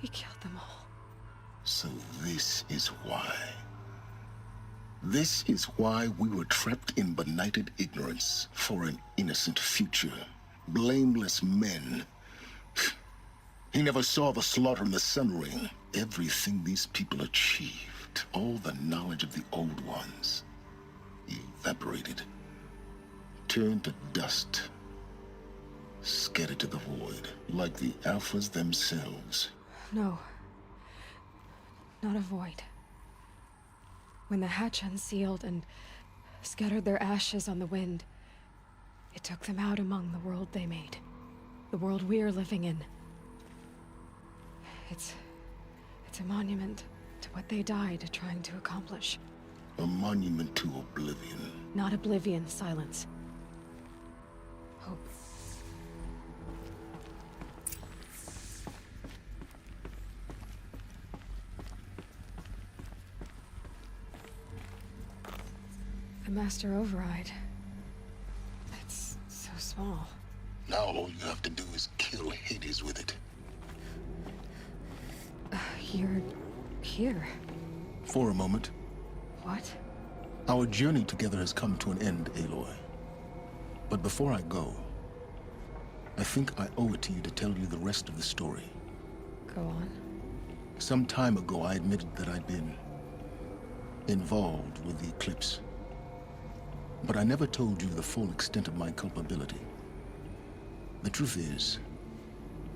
He killed them all. So this is why. This is why we were trapped in benighted ignorance for an innocent future. Blameless men. He never saw the slaughter in the Sun Ring. Everything these people achieved, all the knowledge of the old ones, evaporated, turned to dust, scattered to the void, like the Alphas themselves. No. Not a void. When the hatch unsealed and scattered their ashes on the wind, it took them out among the world they made. The world we're living in. It's a monument to what they died trying to accomplish. A monument to oblivion. Not oblivion, silence. Hope. The Master Override. It's so small. Now all you have to do is kill Hades with it. You're here. For a moment. What? Our journey together has come to an end, Aloy. But before I go, I think I owe it to you to tell you the rest of the story. Go on. Some time ago, I admitted that I'd been involved with the eclipse. But I never told you the full extent of my culpability. The truth is,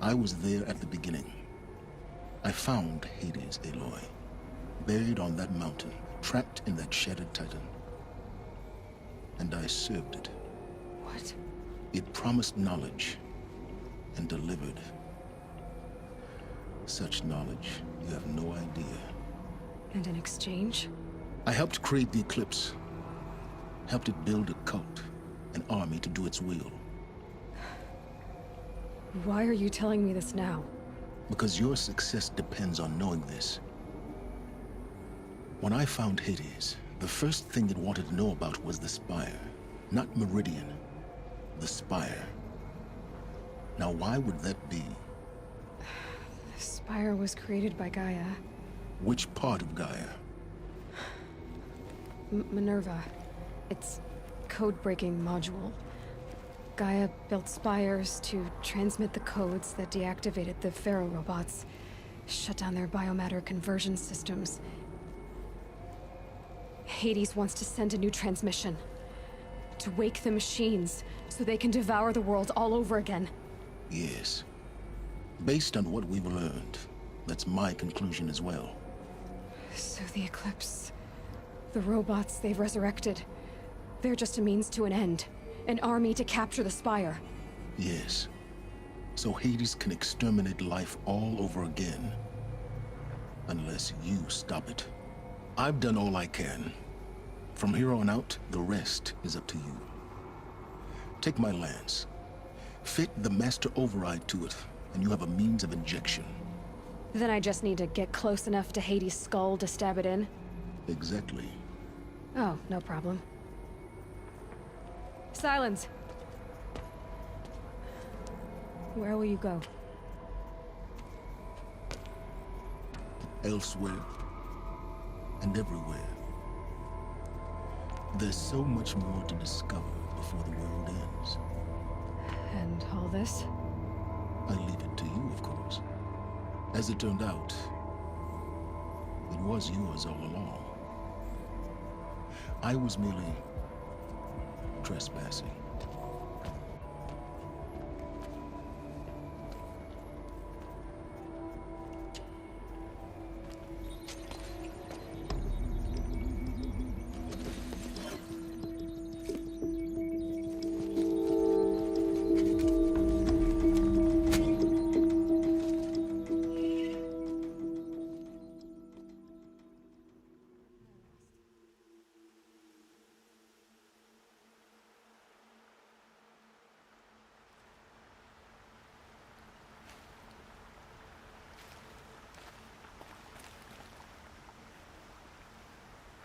I was there at the beginning. I found Hades, Aloy, buried on that mountain, trapped in that shattered titan. And I served it. What? It promised knowledge and delivered. Such knowledge, you have no idea. And in exchange? I helped create the eclipse. Helped it build a cult, an army to do its will. Why are you telling me this now? Because your success depends on knowing this. When I found Hades, the first thing it wanted to know about was the Spire. Not Meridian. The Spire. Now why would that be? The Spire was created by Gaia. Which part of Gaia? Minerva. Its code-breaking module. Gaia built spires to transmit the codes that deactivated the Pharaoh robots, shut down their biomatter conversion systems. Hades wants to send a new transmission To wake the machines, so they can devour the world all over again. Yes. Based on what we've learned, that's my conclusion as well. So the Eclipse... the robots they've resurrected... they're just a means to an end. An army to capture the Spire. Yes. So Hades can exterminate life all over again. Unless you stop it. I've done all I can. From here on out, the rest is up to you. Take my lance. Fit the Master Override to it, and you have a means of injection. Then I just need to get close enough to Hades' skull to stab it in? Exactly. Oh, no problem. Silence! Where will you go? Elsewhere. And everywhere. There's so much more to discover before the world ends. And all this? I leave it to you, of course. As it turned out, it was yours all along. I was merely trespassing.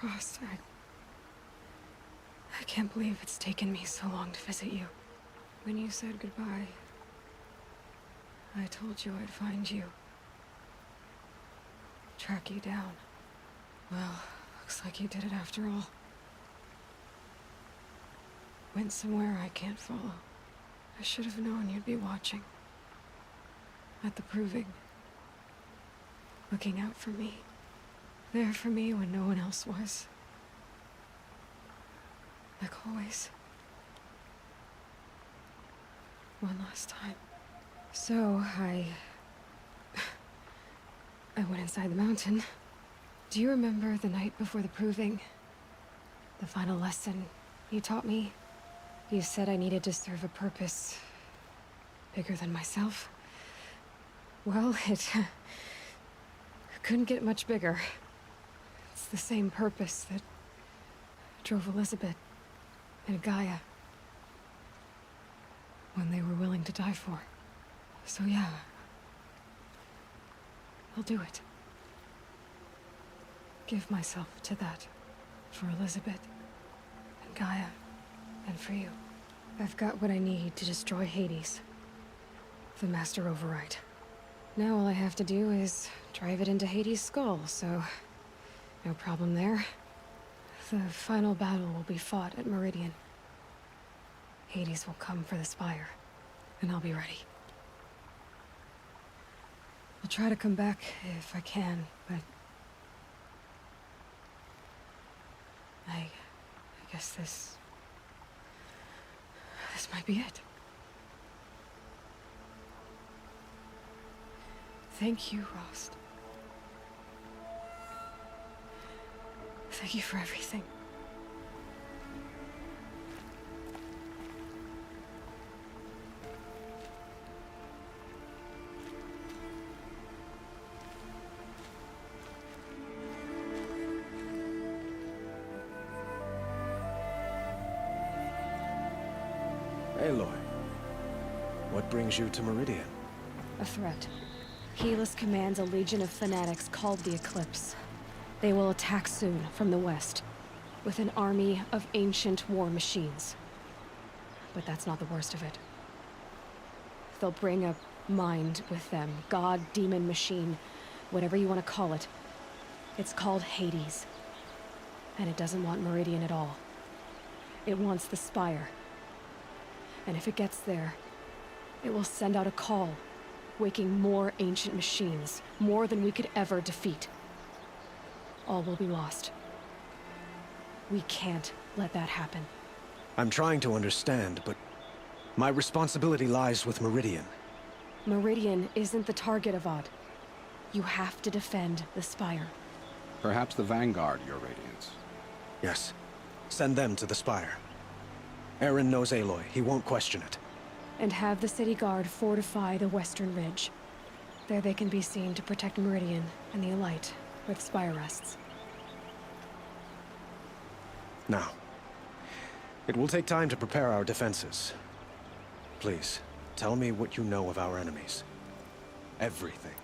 Rost, I can't believe it's taken me so long to visit you. When you said goodbye, I told you I'd find you. Track you down. Well, looks like you did it after all. Went somewhere I can't follow. I should have known you'd be watching. At the Proving. Looking out for me. There for me when no one else was. Like always. One last time. So, I went inside the mountain. Do you remember the night before the Proving? The final lesson you taught me? You said I needed to serve a purpose bigger than myself. Well, it couldn't get much bigger. It's the same purpose that drove Elizabeth and Gaia when they were willing to die for. So yeah, I'll do it. Give myself to that for Elizabeth and Gaia and for you. I've got what I need to destroy Hades, the Master Override. Now all I have to do is drive it into Hades' skull, so no problem there. The final battle will be fought at Meridian. Hades will come for the Spire, and I'll be ready. I'll try to come back if I can, but I guess this might be it. Thank you, Rost. Thank you for everything. Aloy, what brings you to Meridian? A threat. Helis commands a legion of fanatics called the Eclipse. They will attack soon from the west, with an army of ancient war machines. But that's not the worst of it. They'll bring a mind with them, god, demon, machine, whatever you want to call it. It's called Hades. And it doesn't want Meridian at all. It wants the Spire. And if it gets there, it will send out a call, waking more ancient machines, more than we could ever defeat. All will be lost. We can't let that happen. I'm trying to understand, but my responsibility lies with Meridian. Meridian isn't the target, Avad. You have to defend the Spire. Perhaps the Vanguard, Your Radiance. Yes. Send them to the Spire. Aaron knows Aloy. He won't question it. And have the City Guard fortify the Western Ridge. There they can be seen to protect Meridian and the Elite, where the Spire rests. Now, it will take time to prepare our defenses. Please, tell me what you know of our enemies. Everything.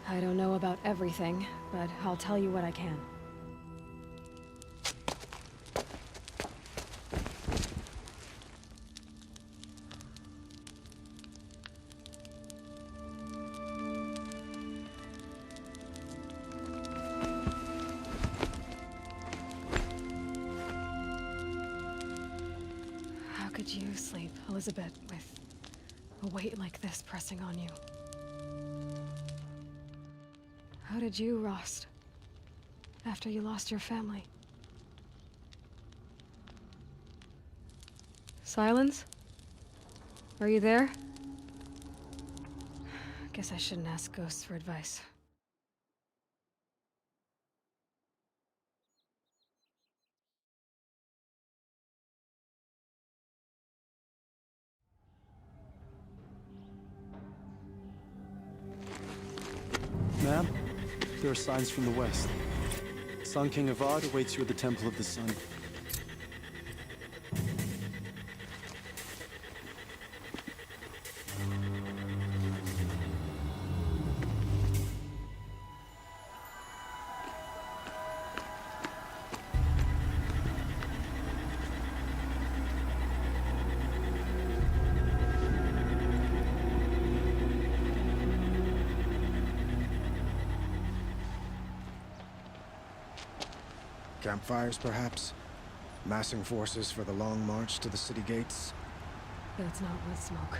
I don't know about everything, but I'll tell you what I can. How could you sleep, Elizabeth, with a weight like this pressing on you? How did you, Rost, after you lost your family? Silence? Are you there? Guess I shouldn't ask ghosts for advice. Ma'am, there are signs from the west. Sun King Avad awaits you at the Temple of the Sun. Campfires, perhaps? Massing forces for the long march to the city gates? That's not with smoke.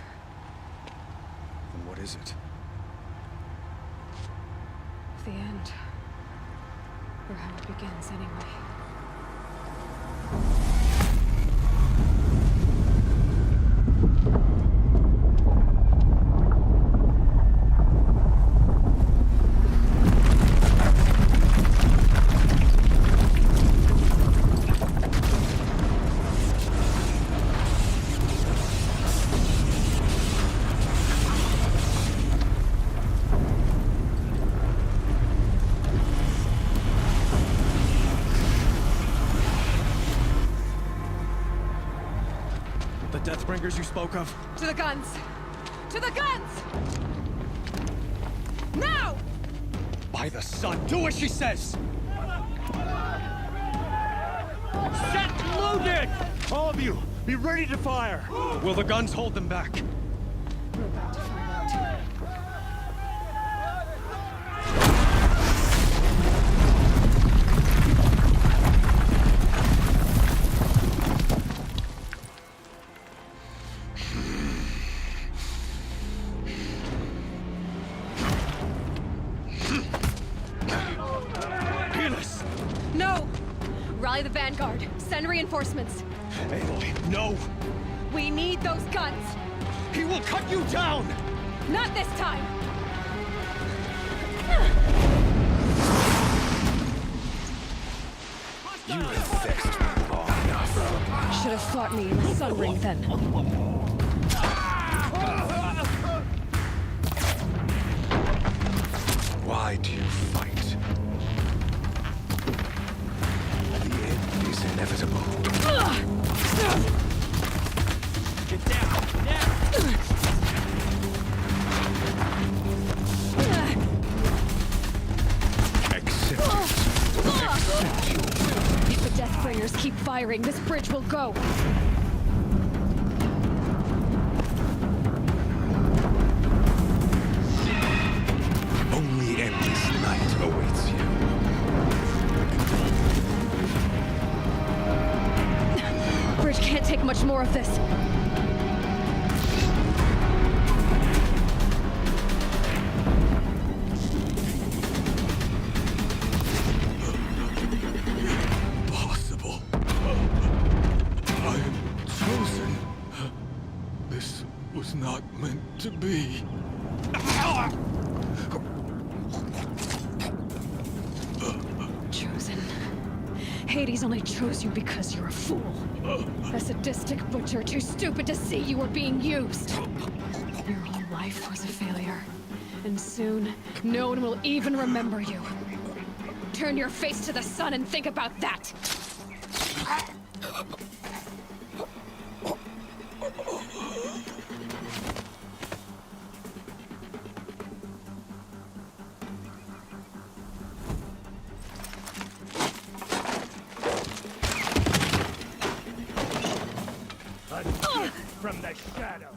Then what is it? The end. Or how it begins, anyway. Deathbringers you spoke of? To the guns! To the guns! Now! By the sun, do as she says! Set loaded! All of you, be ready to fire! Will the guns hold them back? We're about to find out. No! Rally the Vanguard. Send reinforcements. Aloy, no! We need those guns! He will cut you down! Not this time! You have vexed me long enough. Should have fought me in the Sun Ring then. Why do you fight? The end is inevitable. Get down, now! If the Deathbringers keep firing, this bridge will go. Only endless night awaits you. Bridge can't take much more of this. Impossible. to be. Chosen. Hades only chose you because you're a fool. A sadistic butcher too stupid to see you were being used. Your whole life was a failure. And soon, no one will even remember you. Turn your face to the sun and think about that! A gift from the shadow.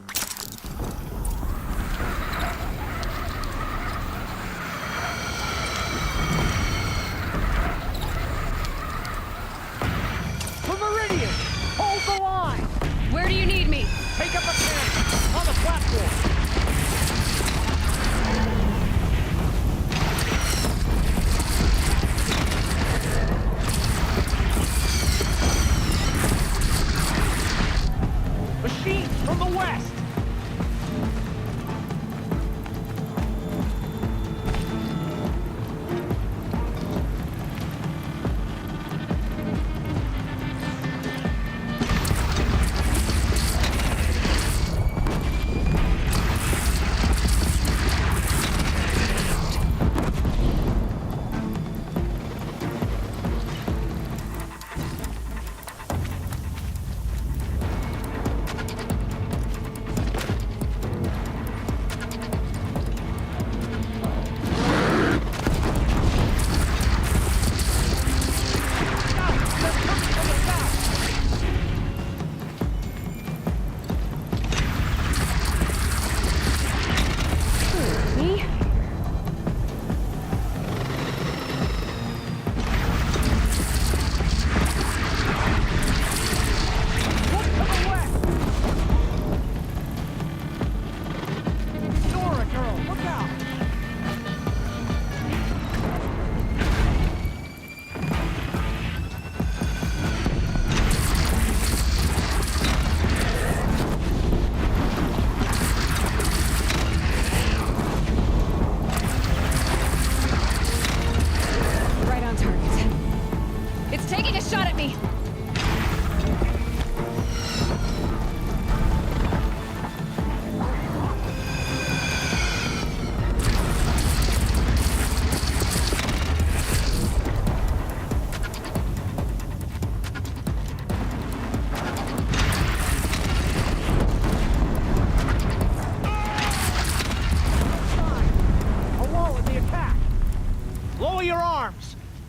Hold the line! Where do you need me? Take up a camp on the platform. Machines from the west.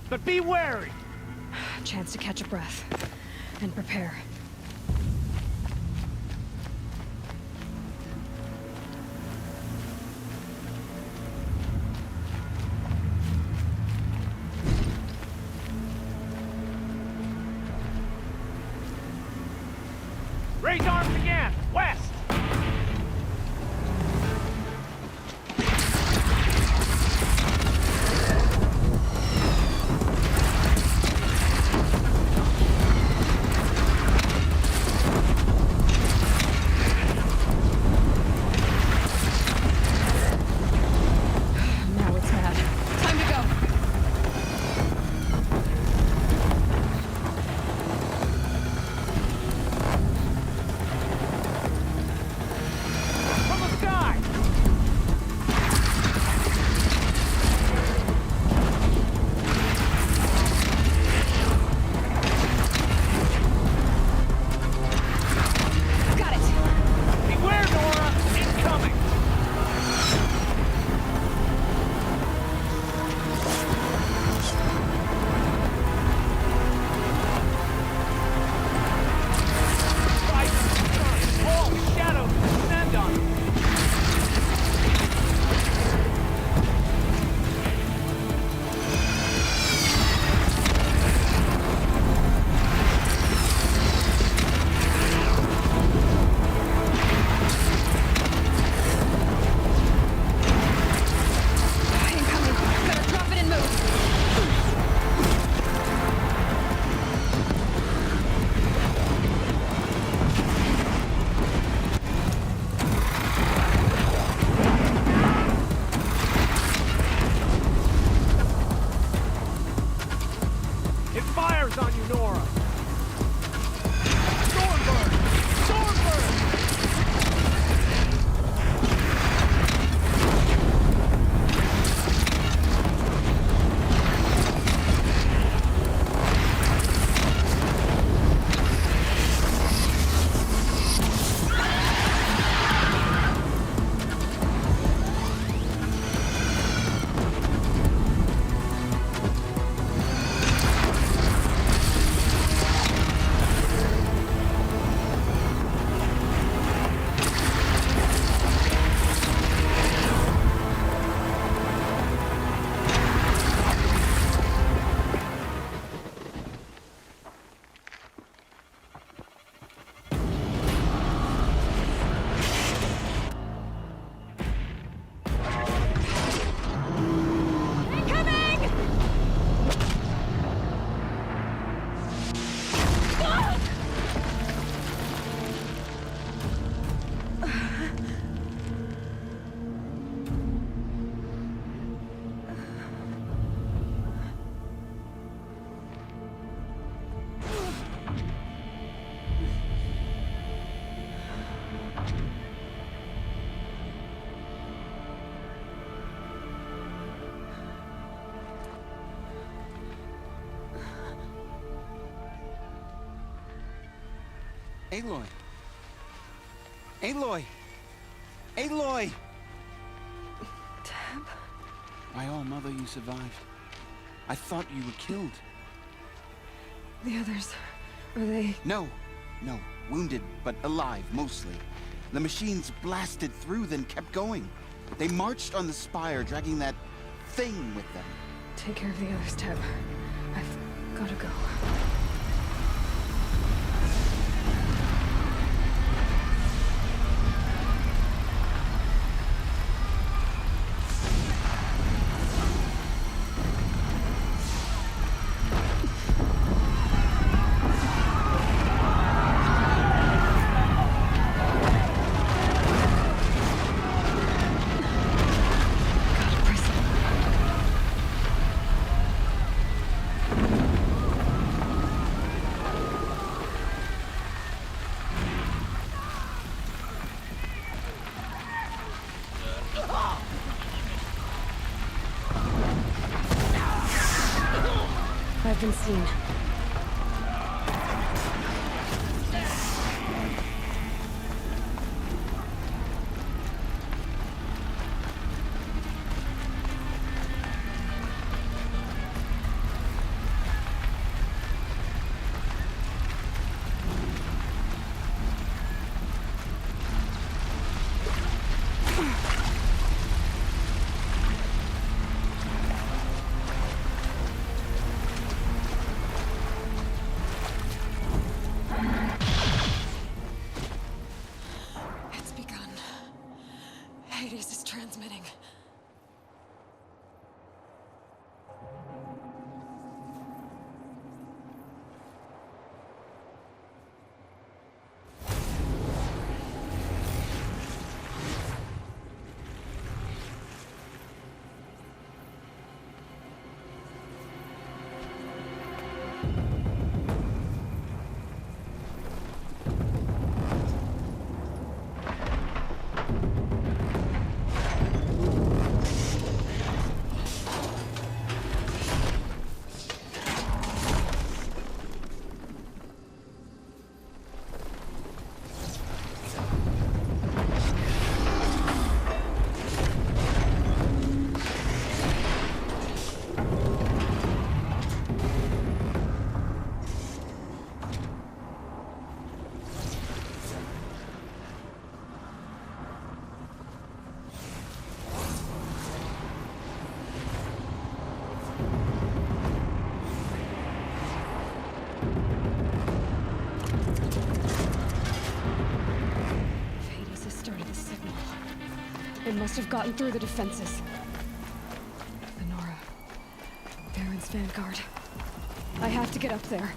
But be wary! Chance to catch a breath. And prepare. Raise arms again! West! Aloy! Aloy! Aloy! Tab? My all-mother, you survived. I thought you were killed. The others, are they... No. Wounded, but alive, mostly. The machines blasted through, then kept going. They marched on the spire, dragging that thing with them. Take care of the others, Tab. I've gotta go. I've been seen. Hades is transmitting. It must have gotten through the defenses. The Nora. Baron's vanguard. I have to get up there.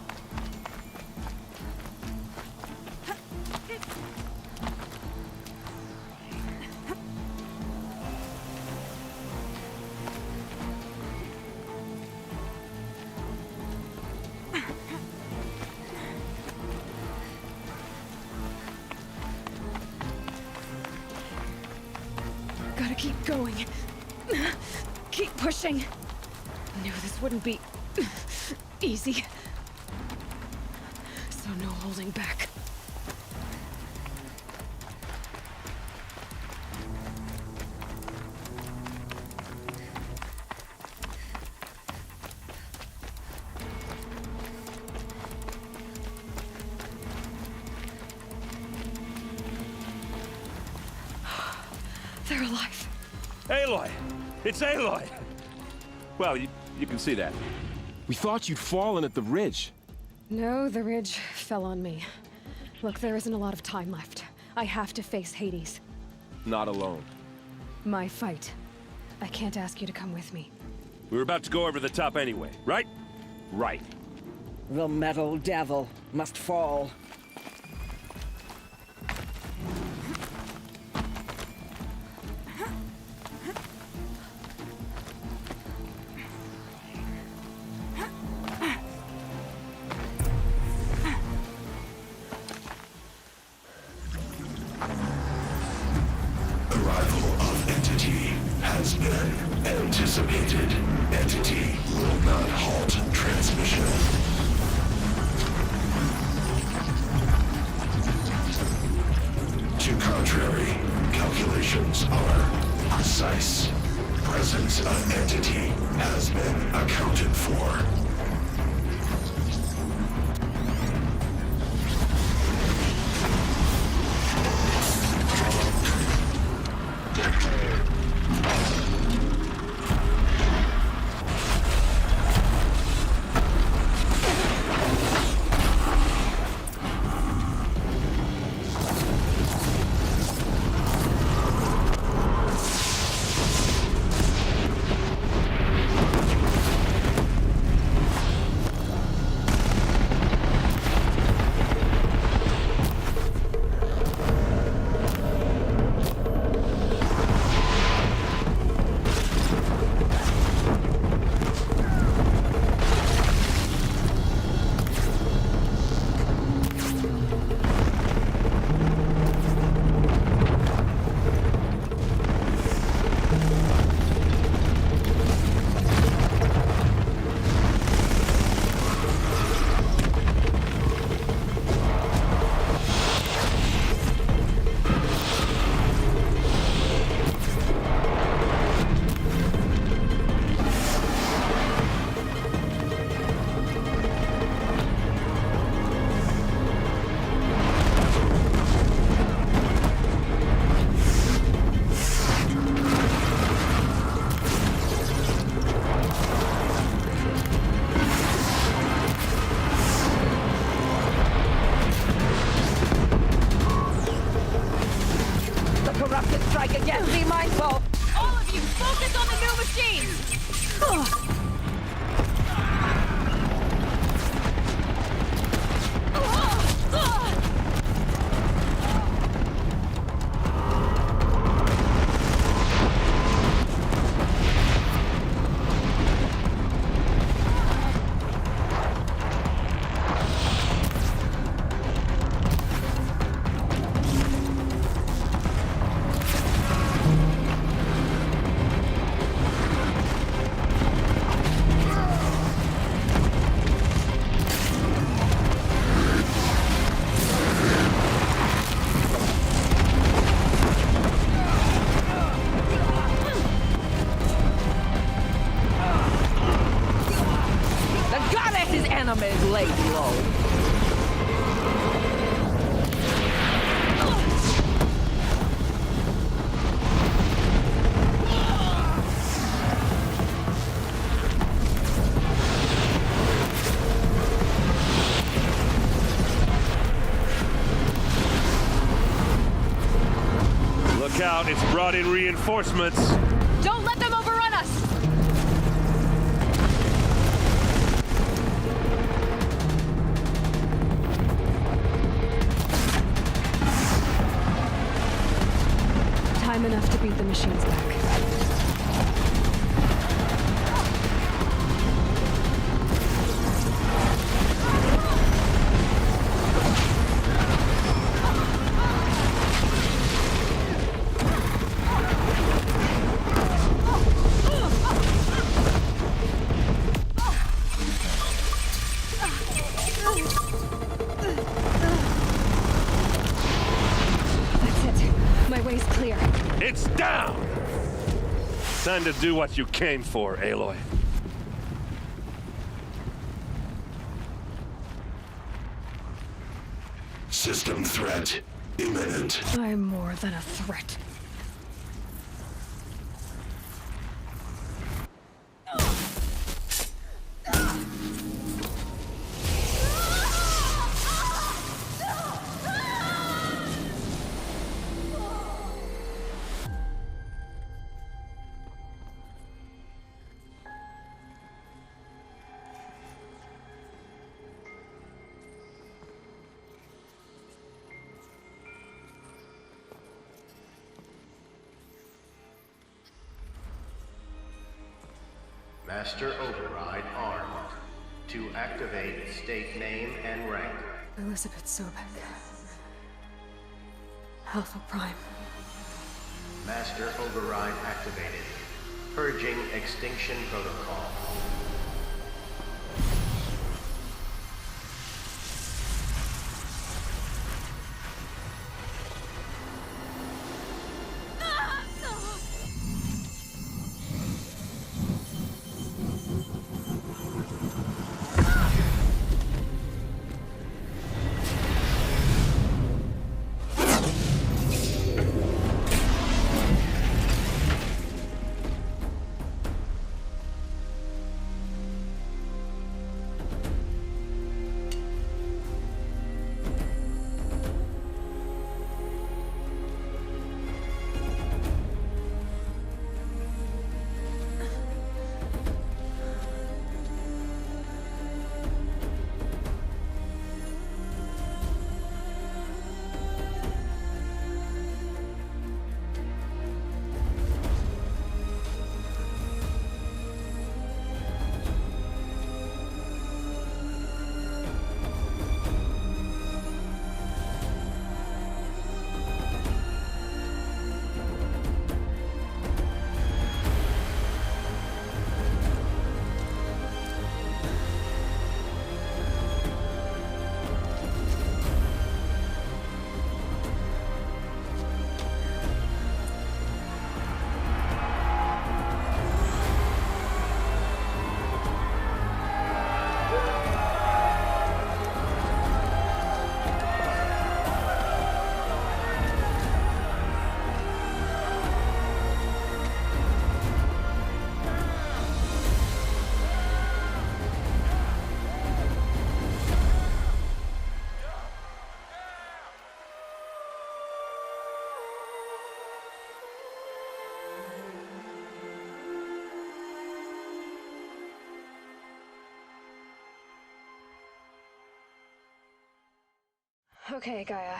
Gotta keep going. Keep pushing. Knew this wouldn't be easy. So no holding back. They're alive. Aloy! It's Aloy! Well, you can see that. We thought you'd fallen at the ridge. No, the ridge fell on me. Look, there isn't a lot of time left. I have to face Hades. Not alone. My fight. I can't ask you to come with me. We were about to go over the top anyway, right? Right. The metal devil must fall. Has been anticipated. Entity will not halt transmission. precise. Presence of entity has been accounted for. Out, it's brought in reinforcements. Don't let them overrun us! Time enough to beat the machines back. It's down! Time to do what you came for, Aloy. System threat imminent. I'm more than a threat. Master Override armed. To activate, state name and rank. Elizabeth Sobek. Alpha Prime. Master Override activated. Purging Extinction Protocol. Okay, Gaia.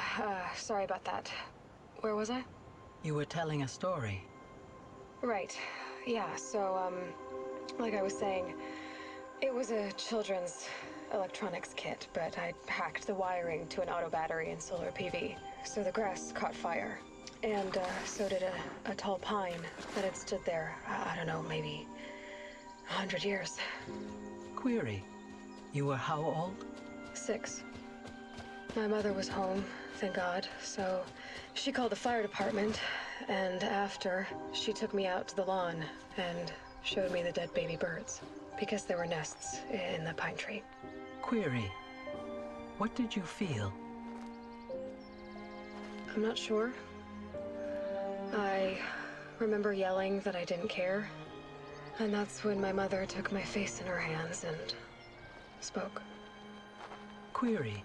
Sorry about that. Where was I? You were telling a story. Right. Yeah, so, like I was saying, it was a children's electronics kit, but I hacked the wiring to an auto battery and solar PV. So the grass caught fire. And, so did a tall pine that had stood there, I don't know, maybe 100 years. Query. You were how old? 6. My mother was home, thank God, so she called the fire department, and after, she took me out to the lawn and showed me the dead baby birds, because there were nests in the pine tree. Query. What did you feel? I'm not sure. I remember yelling that I didn't care, and that's when my mother took my face in her hands and spoke. Query.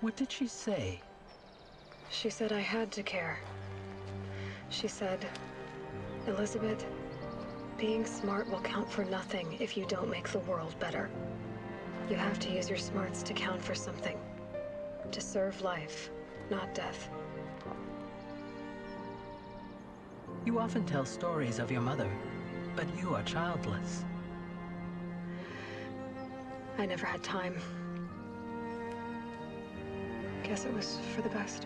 What did she say? She said I had to care. She said, Elizabeth, being smart will count for nothing if you don't make the world better. You have to use your smarts to count for something. To serve life, not death. You often tell stories of your mother, but you are childless. I never had time. Guess it was for the best.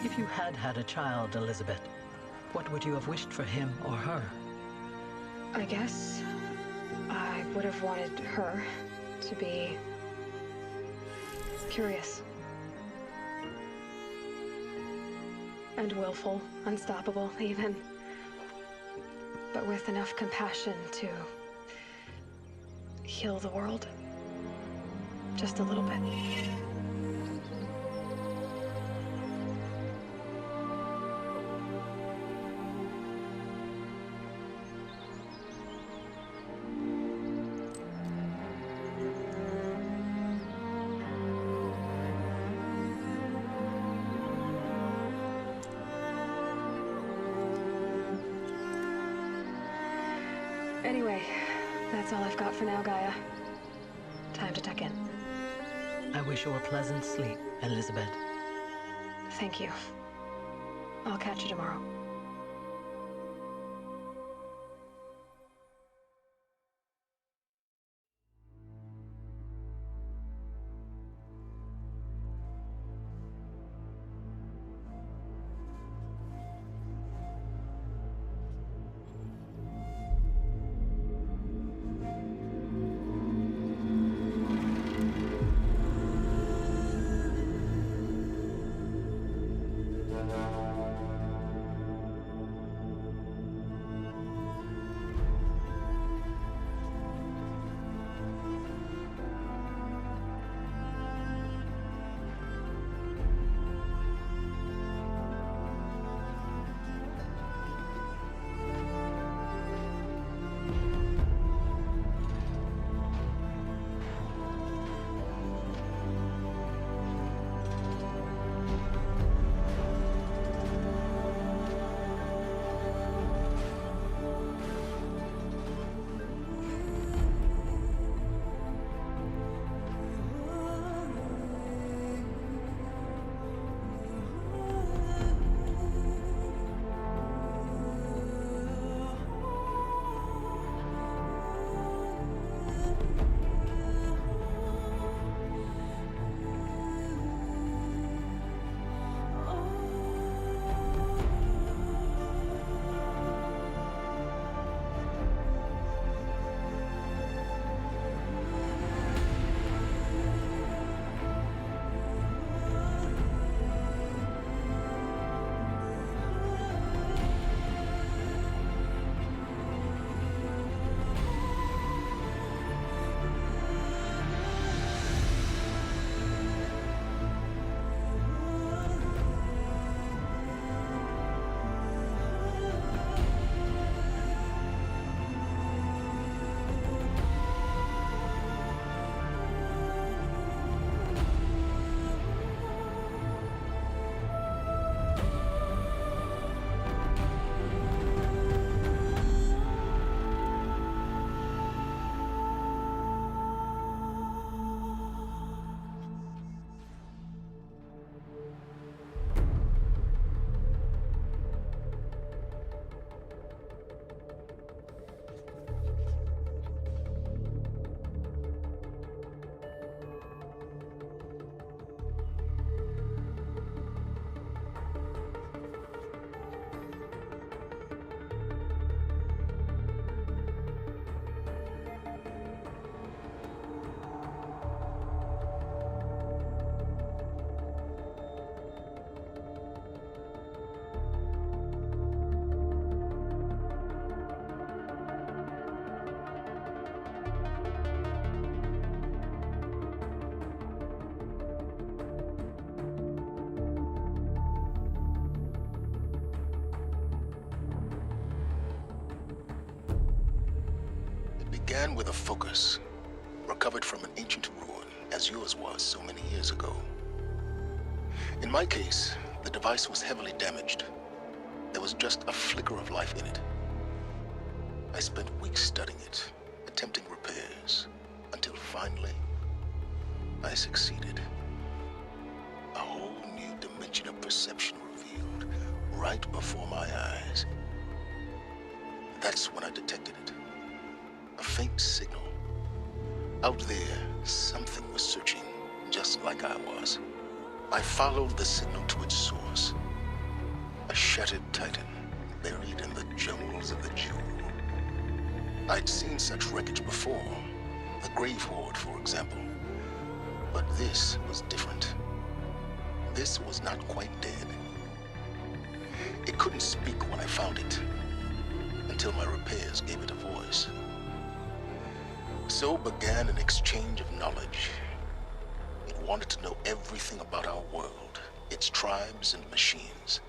If you had had a child, Elizabeth, what would you have wished for him or her? I guess I would have wanted her to be curious. And willful, unstoppable, even. But with enough compassion to heal the world. Just a little bit. Anyway, that's all I've got for now, Gaia. Time to tuck in. I wish you a pleasant sleep, Elizabeth. Thank you. I'll catch you tomorrow. began with a focus, recovered from an ancient ruin, as yours was so many years ago. In my case, the device was heavily damaged. There was just a flicker of life in it. I spent weeks studying it, attempting repairs, until finally, I succeeded. A whole new dimension of perception revealed right before my eyes. That's when I detected it. A faint signal. Out there, something was searching, just like I was. I followed the signal to its source. A shattered titan, buried in the jungles of the Jewel. I'd seen such wreckage before. The Grave Horde, for example. But this was different. This was not quite dead. It couldn't speak when I found it, until my repairs gave it a voice. So began an exchange of knowledge. It wanted to know everything about our world, its tribes and machines.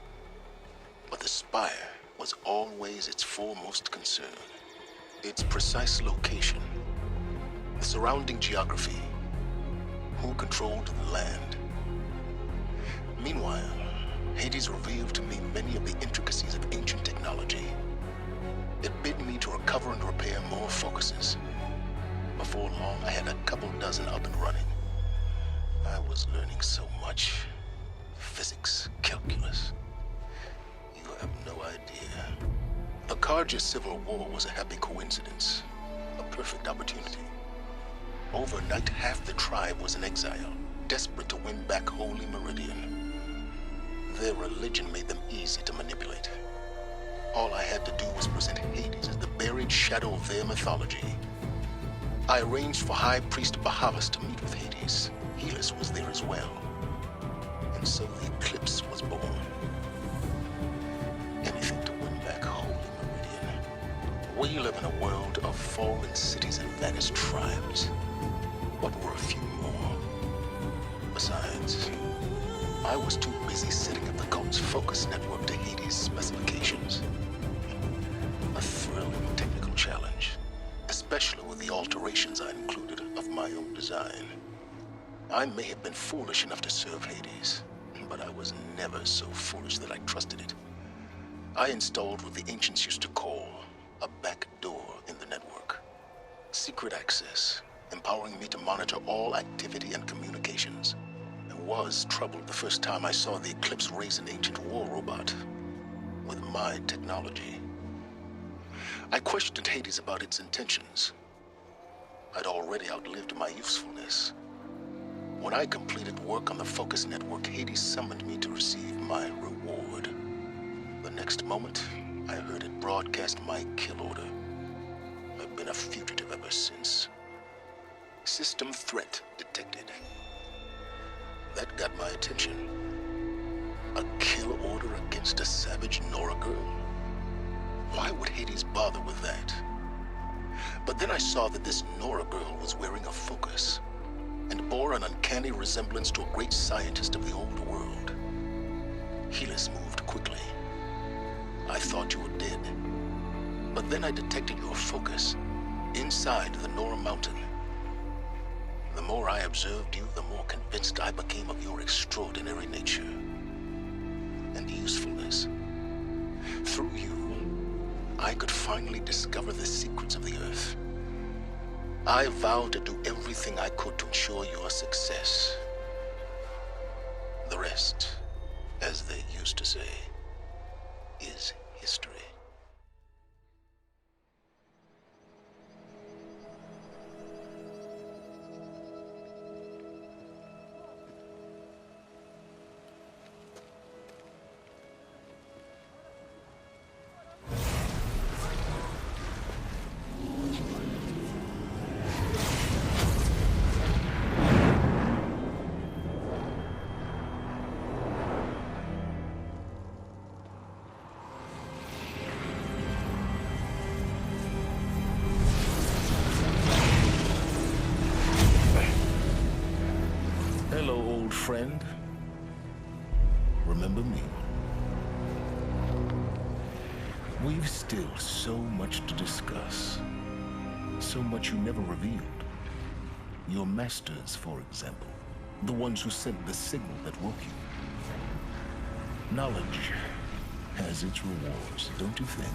But the Spire was always its foremost concern. Its precise location, the surrounding geography, who controlled the land. Meanwhile, Hades revealed to me many of the intricacies of ancient technology. It bid me to recover and repair more focuses. Before long, I had a couple dozen up and running. I was learning so much. Physics, calculus. You have no idea. The Karja Civil War was a happy coincidence. A perfect opportunity. Overnight, half the tribe was in exile, desperate to win back Holy Meridian. Their religion made them easy to manipulate. All I had to do was present Hades as the buried shadow of their mythology. I arranged for High Priest Bahavas to meet with Hades. Helis was there as well. And so the eclipse was born. Anything to win back Holy Meridian. We live in a world of fallen cities and vanished tribes. What were a few more? Besides, I was too busy setting up the cult's focus network to Hades' specifications. A thrilling technical challenge, especially with the alterations I included of my own design. I may have been foolish enough to serve Hades, but I was never so foolish that I trusted it. I installed what the ancients used to call a back door in the network. Secret access, empowering me to monitor all activity and communications. I was troubled the first time I saw the Eclipse raise an ancient war robot with my technology. I questioned Hades about its intentions. I'd already outlived my usefulness. When I completed work on the Focus Network, Hades summoned me to receive my reward. The next moment, I heard it broadcast my kill order. I've been a fugitive ever since. System threat detected. That got my attention. A kill order against a savage Nora girl? Why would Hades bother with that? But then I saw that this Nora girl was wearing a focus and bore an uncanny resemblance to a great scientist of the old world. Helis moved quickly. I thought you were dead. But then I detected your focus inside the Nora mountain. The more I observed you, the more convinced I became of your extraordinary nature and usefulness. Through you, I could finally discover the secrets of the Earth. I vowed to do everything I could to ensure your success. The rest, as they used to say, is history. Hello, old friend. Remember me? We've still so much to discuss. So much you never revealed. Your masters, for example. The ones who sent the signal that woke you. Knowledge has its rewards, don't you think?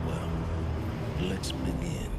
Well, let's begin.